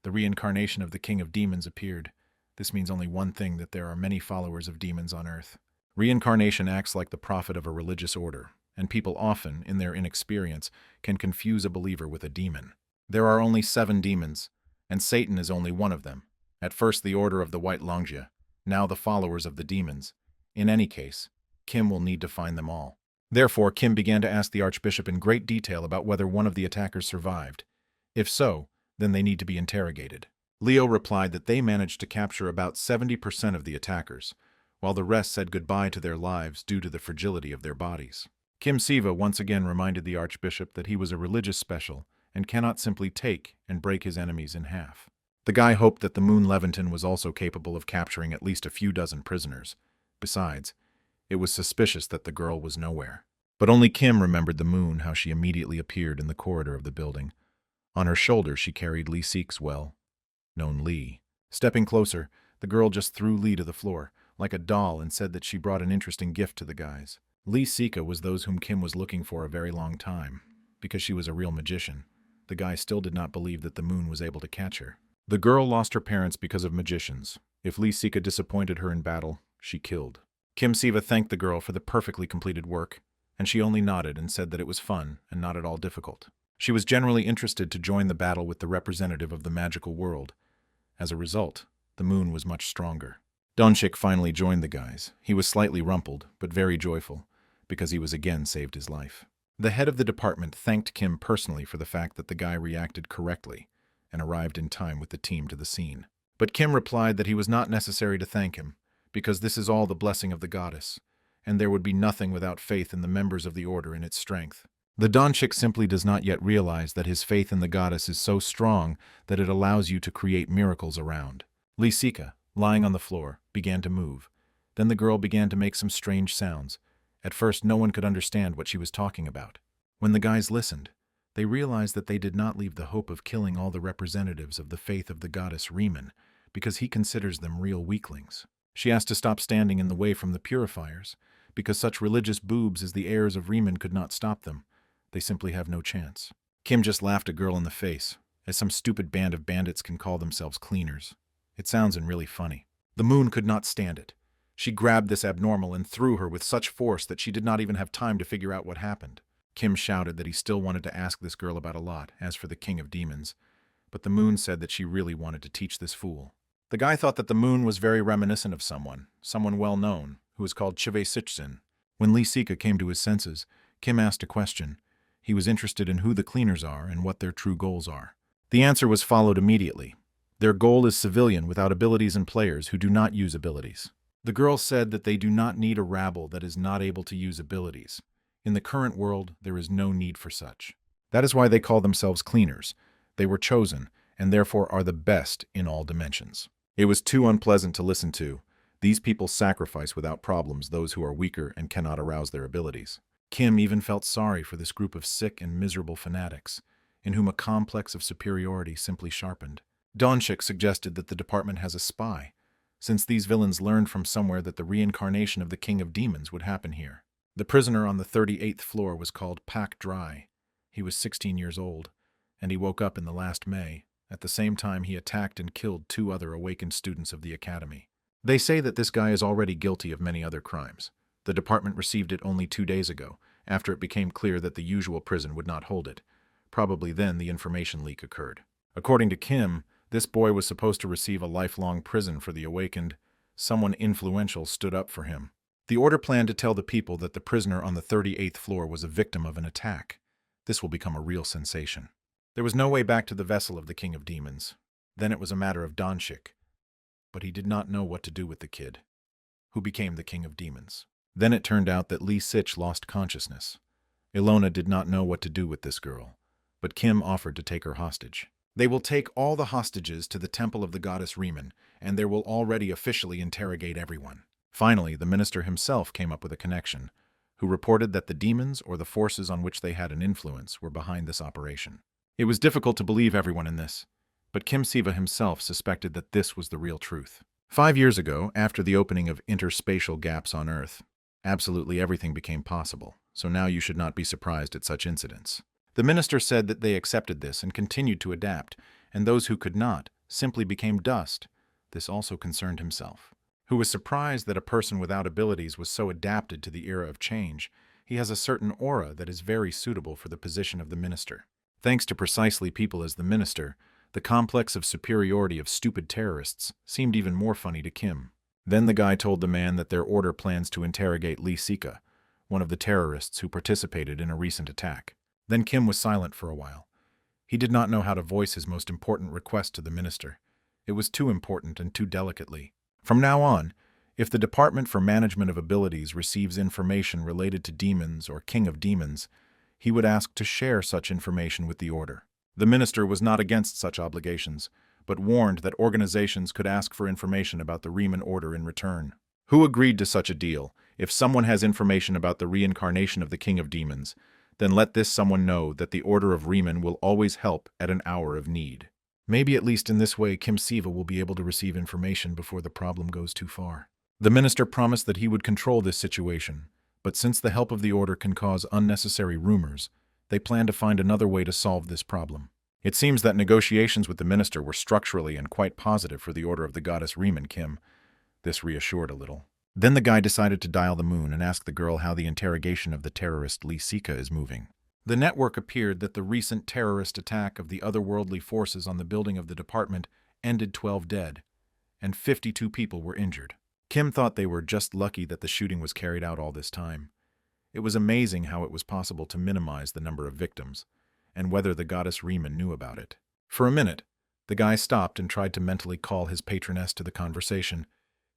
The reincarnation of the King of Demons appeared. This means only one thing, that there are many followers of demons on Earth. Reincarnation acts like the prophet of a religious order, and people often, in their inexperience, can confuse a believer with a demon. There are only 7 demons, and Satan is only one of them. At first the Order of the White Longia, now the followers of the demons. In any case, Kim will need to find them all. Therefore, Kim began to ask the Archbishop in great detail about whether one of the attackers survived. If so, then they need to be interrogated. Leo replied that they managed to capture about 70% of the attackers, while the rest said goodbye to their lives due to the fragility of their bodies. Kim Siva once again reminded the Archbishop that he was a religious special and cannot simply take and break his enemies in half. The guy hoped that the Moon Levanton was also capable of capturing at least a few dozen prisoners. Besides, it was suspicious that the girl was nowhere. But only Kim remembered the moon, how she immediately appeared in the corridor of the building. On her shoulder she carried Lee Seek's well-known Lee. Stepping closer, the girl just threw Lee to the floor, like a doll, and said that she brought an interesting gift to the guys. Lee Sika was those whom Kim was looking for a very long time. Because she was a real magician, the guy still did not believe that the moon was able to catch her. The girl lost her parents because of magicians. If Lee Sika disappointed her in battle, she killed. Kim Siva thanked the girl for the perfectly completed work, and she only nodded and said that it was fun and not at all difficult. She was generally interested to join the battle with the representative of the magical world. As a result, the moon was much stronger. Donchik finally joined the guys. He was slightly rumpled, but very joyful, because he was again saved his life. The head of the department thanked Kim personally for the fact that the guy reacted correctly and arrived in time with the team to the scene. But Kim replied that he was not necessary to thank him, because this is all the blessing of the goddess, and there would be nothing without faith in the members of the order and its strength. The Donchik simply does not yet realize that his faith in the goddess is so strong that it allows you to create miracles around. Lisika, lying on the floor, began to move. Then the girl began to make some strange sounds. At first, no one could understand what she was talking about. When the guys listened, they realized that they did not leave the hope of killing all the representatives of the faith of the goddess Riemann, because he considers them real weaklings. She asked to stop standing in the way from the purifiers, because such religious boobs as the heirs of Riemann could not stop them. They simply have no chance. Kim just laughed a girl in the face, as some stupid band of bandits can call themselves cleaners. It sounds really funny. The moon could not stand it. She grabbed this abnormal and threw her with such force that she did not even have time to figure out what happened. Kim shouted that he still wanted to ask this girl about a lot, as for the king of demons, but the moon said that she really wanted to teach this fool. The guy thought that the moon was very reminiscent of someone well known, who was called Chive Sichsin. When Lisika came to his senses, Kim asked a question. He was interested in who the cleaners are and what their true goals are. The answer was followed immediately. Their goal is civilian without abilities and players who do not use abilities. The girl said that they do not need a rabble that is not able to use abilities. In the current world, there is no need for such. That is why they call themselves cleaners. They were chosen, and therefore are the best in all dimensions. It was too unpleasant to listen to. These people sacrifice without problems those who are weaker and cannot arouse their abilities. Kim even felt sorry for this group of sick and miserable fanatics, in whom a complex of superiority simply sharpened. Donchik suggested that the department has a spy, since these villains learned from somewhere that the reincarnation of the king of demons would happen here. The prisoner on the 38th floor was called Pak Dry. He was 16 years old, and he woke up in the last May. At the same time, he attacked and killed 2 other awakened students of the academy. They say that this guy is already guilty of many other crimes. The department received it only 2 days ago, after it became clear that the usual prison would not hold it. Probably then the information leak occurred. According to Kim, this boy was supposed to receive a lifelong prison for the awakened. Someone influential stood up for him. The order planned to tell the people that the prisoner on the 38th floor was a victim of an attack. This will become a real sensation. There was no way back to the vessel of the king of demons. Then it was a matter of Donchik. But he did not know what to do with the kid, who became the king of demons. Then it turned out that Lee Sich lost consciousness. Ilona did not know what to do with this girl, but Kim offered to take her hostage. They will take all the hostages to the temple of the goddess Riemann, and there will already officially interrogate everyone. Finally, the minister himself came up with a connection, who reported that the demons or the forces on which they had an influence were behind this operation. It was difficult to believe everyone in this, but Kim Siva himself suspected that this was the real truth. 5 years ago, after the opening of interspatial gaps on Earth, absolutely everything became possible, so now you should not be surprised at such incidents. The minister said that they accepted this and continued to adapt, and those who could not simply became dust. This also concerned himself, who was surprised that a person without abilities was so adapted to the era of change. He has a certain aura that is very suitable for the position of the minister. Thanks to precisely people as the minister, the complex of superiority of stupid terrorists seemed even more funny to Kim. Then the guy told the man that their order plans to interrogate Lee Sika, one of the terrorists who participated in a recent attack. Then Kim was silent for a while. He did not know how to voice his most important request to the minister. It was too important and too delicately. From now on, if the Department for Management of Abilities receives information related to demons or King of Demons, he would ask to share such information with the order. The minister was not against such obligations, but warned that organizations could ask for information about the Riemann order in return. Who agreed to such a deal? If someone has information about the reincarnation of the King of Demons, then let this someone know that the Order of Riemann will always help at an hour of need. Maybe at least in this way Kim Siva will be able to receive information before the problem goes too far. The minister promised that he would control this situation, but since the help of the order can cause unnecessary rumors, they plan to find another way to solve this problem. It seems that negotiations with the minister were structurally and quite positive for the order of the goddess Riemann Kim. This reassured a little. Then the guy decided to dial the moon and ask the girl how the interrogation of the terrorist Lee Sika is moving. The network appeared that the recent terrorist attack of the otherworldly forces on the building of the department ended 12 dead, and 52 people were injured. Kim thought they were just lucky that the shooting was carried out all this time. It was amazing how it was possible to minimize the number of victims, and whether the goddess Riemann knew about it. For a minute, the guy stopped and tried to mentally call his patroness to the conversation.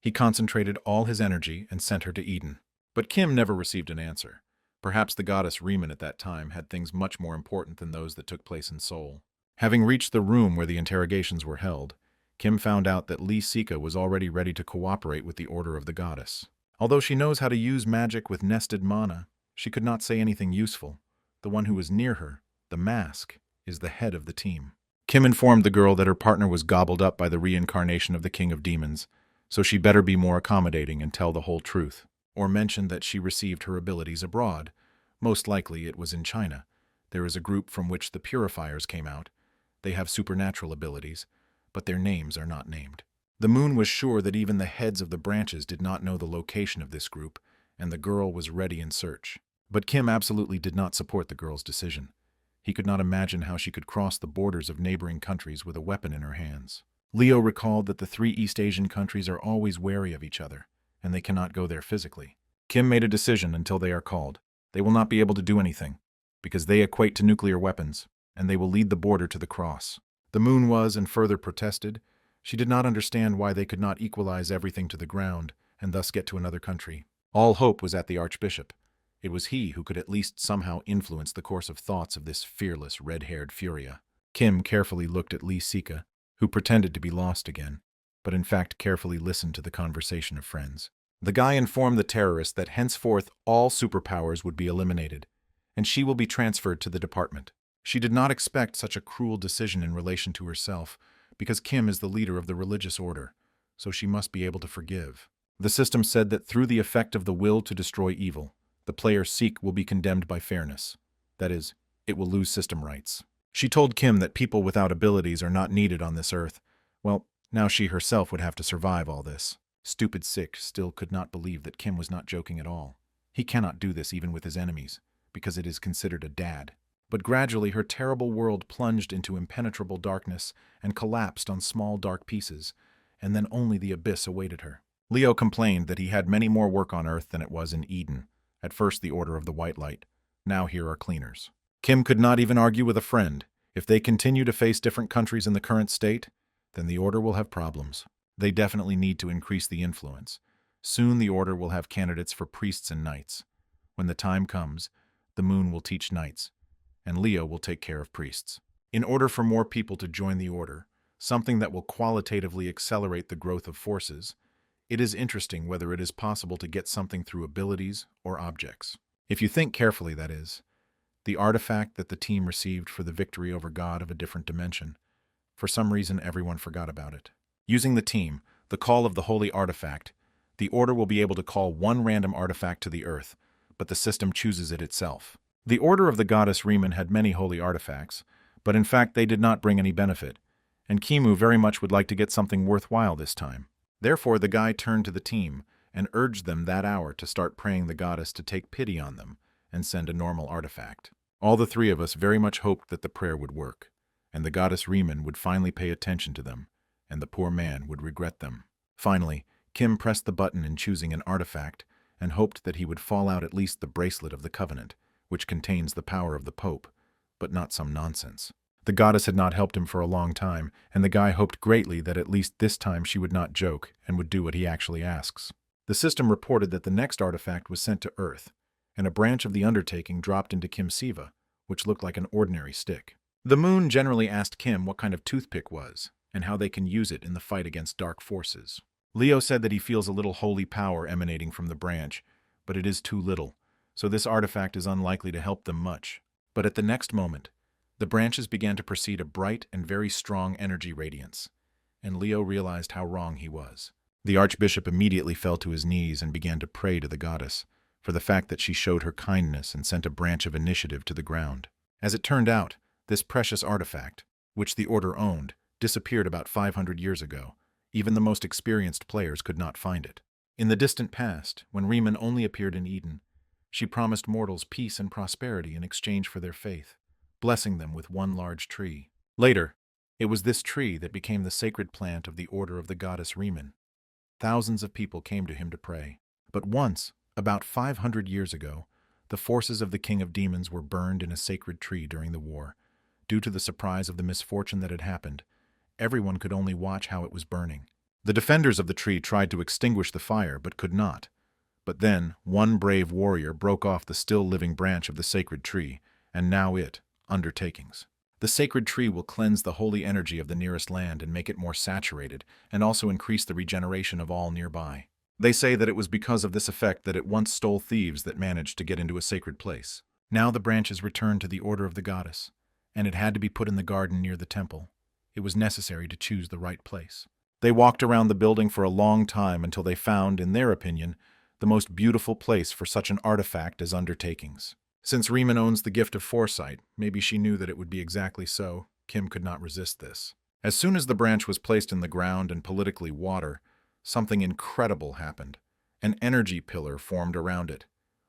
He concentrated all his energy and sent her to Eden. But Kim never received an answer. Perhaps the goddess Riemann at that time had things much more important than those that took place in Seoul. Having reached the room where the interrogations were held, Kim found out that Lee Sika was already ready to cooperate with the Order of the Goddess. Although she knows how to use magic with nested mana, she could not say anything useful. The one who was near her, the mask, is the head of the team. Kim informed the girl that her partner was gobbled up by the reincarnation of the King of Demons, so she better be more accommodating and tell the whole truth, or mention that she received her abilities abroad. Most likely it was in China. There is a group from which the Purifiers came out. They have supernatural abilities, but their names are not named. The moon was sure that even the heads of the branches did not know the location of this group, and the girl was ready in search. But Kim absolutely did not support the girl's decision. He could not imagine how she could cross the borders of neighboring countries with a weapon in her hands. Leo recalled that the 3 East Asian countries are always wary of each other, and they cannot go there physically. Kim made a decision until they are called. They will not be able to do anything, because they equate to nuclear weapons, and they will lead the border to the cross. The moon was, and further protested. She did not understand why they could not equalize everything to the ground, and thus get to another country. All hope was at the Archbishop. It was he who could at least somehow influence the course of thoughts of this fearless, red-haired Furia. Kim carefully looked at Lee Sika, who pretended to be lost again, but in fact carefully listened to the conversation of friends. The guy informed the terrorist that henceforth all superpowers would be eliminated, and she will be transferred to the department. She did not expect such a cruel decision in relation to herself, because Kim is the leader of the religious order, so she must be able to forgive. The system said that through the effect of the will to destroy evil, the player Seek will be condemned by fairness. That is, it will lose system rights. She told Kim that people without abilities are not needed on this earth. Well, now she herself would have to survive all this. Stupid Sick still could not believe that Kim was not joking at all. He cannot do this even with his enemies, because it is considered a dad. But gradually her terrible world plunged into impenetrable darkness and collapsed on small dark pieces, and then only the abyss awaited her. Leo complained that he had many more work on Earth than it was in Eden. At first the Order of the White Light. Now here are cleaners. Kim could not even argue with a friend. If they continue to face different countries in the current state, then the Order will have problems. They definitely need to increase the influence. Soon the Order will have candidates for priests and knights. When the time comes, the moon will teach knights, and Leo will take care of priests. In order for more people to join the Order, something that will qualitatively accelerate the growth of forces, it is interesting whether it is possible to get something through abilities or objects. If you think carefully, that is, the artifact that the team received for the victory over God of a different dimension. For some reason, everyone forgot about it. Using the team, the call of the holy artifact, the Order will be able to call one random artifact to the Earth, but the system chooses it itself. The Order of the Goddess Riemann had many holy artifacts, but in fact they did not bring any benefit, and Kimu very much would like to get something worthwhile this time. Therefore the guy turned to the team and urged them that hour to start praying the goddess to take pity on them and send a normal artifact. All the 3 of us very much hoped that the prayer would work, and the goddess Riemann would finally pay attention to them, and the poor man would regret them. Finally, Kim pressed the button in choosing an artifact and hoped that he would fall out at least the bracelet of the Covenant, which contains the power of the Pope, but not some nonsense. The goddess had not helped him for a long time, and the guy hoped greatly that at least this time she would not joke and would do what he actually asks. The system reported that the next artifact was sent to Earth, and a branch of the undertaking dropped into Kim Siva, which looked like an ordinary stick. The moon generally asked Kim what kind of toothpick was, and how they can use it in the fight against dark forces. Leo said that he feels a little holy power emanating from the branch, but it is too little, so this artifact is unlikely to help them much. But at the next moment, the branches began to proceed a bright and very strong energy radiance, and Leo realized how wrong he was. The Archbishop immediately fell to his knees and began to pray to the goddess for the fact that she showed her kindness and sent a branch of initiative to the ground. As it turned out, this precious artifact, which the Order owned, disappeared about 500 years ago. Even the most experienced players could not find it. In the distant past, when Riemann only appeared in Eden, she promised mortals peace and prosperity in exchange for their faith, blessing them with one large tree. Later, it was this tree that became the sacred plant of the Order of the Goddess Riemann. Thousands of people came to him to pray. But once, about 500 years ago, the forces of the King of Demons were burned in a sacred tree during the war. Due to the surprise of the misfortune that had happened, everyone could only watch how it was burning. The defenders of the tree tried to extinguish the fire, but could not. But then, one brave warrior broke off the still-living branch of the sacred tree, and now undertakings. The sacred tree will cleanse the holy energy of the nearest land and make it more saturated, and also increase the regeneration of all nearby. They say that it was because of this effect that it once stole thieves that managed to get into a sacred place. Now the branch is returned to the order of the goddess, and it had to be put in the garden near the temple. It was necessary to choose the right place. They walked around the building for a long time until they found, in their opinion, the most beautiful place for such an artifact as undertakings. Since Riemann owns the gift of foresight, maybe she knew that it would be exactly so. Kim could not resist this. As soon as the branch was placed in the ground and politically water, something incredible happened. An energy pillar formed around it,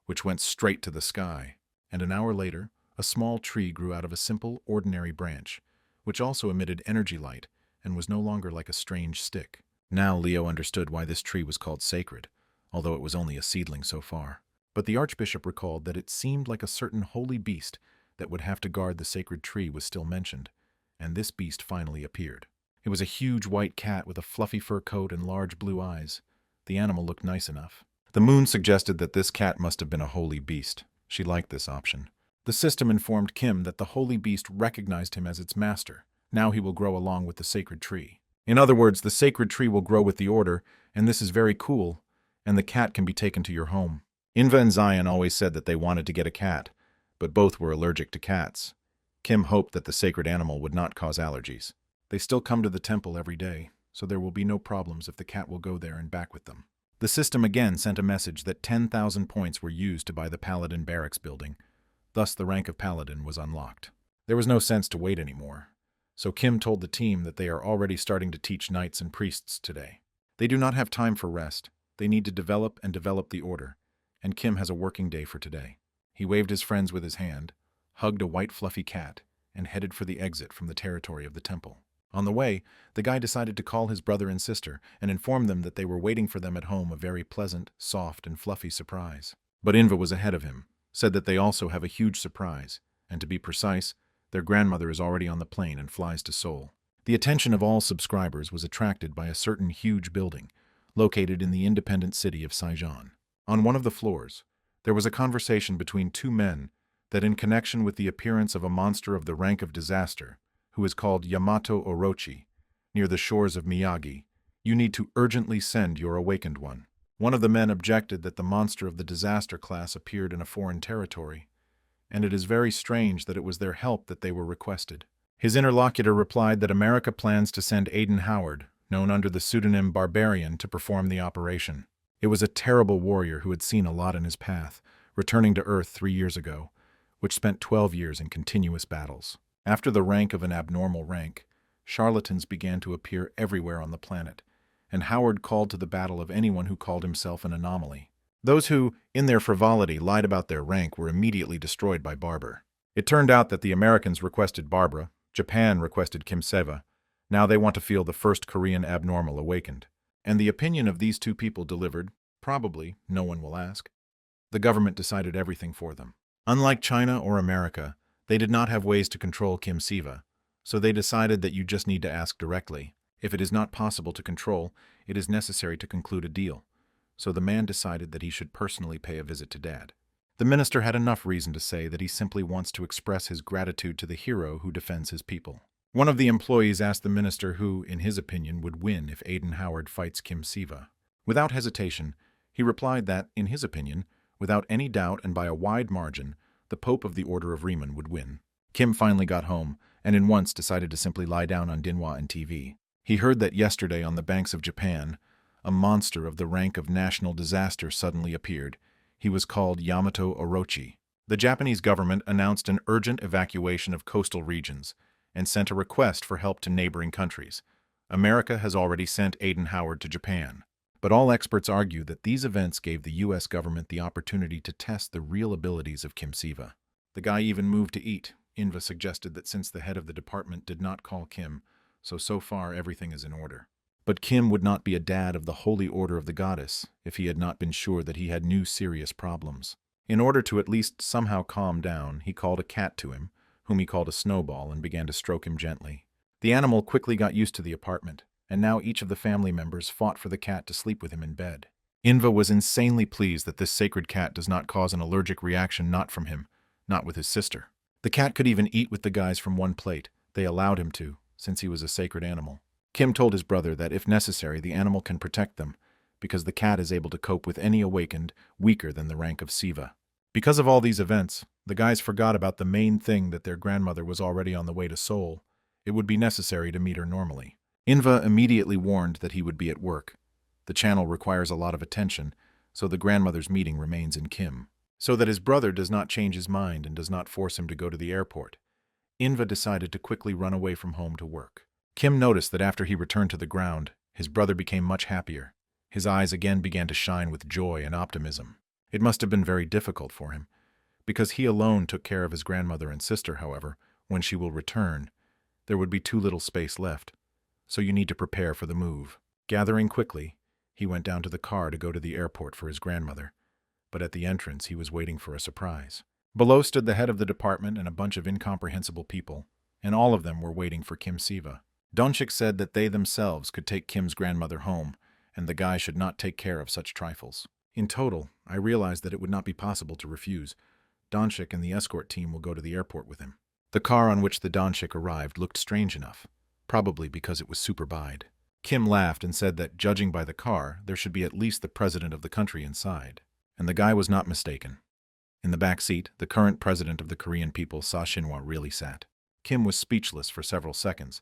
which went straight to the sky. And an hour later, a small tree grew out of a simple, ordinary branch, which also emitted energy light and was no longer like a strange stick. Now Leo understood why this tree was called sacred, although it was only a seedling so far. But the archbishop recalled that it seemed like a certain holy beast that would have to guard the sacred tree was still mentioned, and this beast finally appeared. It was a huge white cat with a fluffy fur coat and large blue eyes. The animal looked nice enough. The moon suggested that this cat must have been a holy beast. She liked this option. The system informed Kim that the holy beast recognized him as its master. Now he will grow along with the sacred tree. In other words, the sacred tree will grow with the order, and this is very cool, and the cat can be taken to your home. Inva and Zion always said that they wanted to get a cat, but both were allergic to cats. Kim hoped that the sacred animal would not cause allergies. They still come to the temple every day, so there will be no problems if the cat will go there and back with them. The system again sent a message that 10,000 points were used to buy the Paladin barracks building. Thus the rank of Paladin was unlocked. There was no sense to wait anymore, so Kim told the team that they are already starting to teach knights and priests today. They do not have time for rest. They need to develop the order, and Kim has a working day for today. He waved his friends with his hand, hugged a white fluffy cat, and headed for the exit from the territory of the temple. On the way, the guy decided to call his brother and sister and inform them that they were waiting for them at home, a very pleasant, soft, and fluffy surprise. But Inva was ahead of him, said that they also have a huge surprise, and to be precise, their grandmother is already on the plane and flies to Seoul. The attention of all subscribers was attracted by a certain huge building, located in the independent city of Saigon. On one of the floors, there was a conversation between two men that in connection with the appearance of a monster of the rank of disaster, who is called Yamato Orochi, near the shores of Miyagi, you need to urgently send your awakened one. One of the men objected that the monster of the disaster class appeared in a foreign territory, and it is very strange that it was their help that they were requested. His interlocutor replied that America plans to send Aiden Howard, known under the pseudonym Barbarian, to perform the operation. It was a terrible warrior who had seen a lot in his path, returning to Earth 3 years ago, which spent 12 years in continuous battles. After the rank of an abnormal rank, charlatans began to appear everywhere on the planet, and Howard called to the battle of anyone who called himself an anomaly. Those who, in their frivolity, lied about their rank were immediately destroyed by Barber. It turned out that the Americans requested Barbara, Japan requested Kim Seva. Now they want to feel the first Korean abnormal awakened. And the opinion of these two people delivered, probably, no one will ask. The government decided everything for them. Unlike China or America, they did not have ways to control Kim Seva, so they decided that you just need to ask directly. If it is not possible to control, it is necessary to conclude a deal. So the man decided that he should personally pay a visit to Dad. The minister had enough reason to say that he simply wants to express his gratitude to the hero who defends his people. One of the employees asked the minister who, in his opinion, would win if Aiden Howard fights Kim Seva. Without hesitation, he replied that, in his opinion, without any doubt and by a wide margin, the Pope of the Order of Riemann would win. Kim finally got home, and in once decided to simply lie down on Dinhwa and TV. He heard that yesterday on the banks of Japan, a monster of the rank of national disaster suddenly appeared. He was called Yamato Orochi. The Japanese government announced an urgent evacuation of coastal regions and sent a request for help to neighboring countries. America has already sent Aiden Howard to Japan. But all experts argue that these events gave the U.S. government the opportunity to test the real abilities of Kim Seva. The guy even moved to eat. Inva suggested that since the head of the department did not call Kim, so far everything is in order. But Kim would not be a dad of the Holy Order of the Goddess if he had not been sure that he had new serious problems. In order to at least somehow calm down, he called a cat to him, whom he called a Snowball, and began to stroke him gently. The animal quickly got used to the apartment, and now each of the family members fought for the cat to sleep with him in bed. Inva was insanely pleased that this sacred cat does not cause an allergic reaction, not from him, not with his sister. The cat could even eat with the guys from one plate. They allowed him to, since he was a sacred animal. Kim told his brother that if necessary, the animal can protect them, because the cat is able to cope with any awakened, weaker than the rank of Siva. Because of all these events, the guys forgot about the main thing, that their grandmother was already on the way to Seoul. It would be necessary to meet her normally. Inva immediately warned that he would be at work. The channel requires a lot of attention, so the grandmother's meeting remains in Kim. So that his brother does not change his mind and does not force him to go to the airport, Inva decided to quickly run away from home to work. Kim noticed that after he returned to the ground, his brother became much happier. His eyes again began to shine with joy and optimism. It must have been very difficult for him. Because he alone took care of his grandmother and sister, however, when she will return, there would be too little space left. So you need to prepare for the move. Gathering quickly, he went down to the car to go to the airport for his grandmother. But at the entrance, he was waiting for a surprise. Below stood the head of the department and a bunch of incomprehensible people, and all of them were waiting for Kim Siva. Donchik said that they themselves could take Kim's grandmother home, and the guy should not take care of such trifles. In total, I realized that it would not be possible to refuse. Donchik and the escort team will go to the airport with him. The car on which the Donchik arrived looked strange enough, probably because it was super-bide. Kim laughed and said that, judging by the car, there should be at least the president of the country inside. And the guy was not mistaken. In the back seat, the current president of the Korean people, Sa Shinhwa, really sat. Kim was speechless for several seconds.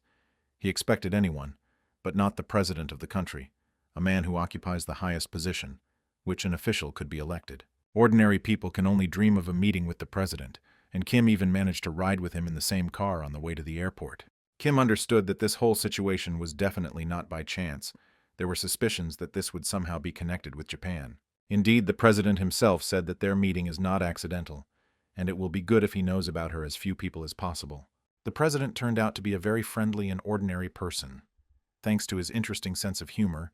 He expected anyone, but not the president of the country, a man who occupies the highest position, which an official could be elected. Ordinary people can only dream of a meeting with the president, and Kim even managed to ride with him in the same car on the way to the airport. Kim understood that this whole situation was definitely not by chance. There were suspicions that this would somehow be connected with Japan. Indeed, the president himself said that their meeting is not accidental, and it will be good if he knows about her as few people as possible. The president turned out to be a very friendly and ordinary person. Thanks to his interesting sense of humor,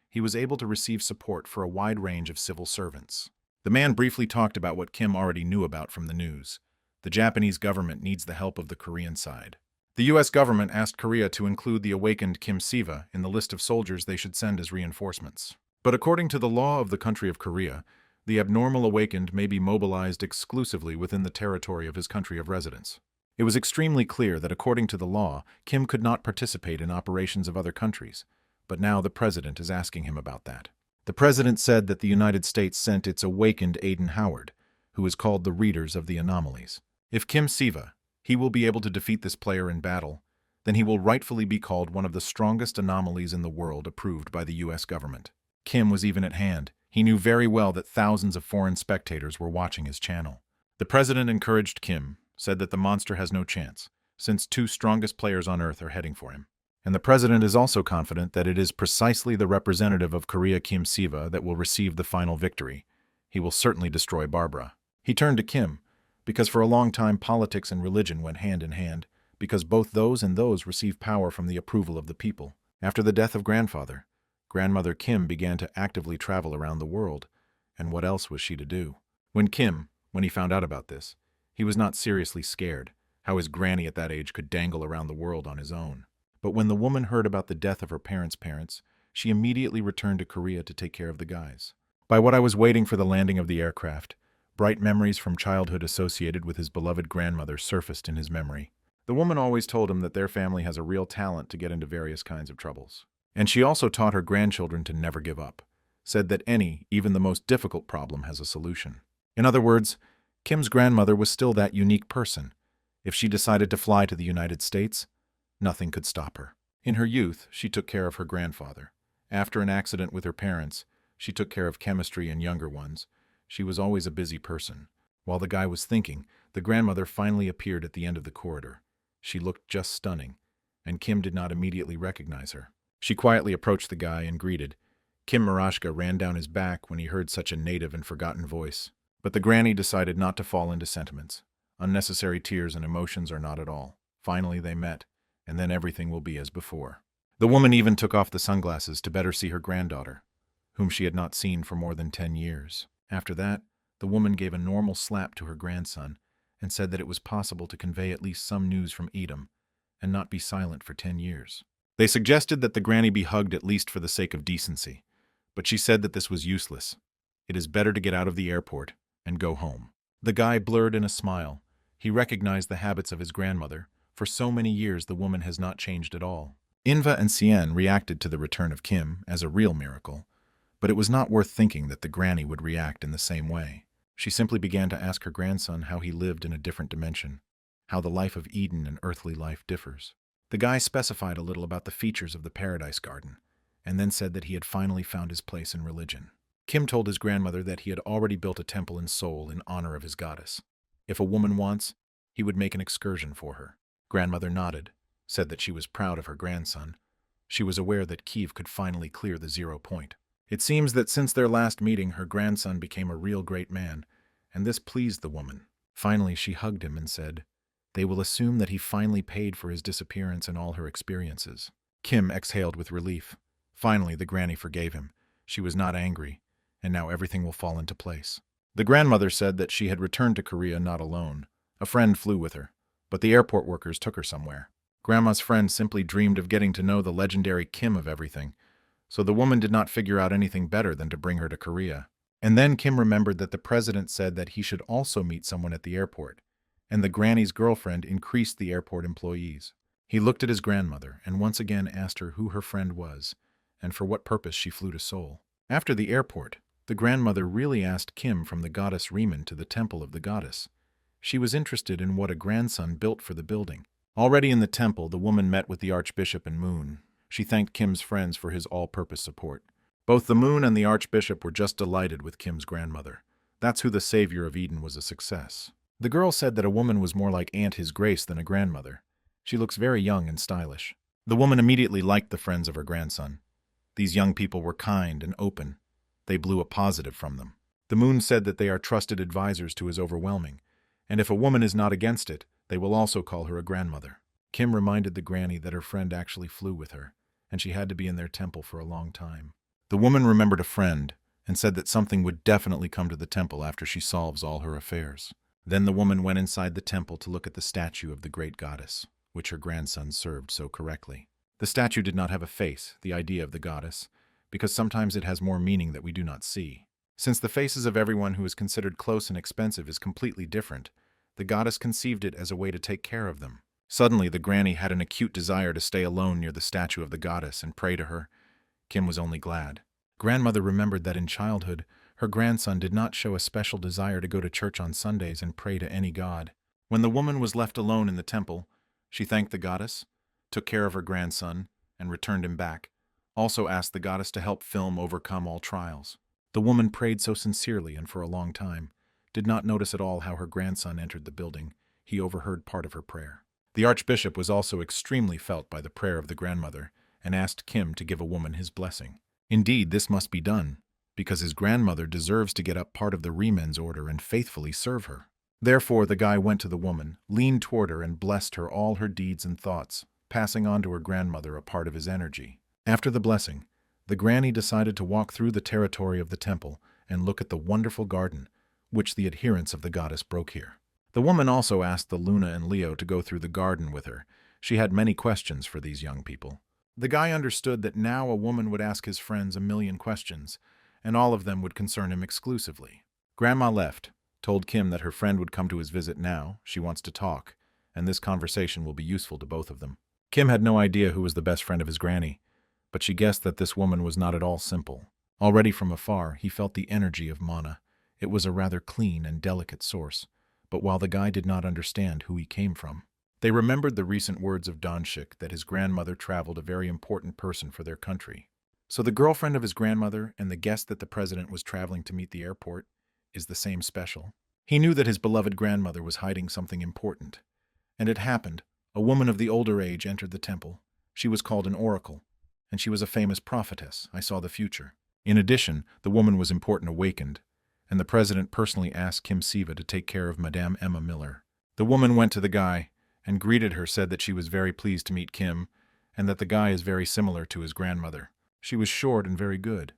he was able to receive support for a wide range of civil servants. The man briefly talked about what Kim already knew about from the news. The Japanese government needs the help of the Korean side. The U.S. government asked Korea to include the awakened Kim Siva in the list of soldiers they should send as reinforcements. But according to the law of the country of Korea, the abnormal awakened may be mobilized exclusively within the territory of his country of residence. It was extremely clear that according to the law, Kim could not participate in operations of other countries, but now the president is asking him about that. The president said that the United States sent its awakened Aiden Howard, who is called the Readers of the Anomalies. If Kim Siva, he will be able to defeat this player in battle, then he will rightfully be called one of the strongest anomalies in the world approved by the U.S. government. Kim was even at hand. He knew very well that thousands of foreign spectators were watching his channel. The president encouraged Kim, said that the monster has no chance, since two strongest players on Earth are heading for him. And the president is also confident that it is precisely the representative of Korea, Kim Siva, that will receive the final victory. He will certainly destroy Barbara. He turned to Kim, because for a long time politics and religion went hand in hand, because both those and those receive power from the approval of the people. After the death of Grandmother Kim began to actively travel around the world, and what else was she to do? When he found out about this, he was not seriously scared, how his granny at that age could dangle around the world on his own. But when the woman heard about the death of her parents, she immediately returned to Korea to take care of the guys. By what I was waiting for the landing of the aircraft, bright memories from childhood associated with his beloved grandmother surfaced in his memory. The woman always told him that their family has a real talent to get into various kinds of troubles. And she also taught her grandchildren to never give up, said that any, even the most difficult problem has a solution. In other words, Kim's grandmother was still that unique person. If she decided to fly to the United States, nothing could stop her. In her youth, she took care of her grandfather. After an accident with her parents, she took care of chemistry and younger ones. She was always a busy person. While the guy was thinking, the grandmother finally appeared at the end of the corridor. She looked just stunning, and Kim did not immediately recognize her. She quietly approached the guy and greeted. Kim Marashka ran down his back when he heard such a native and forgotten voice. But the granny decided not to fall into sentiments. Unnecessary tears and emotions are not at all. Finally they met, and then everything will be as before. The woman even took off the sunglasses to better see her granddaughter, whom she had not seen for more than 10 years. After that, the woman gave a normal slap to her grandson and said that it was possible to convey at least some news from Edom and not be silent for 10 years. They suggested that the granny be hugged at least for the sake of decency, but she said that this was useless. It is better to get out of the airport and go home. The guy blurred in a smile. He recognized the habits of his grandmother. For so many years, the woman has not changed at all. Inva and Cien reacted to the return of Kim as a real miracle, but it was not worth thinking that the granny would react in the same way. She simply began to ask her grandson how he lived in a different dimension, how the life of Eden and earthly life differs. The guy specified a little about the features of the paradise garden, and then said that he had finally found his place in religion. Kim told his grandmother that he had already built a temple in Seoul in honor of his goddess. If a woman wants, he would make an excursion for her. Grandmother nodded, said that she was proud of her grandson. She was aware that Kiev could finally clear the 0 point. It seems that since their last meeting, her grandson became a real great man, and this pleased the woman. Finally, she hugged him and said, "They will assume that he finally paid for his disappearance and all her experiences." Kim exhaled with relief. Finally, the granny forgave him. She was not angry, and now everything will fall into place. The grandmother said that she had returned to Korea not alone. A friend flew with her, but the airport workers took her somewhere. Grandma's friend simply dreamed of getting to know the legendary Kim of everything, so the woman did not figure out anything better than to bring her to Korea. And then Kim remembered that the president said that he should also meet someone at the airport, and the granny's girlfriend increased the airport employees. He looked at his grandmother and once again asked her who her friend was and for what purpose she flew to Seoul. After the airport, the grandmother really asked Kim from the goddess Riemann to the temple of the goddess. She was interested in what a grandson built for the building. Already in the temple, the woman met with the archbishop and Moon. She thanked Kim's friends for his all-purpose support. Both the Moon and the archbishop were just delighted with Kim's grandmother. That's who the savior of Eden was a success. The girl said that a woman was more like Aunt His Grace than a grandmother. She looks very young and stylish. The woman immediately liked the friends of her grandson. These young people were kind and open. They blew a positive from them. The Moon said that they are trusted advisors to his overwhelming, and if a woman is not against it, they will also call her a grandmother. Kim reminded the granny that her friend actually flew with her, and she had to be in their temple for a long time. The woman remembered a friend and said that something would definitely come to the temple after she solves all her affairs. Then the woman went inside the temple to look at the statue of the great goddess, which her grandson served so correctly. The statue did not have a face, the idea of the goddess, because sometimes it has more meaning that we do not see. Since the faces of everyone who is considered close and expensive is completely different, the goddess conceived it as a way to take care of them. Suddenly, the granny had an acute desire to stay alone near the statue of the goddess and pray to her. Kim was only glad. Grandmother remembered that in childhood, her grandson did not show a special desire to go to church on Sundays and pray to any god. When the woman was left alone in the temple, she thanked the goddess, took care of her grandson, and returned him back. Also asked the goddess to help Film overcome all trials. The woman prayed so sincerely and for a long time, did not notice at all how her grandson entered the building. He overheard part of her prayer. The archbishop was also extremely felt by the prayer of the grandmother and asked Kim to give a woman his blessing. Indeed, this must be done, because his grandmother deserves to get up part of the Riemann's order and faithfully serve her. Therefore, the guy went to the woman, leaned toward her, and blessed her all her deeds and thoughts, passing on to her grandmother a part of his energy. After the blessing, the granny decided to walk through the territory of the temple and look at the wonderful garden, which the adherents of the goddess broke here. The woman also asked the Luna and Leo to go through the garden with her. She had many questions for these young people. The guy understood that now a woman would ask his friends a million questions, and all of them would concern him exclusively. Grandma left, told Kim that her friend would come to his visit now. She wants to talk, and this conversation will be useful to both of them. Kim had no idea who was the best friend of his granny, but she guessed that this woman was not at all simple. Already from afar, he felt the energy of mana. It was a rather clean and delicate source, but while the guy did not understand who he came from, they remembered the recent words of Donshik that his grandmother traveled a very important person for their country. So the girlfriend of his grandmother and the guest that the president was traveling to meet the airport is the same special. He knew that his beloved grandmother was hiding something important. And it happened. A woman of the older age entered the temple. She was called an oracle, and she was a famous prophetess. I saw the future. In addition, the woman was important awakened, and the president personally asked Kim Siva to take care of Madame Emma Miller. The woman went to the guy and greeted her, said that she was very pleased to meet Kim, and that the guy is very similar to his grandmother. She was short and very good.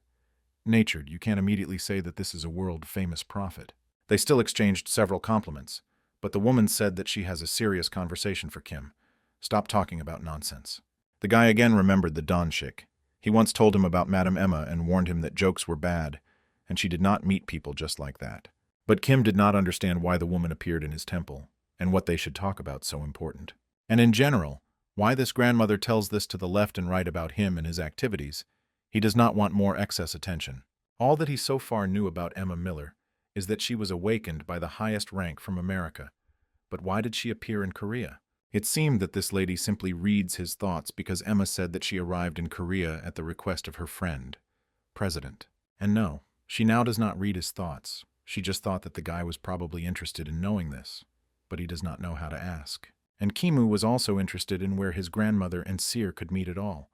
Natured, you can't immediately say that this is a world-famous prophet. They still exchanged several compliments, but the woman said that she has a serious conversation for Kim. Stop talking about nonsense. The guy again remembered the Donshik. He once told him about Madame Emma and warned him that jokes were bad, and she did not meet people just like that. But Kim did not understand why the woman appeared in his temple, and what they should talk about so important. And in general, why this grandmother tells this to the left and right about him and his activities. He does not want more excess attention. All that he so far knew about Emma Miller is that she was awakened by the highest rank from America. But why did she appear in Korea? It seemed that this lady simply reads his thoughts because Emma said that she arrived in Korea at the request of her friend, President. And no, she now does not read his thoughts. She just thought that the guy was probably interested in knowing this, but he does not know how to ask. And Kimu was also interested in where his grandmother and seer could meet at all,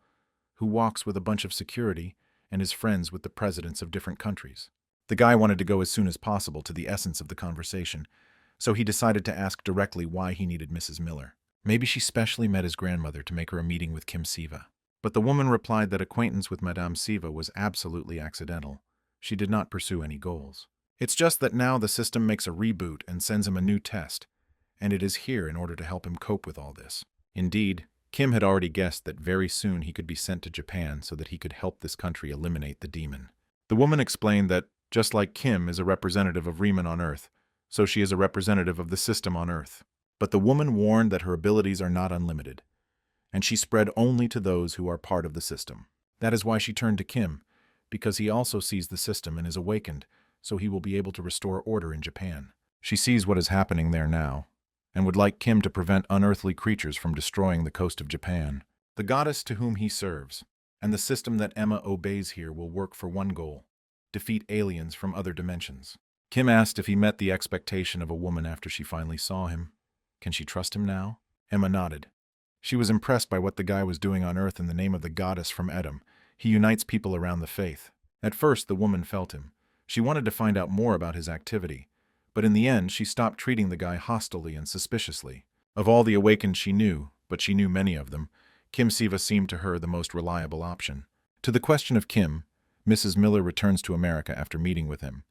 who walks with a bunch of security and is friends with the presidents of different countries. The guy wanted to go as soon as possible to the essence of the conversation, so he decided to ask directly why he needed Mrs. Miller. Maybe she specially met his grandmother to make her a meeting with Kim Siva. But the woman replied that acquaintance with Madame Siva was absolutely accidental. She did not pursue any goals. It's just that now the system makes a reboot and sends him a new test, and it is here in order to help him cope with all this. Indeed, Kim had already guessed that very soon he could be sent to Japan so that he could help this country eliminate the demon. The woman explained that, just like Kim is a representative of Riemann on Earth, so she is a representative of the system on Earth. But the woman warned that her abilities are not unlimited, and she spread only to those who are part of the system. That is why she turned to Kim, because he also sees the system and is awakened, so he will be able to restore order in Japan. She sees what is happening there now, and would like Kim to prevent unearthly creatures from destroying the coast of Japan. The goddess to whom he serves, and the system that Emma obeys here will work for one goal: defeat aliens from other dimensions. Kim asked if he met the expectation of a woman after she finally saw him. Can she trust him now? Emma nodded. She was impressed by what the guy was doing on Earth in the name of the goddess from Edom. He unites people around the faith. At first, the woman felt him. She wanted to find out more about his activity, but in the end, she stopped treating the guy hostilely and suspiciously. Of all the awakened she knew, but she knew many of them, Kim Siva seemed to her the most reliable option. To the question of Kim, Mrs. Miller returns to America after meeting with him.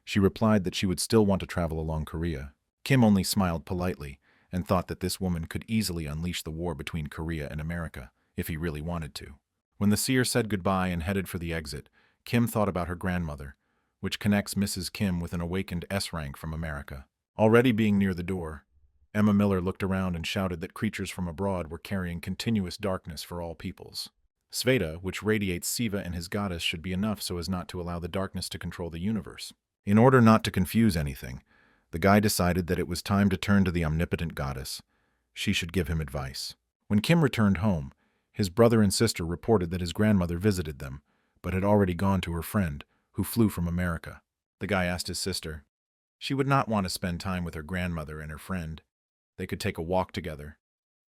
She replied that she would still want to travel along Korea. Kim only smiled politely and thought that this woman could easily unleash the war between Korea and America, if he really wanted to. When the seer said goodbye and headed for the exit, Kim thought about her grandmother, which connects Mrs. Kim with an awakened S rank from America. Already being near the door, Emma Miller looked around and shouted that creatures from abroad were carrying continuous darkness for all peoples. Sveta, which radiates Siva and his goddess, should be enough so as not to allow the darkness to control the universe. In order not to confuse anything, the guy decided that it was time to turn to the omnipotent goddess. She should give him advice. When Kim returned home, his brother and sister reported that his grandmother visited them, but had already gone to her friend, who flew from America. The guy asked his sister. She would not want to spend time with her grandmother and her friend. They could take a walk together,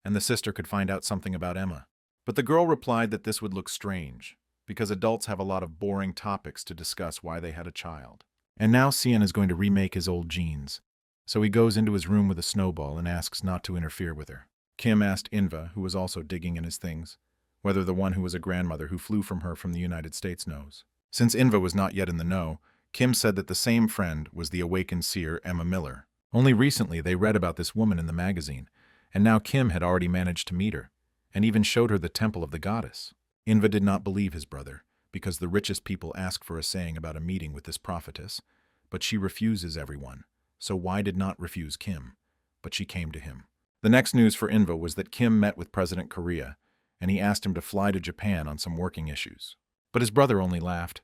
and the sister could find out something about Emma. But the girl replied that this would look strange, because adults have a lot of boring topics to discuss why they had a child. And now Cian is going to remake his old jeans, so he goes into his room with a snowball and asks not to interfere with her. Kim asked Inva, who was also digging in his things, whether the one who was a grandmother who flew from her from the United States knows. Since Inva was not yet in the know, Kim said that the same friend was the awakened seer Emma Miller. Only recently they read about this woman in the magazine, and now Kim had already managed to meet her, and even showed her the temple of the goddess. Inva did not believe his brother, because the richest people ask for a saying about a meeting with this prophetess, but she refuses everyone, so why did not refuse Kim? But she came to him. The next news for Inva was that Kim met with President Korea, and he asked him to fly to Japan on some working issues. But his brother only laughed.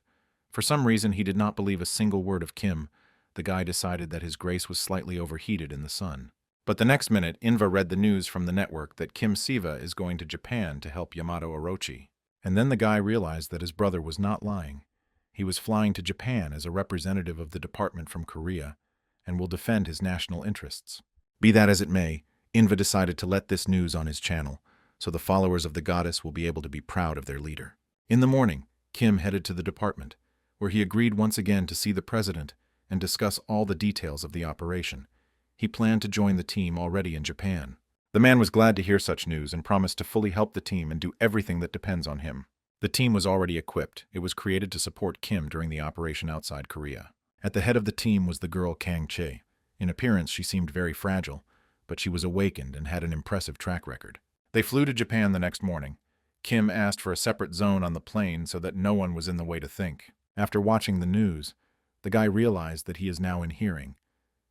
For some reason, he did not believe a single word of Kim. The guy decided that his grace was slightly overheated in the sun. But the next minute, Inva read the news from the network that Kim Siva is going to Japan to help Yamato Orochi. And then the guy realized that his brother was not lying. He was flying to Japan as a representative of the department from Korea, and will defend his national interests. Be that as it may, Inva decided to let this news on his channel, so the followers of the goddess will be able to be proud of their leader. In the morning, Kim headed to the department, where he agreed once again to see the president and discuss all the details of the operation. He planned to join the team already in Japan. The man was glad to hear such news and promised to fully help the team and do everything that depends on him. The team was already equipped. It was created to support Kim during the operation outside Korea. At the head of the team was the girl Kang Che. In appearance, she seemed very fragile, but she was awakened and had an impressive track record. They flew to Japan the next morning. Kim asked for a separate zone on the plane so that no one was in the way to think. After watching the news, the guy realized that he is now in hearing.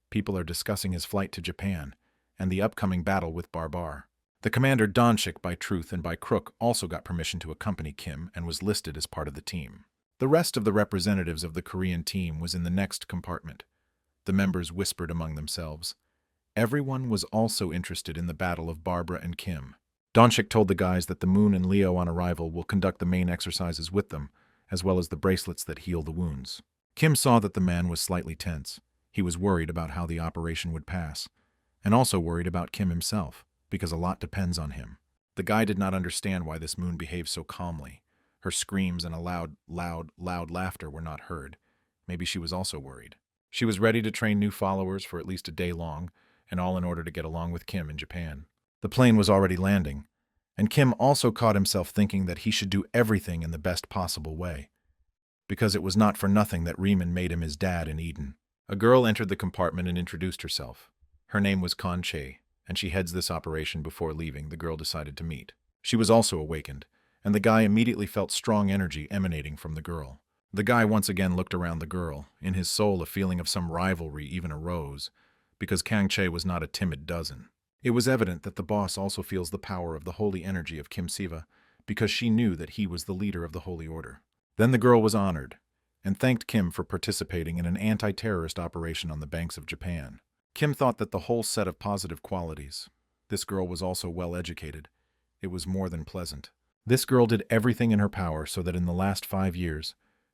People are discussing his flight to Japan and the upcoming battle with Barbar. The commander Donchik by Truth and by Crook also got permission to accompany Kim and was listed as part of the team. The rest of the representatives of the Korean team was in the next compartment. The members whispered among themselves. Everyone was also interested in the battle of Barbara and Kim. Donchik told the guys that the Moon and Leo on arrival will conduct the main exercises with them, as well as the bracelets that heal the wounds. Kim saw that the man was slightly tense. He was worried about how the operation would pass, and also worried about Kim himself, because a lot depends on him. The guy did not understand why this Moon behaved so calmly. Her screams and a loud laughter were not heard. Maybe she was also worried. She was ready to train new followers for at least a day long, and all in order to get along with Kim in Japan. The plane was already landing, and Kim also caught himself thinking that he should do everything in the best possible way, because it was not for nothing that Riemann made him his dad in Eden. A girl entered the compartment and introduced herself. Her name was Kan Che, and she heads this operation. Before leaving, the girl decided to meet. She was also awakened, and the guy immediately felt strong energy emanating from the girl. The guy once again looked around the girl. In his soul, a feeling of some rivalry even arose, because Kang Che was not a timid dozen. It was evident that the boss also feels the power of the holy energy of Kim Siva, because she knew that he was the leader of the Holy Order. Then the girl was honored, and thanked Kim for participating in an anti-terrorist operation on the banks of Japan. Kim thought that the whole set of positive qualities. This girl was also well educated. It was more than pleasant. This girl did everything in her power so that in the last 5 years,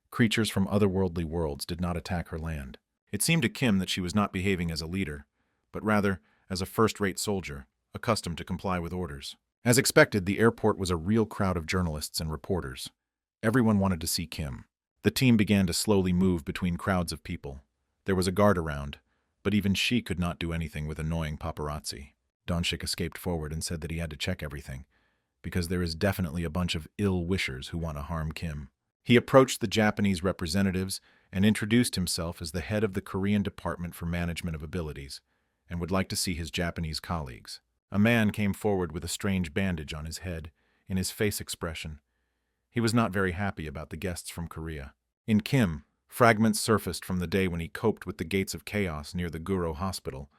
creatures from otherworldly worlds did not attack her land. It seemed to Kim that she was not behaving as a leader, but rather as a first-rate soldier, accustomed to comply with orders. As expected, the airport was a real crowd of journalists and reporters. Everyone wanted to see Kim. The team began to slowly move between crowds of people. There was a guard around, but even she could not do anything with annoying paparazzi. Donchik escaped forward and said that he had to check everything, because there is definitely a bunch of ill-wishers who want to harm Kim. He approached the Japanese representatives and introduced himself as the head of the Korean Department for Management of Abilities, and would like to see his Japanese colleagues. A man came forward with a strange bandage on his head. In his face expression, he was not very happy about the guests from Korea. In Kim, fragments surfaced from the day when he coped with the gates of chaos near the Guro Hospital.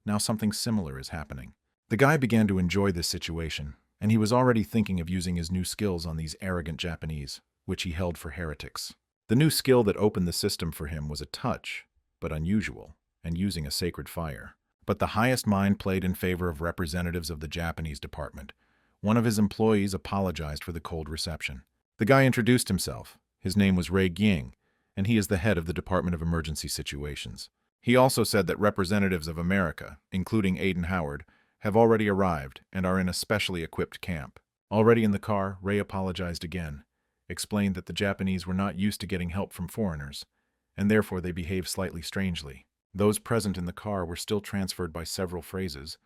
Now something similar is happening. The guy began to enjoy this situation, and he was already thinking of using his new skills on these arrogant Japanese, which he held for heretics. The new skill that opened the system for him was a touch, but unusual, and using a sacred fire. But the highest mind played in favor of representatives of the Japanese department. One of his employees apologized for the cold reception. The guy introduced himself. His name was Ray Gying, and he is the head of the Department of Emergency Situations. He also said that representatives of America, including Aiden Howard, have already arrived and are in a specially equipped camp. Already in the car, Ray apologized again, explained that the Japanese were not used to getting help from foreigners, and therefore they behaved slightly strangely. Those present in the car were still transferred by several phrases,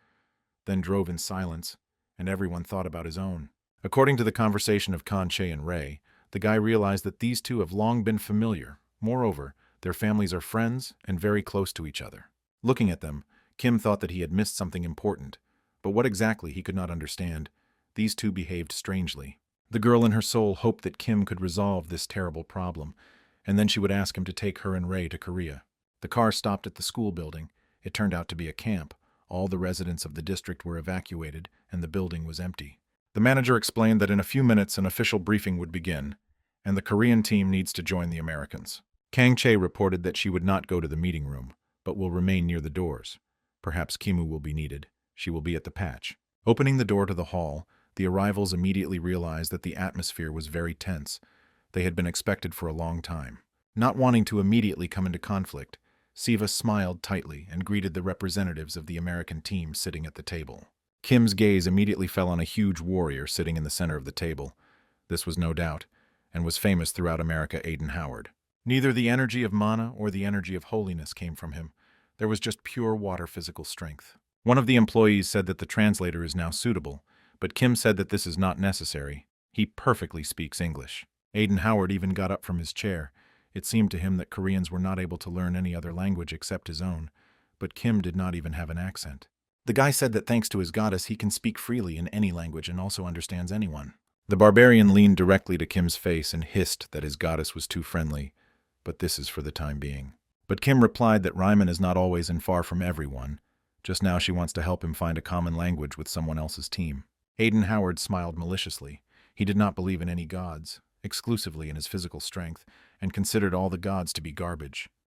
then drove in silence, and everyone thought about his own. According to the conversation of Kan Che and Ray, the guy realized that these two have long been familiar. Moreover, their families are friends and very close to each other. Looking at them, Kim thought that he had missed something important, but what exactly he could not understand. These two behaved strangely. The girl in her soul hoped that Kim could resolve this terrible problem, and then she would ask him to take her and Ray to Korea. The car stopped at the school building. It turned out to be a camp. All the residents of the district were evacuated, and the building was empty. The manager explained that in a few minutes an official briefing would begin, and the Korean team needs to join the Americans. Kang Che reported that she would not go to the meeting room, but will remain near the doors. Perhaps Kimu will be needed. She will be at the patch. Opening the door to the hall, the arrivals immediately realized that the atmosphere was very tense. They had been expected for a long time. Not wanting to immediately come into conflict, Siva smiled tightly and greeted the representatives of the American team sitting at the table. Kim's gaze immediately fell on a huge warrior sitting in the center of the table. This was no doubt, and was famous throughout America, Aiden Howard. Neither the energy of mana or the energy of holiness came from him. There was just pure water physical strength. One of the employees said that the translator is now suitable, but Kim said that this is not necessary. He perfectly speaks English. Aiden Howard even got up from his chair. It seemed to him that Koreans were not able to learn any other language except his own, but Kim did not even have an accent. The guy said that thanks to his goddess he can speak freely in any language and also understands anyone. The barbarian leaned directly to Kim's face and hissed that his goddess was too friendly, but this is for the time being. But Kim replied that Ryman is not always and far from everyone. Just now she wants to help him find a common language with someone else's team. Hayden Howard smiled maliciously. He did not believe in any gods, exclusively in his physical strength, and considered all the gods to be garbage.